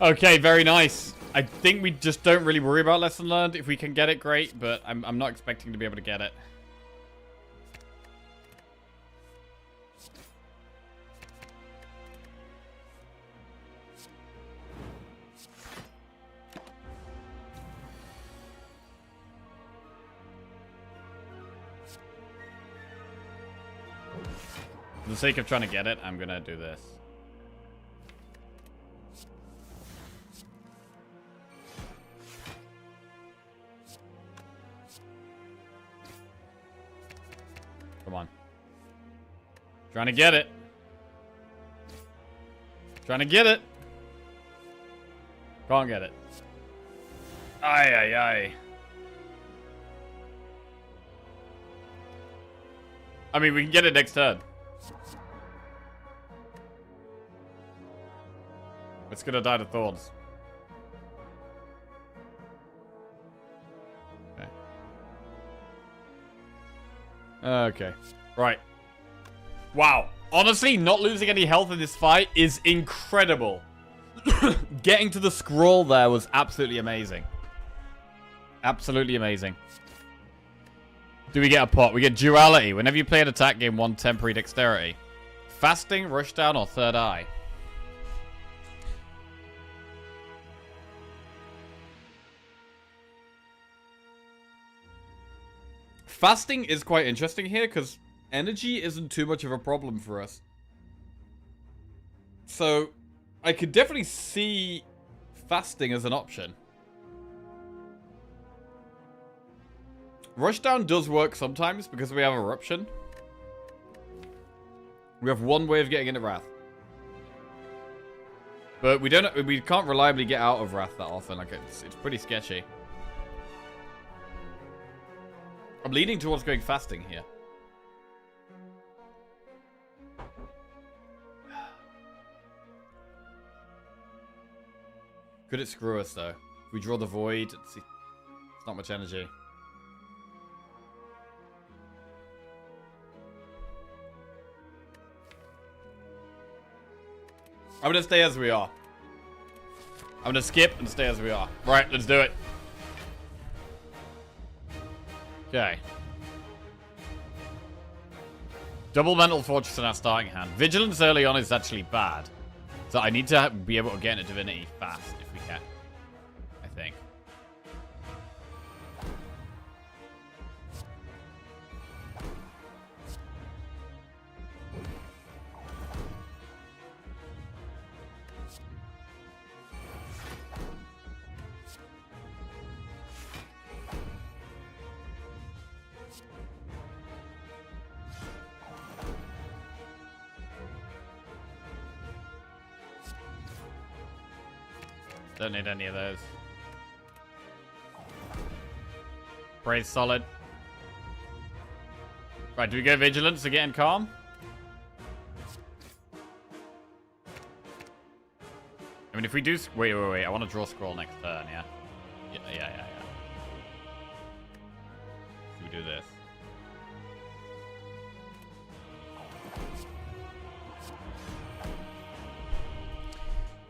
Speaker 1: Okay, very nice. I think we just don't really worry about Lesson Learned. If we can get it, great, but I'm not expecting to be able to get it. For the sake of trying to get it, I'm gonna do this. Come on. Trying to get it. Trying to get it. Can't get it. Aye. I mean, we can get it next turn. It's gonna die to Thorns. Okay. Right. Wow. Honestly, not losing any health in this fight is incredible. Getting to the scroll there was absolutely amazing. Absolutely amazing. Do we get a pot? We get Duality. Whenever you play an attack game, 1 temporary dexterity. Fasting, Rushdown, or Third Eye. Fasting is quite interesting here because energy isn't too much of a problem for us. So, I could definitely see fasting as an option. Rushdown does work sometimes because we have Eruption. We have one way of getting into Wrath. But we can't reliably get out of Wrath that often. Like it's pretty sketchy. I'm leaning towards going fasting here. Could it screw us though? If we draw the void, it's not much energy. I'm gonna stay as we are. I'm gonna skip and stay as we are. Right, let's do it. Okay. Double Mental Fortress in our starting hand. Vigilance early on is actually bad. So I need to be able to get into Divinity fast if we can. I think. Don't need any of those. Praise solid. Right, do we go Vigilance to get in calm? I mean, if we do... Wait. I want to draw scroll next turn, yeah? Yeah. We do this.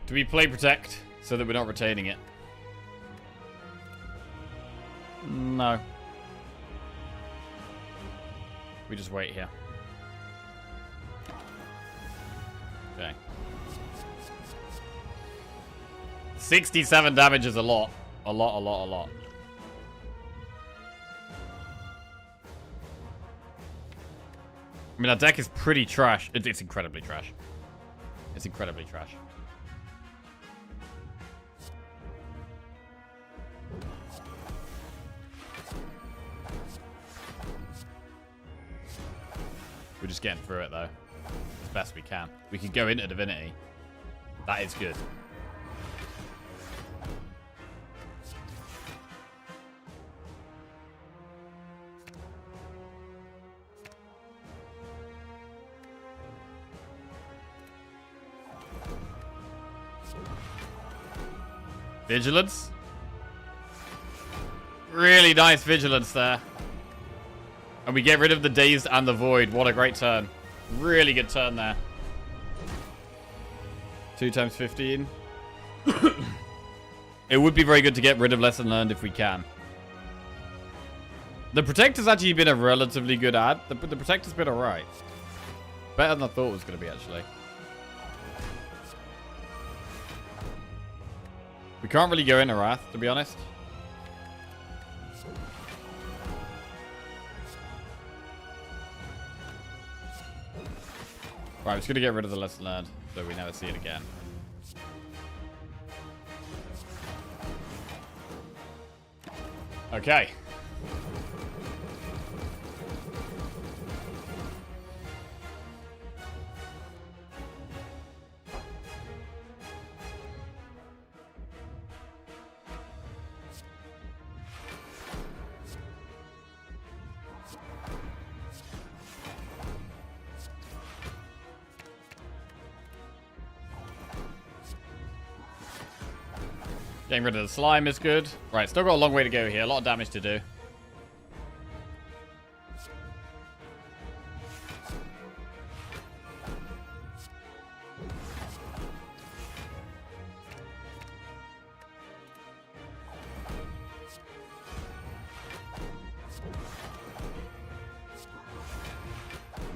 Speaker 1: Do we play Protect so that we're not retaining it? No. We just wait here. Okay. 67 damage is a lot. A lot. I mean, our deck is pretty trash. It's incredibly trash. It's incredibly trash. We're just getting through it, though. As best we can. We can go into Divinity. That is good. Vigilance. Really nice Vigilance there. And we get rid of the Dazed and the Void. What a great turn. Really good turn there. 2 times 15. It would be very good to get rid of Lesson Learned if we can. The Protector's actually been a relatively good ad. The Protector's been alright. Better than I thought it was going to be, actually. We can't really go into Wrath, to be honest. Right, I'm just going to get rid of the Lesson Learned, so we never see it again. Okay. Getting rid of the slime is good. Right, still got a long way to go here. A lot of damage to do.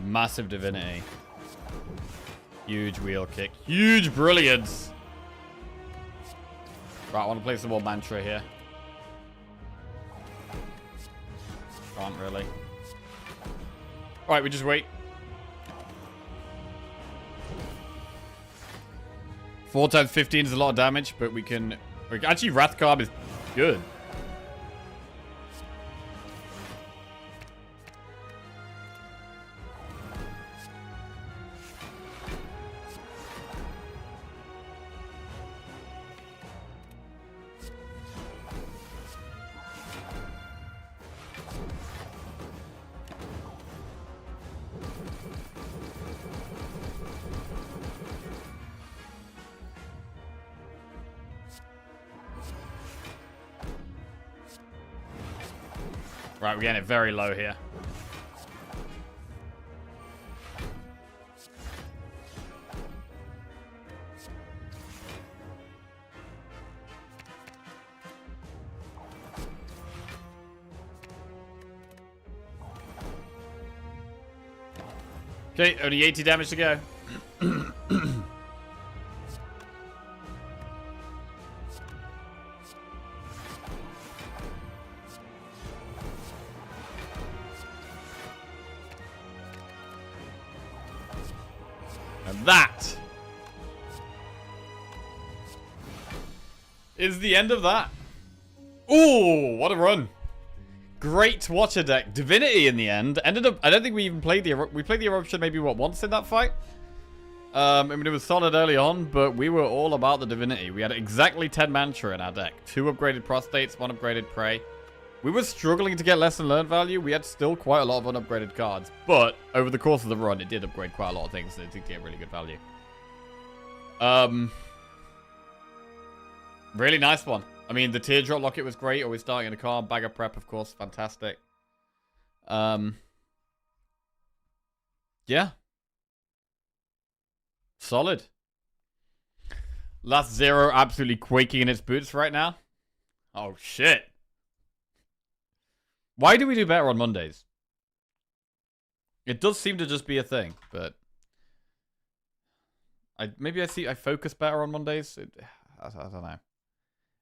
Speaker 1: Massive Divinity. Huge wheel kick. Huge Brilliance. Right, I want to play some more Mantra here. Can't really. Right, we just wait. 4 times 15 is a lot of damage, but we can... Actually, Wrath Carb is good. Right, we're getting it very low here. Okay, only 80 damage to go. That is the end of that. Ooh, what a run. Great Watcher deck. Divinity in the end. Ended up, I don't think we even played the, we played the Eruption maybe, what, once in that fight? I mean, it was solid early on, but we were all about the divinity. We had exactly 10 mantra in our deck. 2 upgraded prostates, 1 upgraded prey. We were struggling to get lesson learned value. We had still quite a lot of unupgraded cards. But over the course of the run, it did upgrade quite a lot of things. So it did get really good value. Really nice one. I mean, the teardrop locket was great. Always starting in a car. Bag of prep, of course. Fantastic. Yeah. Solid. Last Zero absolutely quaking in its boots right now. Oh, shit. Why do we do better on Mondays? It does seem to just be a thing, but... maybe I focus better on Mondays? I don't know.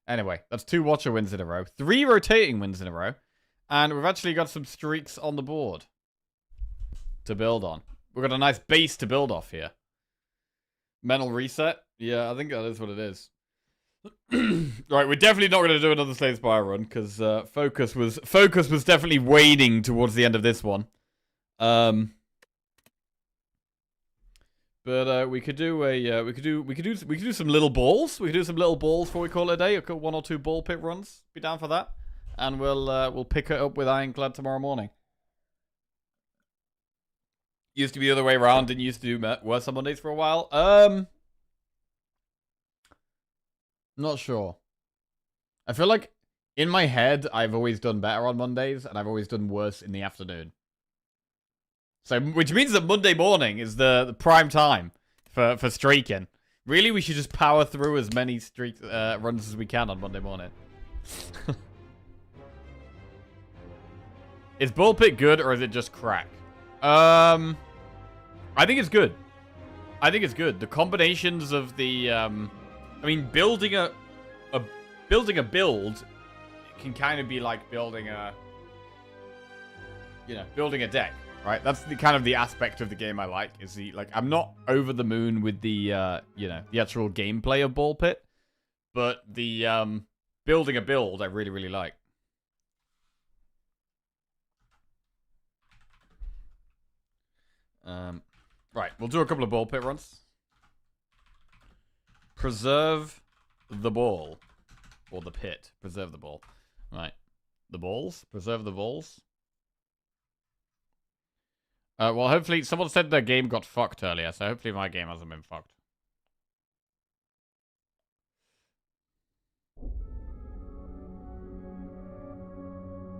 Speaker 1: Anyway, that's 2 Watcher wins in a row. 3 rotating wins in a row. And we've actually got some streaks on the board to build on. We've got a nice base to build off here. Mental reset? Yeah, I think that is what it is. Right, we're definitely not going to do another Slay Spire run, because focus was definitely waning towards the end of this one. But we could do a we could do some little balls. We could do some little balls before we call it a day. 1 or 2 ball pit runs. Be down for that, and we'll pick it up with Ironclad tomorrow morning. Used to be the other way around. Didn't used to do worse on Mondays for a while. Not sure. I feel like in my head I've always done better on Mondays, and I've always done worse in the afternoon. So, which means that Monday morning is the prime time for streaking. Really, we should just power through as many runs as we can on Monday morning. Is Bull Pit good, or is it just crack? I think it's good. I think it's good. The combinations of the, I mean, building a build can kind of be like building a, building a deck. Right, that's the kind of the aspect of the game I like. Is I'm not over the moon with the the actual gameplay of Ball Pit, but the building a build I really, really like. Right, we'll do a couple of Ball Pit runs. Preserve the ball, or the pit. Preserve the ball. Right, the balls. Preserve the balls. Well, hopefully, someone said their game got fucked earlier, so hopefully my game hasn't been fucked.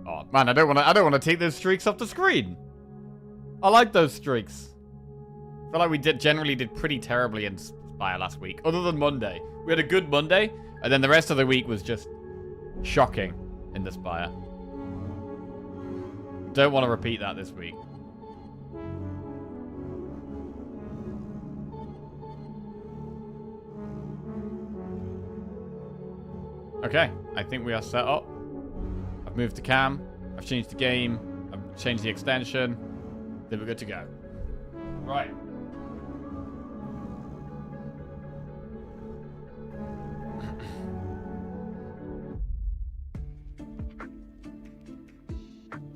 Speaker 1: Oh man, I don't want to take those streaks off the screen. I like those streaks. I feel like we generally did pretty terribly in Spire last week, other than Monday. We had a good Monday, and then the rest of the week was just shocking in the Spire. Don't want to repeat that this week. Okay, I think we are set up. I've moved the cam. I've changed the game. I've changed the extension. Then we're good to go. Right.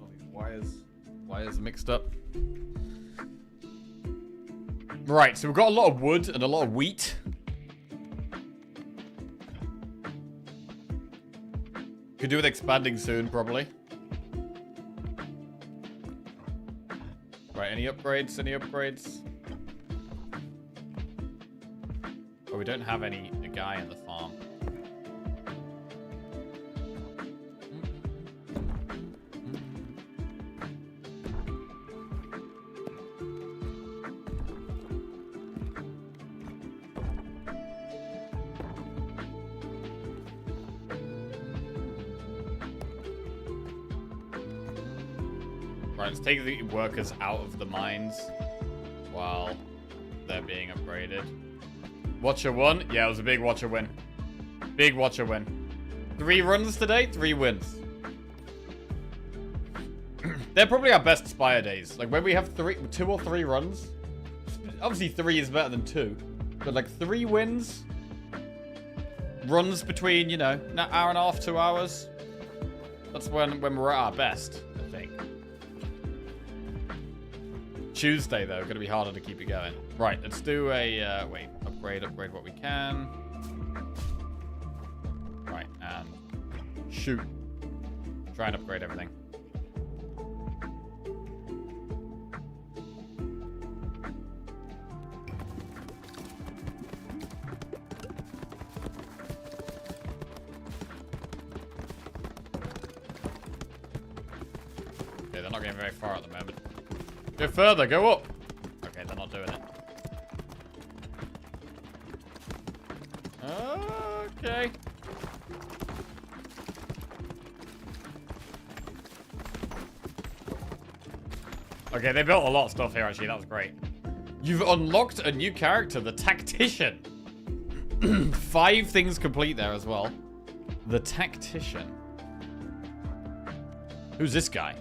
Speaker 1: All these wires mixed up. Right, so we've got a lot of wood and a lot of wheat. Could do with expanding soon, probably. Right, any upgrades? Any upgrades? Oh, we don't have a guy in the farm. Right, let's take the workers out of the mines while they're being upgraded. Watcher won? Yeah, it was a big Watcher win. Big Watcher win. 3 runs today, 3 wins. They're probably our best Spire days. Like, when we have 2 or 3 runs. Obviously, 3 is better than 2. But, like, 3 wins. Runs between, an hour and a half, 2 hours. That's when we're at our best, I think. Tuesday, though. Gonna be harder to keep it going. Right, let's do a, wait. Upgrade what we can. Right, and shoot. Try and upgrade everything. Okay, they're not getting very far at the moment. Go further, go up. Okay, they're not doing it. Okay. Okay, they built a lot of stuff here, actually. That was great. You've unlocked a new character, the Tactician. 5 things complete there as well. The Tactician. Who's this guy?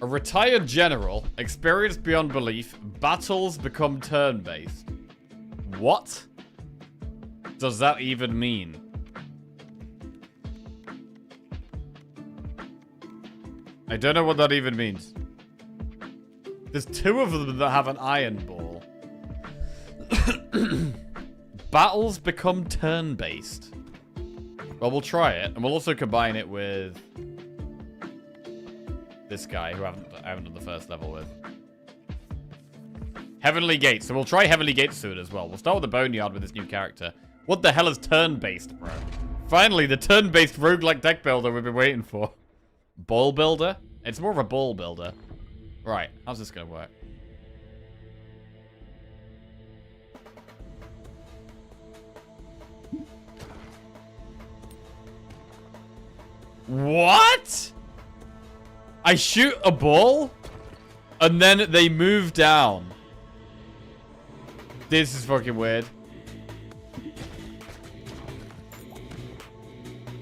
Speaker 1: A retired general, experienced beyond belief, battles become turn-based. What does that even mean? I don't know what that even means. There's 2 of them that have an iron ball. Battles become turn-based. Well, we'll try it, and we'll also combine it with this guy who I haven't done the first level with. Heavenly Gates. So we'll try Heavenly Gates soon as well. We'll start with the Boneyard with this new character. What the hell is turn-based, bro? Finally, the turn-based roguelike deck builder we've been waiting for. Ball builder? It's more of a ball builder. Right, how's this gonna work? What? I shoot a ball, and then they move down. This is fucking weird.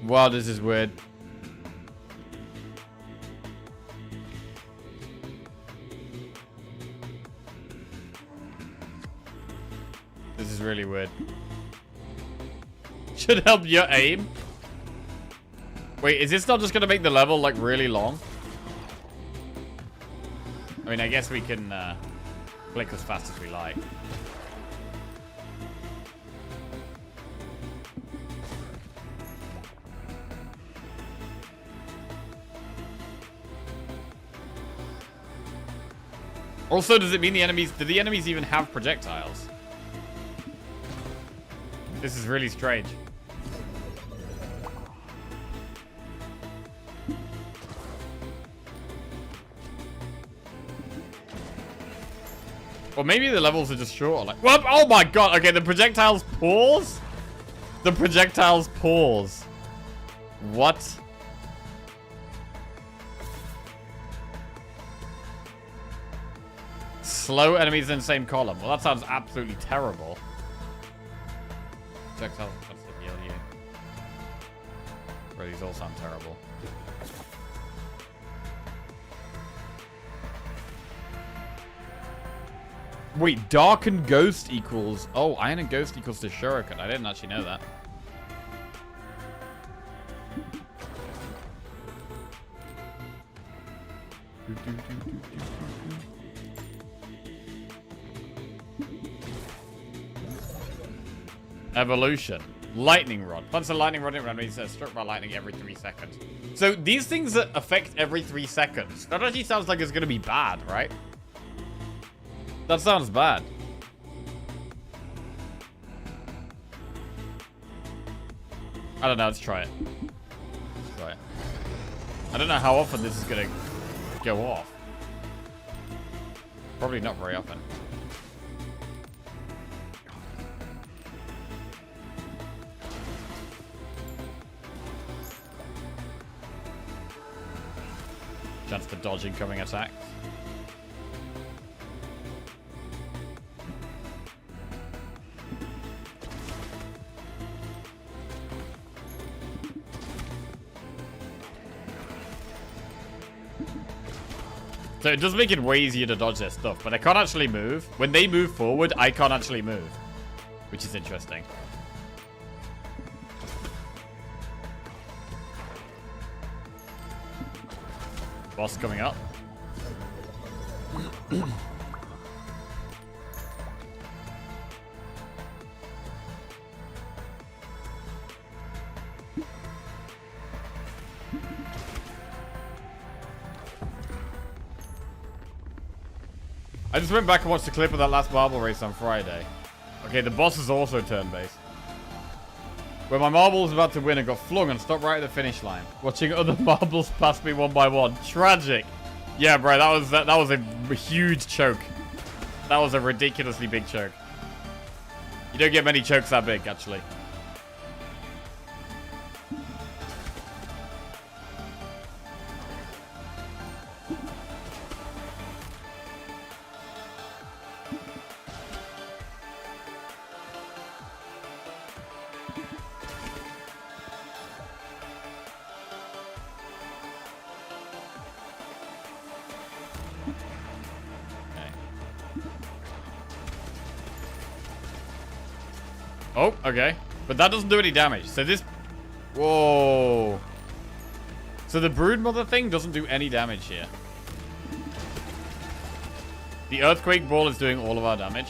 Speaker 1: Wow, this is weird. This is really weird. Should help your aim. Wait, is this not just gonna make the level, like, really long? I mean, I guess we can click as fast as we like. Also, does it mean the enemies... Do the enemies even have projectiles? This is really strange. Or maybe the levels are just shorter. Like, well, oh my god. Okay, the projectiles pause. The projectiles pause. What? Slow enemies in the same column. Well, that sounds absolutely terrible. Projectiles constantly heal you. Bro, these all sound terrible. Wait, Dark and Ghost equals... Oh, Iron and Ghost equals to Shuriken. I didn't actually know that. Evolution. Lightning Rod. Once a lightning rod, it enemies are struck by lightning every 3 seconds. So these things that affect every 3 seconds. That actually sounds like it's going to be bad, right? That sounds bad. I don't know. Let's try it. Let's try it. I don't know how often this is going to go off. Probably not very often. Chance to dodge incoming attacks. So it does make it way easier to dodge their stuff, but I can't actually move. When they move forward, I can't actually move, which is interesting. Boss coming up. I just went back and watched the clip of that last marble race on Friday. Okay, the boss is also turn-based. Where my marble was about to win and got flung and stopped right at the finish line. Watching other marbles pass me one by one. Tragic. Yeah, bro, that was a huge choke. That was a ridiculously big choke. You don't get many chokes that big, actually. Oh, okay. But that doesn't do any damage. So this... Whoa. So the Broodmother thing doesn't do any damage here. The Earthquake Ball is doing all of our damage.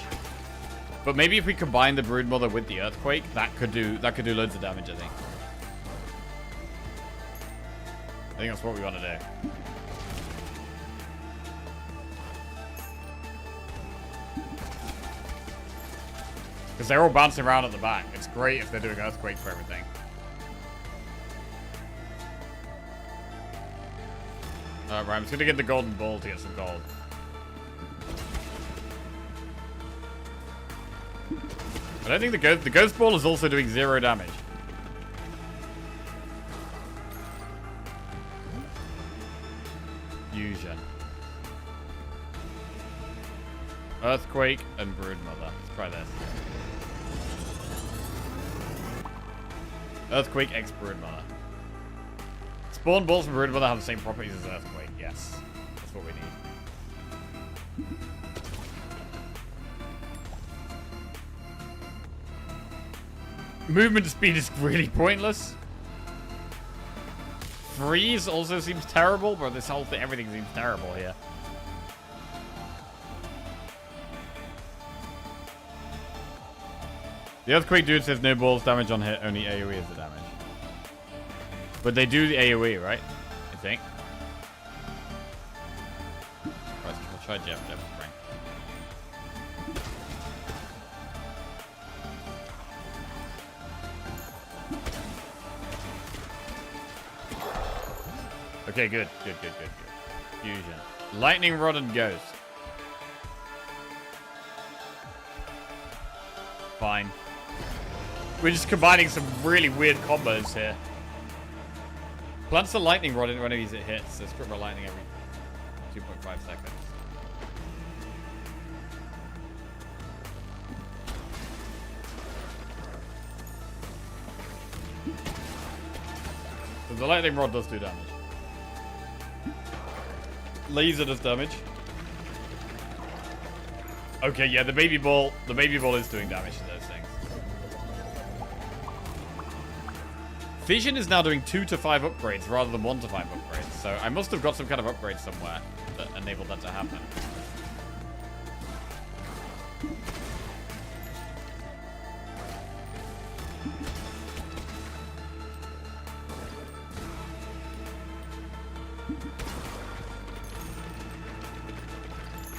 Speaker 1: But maybe if we combine the Broodmother with the Earthquake, that could do loads of damage, I think. I think that's what we want to do. Because they're all bouncing around at the back. It's great if they're doing Earthquake for everything. Alright, I'm just going to get the Golden Ball to get some gold. I don't think the Ghost Ball is also doing 0 damage. Fusion. Earthquake and Broodmother. Let's try this. Earthquake X Broodmother. Spawn balls from Broodmother have the same properties as Earthquake. Yes. That's what we need. Movement speed is really pointless. Freeze also seems terrible, but this whole thing, everything seems terrible here. The Earthquake dude says no balls damage on hit, only AoE is the damage. But they do the AoE, right? I think. Right, we'll try Jeff Spring. Okay, good. Good. Fusion. Lightning Rod and Ghost. Fine. We're just combining some really weird combos here. Plants the Lightning Rod in whenever it hits. So strip by lightning every 2.5 seconds. So the Lightning Rod does do damage. Laser does damage. Okay, yeah, the baby ball is doing damage to those things. Fission is now doing 2 to 5 upgrades rather than 1 to 5 upgrades. So I must have got some kind of upgrade somewhere that enabled that to happen.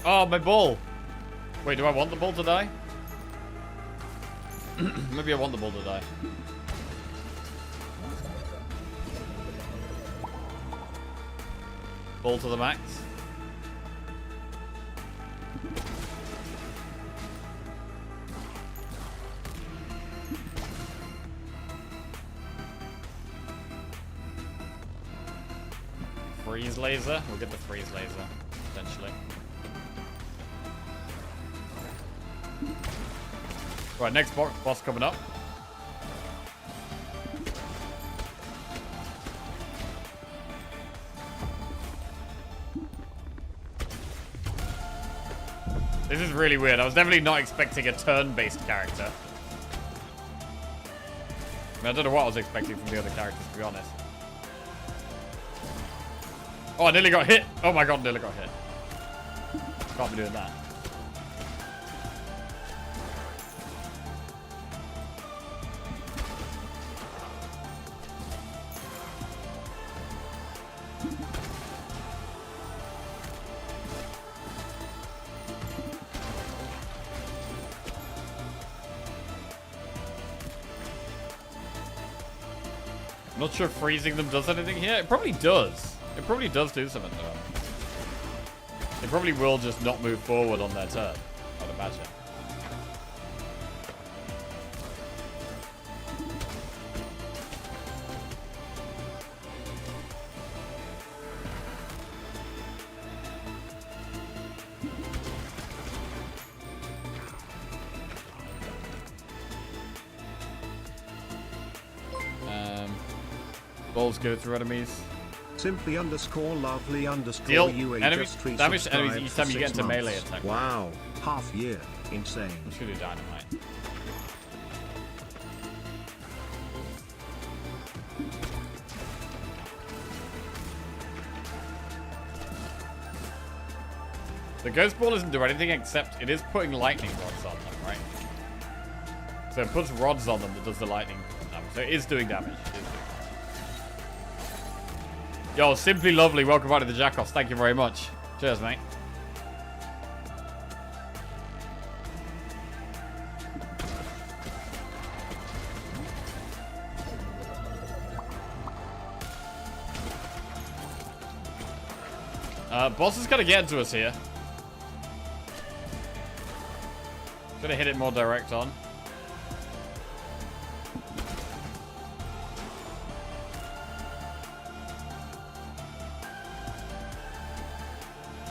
Speaker 1: Oh, my ball. Wait, do I want the ball to die? Maybe I want the ball to die. Ball to the max. Freeze laser. We'll get the freeze laser, potentially. Right, next boss coming up. This is really weird. I was definitely not expecting a turn-based character. I don't know what I was expecting from the other characters, to be honest. Oh, I nearly got hit. Oh my god, nearly got hit. Can't be doing that. I'm not sure if freezing them does anything here. It probably does. It probably does do something to them. They probably will just not move forward on their turn, I'd imagine. Balls go through enemies.
Speaker 2: Simply underscore lovely underscore
Speaker 1: Deal
Speaker 2: UA
Speaker 1: enemy
Speaker 2: just
Speaker 1: damage to enemies
Speaker 2: resubscribed
Speaker 1: each
Speaker 2: for
Speaker 1: time you get
Speaker 2: 6
Speaker 1: into melee
Speaker 2: months.
Speaker 1: attack.
Speaker 2: Wow, half year, insane.
Speaker 1: I'm just gonna do dynamite. The ghost ball doesn't do anything except it is putting lightning rods on them, right? So it puts rods on them that does the lightning damage. So it is doing damage. It is doing damage. Yo, Simply Lovely, welcome back to the Jackoffs. Thank you very much. Cheers, mate. Boss is gonna get to us here. Gonna hit it more direct on.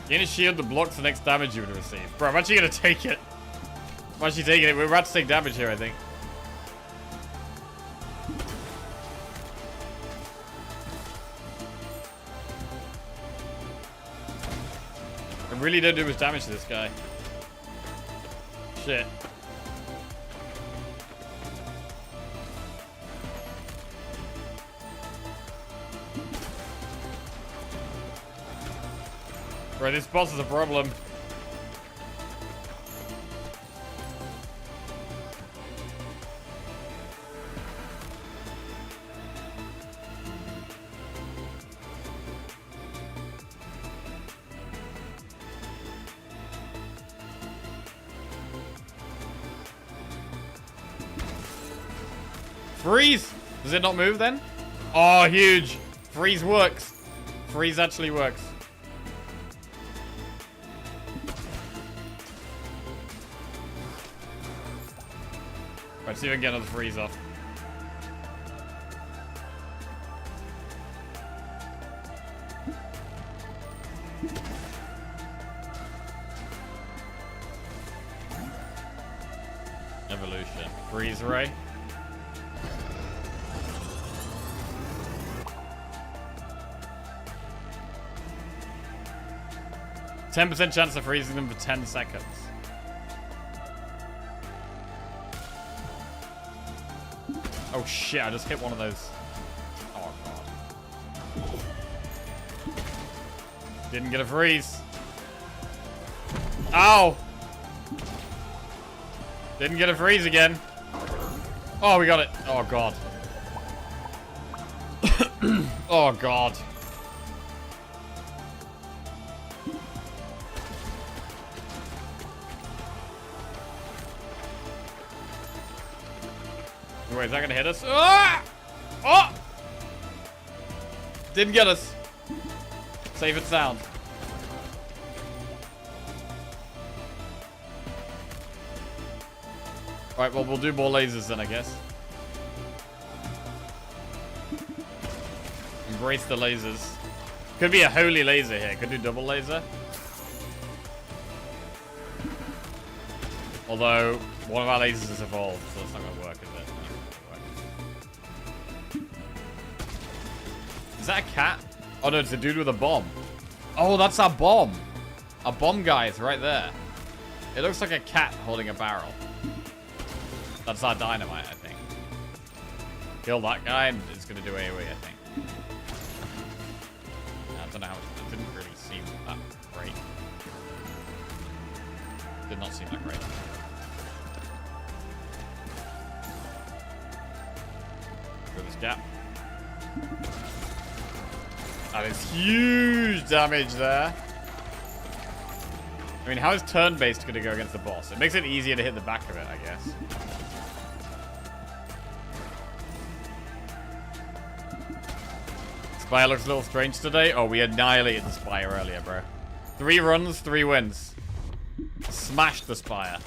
Speaker 1: Gain a shield that blocks the next damage you would receive. Bro, I'm actually gonna take it. I'm actually taking it. We're about to take damage here, I think. I really don't do much damage to this guy. Shit. Bro, this boss is a problem. Freeze! Does it not move then? Oh, huge. Freeze works. Freeze actually works. Let's see if I can get another freeze off. Evolution. Freeze ray. %10 chance of freezing them for 10 seconds. Oh shit, I just hit one of those. Oh god. Didn't get a freeze. Ow! Didn't get a freeze again. Oh, we got it. Oh god. Oh god. Wait, is that gonna hit us? Ah! Oh! Didn't get us. Safe and sound. Alright, well, we'll do more lasers then, I guess. Embrace the lasers. Could be a holy laser here. Could do double laser. Although, one of our lasers has evolved, so that's not gonna work, is it? Is that a cat? Oh no, it's a dude with a bomb. Oh, that's our bomb. Our bomb guy is right there. It looks like a cat holding a barrel. That's our dynamite, I think. Kill that guy and it's gonna do AoE, I think. I don't know how much not seem that great. Through this gap. That is huge damage there. I mean, how is turn-based going to go against the boss? It makes it easier to hit the back of it, I guess. Spire looks a little strange today. Oh, we annihilated the Spire earlier, bro. 3 runs, 3 wins. Smashed the Spire.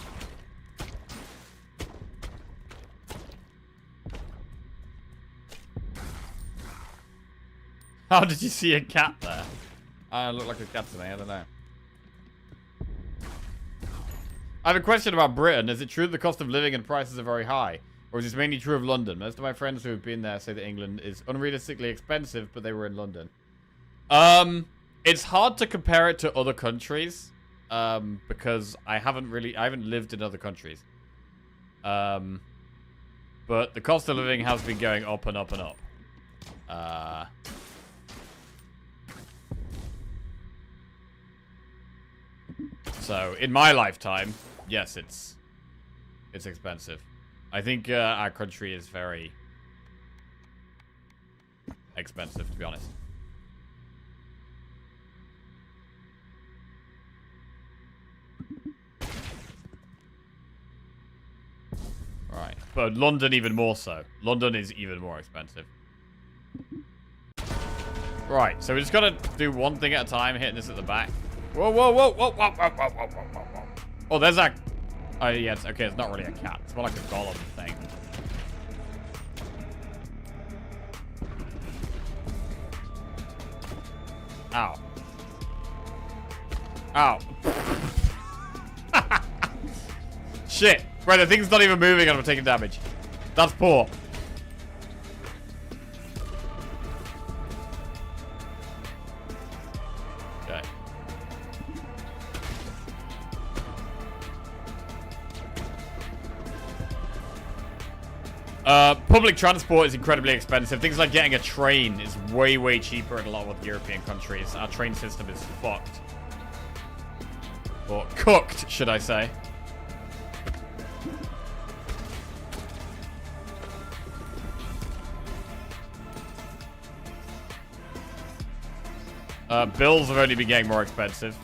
Speaker 1: How did you see a cat there? I look like a cat to me, I don't know. I have a question about Britain. Is it true that the cost of living and prices are very high? Or is this mainly true of London? Most of my friends who have been there say that England is unrealistically expensive, but they were in London. It's hard to compare it to other countries. Because I haven't lived in other countries. But the cost of living has been going up and up and up. So, in my lifetime, yes, it's expensive. I think our country is very expensive, to be honest. Right, but London even more so. London is even more expensive. Right, so we just gotta do one thing at a time, hitting this at the back. Whoa, whoa, whoa, whoa, whoa, whoa, whoa, whoa, whoa, whoa. Oh, there's that. Oh, yeah, it's okay. It's not really a cat. It's more like a golem thing. Ow. Ow. Shit. Right, the thing's not even moving and I'm taking damage. That's poor. Okay. Public transport is incredibly expensive. Things like getting a train is way, way cheaper in a lot of European countries. Our train system is fucked. Or cooked, should I say. Bills have only been getting more expensive.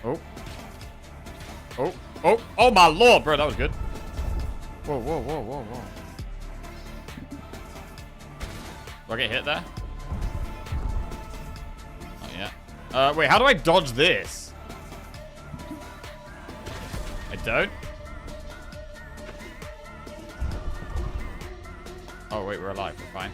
Speaker 1: Oh. Oh, oh, oh my lord, bro, that was good. Whoa, whoa, whoa, whoa, whoa. Do I get hit there? Oh, yeah. Wait, how do I dodge this? I don't? Oh, wait, we're alive. We're fine.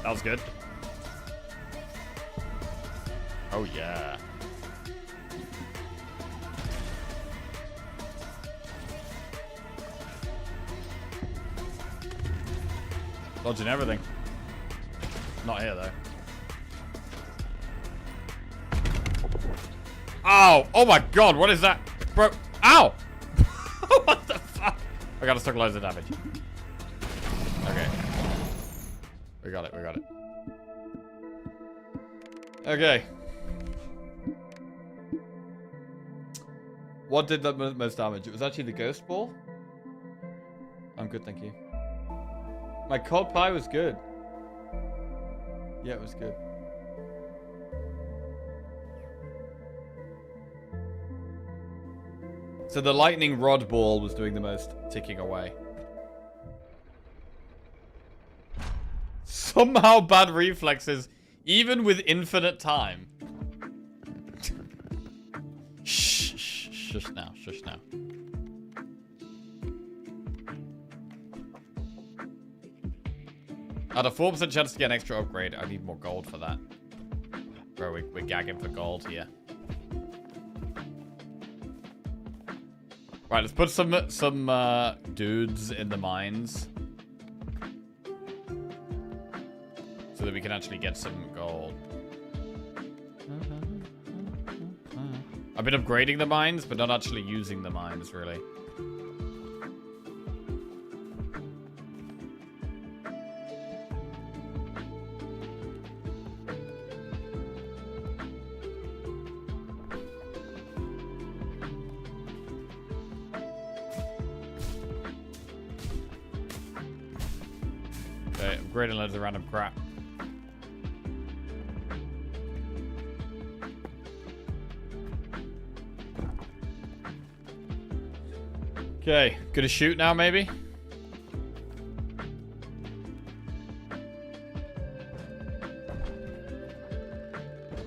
Speaker 1: That was good. Oh, yeah. Dodging everything. Not here, though. Ow! Oh my god, what is that? Bro, ow! What the fuck? I gotta stuck loads of damage. Okay. We got it, we got it. Okay. What did the most damage? It was actually the ghost ball. I'm good, thank you. My cold pie was good. Yeah, it was good. So the lightning rod ball was doing the most ticking away. Somehow bad reflexes, even with infinite time. Shh, shh, shush now, shush now. At a 4% chance to get an extra upgrade, I need more gold for that. Bro, we're gagging for gold here. Right, let's put some dudes in the mines. So that we can actually get some gold. I've been upgrading the mines, but not actually using the mines, really. Okay, upgrading loads of random crap. Okay, gonna shoot now, maybe?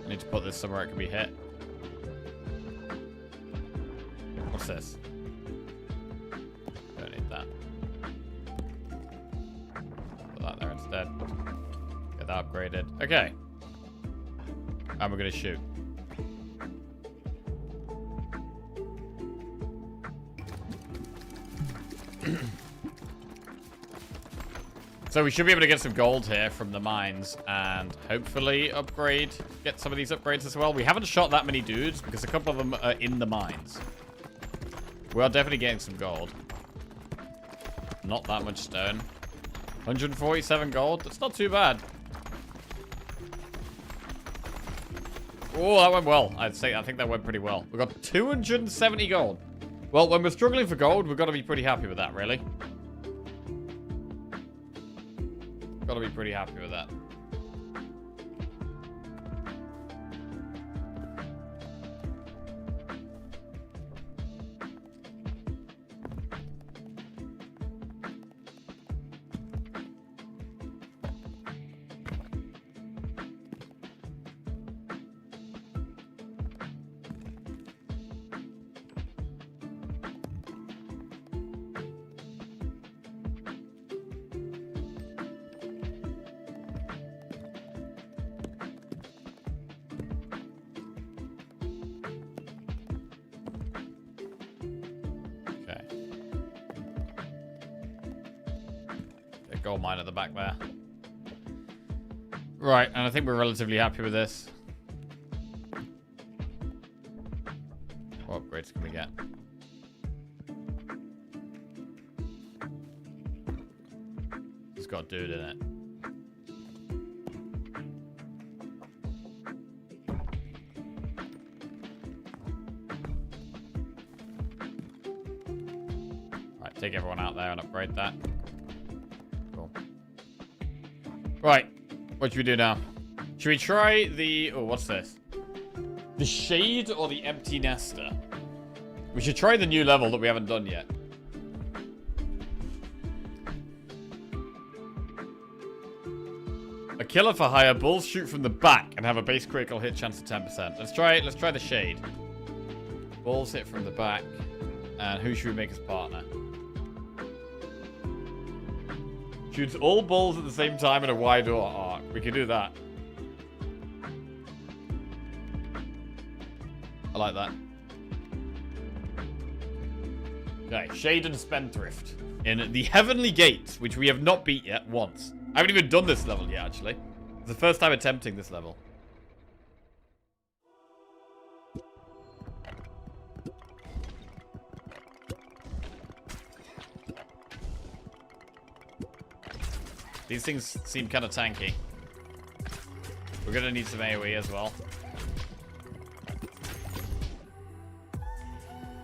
Speaker 1: I need to put this somewhere it can be hit. What's this? Don't need that. Put that there instead. Get that upgraded. Okay. And we're gonna shoot. So we should be able to get some gold here from the mines and hopefully get some of these upgrades as well. We haven't shot that many dudes because a couple of them are in the mines. We are definitely getting some gold. Not that much stone. 147 gold. That's not too bad. Oh, that went well. I think that went pretty well. We got 270 gold. Well, when we're struggling for gold, we've got to be pretty happy with that, really. Got to be pretty happy with that. Gold mine at the back there. Right, and I think we're relatively happy with this. What upgrades can we get? It's got dude in it. Right, take everyone out there and upgrade that. Right, what should we do now? Should we try the... Oh, what's this? The Shade or the Empty Nester? We should try the new level that we haven't done yet. A killer for hire. Bulls shoot from the back and have a base critical hit chance of 10%. Let's try the Shade. Bulls hit from the back. And who should we make as partner? Shoots all balls at the same time in a wide arc. We can do that. I like that. Okay, Shade and Spendthrift. In the Heavenly Gates, which we have not beat yet once. I haven't even done this level yet, actually. It's the first time attempting this level. These things seem kind of tanky. We're going to need some AoE as well.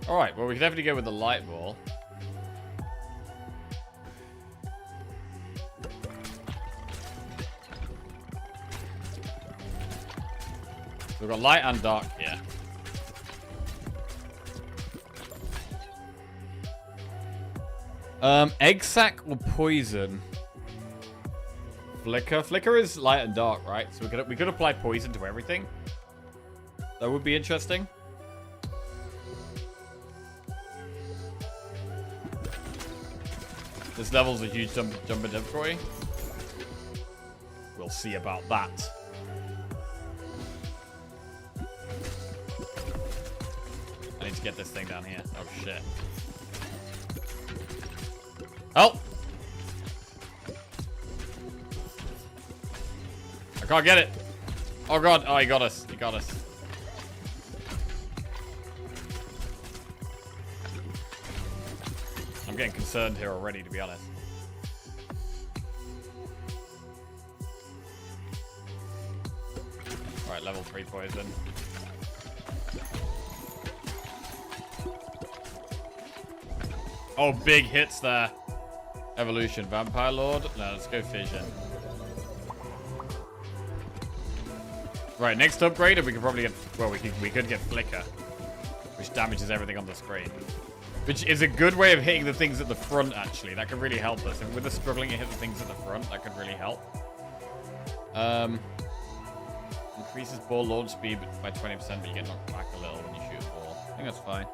Speaker 1: Alright, well we can definitely go with the light ball. We've got light and dark here. Egg sac or poison? Flicker. Flicker is light and dark, right? So we could apply poison to everything. That would be interesting. This level's a huge jump in difficulty. We'll see about that. I need to get this thing down here. Oh shit. Help! I can't get it. Oh god. Oh, he got us. He got us. I'm getting concerned here already, to be honest. Alright, level 3 poison. Oh, big hits there. Evolution, Vampire Lord. No, let's go Fission. Right, next upgrade, and we could probably get... Well, we could get Flicker, which damages everything on the screen. Which is a good way of hitting the things at the front, actually. That could really help us. If we're struggling to hit the things at the front, that could really help. Increases ball launch speed by 20%, but you get knocked back a little when you shoot a ball. I think that's fine.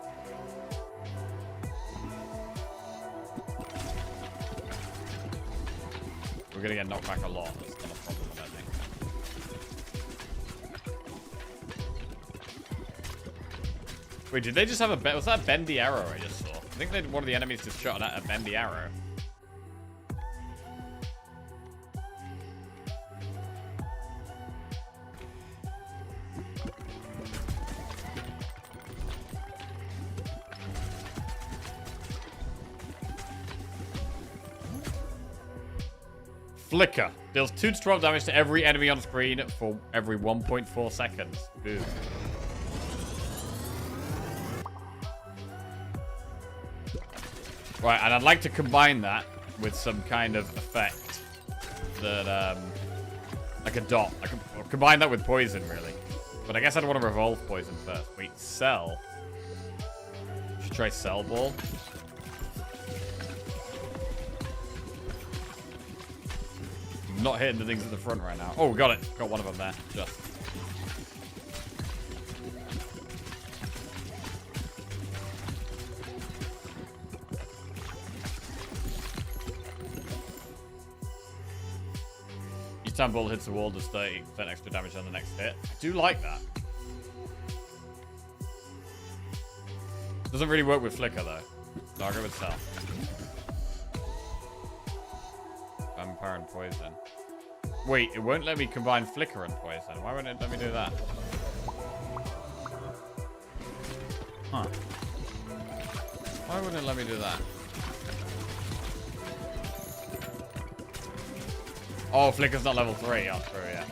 Speaker 1: We're gonna get knocked back a lot. That's not a problem, I think. Wait, did they just have a... Was that a bendy arrow I just saw? I think one of the enemies just shot at a bendy arrow. Flicker. Deals 2 to 12 damage to every enemy on screen for every 1.4 seconds. Boom. Right, and I'd like to combine that with some kind of effect that, like a dot. I can combine that with poison, really. But I guess I'd want to revolve poison first. Wait, Cell. Should try Cell Ball. Not hitting the things at the front right now. Oh, got it. Got one of them there. Just. Each time ball hits the wall, does 30% extra damage on the next hit. I do like that. Doesn't really work with Flicker, though. So I'll go with Cell. Vampire and Poison. Wait, it won't let me combine Flicker and Poison. Why won't it let me do that? Huh. Why wouldn't it let me do that? Oh, Flicker's not level 3. Oh, true, yeah.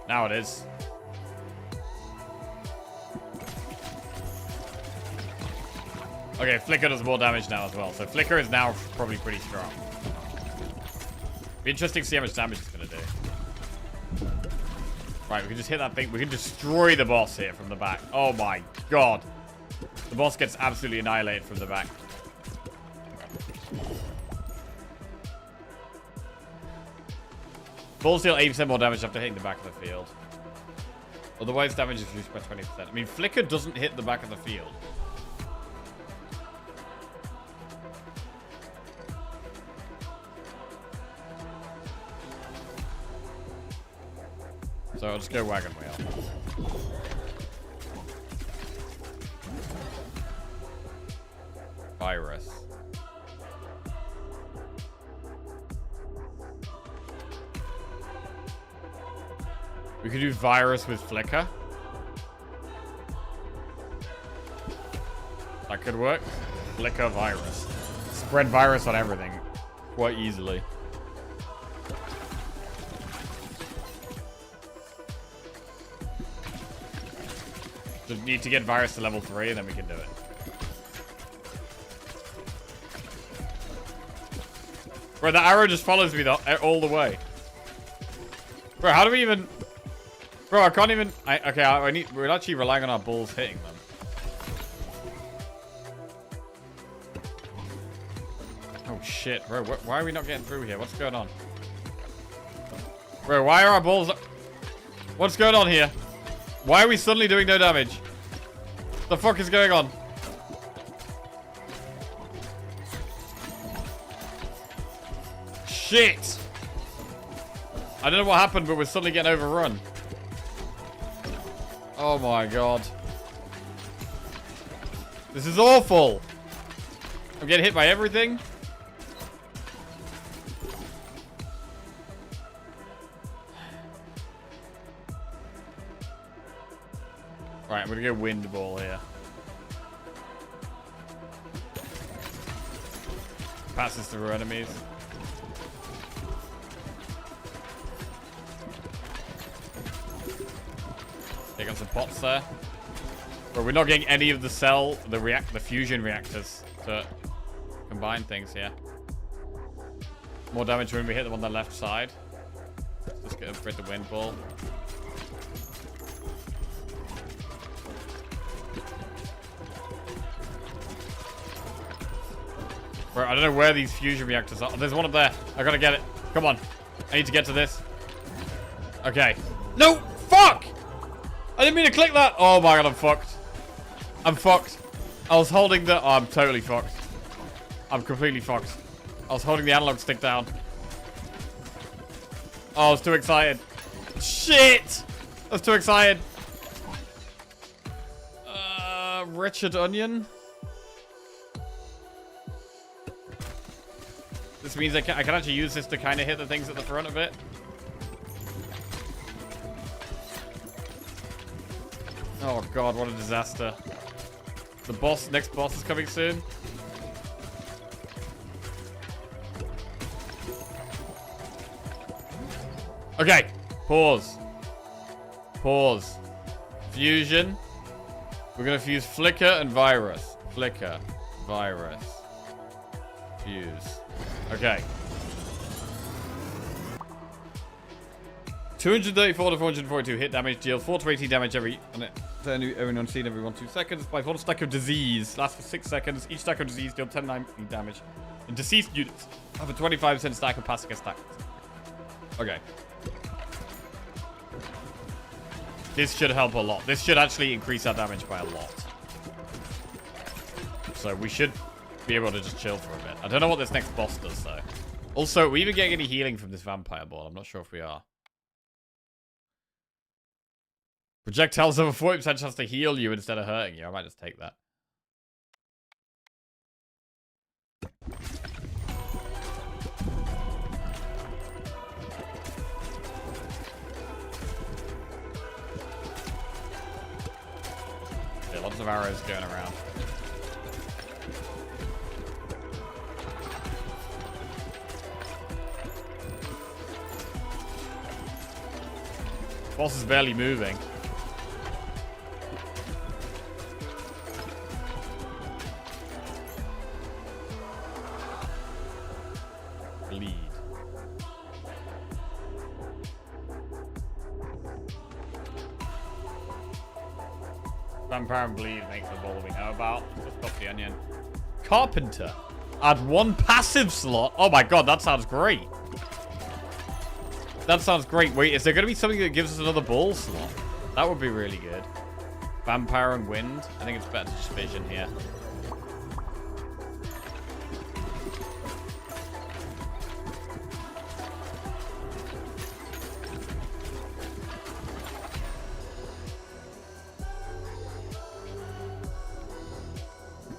Speaker 1: Now it is. Okay, Flicker does more damage now as well. So Flicker is now probably pretty strong. Be interesting to see how much damage it's going to do. Right, we can just hit that thing. We can destroy the boss here from the back. Oh my god. The boss gets absolutely annihilated from the back. Balls deal 80% more damage after hitting the back of the field. Otherwise, damage is reduced by 20%. I mean, Flicker doesn't hit the back of the field. So I'll just go Wagon Wheel. Virus. We could do Virus with Flicker. That could work. Flicker Virus. Spread Virus on everything quite easily. Just need to get Virus to level 3 and then we can do it. Bro, the arrow just follows me all the way. Bro, how do we even... Bro, I can't even... Okay, we're actually relying on our balls hitting them. Oh, shit. Bro, why are we not getting through here? What's going on? Bro, why are our balls... What's going on here? Why are we suddenly doing no damage? What the fuck is going on? Shit! I don't know what happened, but we're suddenly getting overrun. Oh my god. This is awful! I'm getting hit by everything. Right, I'm gonna go Wind Ball here. Passes through enemies. Take on some pots there. But we're not getting any of the the fusion reactors to combine things here. More damage when we hit them on the left side. Let's get upgrade the wind ball. Bro, I don't know where these fusion reactors are. There's one up there. I gotta get it. Come on. I need to get to this. Okay. No! Fuck! I didn't mean to click that. Oh my god, I'm fucked. I'm fucked. I was holding the... Oh, I'm totally fucked. I'm completely fucked. I was holding the analog stick down. Oh, I was too excited. Shit! I was too excited. Wretched onion. This means I can actually use this to kind of hit the things at the front of it. Oh god, what a disaster. The next boss is coming soon. Okay, pause. Pause. Fusion. We're gonna fuse Flicker and Virus. Flicker, Virus, fuse. Okay. 234 to 442 hit damage, deal 4 to 18 damage every unseen every 1-2 seconds. By 1 stack of disease, lasts for 6 seconds. Each stack of disease deal 10 damage. And deceased units have a 25% stack of passive stack. Okay. This should help a lot. This should actually increase our damage by a lot. So we should be able to just chill for a bit. I don't know what this next boss does, though. Also, are we even getting any healing from this vampire ball? I'm not sure if we are. Projectiles have a 40% chance to heal you instead of hurting you. I might just take that. Yeah, lots of arrows going around. Boss is barely moving. Bleed. Vampire and bleed makes the ball we know about. Just pop the onion. Carpenter. Add 1 passive slot. Oh my god, that sounds great. That sounds great. Wait, is there going to be something that gives us another ball slot? That would be really good. Vampire and wind. I think it's better to just vision here.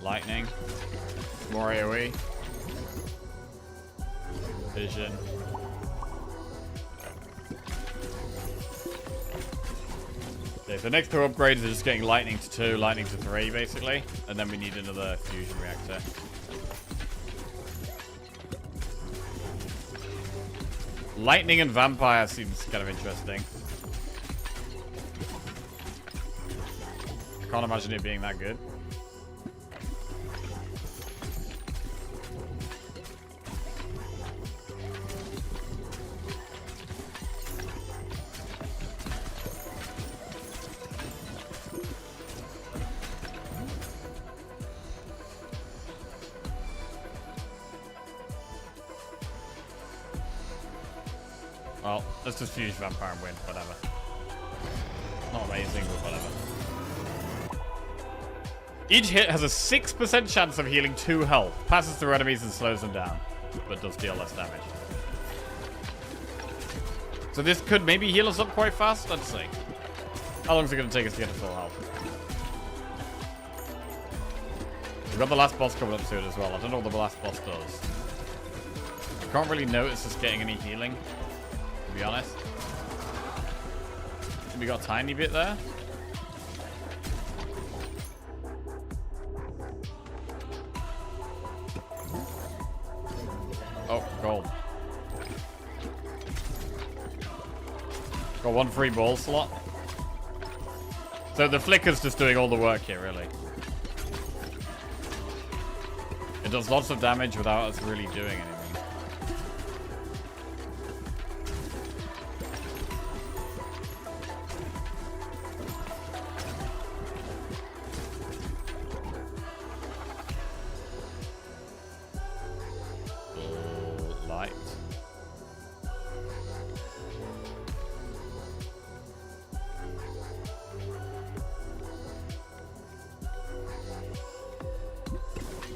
Speaker 1: Lightning. More AoE. Vision. Okay, so next 2 upgrades are just getting lightning to 2, lightning to 3, basically. And then we need another fusion reactor. Lightning and vampire seems kind of interesting. Can't imagine it being that good. Well, let's just fuse vampire and wind, whatever. Not amazing, but whatever. Each hit has a 6% chance of healing 2 health. Passes through enemies and slows them down, but does deal less damage. So this could maybe heal us up quite fast. Let's see. How long is it going to take us to get to full health? We've got the last boss coming up soon as well. I don't know what the last boss does. I can't really notice us getting any healing, to be honest. We got a tiny bit there. Oh, gold. Got 1 free ball slot. So the flicker's just doing all the work here, really. It does lots of damage without us really doing anything. Light.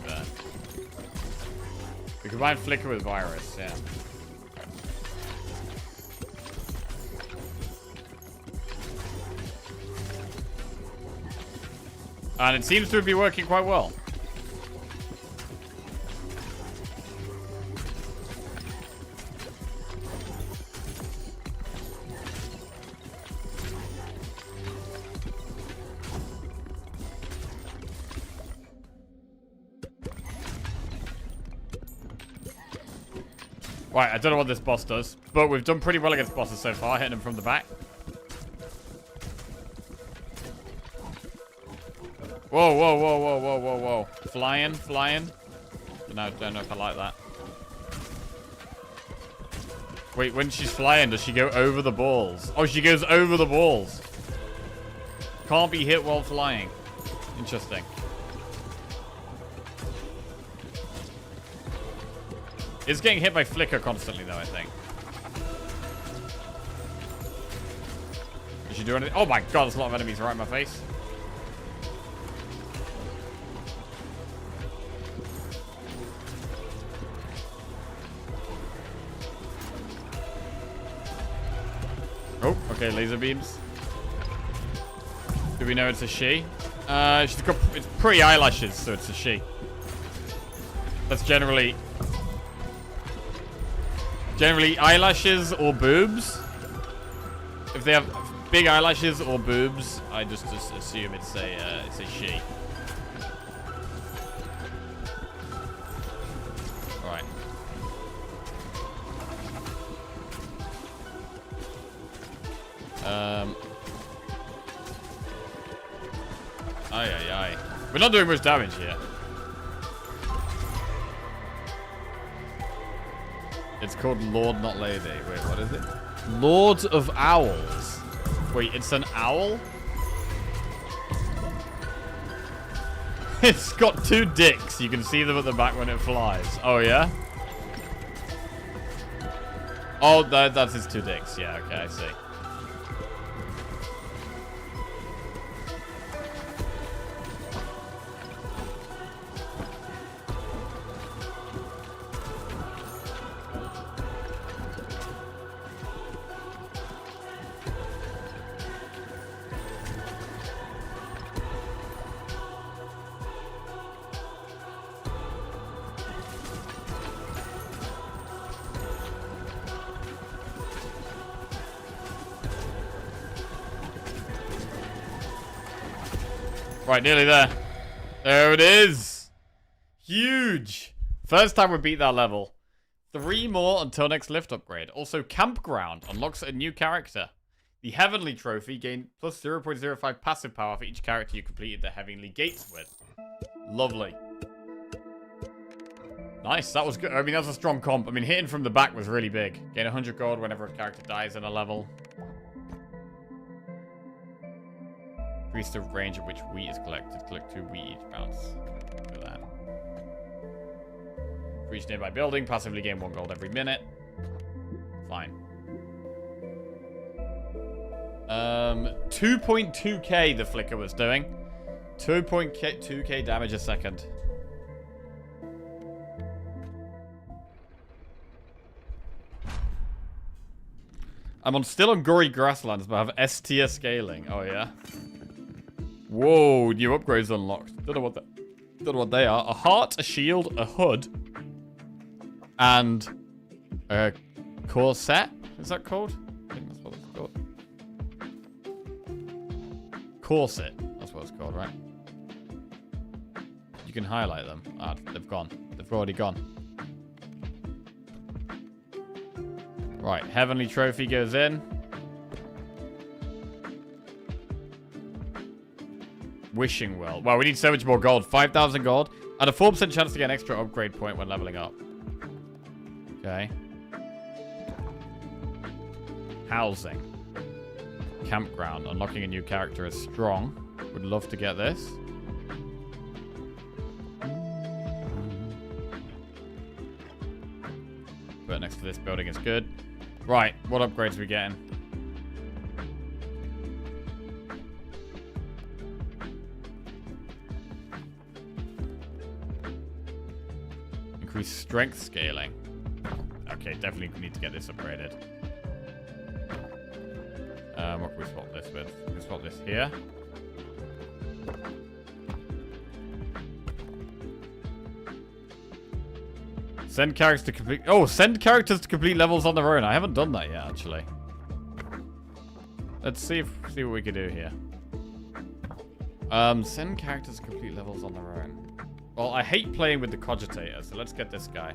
Speaker 1: There. We combine flicker with virus, yeah. And it seems to be working quite well. Right, I don't know what this boss does, but we've done pretty well against bosses so far, hitting them from the back. Whoa, whoa, whoa, whoa, whoa, whoa, whoa. Flying, flying. No, don't know if I like that. Wait, when she's flying, does she go over the balls? Oh, she goes over the balls. Can't be hit while flying. Interesting. It's getting hit by flicker constantly, though, I think. Did she do anything? Oh my god, there's a lot of enemies right in my face. Oh, okay, laser beams. Do we know it's a she? She's got, it's pretty eyelashes, so it's a she. That's generally eyelashes or boobs. If they have big eyelashes or boobs, I just assume it's a she. All right. Aye. We're not doing much damage here. It's called Lord, not Lady. Wait, what is it? Lord of Owls. Wait, it's an owl? It's got two dicks. You can see them at the back when it flies. Oh, yeah? Oh, that's its two dicks. Yeah, okay, I see. Right, nearly there. There it is. Huge. First time we beat that level. 3 more until next lift upgrade. Also, Campground unlocks a new character. The Heavenly Trophy gained plus 0.05 passive power for each character you completed the Heavenly Gates with. Lovely. Nice, that was good. I mean, that's a strong comp. I mean, hitting from the back was really big. Gain 100 gold whenever a character dies in a level. Increase the range at which wheat is collected. Collect 2 wheat each bounce. Look at that. For each nearby building, passively gain 1 gold every minute. Fine. 2.2k the flicker was doing. 2.2k damage a second. I'm still on gory grasslands, but I have S tier scaling. Oh yeah. Whoa, new upgrades unlocked. Don't know what they are. A heart, a shield, a hood, and a corset. Is that called? I think that's what it's called. Corset. That's what it's called, right? You can highlight them. Ah, they've gone. They've already gone. Right, Heavenly Trophy goes in. Wishing well. Wow, we need so much more gold. 5,000 gold. And a 4% chance to get an extra upgrade point when leveling up. Okay. Housing. Campground. Unlocking a new character is strong. Would love to get this. But next to this building is good. Right, what upgrades are we getting? Increase strength scaling. Okay, definitely need to get this upgraded. What can we swap this with? We can swap this here. Send characters to complete... Oh, send characters to complete levels on their own. I haven't done that yet, actually. Let's see what we can do here. Send characters to complete levels on their own. Well, I hate playing with the cogitator, so let's get this guy.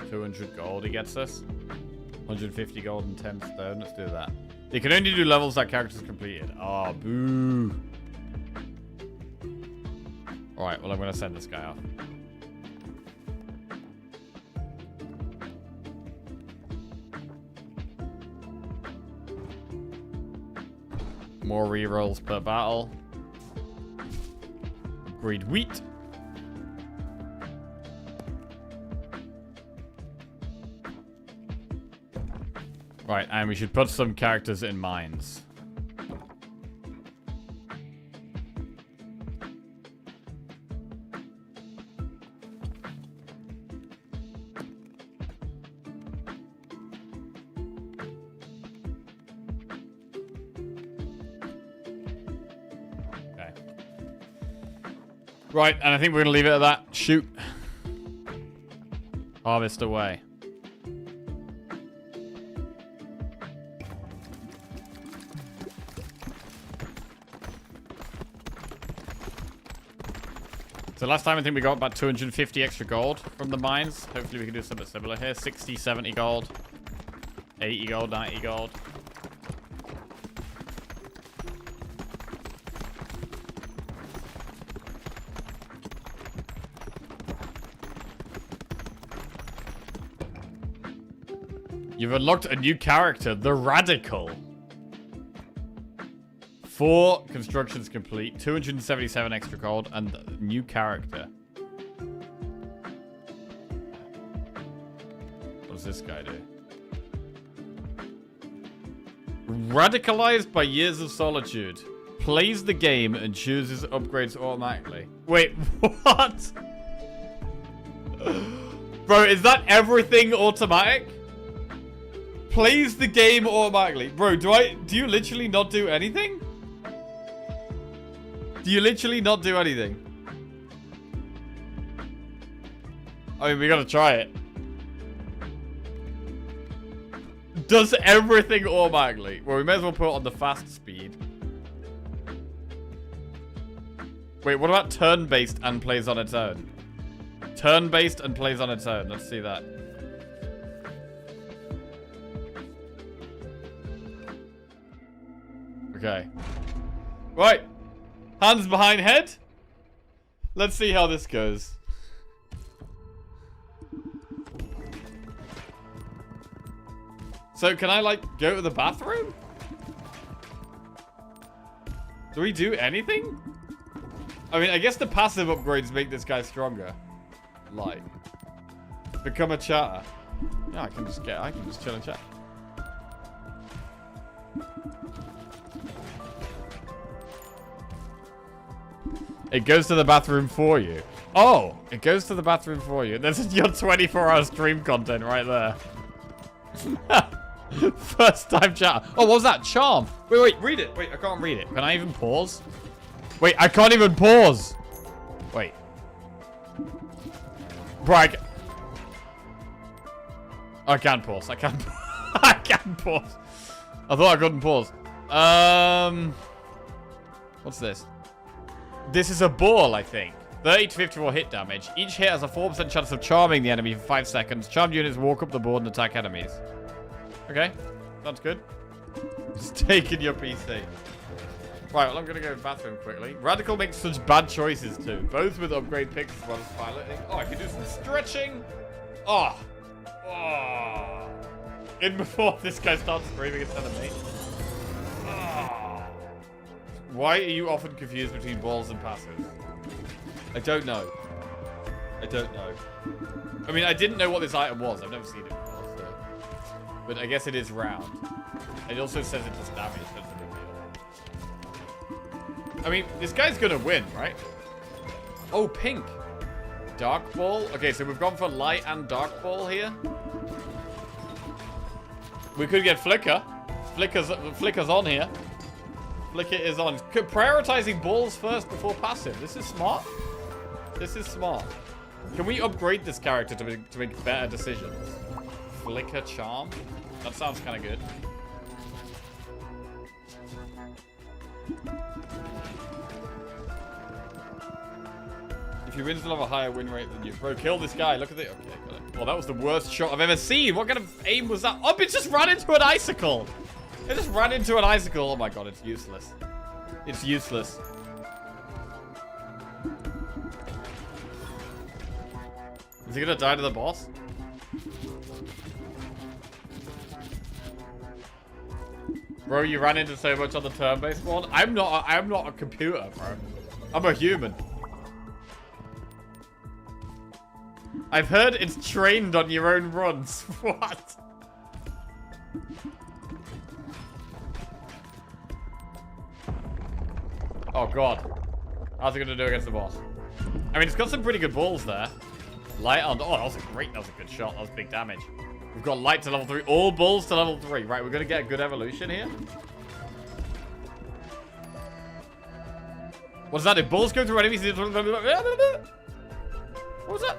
Speaker 1: $200 gold he gets us. 150 gold and 10 stone. Let's do that. You can only do levels that character's completed. Oh, boo. Alright, well, I'm going to send this guy off. More rerolls per battle. Upgrade wheat. Right, and we should put some characters in mines. Okay. Right, and I think we're going to leave it at that. Shoot. Harvest away. So last time I think we got about 250 extra gold from the mines. Hopefully we can do something similar here. 60, 70 gold. 80 gold, 90 gold. You've unlocked a new character, the Radical. 4 constructions complete, 277 extra gold, and a new character. What does this guy do? Radicalized by years of solitude. Plays the game and chooses upgrades automatically. Wait, what? Bro, is that everything automatic? Plays the game automatically. Bro, do you literally not do anything? Do you literally not do anything? I mean, we gotta try it. Does everything automatically. Well, we may as well put it on the fast speed. Wait, what about turn-based and plays on its own? Turn-based and plays on its own. Let's see that. Okay. Right. Hands behind head. Let's see how this goes. So can I like go to the bathroom? Do we do anything? I mean, I guess the passive upgrades make this guy stronger. Like, become a chatter. Yeah, I can just chill and chat. It goes to the bathroom for you. Oh, it goes to the bathroom for you. This is your 24-hour stream content right there. First time chat. Oh, what was that? Charm. Wait, read it. Wait, I can't read it. Can I even pause? Wait, I can't even pause. Wait. Brag. I can pause. I can. I can pause. I thought I couldn't pause. What's this? This is a ball, I think. 30 to 54 hit damage. Each hit has a 4% chance of charming the enemy for 5 seconds. Charmed units walk up the board and attack enemies. Okay, sounds good. Just taking your PC. Right, well, I'm going to go to the bathroom quickly. Radical makes such bad choices, too. Both with upgrade picks as well as piloting. Oh, I can do some stretching. Oh. Oh. In before this guy starts screaming instead of me. Oh. Why are you often confused between balls and passes? I don't know. I don't know. I mean, I didn't know what this item was. I've never seen it before, so. But I guess it is round. It also says it does damage. That's a big deal. I mean, this guy's gonna win, right? Oh, pink. Dark ball. Okay, so we've gone for light and dark ball here. We could get flicker. Flicker's on here. Flicker is on. Prioritizing balls first before passive. This is smart. This is smart. Can we upgrade this character to make better decisions? Flicker charm? That sounds kind of good. If you win, still have a higher win rate than you. Bro, kill this guy. Look at it. Okay, got it. Well, that was the worst shot I've ever seen. What kind of aim was that? Oh, it just ran into an icicle. It just ran into an icicle. Oh my god, it's useless. It's useless. Is he gonna die to the boss? Bro, you ran into so much on the turn-based one. I'm not a computer, bro. I'm a human. I've heard it's trained on your own runs. What? Oh god. How's it gonna do against the boss? I mean, it's got some pretty good balls there. Light on. Oh, that was a good shot. That was big damage. We've got light to level 3. All balls to level 3. Right, we're gonna get a good evolution here. What does that do? Balls go through enemies. What was that?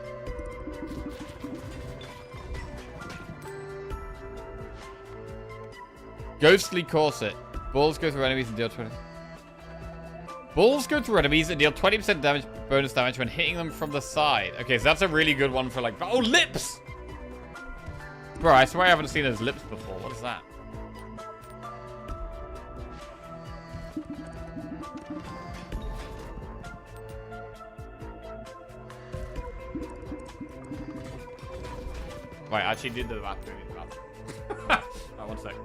Speaker 1: Ghostly Corset. Balls go through enemies and deal 20. Balls go through enemies and deal 20% damage, bonus damage when hitting them from the side. Okay, so that's a really good one for like... Oh, lips! Bro, I swear I haven't seen those lips before. What is that? Right, I actually did the bathroom. Right, 1 second.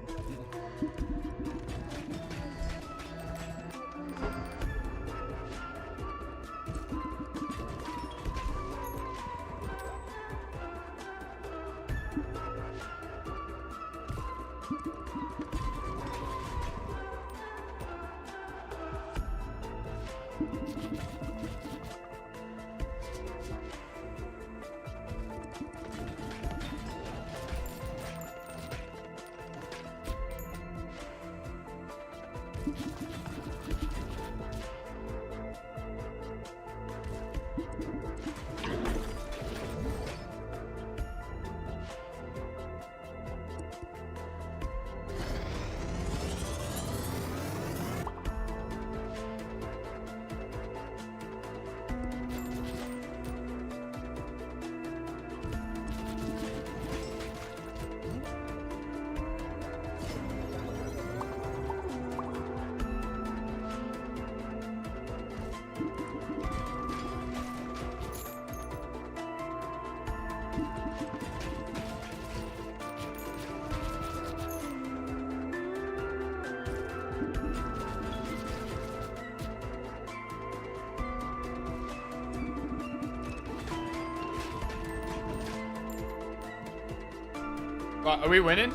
Speaker 1: Right, are we winning?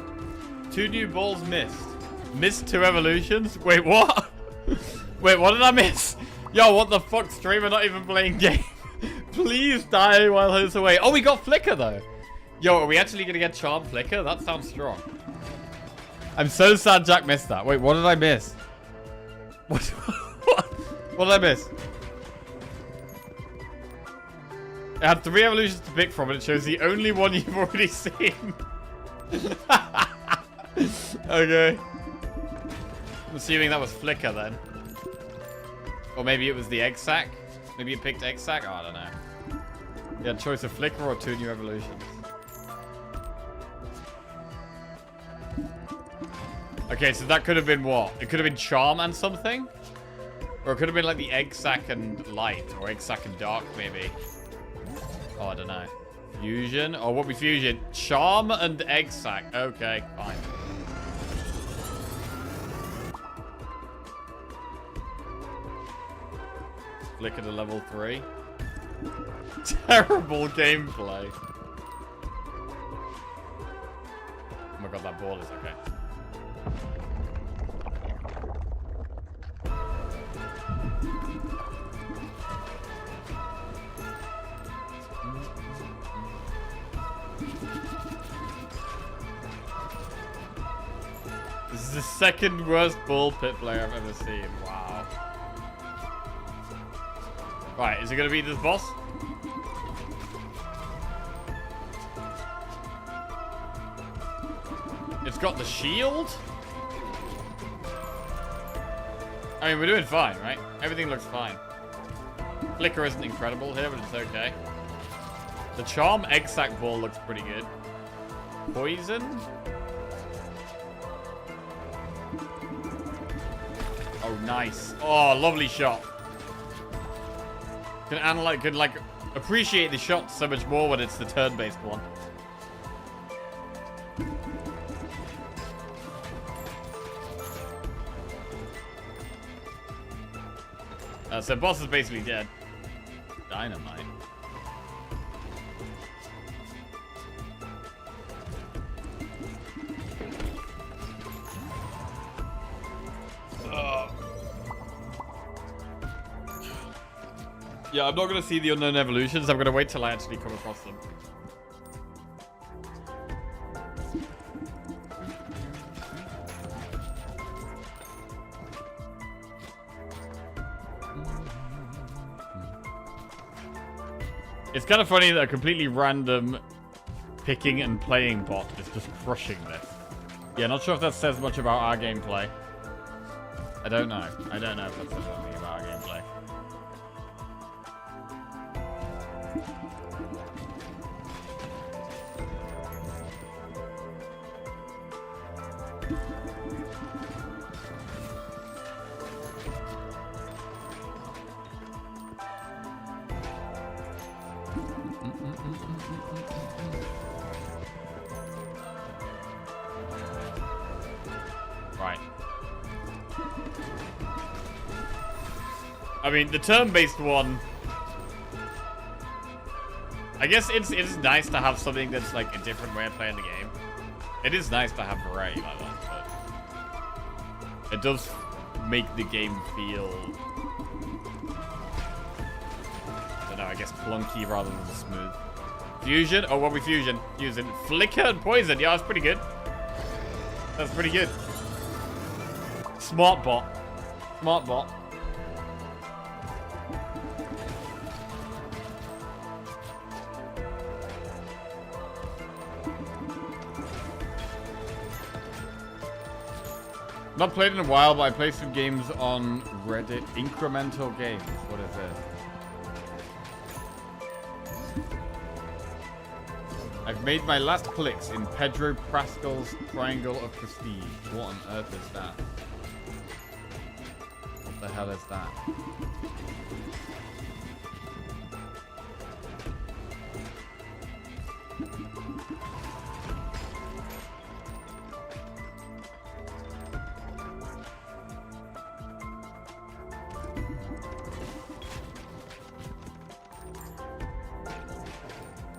Speaker 1: 2 new balls missed. Missed 2 evolutions? Wait, what? Wait, what did I miss? Yo, what the fuck? Streamer not even playing game. Please die while he's away. Oh, we got Flicker, though. Yo, are we actually going to get Charm Flicker? That sounds strong. I'm so sad Jack missed that. Wait, what did I miss? What did I miss? It had 3 evolutions to pick from, and it shows the only one you've already seen. Okay. I'm assuming that was Flicker then. Or maybe it was the egg sack. Maybe you picked X-Sac? Oh, I don't know. You had choice of Flicker or 2 new evolutions. Okay, so that could have been what? It could have been Charm and something? Or it could have been like the Egg-Sac and Light, or Egg-Sac and Dark, maybe. Oh, I don't know. Fusion? Or what would be Fusion? Charm and Egg-Sac. Okay, fine. Flicker to level 3. Terrible gameplay. Oh my god, that ball is okay. This is the second worst ball pit player I've ever seen. Wow. Right, is it going to be this boss? It's got the shield? I mean, we're doing fine, right? Everything looks fine. Flicker isn't incredible here, but it's okay. The Charm Egg-Sac ball looks pretty good. Poison? Oh, nice. Oh, lovely shot. Can analyze, can like appreciate the shot so much more when it's the turn-based one. So boss is basically dead. Dynamite. Yeah, I'm not going to see the unknown evolutions. I'm going to wait till I actually come across them. It's kind of funny that a completely random picking and playing bot is just crushing this. Yeah, not sure if that says much about our gameplay. I don't know. I don't know if that says anything about our gameplay. Right. I mean, the turn-based one, I guess it's nice to have something that's like a different way of playing the game. It is nice to have variety like that, but it does make the game feel, I don't know, I guess clunky rather than smooth. Fusion? Oh, what we fusion? Using Flicker and Poison. Yeah, that's pretty good. That's pretty good. Smart bot. Smart bot. Not played in a while, but I played some games on Reddit. Incremental games. What is this? I've made my last clicks in Pedro Pascal's Triangle of Prestige. What on earth is that? What the hell is that?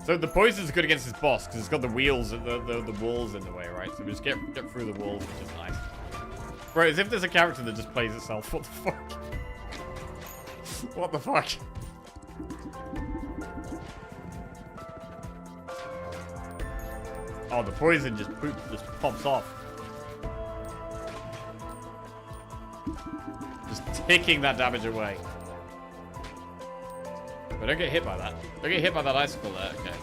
Speaker 1: So the poison's good against this boss because it's got the wheels, the walls in the way, right? So we just get through the walls, which is nice. Bro, as if there's a character that just plays itself. What the fuck? What the fuck? Oh, the poison just pops off. Just taking that damage away. But don't get hit by that. Don't get hit by that icicle there. Okay.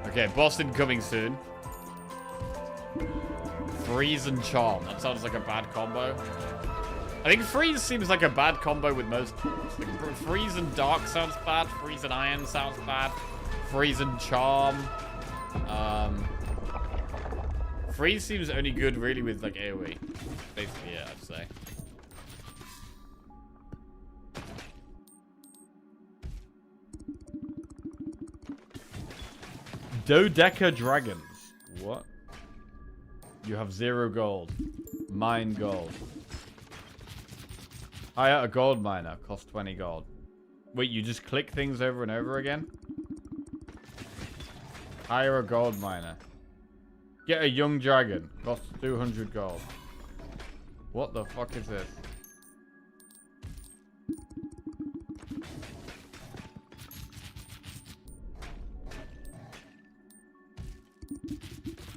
Speaker 1: Okay, boss incoming soon. Freeze and Charm. That sounds like a bad combo. I think Freeze seems like a bad combo with most. Like, Freeze and Dark sounds bad. Freeze and Iron sounds bad. Freeze and Charm. Freeze seems only good really with like AoE. Basically, yeah, I'd say. Dodeca Dragons. What? You have 0 gold. Mine gold. Hire a gold miner. Cost 20 gold. Wait, you just click things over and over again? Hire a gold miner. Get a young dragon. Costs 200 gold. What the fuck is this?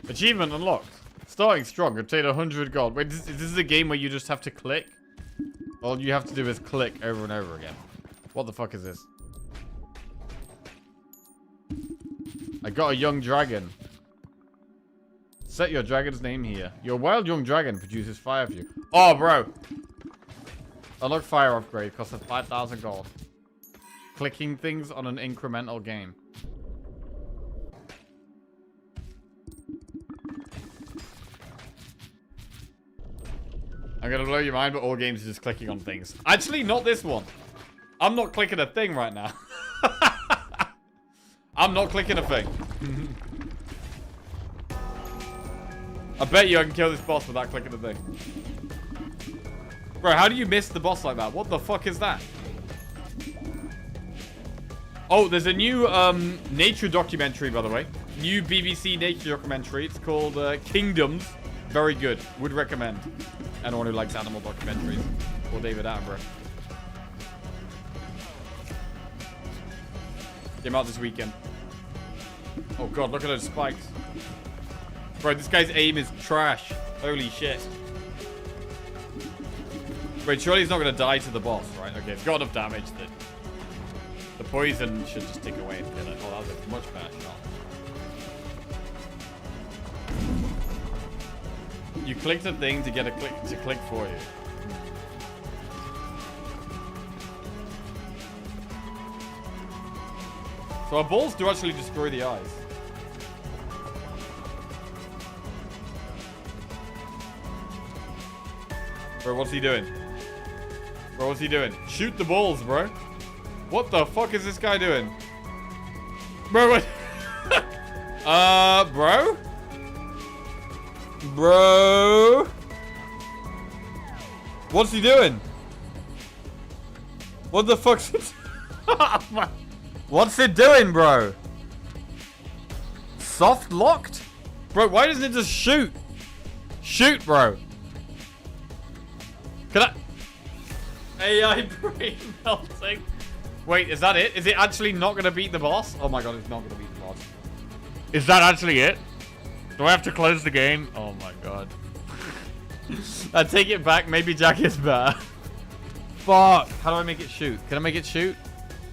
Speaker 1: Achievement unlocked. Starting strong. Obtain 100 gold. Wait, is this a game where you just have to click? All you have to do is click over and over again. What the fuck is this? I got a young dragon. Set your dragon's name here. Your wild young dragon produces fire for you. Oh, bro. Unlock fire upgrade. Costs 5,000 gold. Clicking things on an incremental game. I'm gonna blow your mind, but all games are just clicking on things. Actually, not this one. I'm not clicking a thing right now. I'm not clicking a thing. I bet you I can kill this boss without clicking a thing. Bro, how do you miss the boss like that? What the fuck is that? Oh, there's a new nature documentary, by the way. New BBC nature documentary. It's called Kingdoms. Very good. Would recommend. Anyone who likes animal documentaries. Or David Attenborough. Came out this weekend. Oh god, look at those spikes. Bro, this guy's aim is trash. Holy shit. Wait, surely he's not going to die to the boss, right? Okay, it's got enough damage that the poison should just tick away and kill it. Oh, that was a much better shot. You click the thing to get a click for you. So our balls do actually destroy the eyes. Bro, what's he doing? Bro, what's he doing? Shoot the balls, bro. What the fuck is this guy doing? Bro, what? Bro? Bro? What's he doing? What the fuck's it? What's it doing, bro? Soft locked? Bro, why doesn't it just shoot? Shoot, bro. Can I? AI brain melting. Wait, is that it? Is it actually not going to beat the boss? Oh my god, it's not going to beat the boss. Is that actually it? Do I have to close the game? Oh my god. I take it back. Maybe Jack is better. Fuck. How do I make it shoot? Can I make it shoot?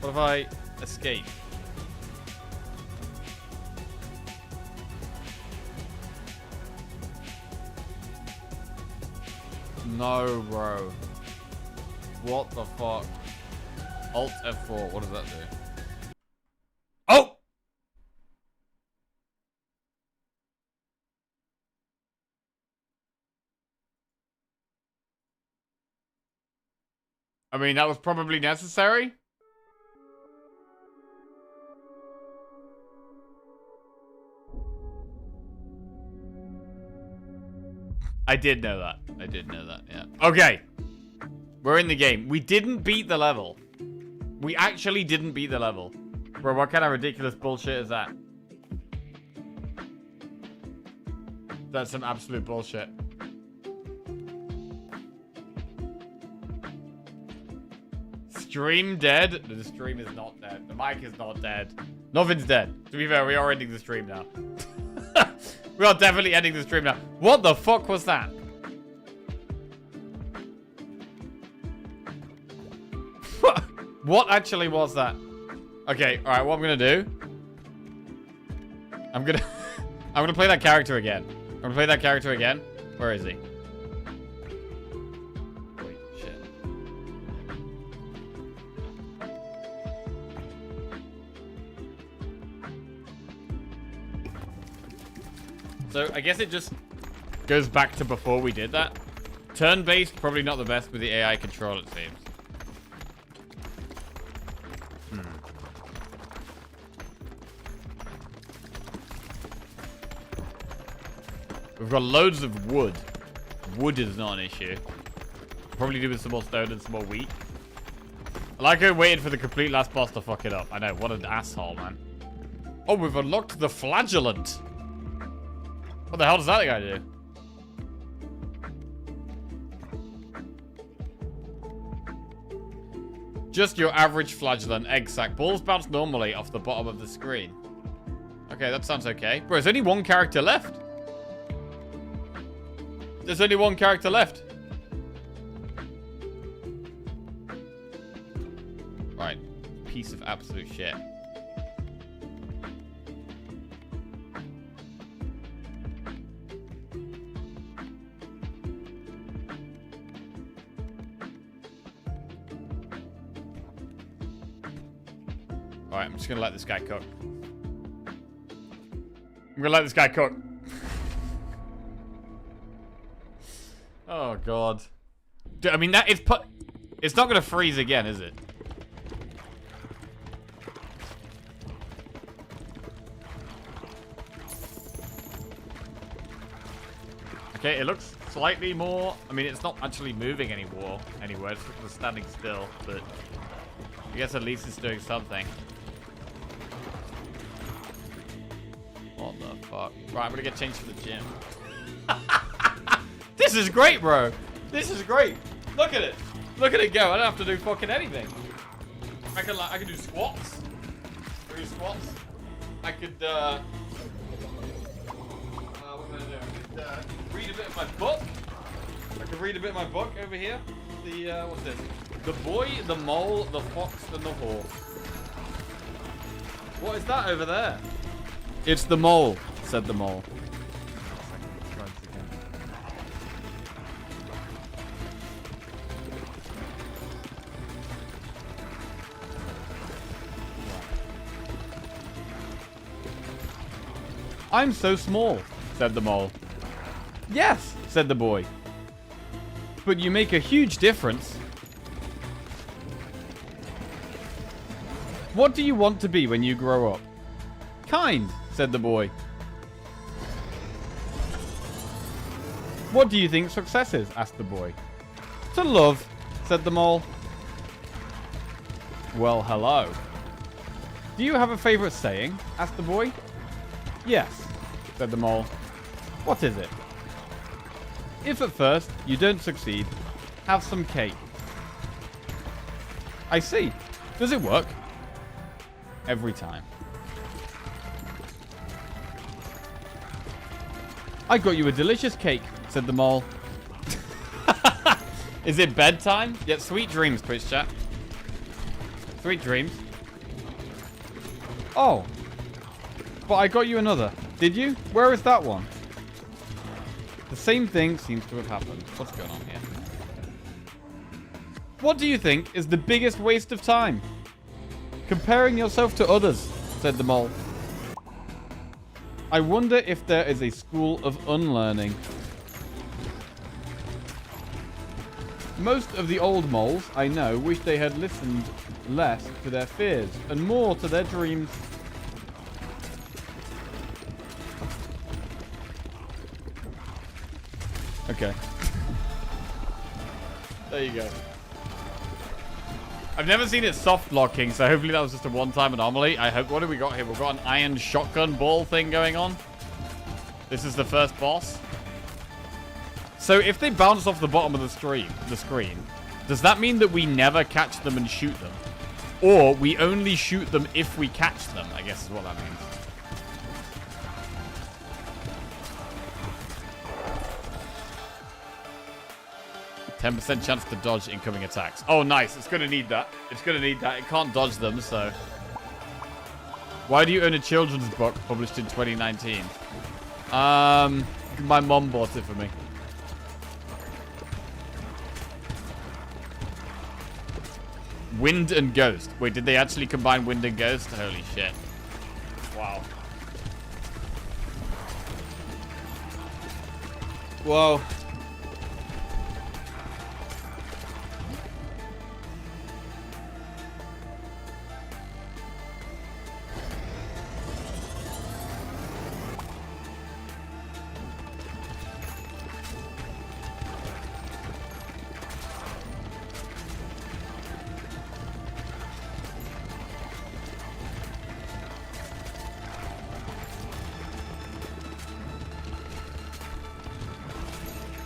Speaker 1: What if I escape? No, bro. What the fuck? Alt F4. What does that do? Oh! I mean, that was probably necessary. I did know that. I did know that, yeah. Okay. We're in the game. We didn't beat the level. We actually didn't beat the level. Bro, what kind of ridiculous bullshit is that? That's some absolute bullshit. Stream dead? The stream is not dead. The mic is not dead. Nothing's dead. To be fair, we are ending the stream now. We are definitely ending the stream now. What the fuck was that? What actually was that? Okay, alright, what I'm gonna do. I'm gonna play that character again. I'm gonna play that character again. Where is he? Wait, shit. So, I guess it just goes back to before we did that. Turn-based, probably not the best with the AI control, it seems. We've got loads of wood. Wood is not an issue. Probably do with some more stone and some more wheat. I like I waited for the complete last boss to fuck it up. I know, what an asshole, man. Oh, we've unlocked the flagellant. What the hell does that guy do? Just your average flagellant egg sack. Balls bounce normally off the bottom of the screen. Okay, that sounds okay. Bro, there's only one character left. There's only one character left. Right. Piece of absolute shit. Alright, I'm just gonna let this guy cook. I'm gonna let this guy cook. Oh god. Dude, I mean that it's not gonna freeze again, is it? Okay, it looks slightly more. I mean, it's not actually moving anymore. Anywhere, it's standing still, but I guess at least it's doing something. What the fuck? Right, I'm gonna get changed for the gym. This is great, bro. This is great. Look at it. Look at it go. I don't have to do fucking anything. I can do squats. Do squats. I could what can I do? I could read a bit of my book. I could read a bit of my book over here. The what's this? The boy, the mole, the fox, and the horse. What is that over there? It's the mole, said the mole. I'm so small, said the mole. Yes, said the boy. But you make a huge difference. What do you want to be when you grow up? Kind, said the boy. What do you think success is? Asked the boy. To love, said the mole. Well, hello. Do you have a favorite saying? Asked the boy. Yes, said the mole. What is it? If at first you don't succeed, have some cake. I see. Does it work? Every time. I got you a delicious cake, said the mole. Is it bedtime? Yeah, sweet dreams, Twitch chat. Sweet dreams. Oh. But I got you another. Did you? Where is that one? The same thing seems to have happened. What's going on here? What do you think is the biggest waste of time? Comparing yourself to others, said the mole. I wonder if there is a school of unlearning. Most of the old moles I know wish they had listened less to their fears and more to their dreams. Okay. There you go. I've never seen it soft locking, so hopefully that was just a one-time anomaly. I hope. What have we got here? We've got an iron shotgun ball thing going on. This is the first boss. So if they bounce off the bottom of the screen, does that mean that we never catch them and shoot them? Or we only shoot them if we catch them, I guess is what that means. %10 chance to dodge incoming attacks. Oh, nice. It's going to need that. It's going to need that. It can't dodge them, so... Why do you own a children's book published in 2019? My mom bought it for me. Wind and Ghost. Wait, did they actually combine Wind and Ghost? Holy shit. Wow. Whoa.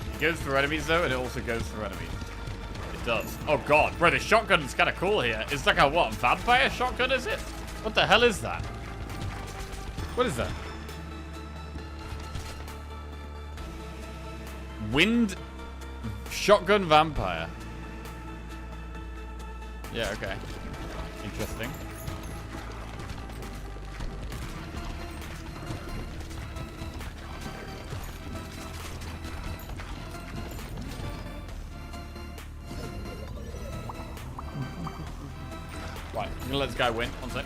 Speaker 1: It goes through enemies though, and it also goes through enemies. It does. Oh god, bro, the shotgun is kind of cool here. It's like a what? Vampire shotgun, is it? What the hell is that? What is that? Wind shotgun vampire. Yeah, okay. Interesting. Right, I'm gonna let this guy win. One sec.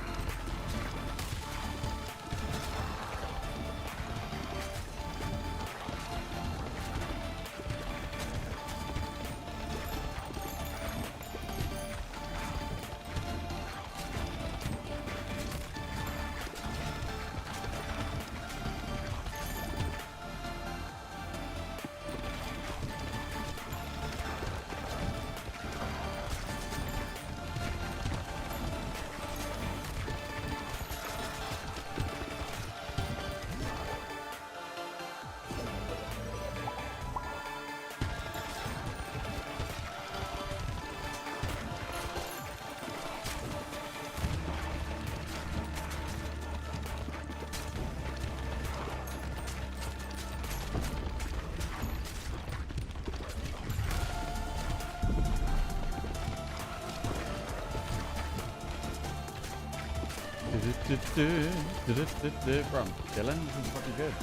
Speaker 1: Bro, I'm chilling. This is fucking good.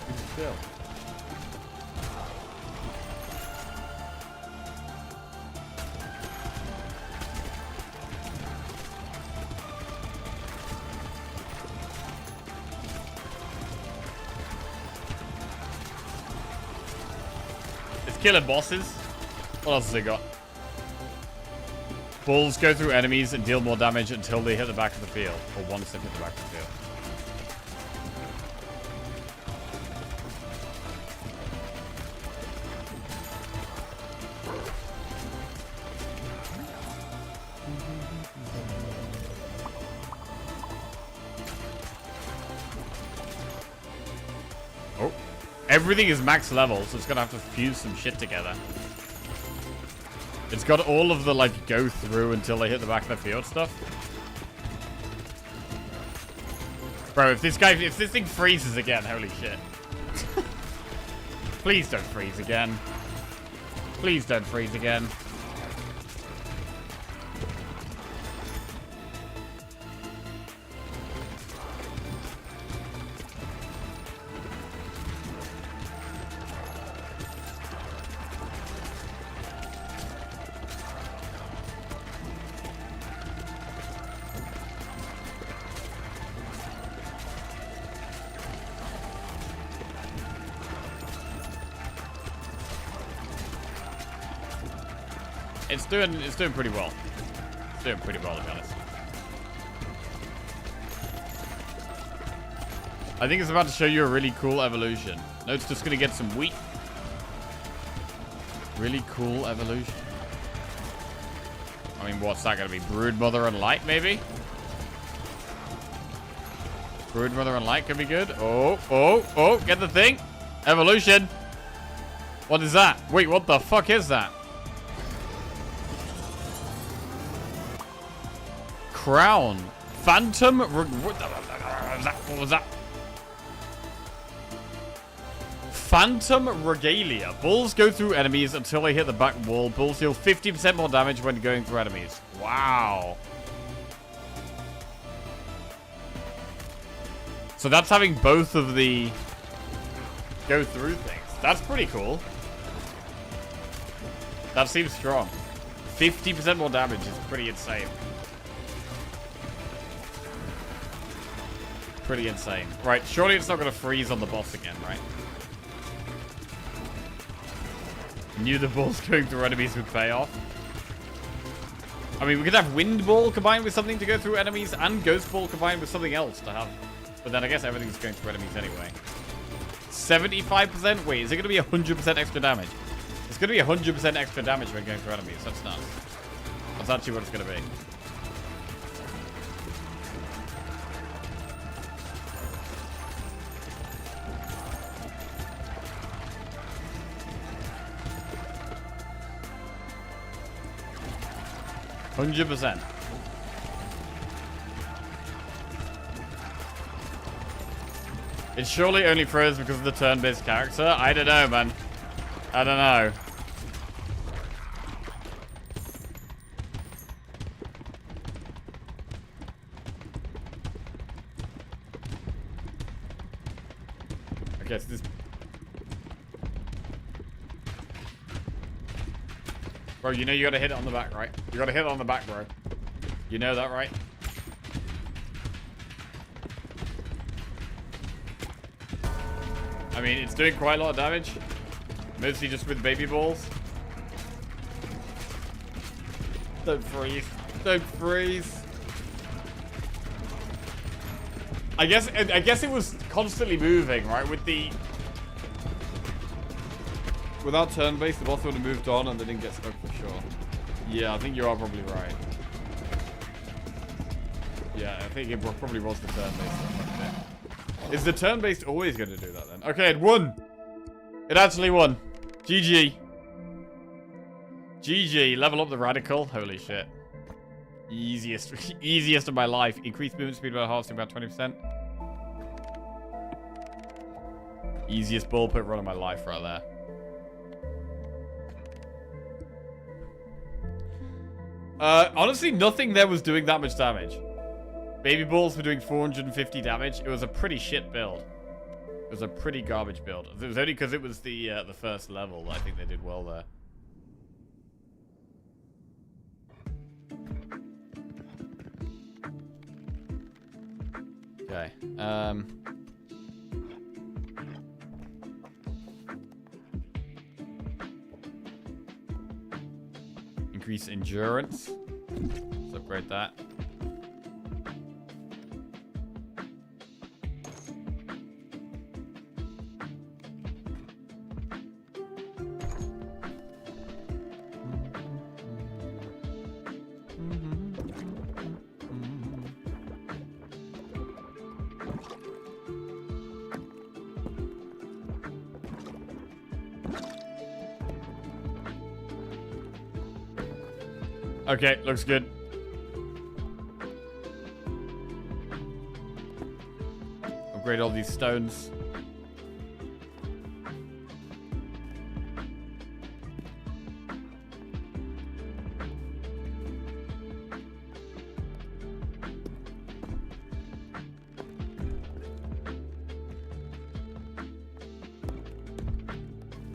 Speaker 1: This is chill. It's killing bosses. What else has it got? Bulls go through enemies and deal more damage until they hit the back of the field. Or once they hit the back of the field. Oh. Everything is max level, so it's gonna have to fuse some shit together. It's got all of the, like, go through until they hit the back of the field stuff. Bro, if this thing freezes again, holy shit. Please don't freeze again. Please don't freeze again. It's doing pretty well. It's doing pretty well, to be honest. I think it's about to show you a really cool evolution. No, it's just gonna get some wheat. Really cool evolution. I mean, what's that gonna be? Broodmother and Light, maybe? Broodmother and Light could be good. Oh, get the thing. Evolution. What is that? Wait, what the fuck is that? Crown. Phantom. What was that? Phantom Regalia. Bulls go through enemies until they hit the back wall. Bulls deal 50% more damage when going through enemies. Wow. So that's having both of the go through things. That's pretty cool. That seems strong. 50% more damage is pretty insane. Pretty insane. Right, surely it's not going to freeze on the boss again, right? Knew the balls going through enemies would pay off. I mean, we could have Wind Ball combined with something to go through enemies and Ghost Ball combined with something else to have. But then I guess everything's going through enemies anyway. 75%? Wait, is it going to be 100% extra damage? It's going to be 100% extra damage when going through enemies. That's nuts. That's actually what it's going to be. %. It surely only froze because of the turn-based character? I don't know, man. I don't know. Okay, so this... Bro, you know you gotta hit it on the back, right? You gotta hit it on the back, bro. You know that, right? I mean, it's doing quite a lot of damage. Mostly just with baby balls. Don't freeze. Don't freeze. I guess it was constantly moving, right? With the... Without turn-based, the boss would have moved on and they didn't get stuck for sure. Yeah, I think you are probably right. Yeah, I think it probably was the turn-based. Is the turn-based always going to do that then? Okay, it won! It actually won. GG. GG. Level up the radical. Holy shit. Easiest of my life. Increased movement speed by half, about 20%. Easiest ball pit run of my life right there. Honestly, nothing there was doing that much damage. Baby balls were doing 450 damage. It was a pretty shit build. It was a pretty garbage build. It was only because it was the first level that I think they did well there. Okay. Increase endurance. Let's upgrade that. Okay, looks good. Upgrade all these stones.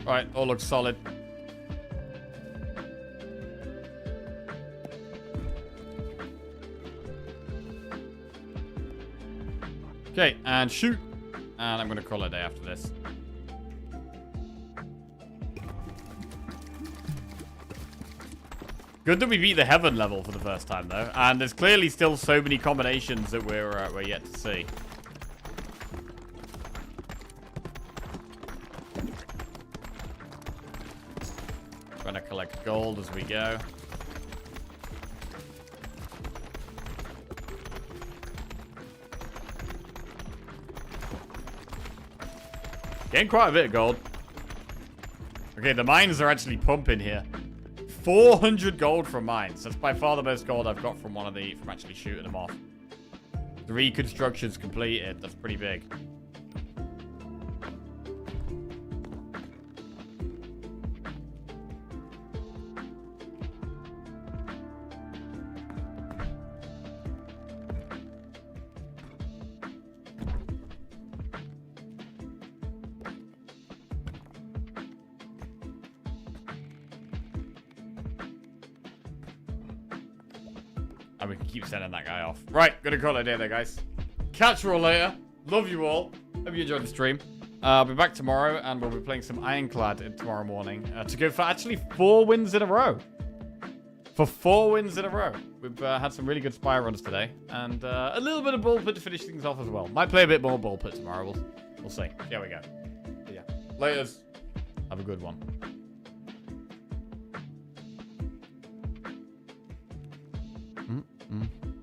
Speaker 1: Alright, all looks solid. Okay, and shoot. And I'm going to call it a day after this. Good that we beat the heaven level for the first time, though. And there's clearly still so many combinations that we're yet to see. Trying to collect gold as we go. Getting quite a bit of gold. Okay, the mines are actually pumping here. 400 gold from mines. That's by far the most gold I've got from from actually shooting them off. 3 constructions completed. That's pretty big. And we can keep sending that guy off. Right, gonna call it a day there, guys. Catch you all later. Love you all. Hope you enjoyed the stream. I'll be back tomorrow, and we'll be playing some Ironclad tomorrow morning to go for actually 4 wins in a row. For 4 wins in a row. We've had some really good Spire runs today, and a little bit of ball pit to finish things off as well. Might play a bit more ball pit tomorrow. We'll see. Here we go. But yeah. Laters. Have a good one. Mm-mm.